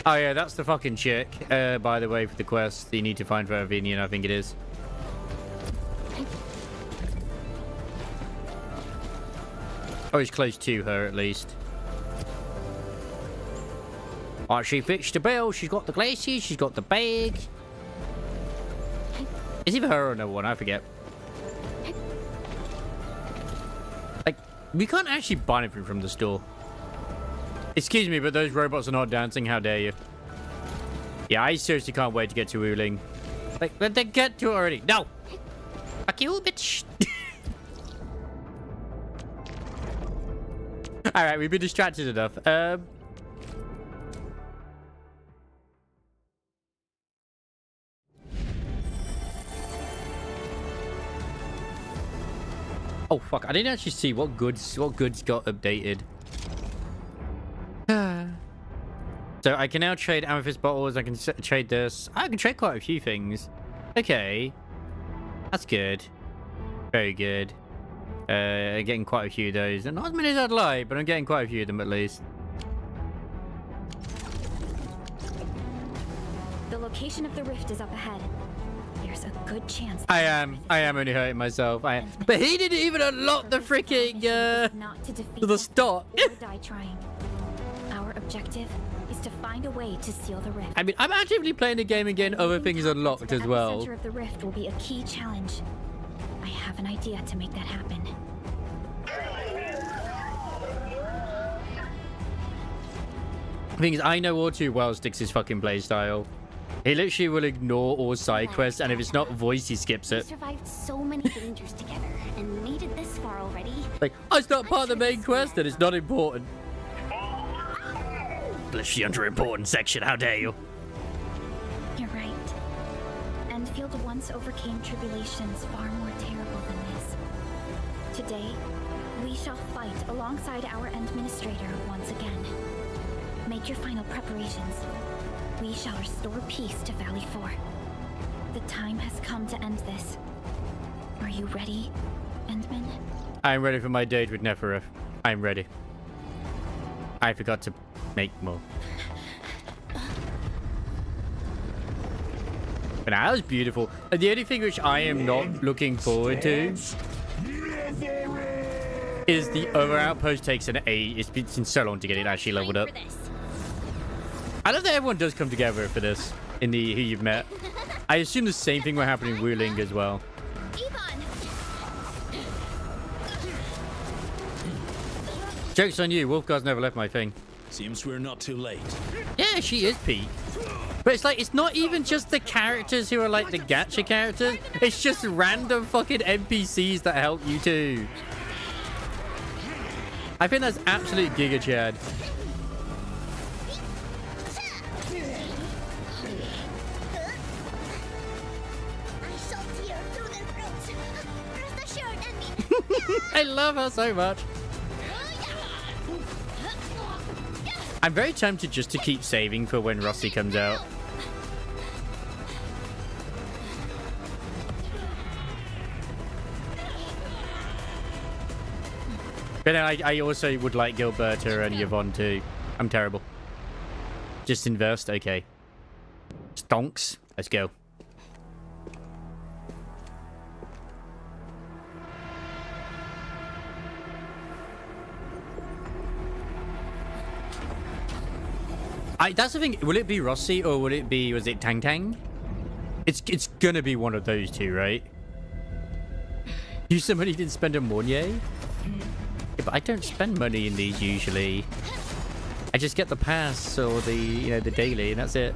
Oh yeah, that's the fucking chick. By the way, for the quest that you need to find for Arvinian, I think it is. Oh, he's close to her at least. Oh, she fixed the bill. She's got the glasses. She's got the bag. It's either her or no one. I forget. Like, we can't actually buy anything from the store. Excuse me, but those robots are not dancing. How dare you? Yeah, I seriously can't wait to get to Wuling. Like, let them get to it already. No! Fuck you, bitch! Alright, we've been distracted enough. Oh, fuck. I didn't actually see what goods got updated. So I can now trade amethyst bottles. I can trade this. I can trade quite a few things. Okay. That's good. Very good. Getting quite a few of those. Not as many as I'd like, but I'm getting quite a few of them at least. The location of the rift is up ahead. There's a good chance. I am only hurting myself. But he didn't even unlock the freaking the stop. Or die trying. Our objective is to find a way to seal the rift. I mean, I'm actively playing the game and getting other things unlocked as well. The center of the rift will be a key challenge. I have an idea to make that happen. The thing is, I know all too well Styx's fucking playstyle. He literally will ignore all side quests, and if it's not voice, he skips We it. survived so many dangers together and made it this far already. Like, oh, it's not part of the main quest, and it's not important. Literally under important section, how dare you? You're right. Endfield once overcame tribulations far more terrible than this. Today, we shall fight alongside our administrator once again. Make your final preparations. We shall restore peace to Valley 4. The time has come to end this. Are you ready, Endman? I'm ready for my date with Neferef. I'm ready. I forgot to make more. But that was beautiful. And the only thing which I am not looking forward to is the other outpost takes an 8. It's been so long to get it actually leveled up. I love that everyone does come together for this in the Who You've Met. I assume the same thing will happen in Wuling as well. Joke's on you. Wolfguard's never left my thing. Seems we're not too late. Yeah, she is Pete. But it's like, it's not even just the characters who are like the gacha characters. It's just random fucking NPCs that help you too. I think that's absolute Giga Chad. I love her so much. I'm very tempted just to keep saving for when Rossi comes out. But then I also would like Gilberta and Yvonne too. I'm terrible. Just inversed? Okay. Stonks. Let's go. That's the thing. Will it be Rossi or will it be, was it Tang Tang? It's gonna be one of those two, right? You somebody didn't spend a Mornier? Yeah, but I don't spend money in these usually. I just get the pass or the, you know, the daily, and that's it.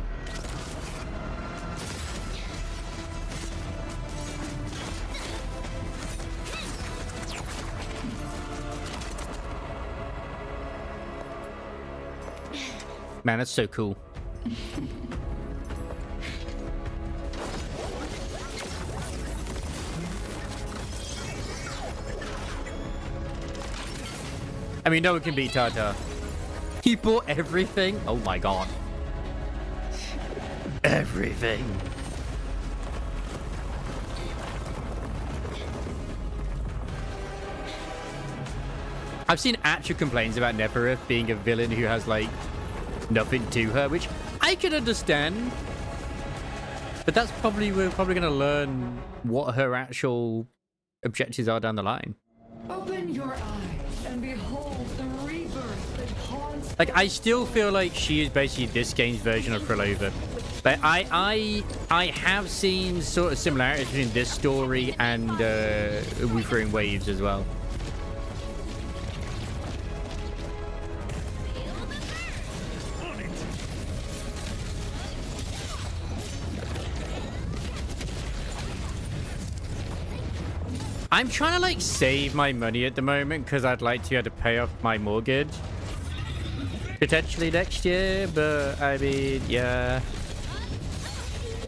Man, that's so cool. I mean, no one can beat Tata. He bought everything? Oh my god. Everything. I've seen actual complaints about Neferef being a villain who has, like, nothing to her, which I can understand. But that's probably, we're probably going to learn what her actual objectives are down the line. Open your eyes and behold the rebirth that haunts. Like, I still feel like she is basically this game's version of Krillova. But I have seen sort of similarities between this story and Wuthering Waves as well. I'm trying to, like, save my money at the moment because I'd like to be able to pay off my mortgage potentially next year, but I mean, yeah.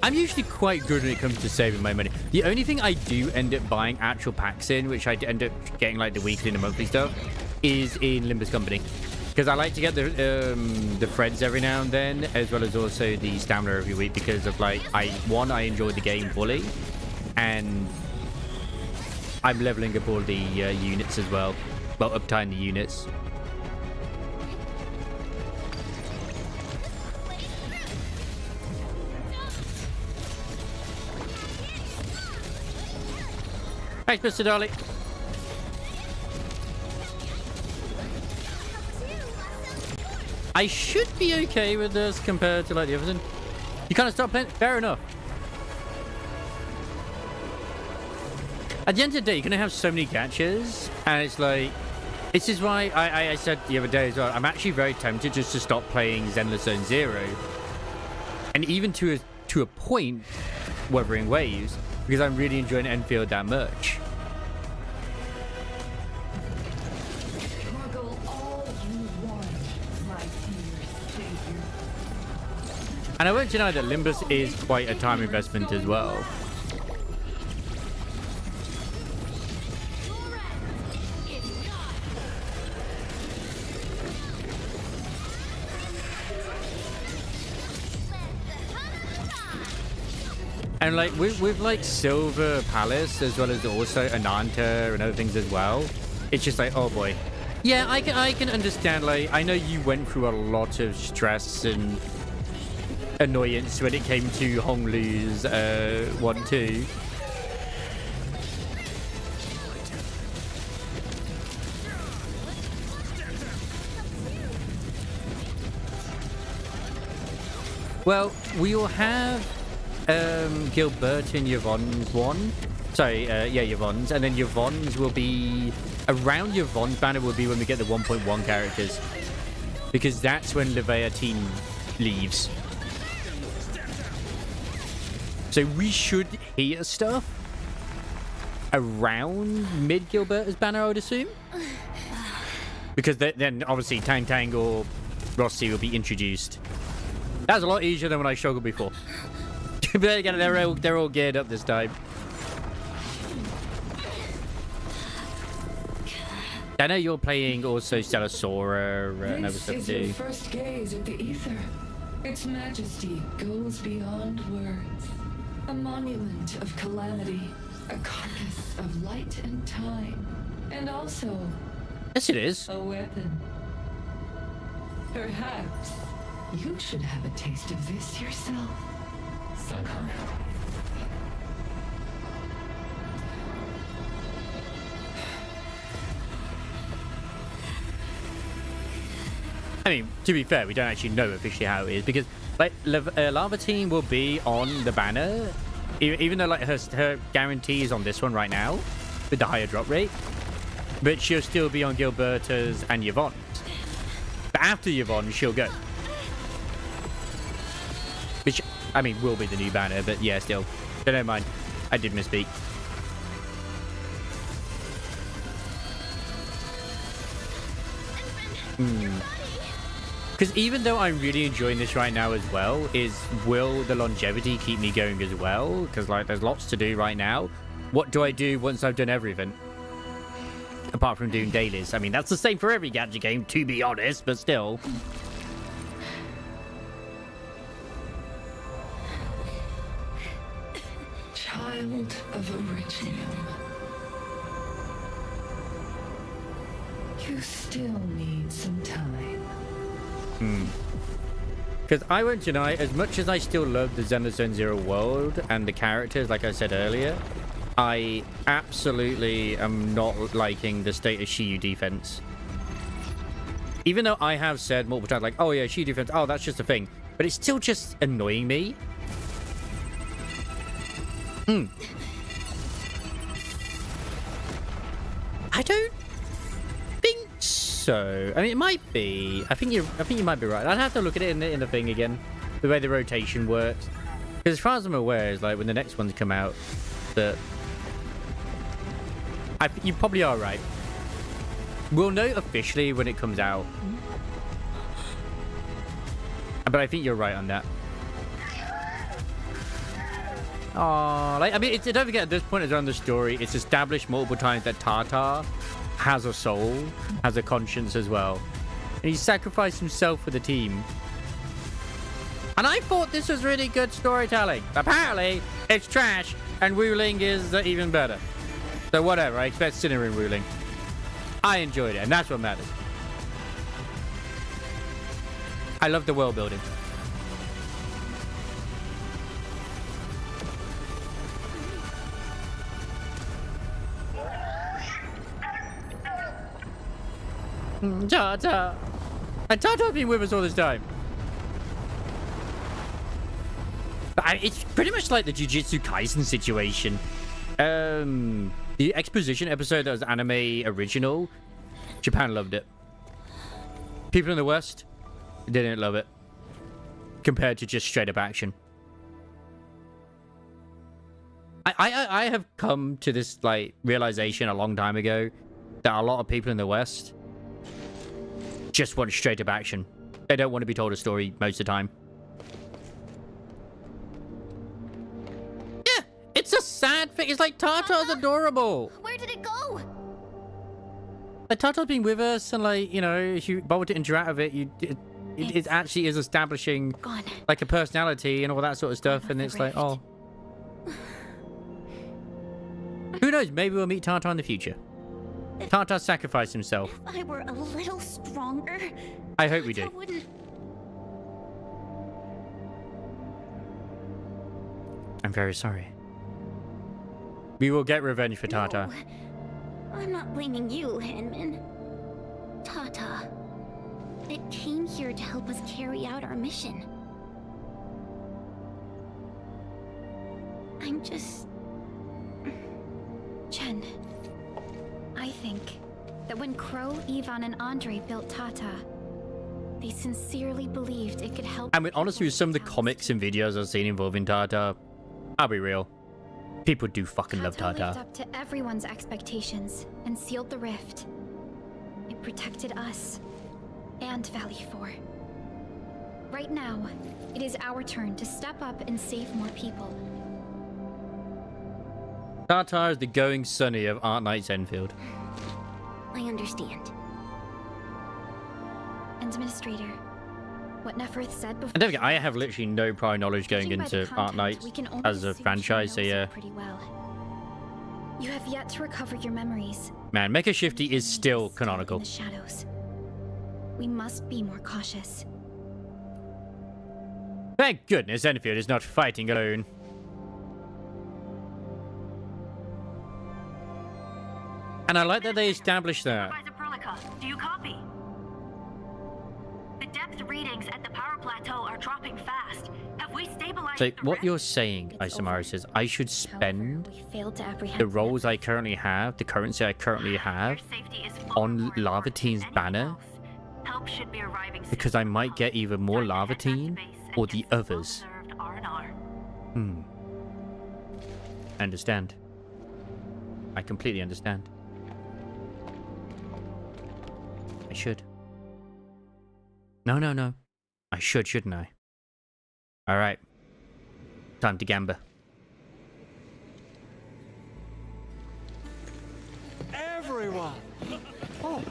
I'm usually quite good when it comes to saving my money. The only thing I do end up buying actual packs in, which I end up getting like the weekly and the monthly stuff, is in Limbus Company. Because I like to get the threads every now and then, as well as also the stamina every week because of, like, I enjoy the game fully, and I'm leveling up all the units as well. Well, uptime the units. Thanks, Mr. Dolly. I should be okay with this compared to, like, the others. You kind of stop playing? Fair enough. At the end of the day, you're going to have so many gachas, and it's like, this is why I said the other day as well, I'm actually very tempted just to stop playing Zenless Zone Zero. And even to a point, Wuthering Waves, because I'm really enjoying Endfield that much. And I won't deny that Limbus is quite a time investment as well. And like with like Silver Palace as well as also Ananta and other things as well, it's just like, oh boy. Yeah, I can understand. Like, I know you went through a lot of stress and annoyance when it came to Honglu's 1-2. Well, we will have Gilbert and Yvonne's one. Sorry, yeah, Yvonne's. And then Yvonne's will be... Around Yvonne's banner will be when we get the 1.1 characters. Because that's when Livea team leaves. So we should hear stuff around mid-Gilbert's banner, I would assume. Because then obviously Tang Tang or Rossi will be introduced. That was a lot easier than when I struggled before. But again, they're all geared up this time. I know you're playing also Stellasaura and other stuff This is too. your first gaze at the ether. Its majesty goes beyond words. A monument of calamity, a carcass of light and time, and also Yes, it is. a weapon. Perhaps you should have a taste of this yourself, Sakura. I mean, to be fair, we don't actually know officially how it is because, like, Lava Team will be on the banner, even though like her guarantee is on this one right now with the higher drop rate, but she'll still be on Gilberta's and Yvonne's. But after Yvonne, she'll go, which I mean will be the new banner. But yeah, still, don't mind. I did misspeak. Because even though I'm really enjoying this right now as well, will the longevity keep me going as well? Because like there's lots to do right now. What do I do once I've done everything? Apart from doing dailies. I mean, that's the same for every gadget game, to be honest, but still. Child of Originium. You still need some time. Because I won't deny, as much as I still love the Xenozone Zero world and the characters, like I said earlier, I absolutely am not liking the state of Shiyu defense. Even though I have said multiple times, like, oh yeah, Shiyu defense, oh, that's just a thing. But it's still just annoying me. I don't think so. I mean, it might be. I think you might be right. I'd have to look at it in the thing again, the way the rotation works. Because as far as I'm aware, is like when the next ones come out, that you probably are right. We'll know officially when it comes out. But I think you're right on that. Oh, like I mean, don't forget at this point as well in the story, it's established multiple times that Tartar has a soul, has a conscience as well, and he sacrificed himself for the team. And I thought this was really good storytelling. Apparently, it's trash, and Wuling is even better. So whatever, I expect Sinner in Wuling. I enjoyed it, and that's what matters. I love the world building. Tata. And Tata's been with us all this time. It's pretty much like the Jujutsu Kaisen situation. The exposition episode that was anime original, Japan loved it. People in the West didn't love it. Compared to just straight up action. I have come to this like realization a long time ago that a lot of people in the West just want straight up action. They don't want to be told a story most of the time. Yeah, it's a sad thing. It's like Tartar's adorable. Where did it go? Like Tartar's been with us, and like, you know, if you bother to interact with it, it actually is establishing like a personality and all that sort of stuff. And it's like, oh, Who knows? Maybe we'll meet Tartar in the future. Tartar sacrificed himself. If I were a little stronger, I hope we do. wouldn't. I'm very sorry. We will get revenge for Tartar. No, I'm not blaming you, Hinman. Tata. It came here to help us carry out our mission. I'm just... Chen, I think that when Crow, Ivan, and Andre built Tata, they sincerely believed it could help. I mean, honestly, with some of the comics and videos I've seen involving Tartar, I'll be real. People do fucking love Tata lived Tartar. up to everyone's expectations and sealed the rift. It protected us and Valley 4. Right now, it is our turn to step up and save more people. Tartar is the going Sonny of Arknights Enfield. I understand. Administrator, what Neferth said before. And don't forget, I have literally no prior knowledge going Judging by the into content, Arknights we can only as a assume she franchise, so knows it yeah. pretty well. You have yet to recover your memories. Man, Mecha Shifty is still In canonical. the shadows. We must be more cautious. Thank goodness Enfield is not fighting alone. And I like that they established that. Supervisor Perlica, do you copy? The depth readings at the power plateau are dropping fast. Have we stabilized So the what rift? you're saying, Isamaru, says I should spend We failed to apprehend the roles I currently have, the currency I currently have, Your safety is far on more Lava important Teen's than anything banner, else. Help should be arriving soon. because I might get either more Time to Lava head back to Teen base and or get the some others. well-deserved R&R. I understand. I completely understand. I should. No. I should, shouldn't I? Alright. Time to gamba. Everyone! Oh,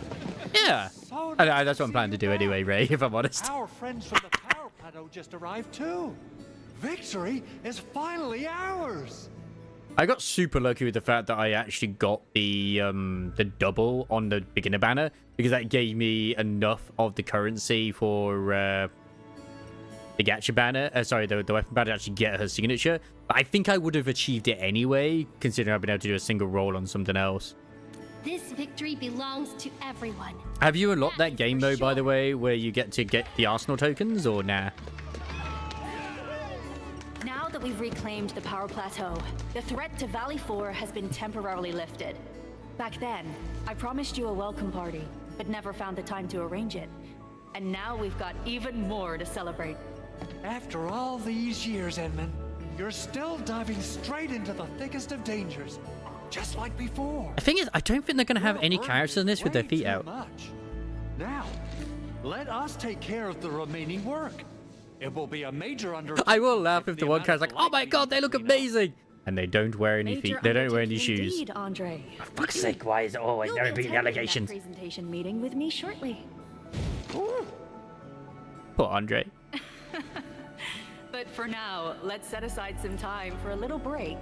Yeah! so That's what I'm planning to do anyway, Ray, if I'm honest. Our friends from the power plateau just arrived too. Victory is finally ours. I got super lucky with the fact that I actually got the double on the beginner banner, because that gave me enough of the currency for the gacha banner. Sorry, the weapon banner to actually get her signature. But I think I would have achieved it anyway, considering I've been able to do a single roll on something else. This victory belongs to everyone. Have you unlocked that game mode, by the way, where you get to get the Arsenal tokens, or nah? Now that we've reclaimed the power plateau, the threat to Valley 4 has been temporarily lifted. Back then, I promised you a welcome party, but never found the time to arrange it. And now we've got even more to celebrate. After all these years, Edmund, you're still diving straight into the thickest of dangers, just like before. The thing is, I don't think they're going to have any characters in this with their Way feet too out. much. Now, let us take care of the remaining work. It will be a major undertaking. I will laugh if the one character's like, "Oh my god, they look amazing!" And they don't wear any feet. They don't wear any shoes. Indeed, Andre. For fuck's sake, why is it always You'll there be being attending allegations? that presentation meeting with me shortly. Poor Andre. But for now, let's set aside some time for a little break.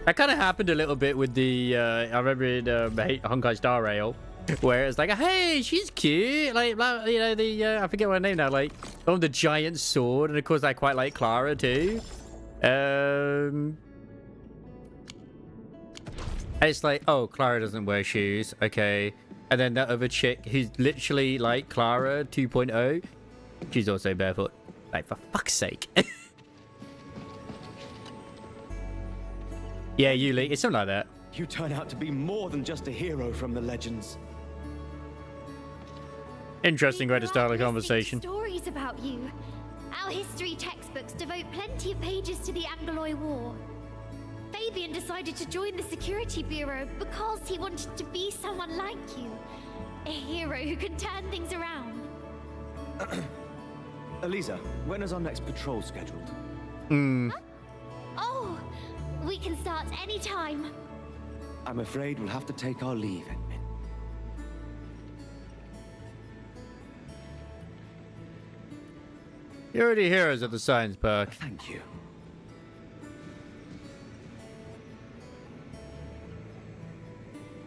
That kind of happened a little bit with the, I remember in Honkai Star Rail, where it's like, hey, she's cute, like, you know, the, I forget what her name now, like, oh, the giant sword, and of course I quite like Clara too. And it's like, oh, Clara doesn't wear shoes, okay. And then that other chick who's literally like Clara 2.0, she's also barefoot. Like, for fuck's sake. Yeah, Yuli, it's something like that. You turn out to be more than just a hero from the legends. Interesting way to start a conversation. Stories about you. Our history textbooks devote plenty of pages to the Angloy War. Fabian decided to join the Security Bureau because he wanted to be someone like you. A hero who can turn things around. Eliza, when is our next patrol scheduled? Oh, we can start anytime. I'm afraid we'll have to take our leave, Edmund. You're already heroes at the science park. Thank you.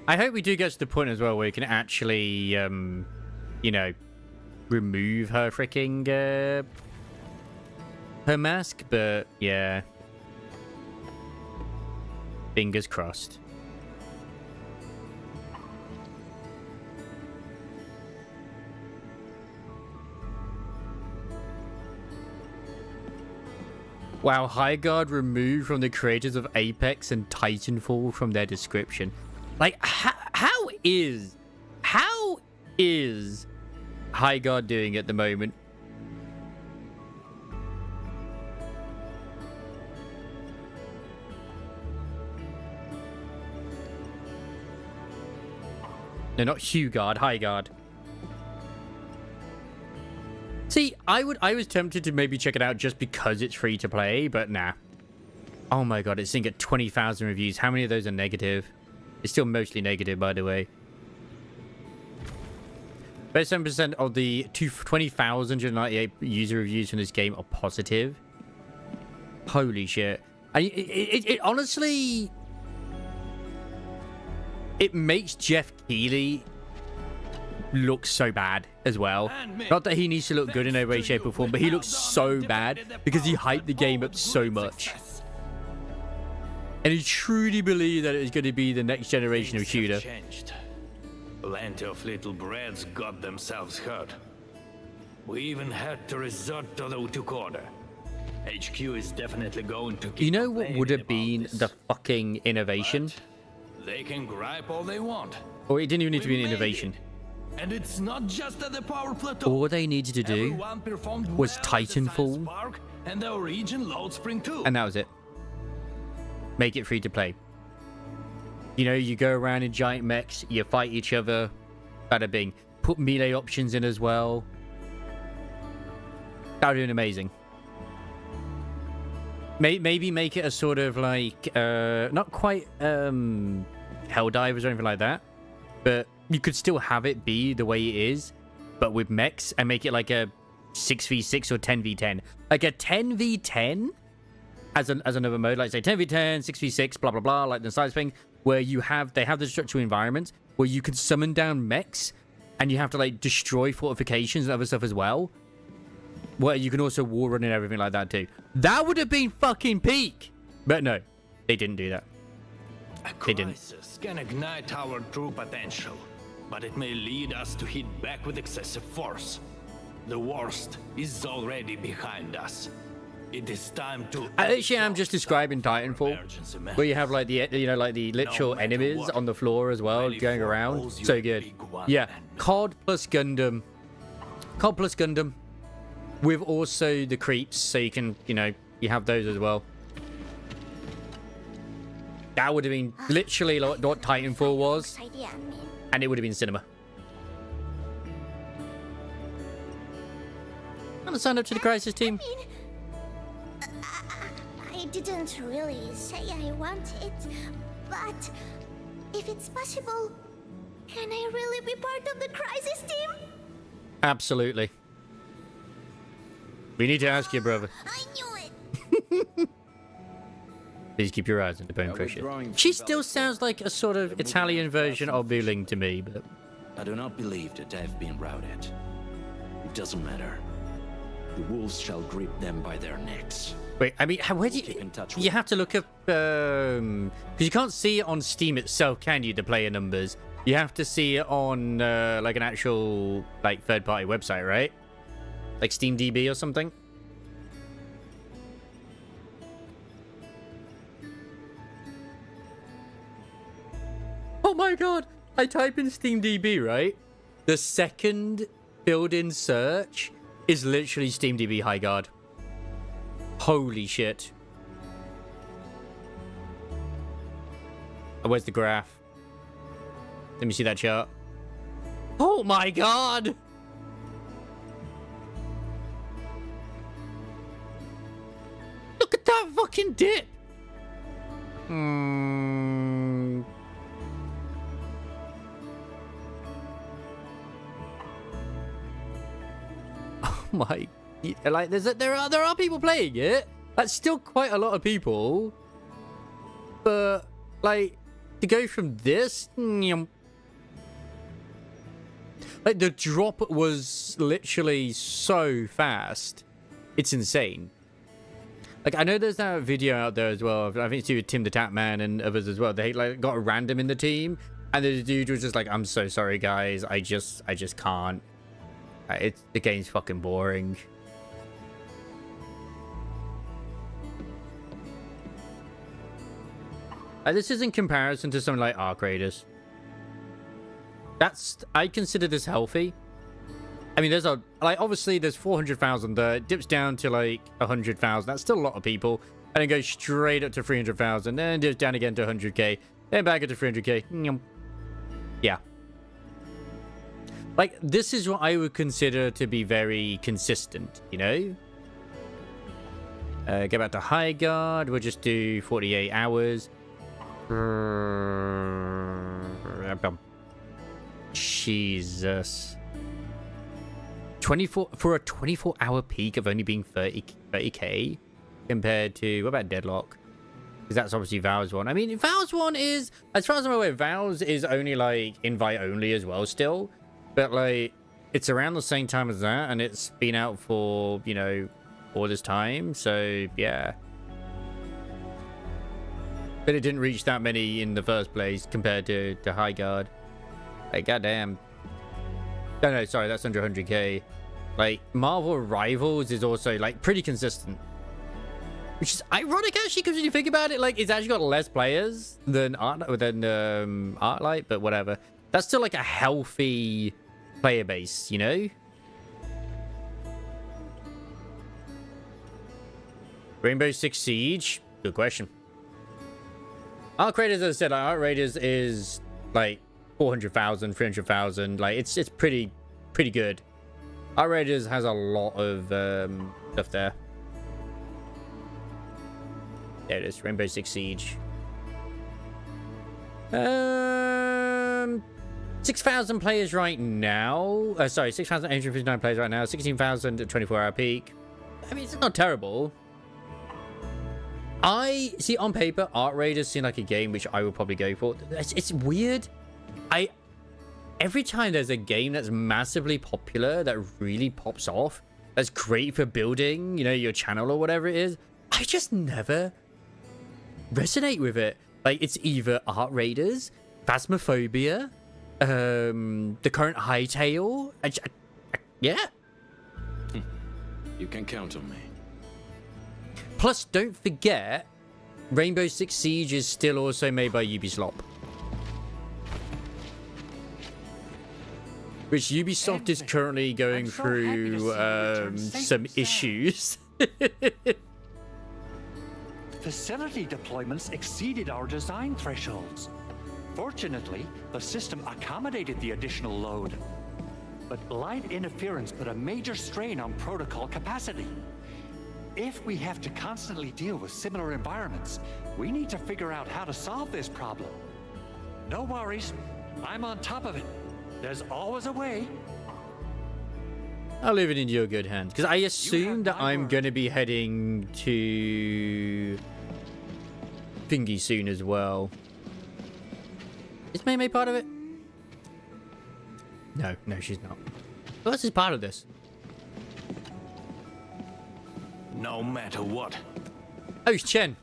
I hope we do get to the point as well where we can actually, you know, remove her freaking, her mask, but yeah. Fingers crossed. Wow, High Guard removed from the creators of Apex and Titanfall from their description. Like, how is High Guard doing at the moment? No, not Hugh Guard, High Guard. See, I was tempted to maybe check it out just because it's free to play, but nah. Oh my god, it's sitting at 20,000 reviews. How many of those are negative? It's still mostly negative, by the way. 37% of the 20,098 user reviews from this game are positive. Holy shit. It honestly... It makes Jeff Keighley look so bad as well. Not that he needs to look good in any way, shape, or form, but he looks so bad because he hyped the game up so much. And he truly believed that it was going to be the next generation of shooter. Plenty of little brats got themselves hurt. We even had to resort to the Utuk order. HQ is definitely going to keep... You know what would have been the fucking innovation? They can gripe all they want. Or it didn't even need to be an innovation. And it's not just at the power plateau. All they needed to do was Titanfall. And the origin load spring too. And that was it. Make it free to play. You know, you go around in giant mechs, you fight each other. Bada bing. Put melee options in as well. That would have been amazing. Maybe make it a sort of like, not quite Helldivers or anything like that, but you could still have it be the way it is, but with mechs, and make it like a 6v6 or 10v10. Like a 10v10 as another mode, like say 10v10, 6v6, blah, blah, blah, like the size thing, where they have the structural environments where you can summon down mechs and you have to like destroy fortifications and other stuff as well. Where you can also war run and everything like that too. That would have been fucking peak. But no, they didn't do that. They didn't. A crisis can ignite our true potential, but it may lead us to hit back with excessive force. The worst is already behind us. It is time to... Actually, I'm just describing Titanfall, where you have like the, you know, like the literal enemies on the floor as well, going around. So good. Yeah, COD plus Gundam. COD plus Gundam. With also the creeps, so you can, you know, you have those as well. That would have been literally like what Titanfall was. And it would have been cinema. Want to sign up to the Crisis team? I didn't really say I want it, but if it's possible, can I really be part of the Crisis team? Absolutely. We need to ask your brother. I knew it. Please keep your eyes on the Bone Crusher. She still sounds like a sort of Italian version of Wuling to me, but... I do not believe that they have been routed. It doesn't matter. The wolves shall grip them by their necks. Wait, I mean, where do you... You have to look up... Because you can't see it on Steam itself, can you, the player numbers? You have to see it on, like, an actual, like, third-party website, right? Like SteamDB or something? Oh my god! I type in SteamDB, right? The second built-in search is literally SteamDB High Guard. Holy shit. Oh, where's the graph? Let me see that chart. Oh my god! Look at that fucking dip! Oh my... Like, there are people playing it. That's still quite a lot of people. But, like, to go from this, like the drop was literally so fast. It's insane. Like I know there's that video out there as well. I think it's to Tim the Tatman and others as well. They like got a random in the team, and the dude was just like, "I'm so sorry, guys. I just can't. The game's fucking boring." This is in comparison to something like Arc Raiders. I consider this healthy. I mean, there's obviously there's 400,000 there. It dips down to like 100,000. That's still a lot of people. And then goes straight up to 300,000. Then dips down again to 100k. Then back up to 300k. Yeah. Like, this is what I would consider to be very consistent, you know? Go back to High Guard. We'll just do 48 hours. Jesus. 24 for a 24-hour peak of only being 30k compared to, what about Deadlock? Because that's obviously Valve's one. I mean, Valve's one is, as far as I'm aware, Valve's is only like invite only as well still, but like it's around the same time as that, and it's been out for, you know, all this time. So yeah, but it didn't reach that many in the first place compared to High Guard. Like, goddamn. No, sorry, that's under 100k. Like, Marvel Rivals is also, like, pretty consistent. Which is ironic, actually, because when you think about it, like, it's actually got less players than Arclight, but whatever. That's still, like, a healthy player base, you know? Rainbow Six Siege? Good question. Arc Raiders, as I said, Arc Raiders is, like, 400,000, 300,000. Like, it's pretty good. Arc Raiders has a lot of stuff there. There it is, Rainbow Six Siege. 6,000 players right now. Sorry, 6,859 players right now. 16,000 at 24-hour peak. I mean, it's not terrible. I see on paper, Arc Raiders seem like a game which I would probably go for. It's weird. Every time there's a game that's massively popular that really pops off, that's great for building, you know, your channel or whatever it is, I just never resonate with it. Like, it's either Arc Raiders, Phasmophobia, the current Hightail. Yeah. You can count on me. Plus, don't forget, Rainbow Six Siege is still also made by Ubisoft. Which Ubisoft is currently going through some issues. Facility deployments exceeded our design thresholds. Fortunately, the system accommodated the additional load. But light interference put a major strain on protocol capacity. If we have to constantly deal with similar environments, we need to figure out how to solve this problem. No worries, I'm on top of it. There's always a way. I'll leave it in your good hands, because I assume that I'm going to be heading to Thingy soon as well. Is May part of it? No, she's not. Who else is part of this? No matter what. Oh, it's Chen.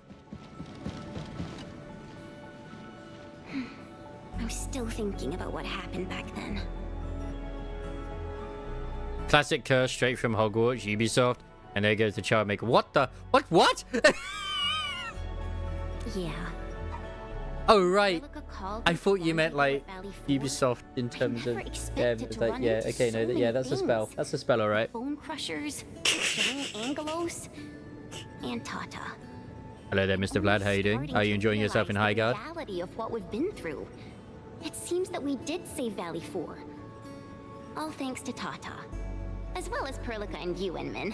I'm still thinking about what happened back then. Classic curse straight from Hogwarts, Ubisoft, and there goes the child maker. What the? What? Yeah. Oh, right. I thought you meant like Ubisoft in terms of yeah, okay, no, yeah, that's a spell. That's a spell, all right. Bone Crushers, Giant Angelos, and Tata. Hello there, Mr. Vlad. How you doing? Are you enjoying yourself in High Guard? The reality of what we've been through. It seems that we did save Valley 4. All thanks to Tata, as well as Perlica and you, Inman.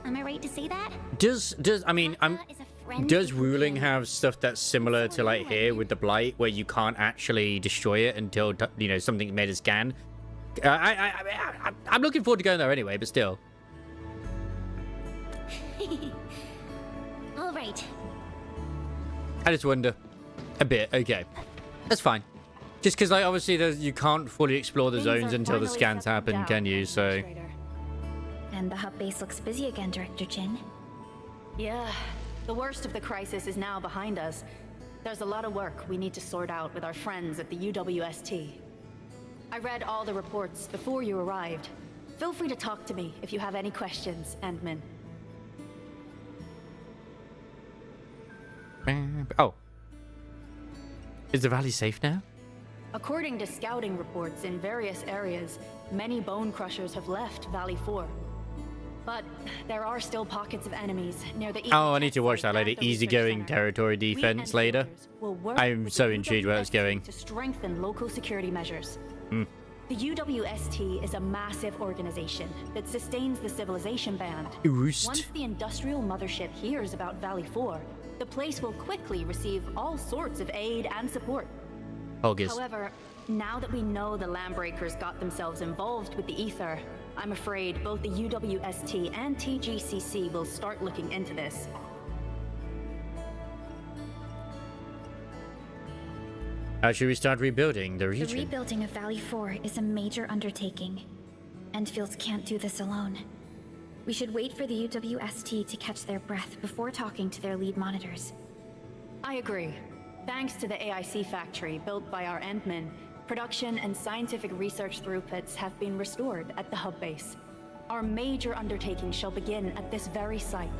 Am I right to say that? Does Wuling have stuff that's similar to like here with the Blight, where you can't actually destroy it until, you know, something made a scan? I'm looking forward to going there anyway, but still. All right. I just wonder a bit. Okay. That's fine. Just because, like, obviously, you can't fully explore the Things zones are until the finally scans settling happen, down, can you? So. And the hub base looks busy again, Director Jin. Yeah, the worst of the crisis is now behind us. There's a lot of work we need to sort out with our friends at the UWST. I read all the reports before you arrived. Feel free to talk to me if you have any questions, Endman. Oh. Is the valley safe now? According to scouting reports in various areas, many bone crushers have left Valley 4. But there are still pockets of enemies near the Oh, I need to watch that later. Easygoing territory defense later. I'm so intrigued where it's going. To strengthen local security measures. Hmm. The UWST is a massive organization that sustains the civilization band. Oost. Once the industrial mothership hears about Valley 4, the place will quickly receive all sorts of aid and support. August. However, now that we know the Landbreakers got themselves involved with the Ether, I'm afraid both the UWST and TGCC will start looking into this. How should we start rebuilding the region? The rebuilding of Valley 4 is a major undertaking. Endfield can't do this alone. We should wait for the UWST to catch their breath before talking to their lead monitors. I agree. Thanks to the AIC factory built by our Endmen, production and scientific research throughputs have been restored at the hub base. Our major undertaking shall begin at this very site.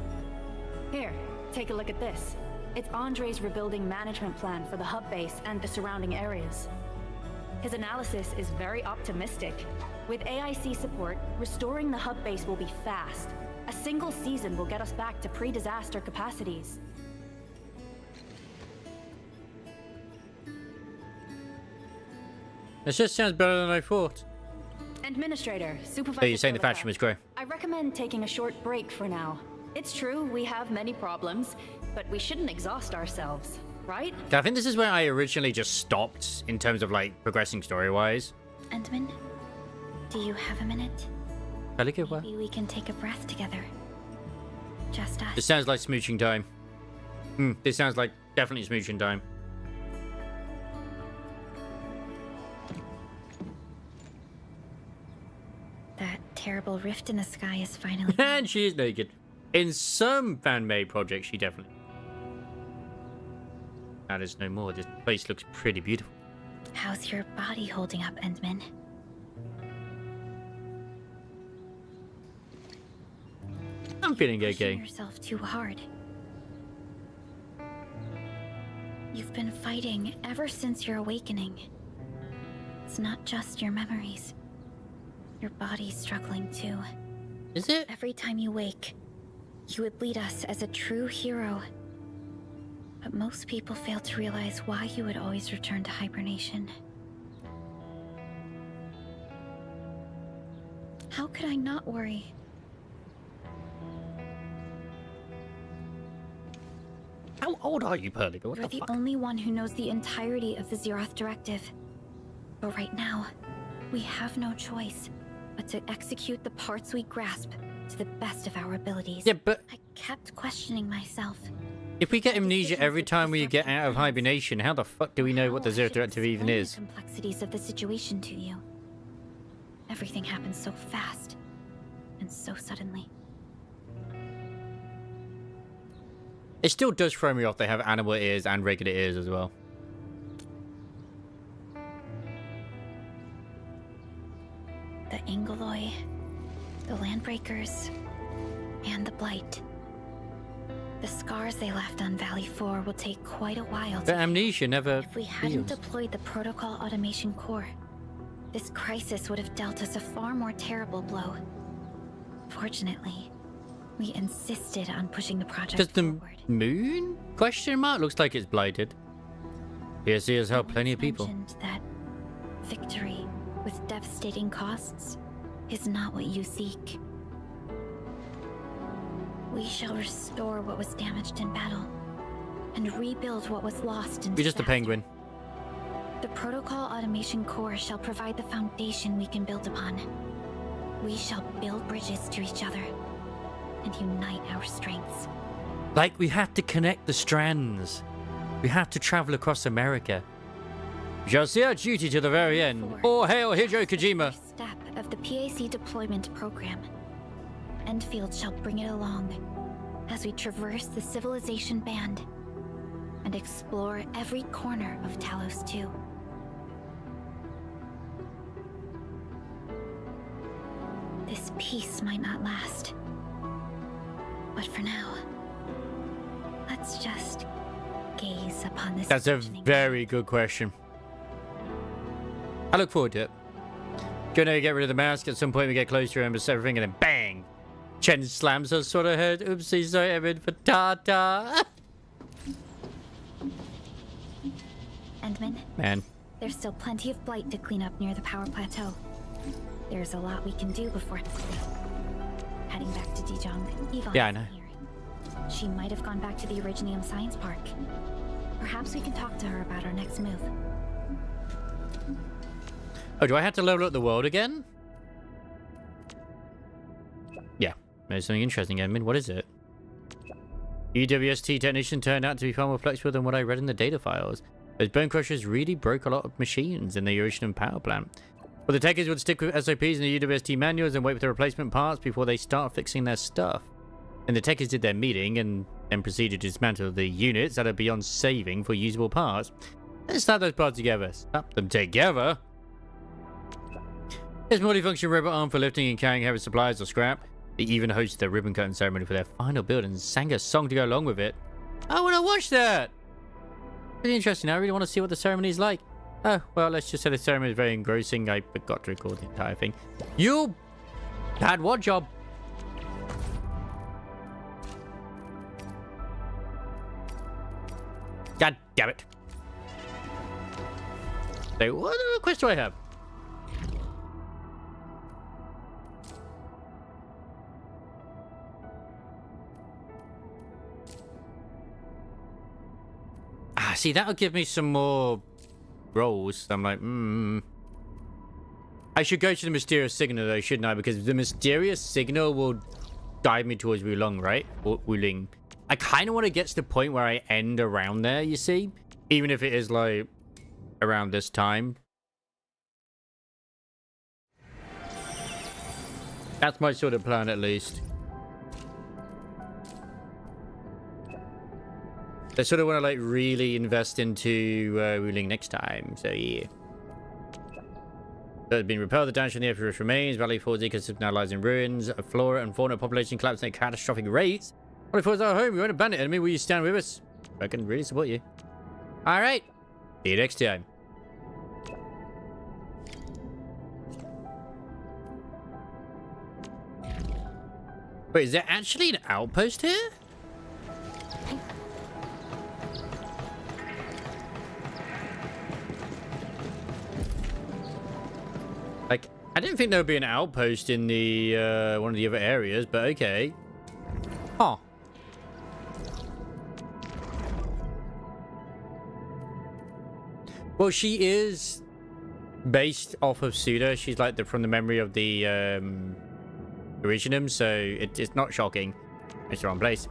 Here, take a look at this. It's Andre's rebuilding management plan for the hub base and the surrounding areas. His analysis is very optimistic. With AIC support, restoring the hub base will be fast. A single season will get us back to pre-disaster capacities. This just sounds better than I thought. Administrator, Supervisor. So you're saying the faction was growing? I recommend taking a short break for now. It's true, we have many problems, but we shouldn't exhaust ourselves, right? I think this is where I originally just stopped in terms of like progressing story-wise. Endman, do you have a minute? Maybe Maybe we can take a breath together. Just us. This sounds like smooching time. This sounds like definitely smooching time. That terrible rift in the sky is finally... And she is naked. In some fan-made projects, she definitely... That is no more. This place looks pretty beautiful. How's your body holding up, Endman? I'm feeling Pushing okay. yourself too hard. You've been fighting ever since your awakening. It's not just your memories. Your body's struggling too. Is it? Every time you wake, you would lead us as a true hero. But most people fail to realize why you would always return to hibernation. How could I not worry? How old are you, Perliga? What You're the the fuck? only one who knows the entirety of the Zeroth Directive. But right now, we have no choice but to execute the parts we grasp to the best of our abilities. Yeah, but... I kept questioning myself. If we get amnesia every time we get out of hibernation, how the fuck do we know what the Zero Directive even Explain is? the complexities of the situation to you. Everything happened so fast and so suddenly. It still does throw me off they have animal ears and regular ears as well. The Angoloi, the Landbreakers, and the Blight. The scars they left on Valley 4 will take quite a while to But amnesia never If we hadn't heals. deployed the Protocol Automation Core, this crisis would have dealt us a far more terrible blow. Fortunately, we insisted on pushing the project Does the forward. moon? Question mark? Looks like it's blighted. PSC has helped plenty of people. Mentioned that victory with devastating costs is not what you seek. We shall restore what was damaged in battle and rebuild what was lost in You're just a disaster. penguin. The Protocol Automation Core shall provide the foundation we can build upon. We shall build bridges to each other and unite our strengths. Like, we have to connect the strands. We have to travel across America. We shall see our duty to the very end. Or hail Hideo Kojima. Step of the PAC deployment program. Endfield shall bring it along as we traverse the civilization band and explore every corner of Talos 2. This peace might not last. But for now, let's just gaze upon this. That's a very good question. I look forward to it. Gonna get rid of the mask. At some point we get close to him, everything, and then bang! Chen slams her sort of head. Oopsie, sorry, Evan, for Tata. Endman? Man. There's still plenty of blight to clean up near the power plateau. There's a lot we can do before heading back to Dijon. Yvonne, yeah, I know. She might have gone back to the Originium Science Park. Perhaps we can talk to her about our next move. Oh, do I have to level up the world again? Yeah, there's something interesting, Edmund. What is it? UWST technician turned out to be far more flexible than what I read in the data files. Those bone crushers really broke a lot of machines in the Eurasian power plant. Well, the techers would stick with SOPs in the UWST manuals and wait for the replacement parts before they start fixing their stuff. And the techers did their meeting and then proceeded to dismantle the units that are beyond saving for usable parts. Let's slap those parts together. Slap them together? There's multifunction robot arm for lifting and carrying heavy supplies or scrap. They even hosted their ribbon cutting ceremony for their final build and sang a song to go along with it. I want to watch that! Really interesting. I really want to see what the ceremony is like. Oh, well, let's just say the ceremony is very engrossing. I forgot to record the entire thing. You had what job? God damn it. So, what quest do I have? Ah, see, that'll give me some more rolls. I'm like, I should go to the mysterious signal though, shouldn't I? Because the mysterious signal will guide me towards Wuling, right? Or Wuling. I kind of want to get to the point where I end around there, you see? Even if it is like around this time. That's my sort of plan, at least. I sort of want to like really invest into Wuling next time, so yeah. So it's been repelled, the damage from the Earth remains. Valley 4's ecosystem now lies in ruins. A flora and fauna population collapsing at catastrophic rates. Valley 4's our home. We won't abandon enemy. Will you stand with us? I can really support you. Alright. See you next time. Wait, is there actually an outpost here? Like, I didn't think there would be an outpost in the one of the other areas, but okay. Huh. Well, she is based off of Suda. She's like from the memory of the Originium, so it's not shocking. It's the wrong place.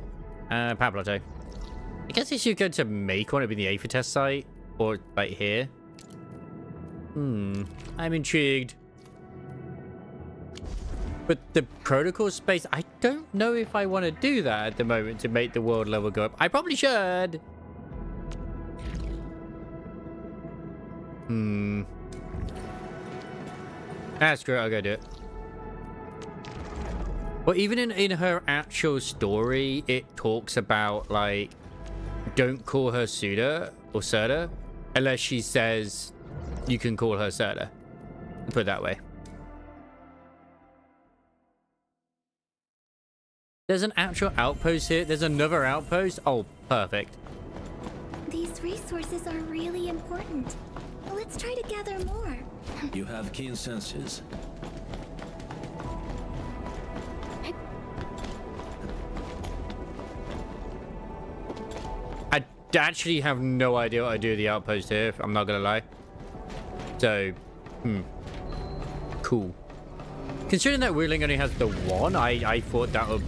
Power plateau. I guess if you go to make one, it'd be the Aether test site, or like here. I'm intrigued. But the protocol space, I don't know if I want to do that at the moment to make the world level go up. I probably should. Screw it, I'll go do it. Well, even in her actual story, it talks about, like, don't call her Suda or Serta unless she says you can call her Serta. Put it that way. There's an actual outpost here. There's another outpost. Oh, perfect. These resources are really important. Let's try to gather more. You have keen senses. I actually have no idea what I do with the outpost here, I'm not gonna lie. So, cool. Considering that Wuling only has the one, I thought that would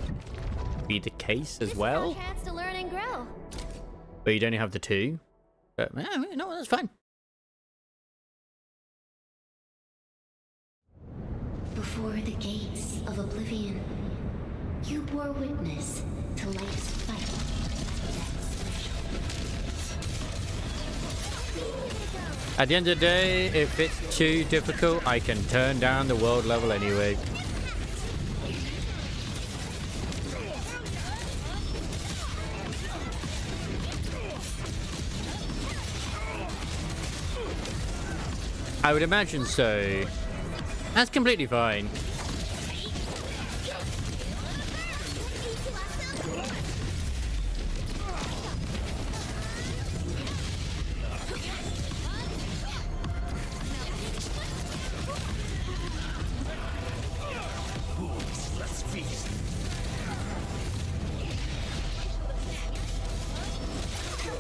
be the case as well. Chance to learn and grow. But you don't have the two. But no, that's fine. Before the gates of oblivion, you bore witness to life's fight. At the end of the day, if it's too difficult, I can turn down the world level anyway. I would imagine so. That's completely fine.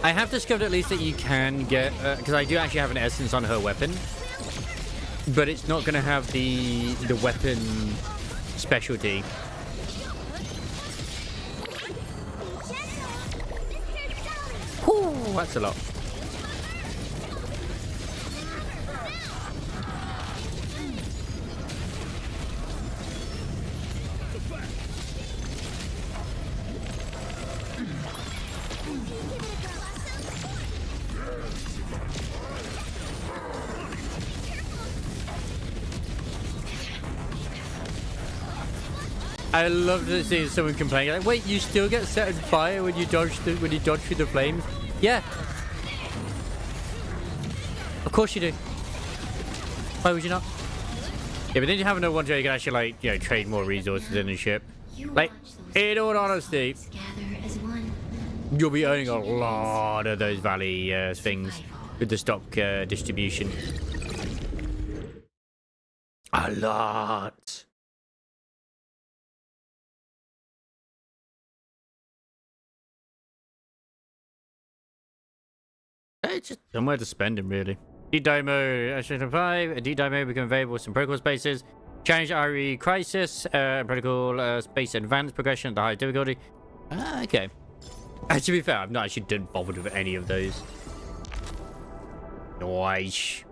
I have discovered at least that you can get, because I do actually have an essence on her weapon, but it's not going to have the weapon specialty. Whew, that's a lot. I love to see someone complaining like, "Wait, you still get set on fire when you dodge through the flames?" Yeah, of course you do. Why would you not? Yeah, but then you have another one where you can actually, like, you know, trade more resources in the ship. Like, in all honesty, you'll be earning a lot of those valley things with the stock distribution. A lot. It's just somewhere to spend them, really. D-Dimo, Station 5, D-Dimo become available with some protocol spaces. Challenge RE Crisis, protocol space advanced progression at the high difficulty. Okay. To be fair, I've not actually done bothered with any of those. Nice.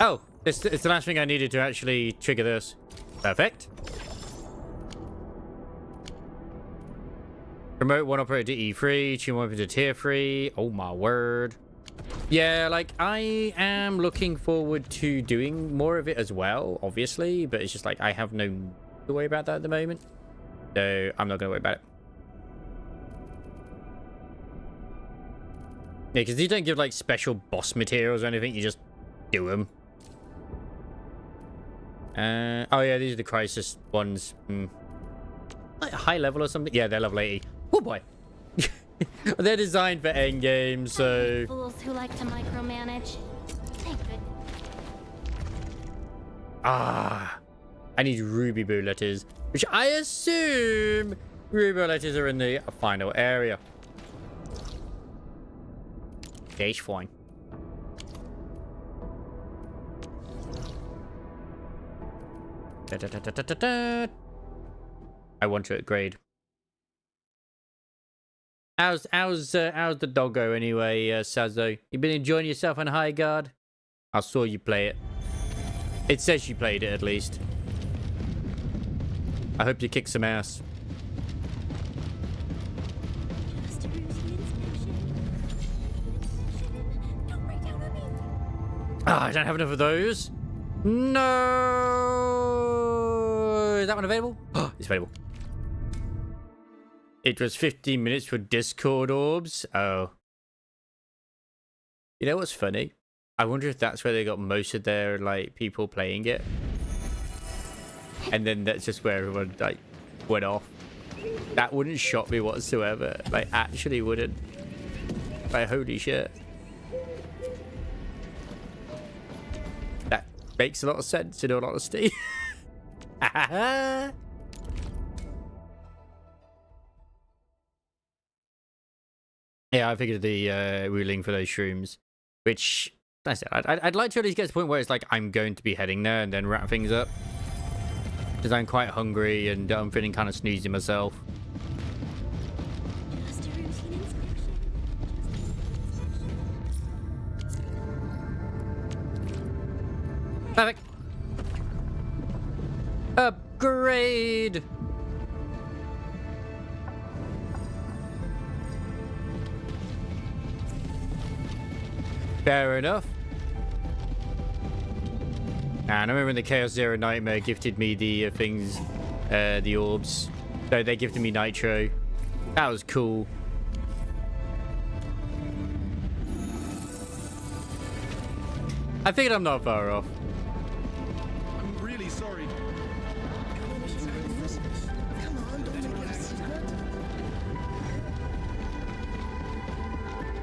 Oh, it's the last thing I needed to actually trigger this. Perfect. Promote one operator to E3, tune one to tier 3. Oh my word. Yeah, like, I am looking forward to doing more of it as well, obviously, but it's just like I have no to worry about that at the moment. So I'm not going to worry about it. Yeah, because you don't give like special boss materials or anything, you just do them. Oh yeah, these are the crisis ones. Like high level or something? Yeah, they're level 80. Oh boy. They're designed for endgame, so... Fools who like to micromanage. Thank goodness. Ah, I need ruby bullets, which I assume ruby bullets are in the final area. Okay, it's fine. I want to upgrade. How's the doggo anyway, Sazo? You been enjoying yourself on High Guard? I saw you play it. It says you played it at least. I hope you kick some ass. Ah, I don't have enough of those. No. Is that one available? Oh, it's available. It was 15 minutes for Discord orbs. Oh. You know what's funny? I wonder if that's where they got most of their, like, people playing it. And then that's just where everyone, like, went off. That wouldn't shock me whatsoever. Like, actually wouldn't. Like, holy shit. That makes a lot of sense, in all honesty. Yeah, I figured the Wuling for those shrooms, which I said I'd like to at least get to the point where it's like I'm going to be heading there and then wrap things up, because I'm quite hungry and I'm feeling kind of sneezy myself. Upgrade! Fair enough. And I remember when the Chaos Zero Nightmare gifted me the things, the orbs. So they gifted me Nitro. That was cool. I figured I'm not far off. I'm really sorry.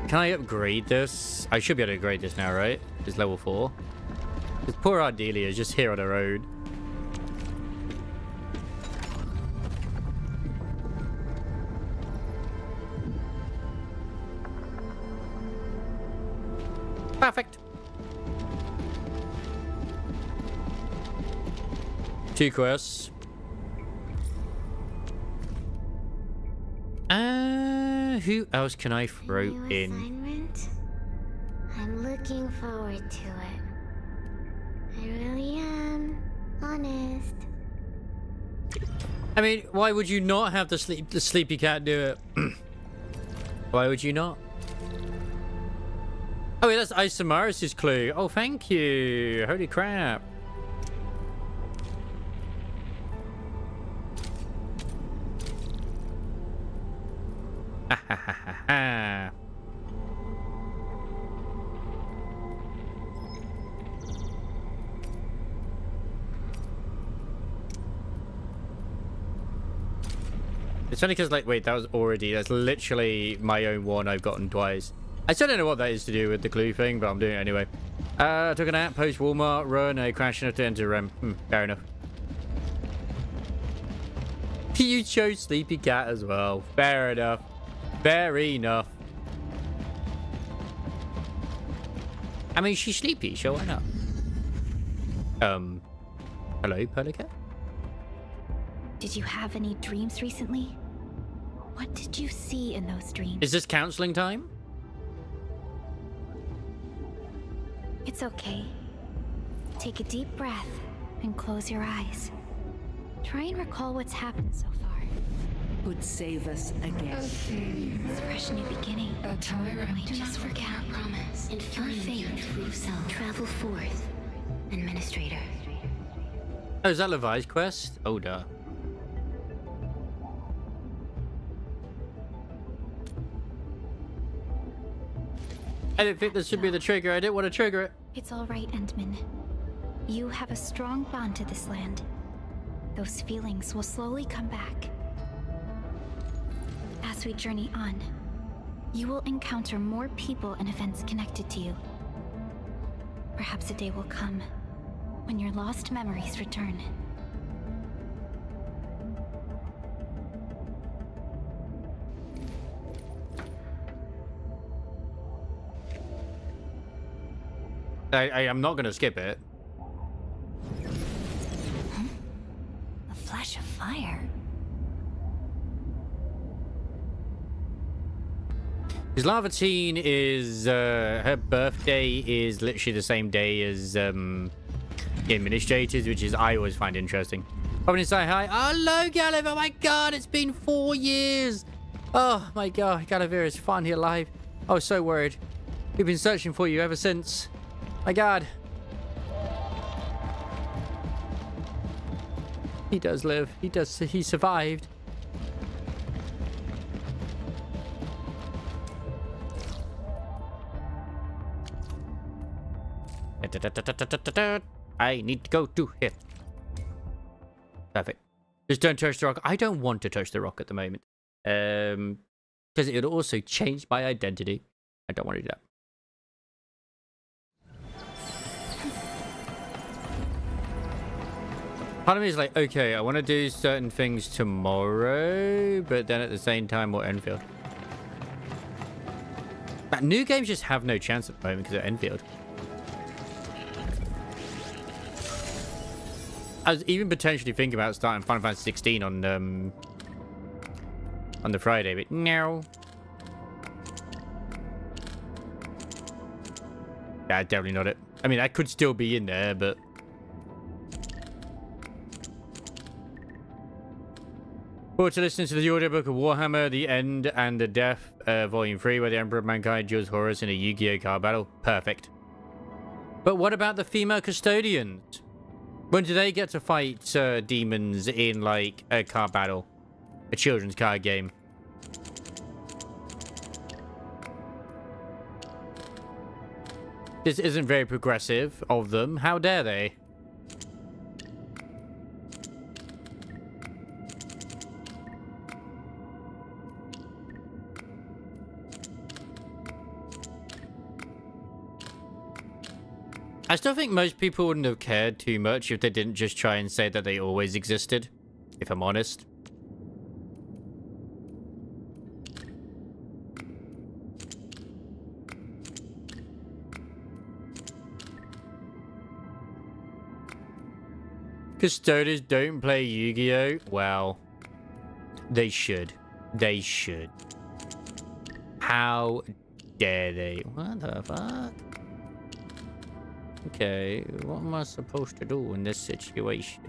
Can I upgrade this? I should be able to upgrade this now, right? It's level 4. Because poor Ardelia is just here on her own. Perfect. 2 quests. Who else can I throw in? Assignment? I'm looking forward to it. I really am. Honest. I mean, why would you not have the sleepy cat do it? Why would you not? Oh, wait, that's Isamaris' clue. Oh, thank you. Holy crap. Ha ha ha ha ha. It's funny because, like, wait, that's literally my own one I've gotten twice. I still don't know what that is to do with the clue thing, but I'm doing it anyway. Took a nap, post Walmart, run, I crashed enough to enter REM. Fair enough. You chose Sleepy Cat as well. Fair enough. Fair enough. I mean, she's sleepy, so why not? Hello, Pelican? Did you have any dreams recently? What did you see in those dreams? Is this counseling time? It's okay. Take a deep breath and close your eyes. Try and recall what's happened so far. Would save us again. It's a fresh new beginning. A tyrant. We just forget our promise. And find your true self. Travel forth, Administrator. Oh, is that Levi's quest? Oh, duh. I didn't think this should be the trigger. I didn't want to trigger it. It's all right, Endman. You have a strong bond to this land. Those feelings will slowly come back. As we journey on, you will encounter more people and events connected to you. Perhaps a day will come when your lost memories return. I am not going to skip it. A flash of fire. His Lavatine is, her birthday is literally the same day as, the administrators, which is, I always find interesting. Probably say hi. Hello, Gulliver. Oh my god, it's been 4 years. Oh my god, Gulliver is finally alive. I was so worried. We've been searching for you ever since. My god. He does live. He survived. I need to go to him. Perfect. Just don't touch the rock. I don't want to touch the rock at the moment. Because it would also change my identity. I don't want to do that. Part of me is like, okay, I want to do certain things tomorrow, but then at the same time, what Enfield? But new games just have no chance at the moment because of Enfield. I was even potentially thinking about starting Final Fantasy 16 on the Friday, but no. Yeah, definitely not it. I mean, I could still be in there, but Or to listen to the audiobook of Warhammer, The End and the Death, Volume 3, where the Emperor of Mankind duels Horus in a Yu-Gi-Oh! Card battle. Perfect. But what about the female custodians? When do they get to fight demons in, like, a card battle? A children's card game? This isn't very progressive of them. How dare they? I still think most people wouldn't have cared too much if they didn't just try and say that they always existed, if I'm honest. Custodians don't play Yu-Gi-Oh! Well, they should. They should. How dare they? What the fuck? Okay, what am I supposed to do in this situation?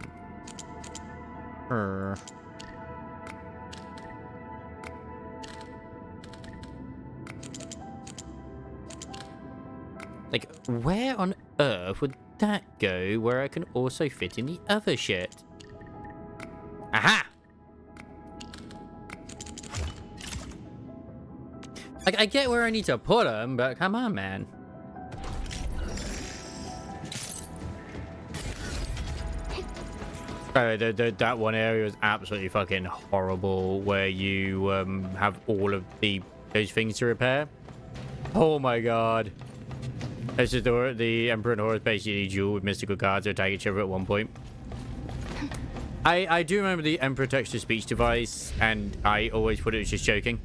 Like, where on earth would that go where I can also fit in the other shit? Aha! Like, I get where I need to put them, but come on, man. That one area is absolutely fucking horrible, where you have all of those things to repair. Oh my god. It's just the Emperor and Horus basically duel with mystical cards to attack each other at one point. I do remember the Emperor text-to-speech device, and I always thought it was just joking.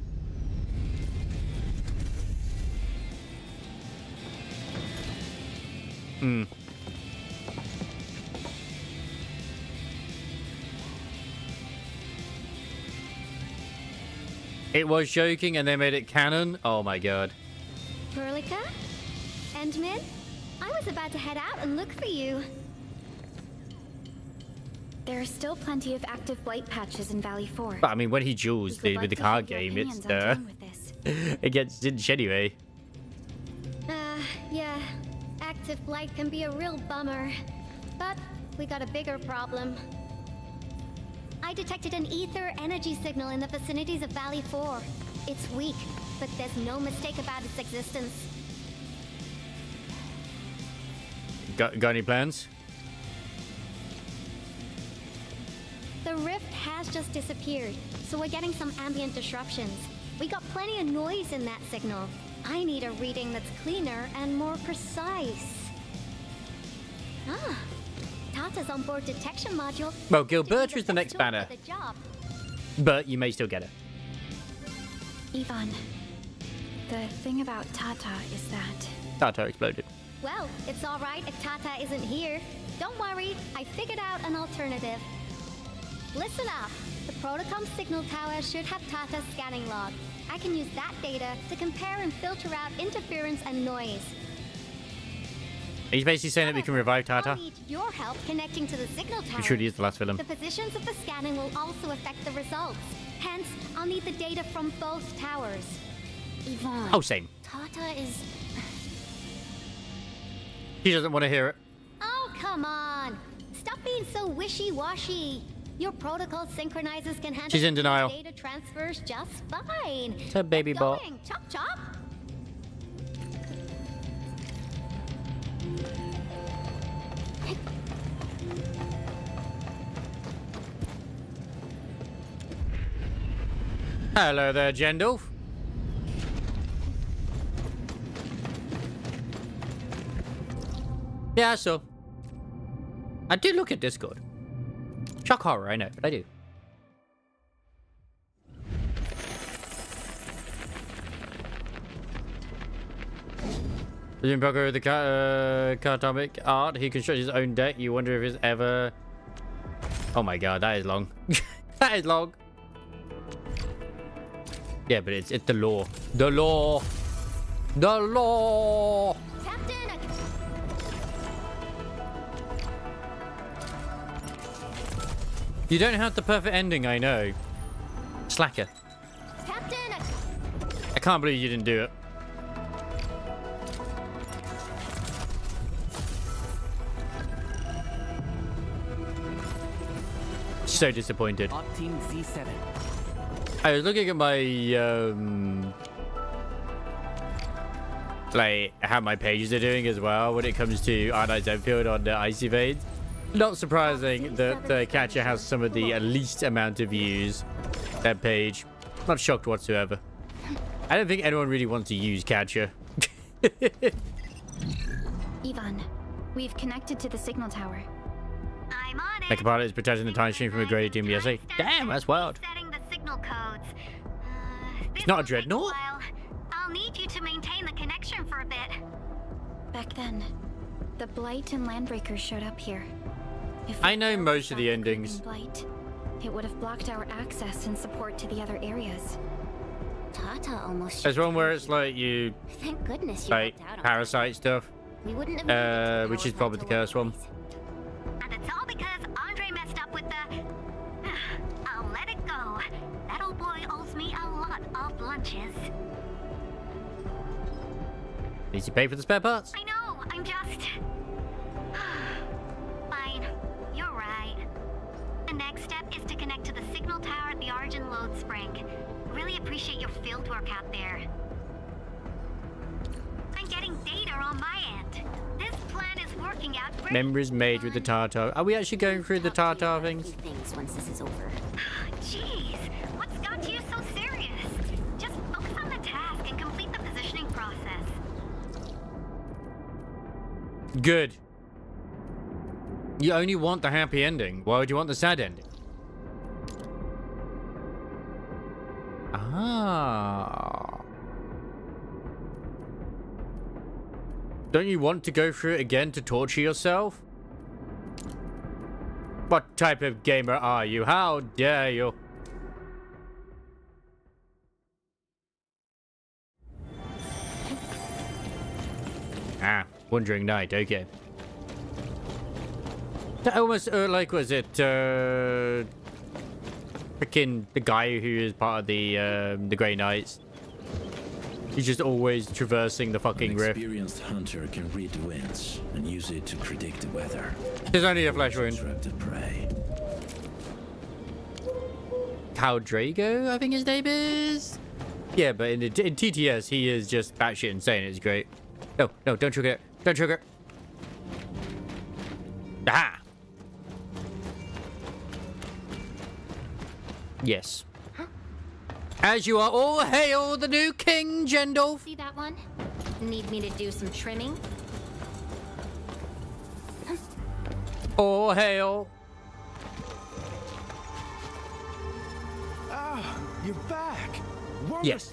It was joking and they made it canon? Oh my god. Perlica? Endmin? I was about to head out and look for you. There are still plenty of active blight patches in Valley 4. But I mean, when he duels with the card game, it's it gets cinched anyway. Yeah. Active blight can be a real bummer. But we got a bigger problem. I detected an ether energy signal in the vicinities of Valley 4. It's weak, but there's no mistake about its existence. Got any plans? The rift has just disappeared, so we're getting some ambient disruptions. We got plenty of noise in that signal. I need a reading that's cleaner and more precise. Tata's onboard detection module. Well, Gilberta is the next banner. But you may still get it. Ivan, the thing about Tata is that... Tata exploded. Well, it's alright if Tata isn't here. Don't worry, I figured out an alternative. Listen up. The Protocom signal tower should have Tata's scanning log. I can use that data to compare and filter out interference and noise. He's basically saying that we can revive Tata. I'll need your help connecting to the signal tower. He truly is the last villain. The positions of the scanning will also affect the results. Hence, I'll need the data from both towers. Yvonne. Oh, same. Tata is... He doesn't want to hear it. Oh, come on. Stop being so wishy-washy. Your protocol synchronizers can handle She's in denial. Data transfers just fine. It's a baby bot. Chop, chop. Hello there, Jendolf. Yeah, so I do look at Discord. Shock horror, I know, but I do. Does Poker with the cartomic art? He constructs his own deck. You wonder if it's ever... Oh my god, that is long. That is long. Yeah, but it's the law. The law. The law. Captain, You don't have the perfect ending, I know. Slacker. Captain! I can't believe you didn't do it. So disappointed. Op Team Z7. I was looking at my like how my pages are doing as well when it comes to Arknights Endfield on the Icy Veins. Not surprising that Catcher has some of the least amount of views. That page. Not shocked whatsoever. I don't think anyone really wants to use Catcher. Ivan, we've connected to the signal tower. I'm on it. Like pilot is protecting the time stream from a graded team USA. Damn, that's wild. Setting the signal codes. It's not a dreadnought. While, I'll need you to maintain the connection for a bit. Back then, the Blight and Landbreakers showed up here. If I know most of the endings. Blight, it would have blocked our access and support to the other areas. Tata almost. There's one where it's like you Thank goodness you like helped out on parasite stuff. We wouldn't have Which is probably the cursed one. And it's all because Andre messed up with the... I'll let it go. That old boy owes me a lot of lunches. Needs to pay for the spare parts. I know, I'm just... Fine, you're right. The next step is to connect to the signal tower at the Argent Load Spring. Really appreciate your field work out there. I'm getting data on my end. This plan is working out great. Memories made with the Tartar. Are we actually going through the Tartar things? Things once this is over. Jeez, what's got you so serious? Just focus on the task and complete the positioning process. Good. You only want the happy ending. Why would you want the sad ending? Ah. Don't you want to go through it again to torture yourself? What type of gamer are you? How dare you? Ah, Wandering Knight, okay. That almost, like, was it, freaking the guy who is part of the Grey Knights. He's just always traversing the fucking rift. An experienced hunter can read the winds and use it to predict the weather. There's only a flesh wound. Disrupted prey. Caldrago, I think his name is? Yeah, but in TTS, he is just batshit insane. It's great. No, no, don't trigger it. Don't trigger it. Aha! Yes. As you are all hail the new King Jendolf. See that one? Need me to do some trimming? All hail. Ah, you're back. Wonderful. Yes.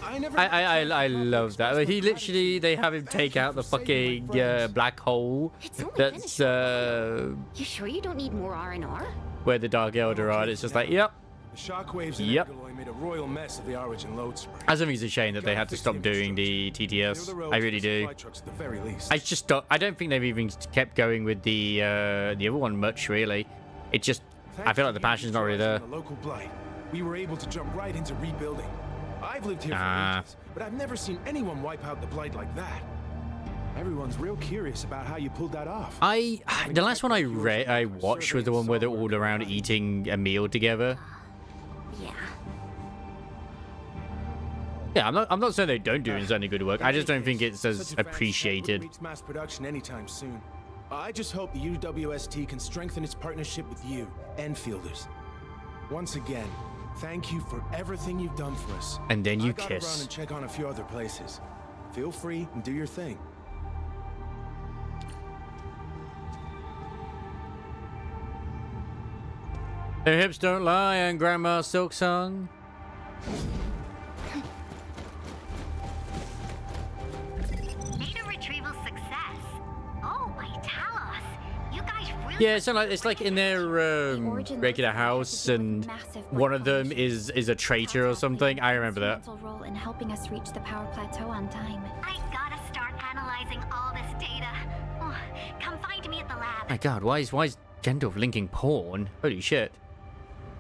I love that. He literally, they have him take out the fucking black hole. That's You sure you don't need more R&R? where the Dark Elder are. It's just like, yep. The shockwaves in Yep. Egaloy made a royal mess of the Origin Load Spring. I think it's a shame that they had to stop doing the TTS. I really do. I just don't. I don't think they've even kept going with the other one much, really. It just. I feel like the passion's not really there. The local blight, we were able to jump right into rebuilding. I've lived here for ages, but I've never seen anyone wipe out the blight like that. Everyone's real curious about how you pulled that off. The last one I watched was the one where they're all around eating a meal together. Yeah, I'm not saying they don't do insanely good work. I just don't think it's as appreciated. Reach mass production anytime soon. I just hope the UWST can strengthen its partnership with you, Enfielders. Once again, thank you for everything you've done for us. And then you I gotta run kiss. and check on a few other places. Feel free and do your thing. Their hips don't lie, and Grandma Silk Song. Data retrieval success. Oh, my Talos. You guys really... Yeah, it's like in their regular house, and one of them is a traitor or something. I remember that. Role in helping us reach the power plateau on time. I gotta start analyzing all this data. Oh, come find me at the lab. My God, why is Gendolf linking porn? Holy shit!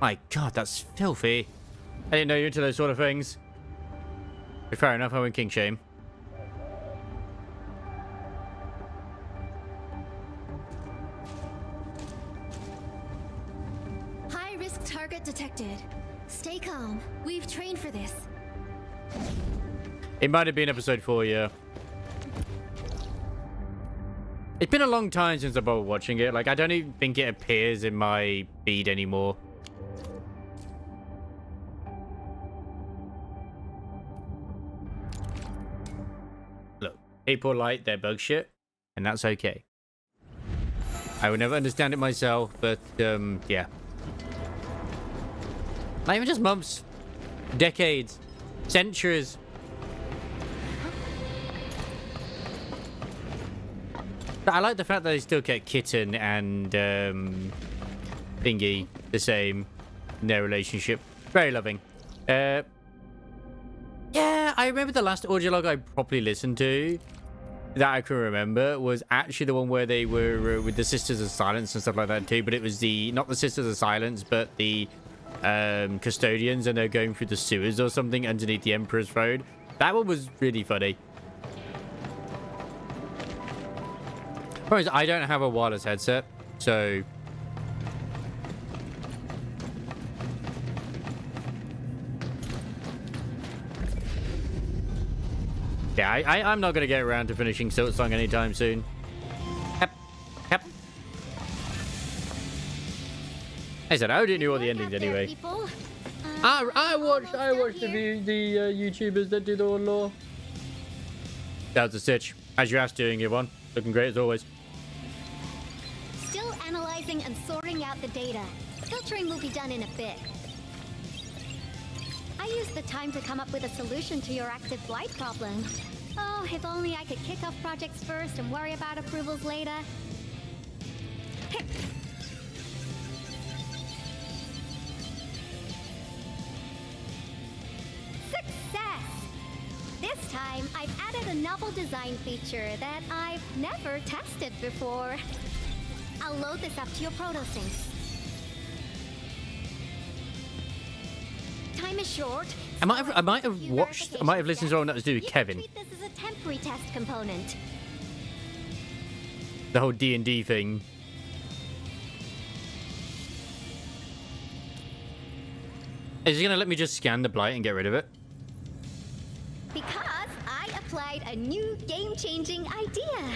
My God, that's filthy. I didn't know you into those sort of things. But fair enough, I went king shame. High-risk target detected. Stay calm. We've trained for this. It might have been episode 4, yeah. It's been a long time since I've been watching it. Like, I don't even think it appears in my feed anymore. Look, people like their bug shit, and that's okay. I will never understand it myself, but, yeah. Not even just months, decades, centuries. But I like the fact that they still kept Kitten and Thingy the same in their relationship. Very loving. Yeah, I remember the last audio log I properly listened to that I can remember was actually the one where they were with the Sisters of Silence and stuff like that too. But it was not the Sisters of Silence, but the custodians, and they're going through the sewers or something underneath the Emperor's throne. That one was really funny. Problem is, I don't have a wireless headset, so yeah, I'm not gonna get around to finishing Silk Song anytime soon. Yep. I said I already knew all the endings anyway. I watched the YouTubers that do the lore. That was a stitch. How's your ass doing, Yvonne? Looking great as always. Still analyzing and sorting out the data. Filtering will be done in a bit. I used the time to come up with a solution to your active blight problem. Oh, if only I could kick off projects first and worry about approvals later. Success! This time, I've added a novel design feature that I've never tested before. I'll load this up to your protosyncs. Time is short. I might have listened to one that was to do with Kevin. Treat this as a temporary test component. The whole D&D thing. Is he gonna let me just scan the blight and get rid of it? Because I applied a new game-changing idea.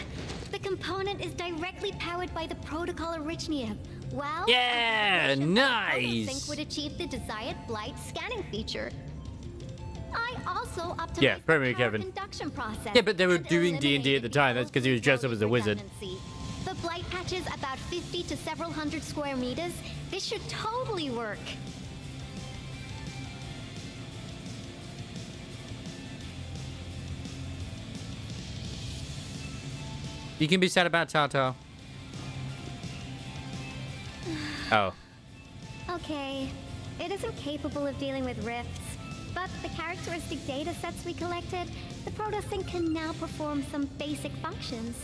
The component is directly powered by the protocol Arknights. Well, yeah, nice. Sync would achieve the desired blight scanning feature. I also optimized yeah, the Kevin. induction process. Yeah, but they were doing D&D at the time. That's because he was dressed up as a wizard. The blight patches about 50 to several hundred square meters. This should totally work. You can be sad about Tata. Oh. Okay. It isn't capable of dealing with rifts, but the characteristic data sets we collected, the protosync can now perform some basic functions.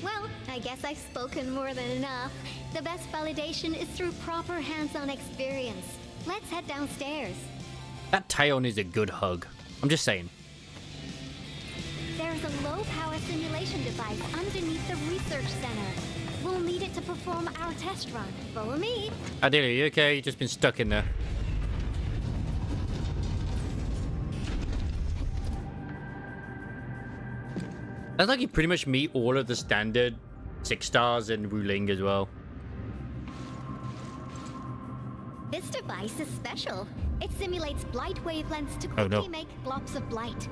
Well, I guess I've spoken more than enough. The best validation is through proper hands-on experience. Let's head downstairs. That Taeon is a good hug. I'm just saying. There's a low-power simulation device underneath the research center. We'll need it to perform our test run. Follow me. Adelia, you okay? You've just been stuck in there. That's like you pretty much meet all of the standard 6 stars in Wuling as well. This device is special. It simulates blight wavelengths to quickly make globs of blight.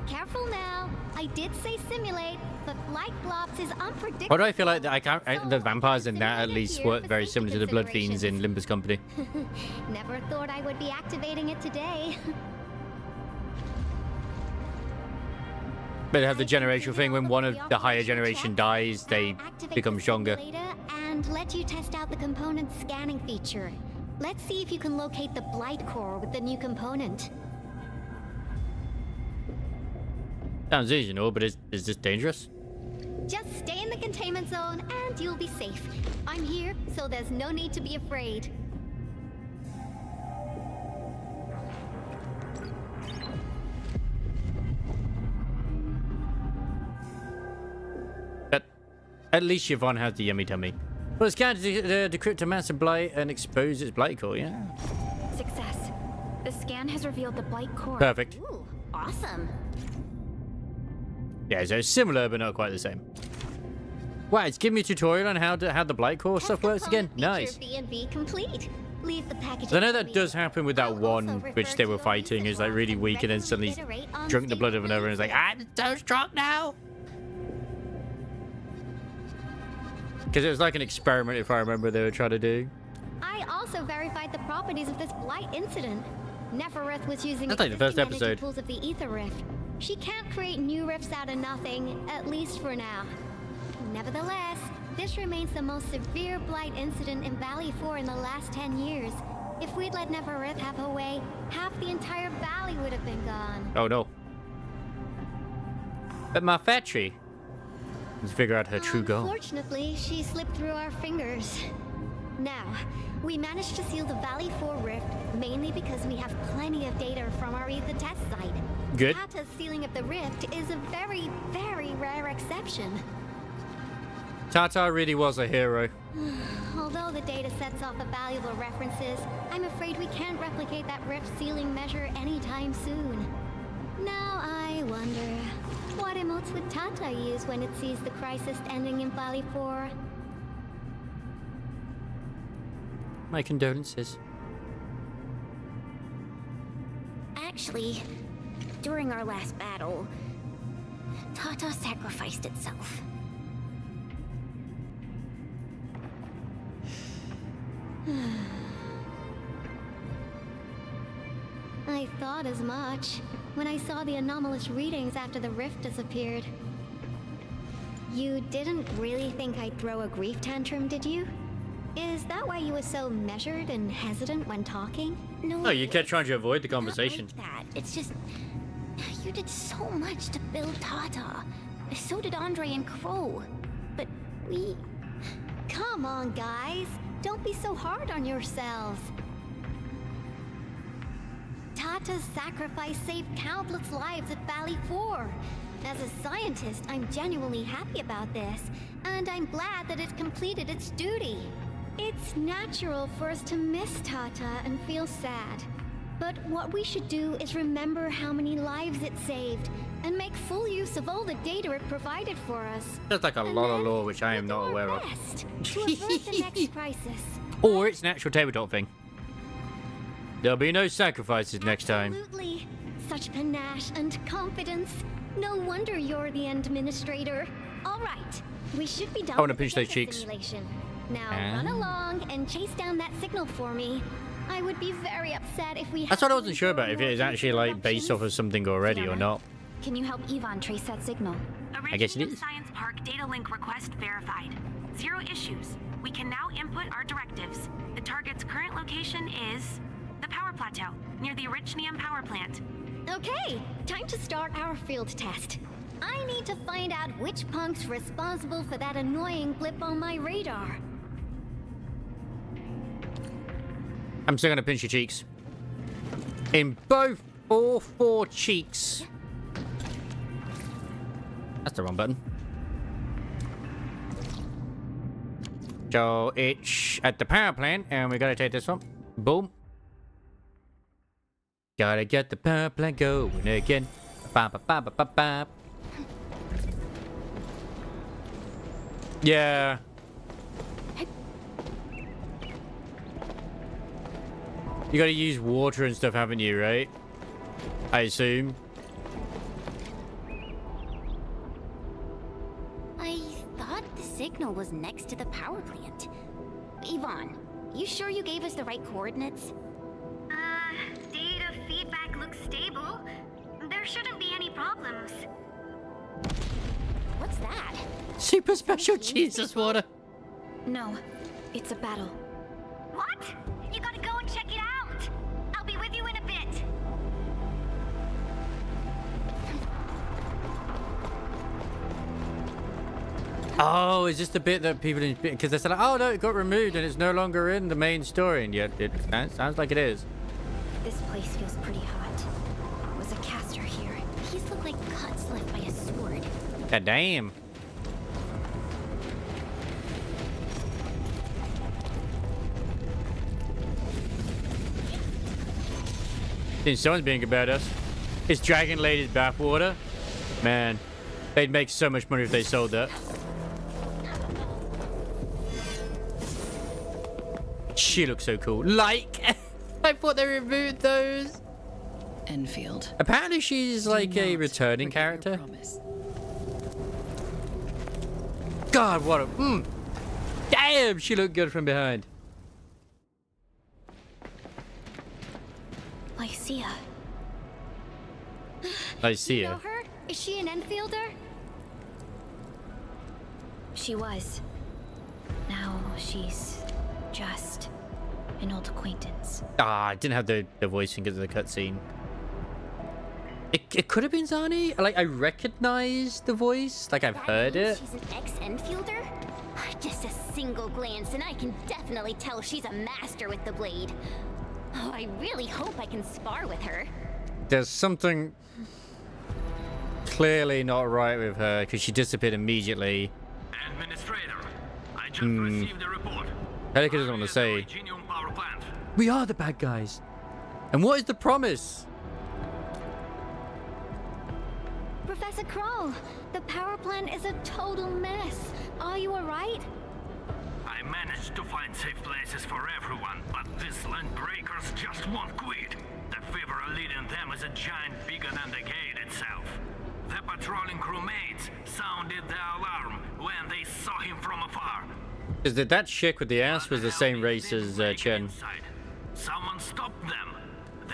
Careful now. I did say simulate, but blight globs is unpredictable. Why do I feel like the vampires in that at least work very similar to the blood fiends in Limbus Company? Never thought I would be activating it today. But they have the generational thing. When one of the higher generation dies, they become stronger. And let you test out the component scanning feature. Let's see if you can locate the blight core with the new component. Sounds easy, you know, but is this dangerous? Just stay in the containment zone and you'll be safe. I'm here, so there's no need to be afraid. At least Yvonne has the yummy tummy. Well, scan to decrypt a massive blight and expose its blight core, yeah. Success. The scan has revealed the blight core. Perfect. Ooh, awesome. Yeah, so it's similar, but not quite the same. Wow, it's giving me a tutorial on how the blight core stuff works again. Nice. B&B complete. Leave the package. I know that does happen with that one which they were fighting. Is like really weak and then suddenly drunk the blood of another and is like, I'm so strong now. Because it was like an experiment, if I remember, they were trying to do. I also verified the properties of this blight incident. Nefereth was using That's like the first existing energy episode. pools of the Ether Rift. She can't create new rifts out of nothing, at least for now. Nevertheless, this remains the most severe blight incident in Valley 4 in the last 10 years. If we'd let Nefereth have her way, half the entire valley would have been gone. Oh no. But my factory. Let's figure out her true goal. Unfortunately, she slipped through our fingers. Now, we managed to seal the Valley 4 rift, mainly because we have plenty of data from our Ether test site. Good. Tata's sealing of the rift is a very, very rare exception. Tata really was a hero. Although the data sets offer valuable references, I'm afraid we can't replicate that rift sealing measure anytime soon. Now I wonder, what emotes would Tata use when it sees the crisis ending in Valley 4? My condolences. Actually, during our last battle, Tata sacrificed itself. I thought as much when I saw the anomalous readings after the rift disappeared. You didn't really think I'd throw a grief tantrum, did you? Is that why you were so measured and hesitant when talking? No, you kept trying to avoid the conversation. Not like that. It's just, you did so much to build Tata. So did Andre and Crow. But we... Come on, guys. Don't be so hard on yourselves. Tata's sacrifice saved countless lives at Valley 4. As a scientist, I'm genuinely happy about this, and I'm glad that it completed its duty. It's natural for us to miss Tata and feel sad. But what we should do is remember how many lives it saved, and make full use of all the data it provided for us. That's like a lot of lore which I am not aware of. To avert the next crisis. Or it's an actual tabletop thing. There'll be no sacrifices next time. Absolutely. Such panache and confidence. No wonder you're the administrator. All right. We should be done I want to with the pinch those data cheeks. simulation. Now run along and chase down that signal for me. I would be very upset if we That's what I wasn't sure about, if it is actually like based off of something already or not. Can you help Yvonne trace that signal? I guess it is. Science Park data link request verified. 0 issues. We can now input our directives. The target's current location is the power plateau near the Richnium power plant. Okay, time to start our field test. I need to find out which punk's responsible for that annoying blip on my radar. I'm still gonna pinch your cheeks. In both all 4 cheeks. That's the wrong button. So it's at the power plant, and we gotta take this one. Boom. Gotta get the power plant going again. Ba ba ba ba ba ba. Yeah. You gotta use water and stuff, haven't you, right? I assume. I thought the signal was next to the power plant. Yvonne, you sure you gave us the right coordinates? Data feedback looks stable. There shouldn't be any problems. What's that? Super special Jesus water. No, it's a battle. What? You gotta go and check it out. I'll be with you in a bit. Oh, is this the bit that people didn't... Because they said, like, oh, no, it got removed and it's no longer in the main story. And yet it sounds like it is. This place feels pretty hot. Was a caster here. These look like cuts left by a sword. God damn. Think someone's being about us. It's Dragon Lady's bathwater. Man, they'd make so much money if they sold that. She looks so cool. Like, I thought they removed those. Enfield. Apparently she's like a returning character. God, what a... Damn, she looked good from behind. Lycia. Lycia. You know her? Is she an Enfielder? She was. Now she's just an old acquaintance. Ah, I didn't have the voicing because of the cutscene. It could have been Zani. Like, I recognize the voice. Like, I've heard it. She's an ex-Enfielder? Just a single glance and I can definitely tell she's a master with the blade. Oh, I really hope I can spar with her. There's something clearly not right with her because she disappeared immediately. Administrator, I just received a report. Helica doesn't want to say. We are the bad guys. And what is the promise? Professor Kroll, the power plant is a total mess. Are you alright? I managed to find safe places for everyone, but these land breakers just won't quit. The fever leading them is a giant bigger than the gate itself. The patrolling crewmates sounded the alarm when they saw him from afar. Because that chick with the ass was the same race as Chen. Someone stopped them.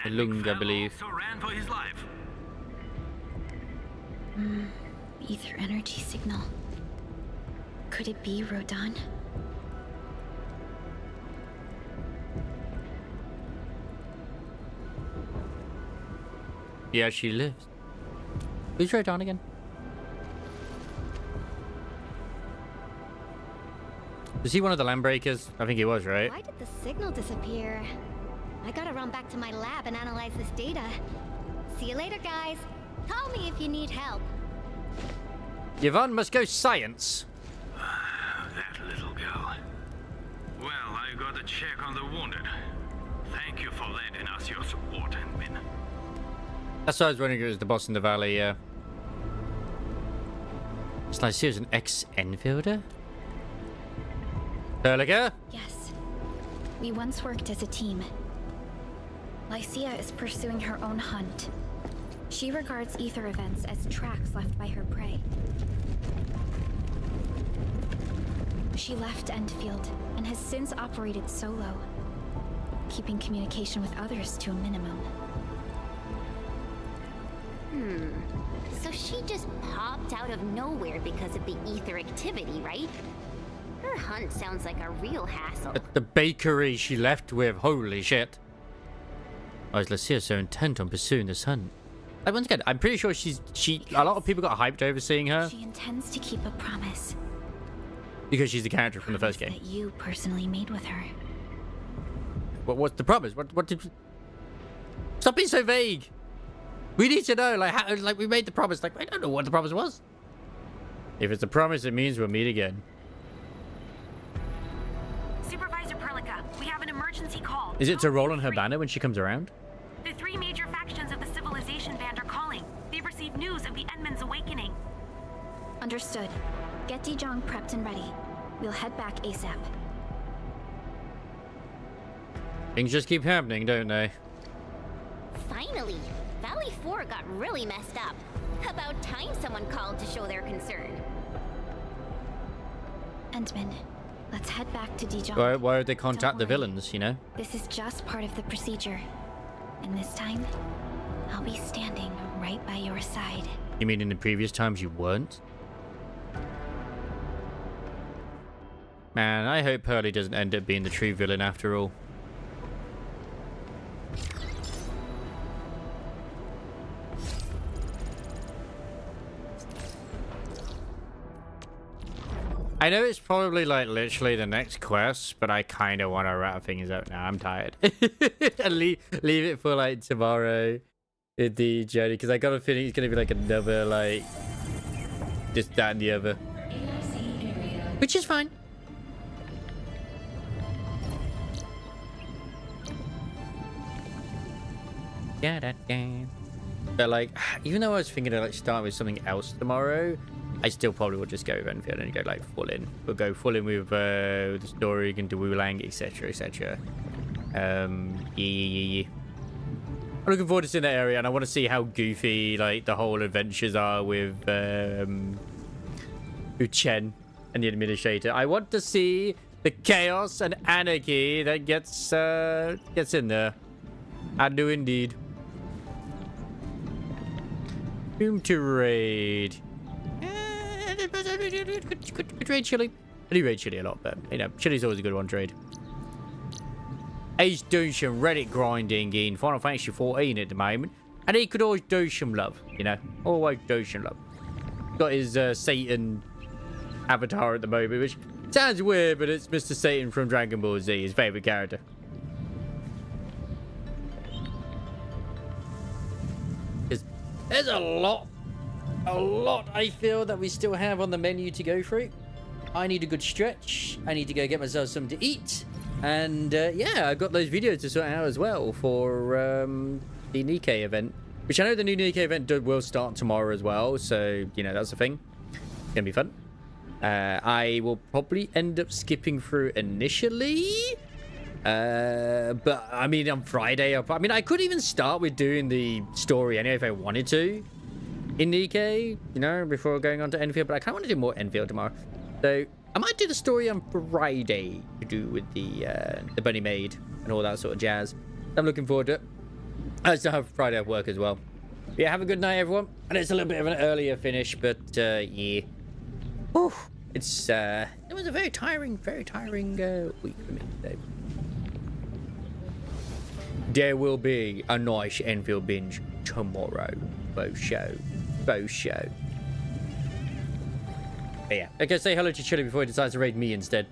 Lung, I believe. Also ran for his life. Ether energy signal. Could it be Rodan? Yeah, she lives. Who's Rodan again? Was he one of the landbreakers? I think he was, right? Why did the signal disappear? I gotta run back to my lab and analyze this data. See you later, guys. Call me if you need help. Yvonne must go science. That little girl. Well, I got a check on the wounded. Thank you for lending us your support, Endmin. That's why I was wondering if it was the boss in the valley, yeah. It's like she was an ex-Enfielder? Helica? Yes. We once worked as a team. Lycia is pursuing her own hunt. She regards ether events as tracks left by her prey. She left Endfield and has since operated solo, keeping communication with others to a minimum. So she just popped out of nowhere because of the ether activity, right? Her hunt sounds like a real hassle. At the bakery she left with, holy shit. Why is Lycia so intent on pursuing this hunt? Like, once again, I'm pretty sure a lot of people got hyped over seeing her. She intends to keep a promise. Because she's the character from the first game. That you personally made with her. What's the promise? What did... Stop being so vague. We need to know, like, how, like, we made the promise. Like, I don't know what the promise was. If it's a promise, it means we'll meet again. Supervisor Perlica, we have an emergency call. Is it to roll on her banner when she comes around? The three major factions of the Civilization Band are calling. They've received news of the Endman's awakening. Understood. Get Dijong prepped and ready. We'll head back ASAP. Things just keep happening, don't they? Finally! Valley 4 got really messed up. About time someone called to show their concern. Endman, let's head back to Dijong. Why would they contact the villains, you know? This is just part of the procedure. And this time, I'll be standing right by your side. You mean in the previous times you weren't? Man, I hope Pearly doesn't end up being the true villain after all. I know it's probably like literally the next quest, but I kind of want to wrap things up now. I'm tired. And leave it for like tomorrow in the journey, because I got a feeling it's going to be like another like this, that, and the other. Which is fine. But like, even though I was thinking of like starting with something else tomorrow, I still probably will just go with Endfield and go like full in. We'll go full in with the story, into Wuling, etc, etc. Yeah. I'm looking forward to seeing that area, and I want to see how goofy like the whole adventures are with Chen and the administrator. I want to see the chaos and anarchy that gets in there. I do indeed. Whom to raid? Good raid, Chili. I do raid Chili a lot, but you know, Chili's always a good one to raid. He's doing some Reddit grinding in Final Fantasy 14 at the moment, and he could always do some love, you know, always do some love. Got his Satan avatar at the moment, which sounds weird, but it's Mr. Satan from Dragon Ball Z, his favorite character. There's a lot I feel that we still have on the menu to go through. I need a good stretch. I need to go get myself something to eat. And yeah, I've got those videos to sort out as well for the Nikkei event, which I know the new Nikkei event will start tomorrow as well. So, you know, that's the thing. It's going to be fun. I will probably end up skipping through initially. But I mean, on Friday, I could even start with doing the story anyway if I wanted to in Nikkei, you know, before going on to Endfield. But I kind of want to do more Endfield tomorrow, so I might do the story on Friday to do with the bunny maid and all that sort of jazz. I'm looking forward to it. I still have Friday at work as well. But yeah, have a good night, everyone. And it's a little bit of an earlier finish, but yeah. Whew. It was a very tiring week for me today. There will be a nice Endfield binge tomorrow. Bo show. But yeah, okay, say hello to Chili before he decides to raid me instead.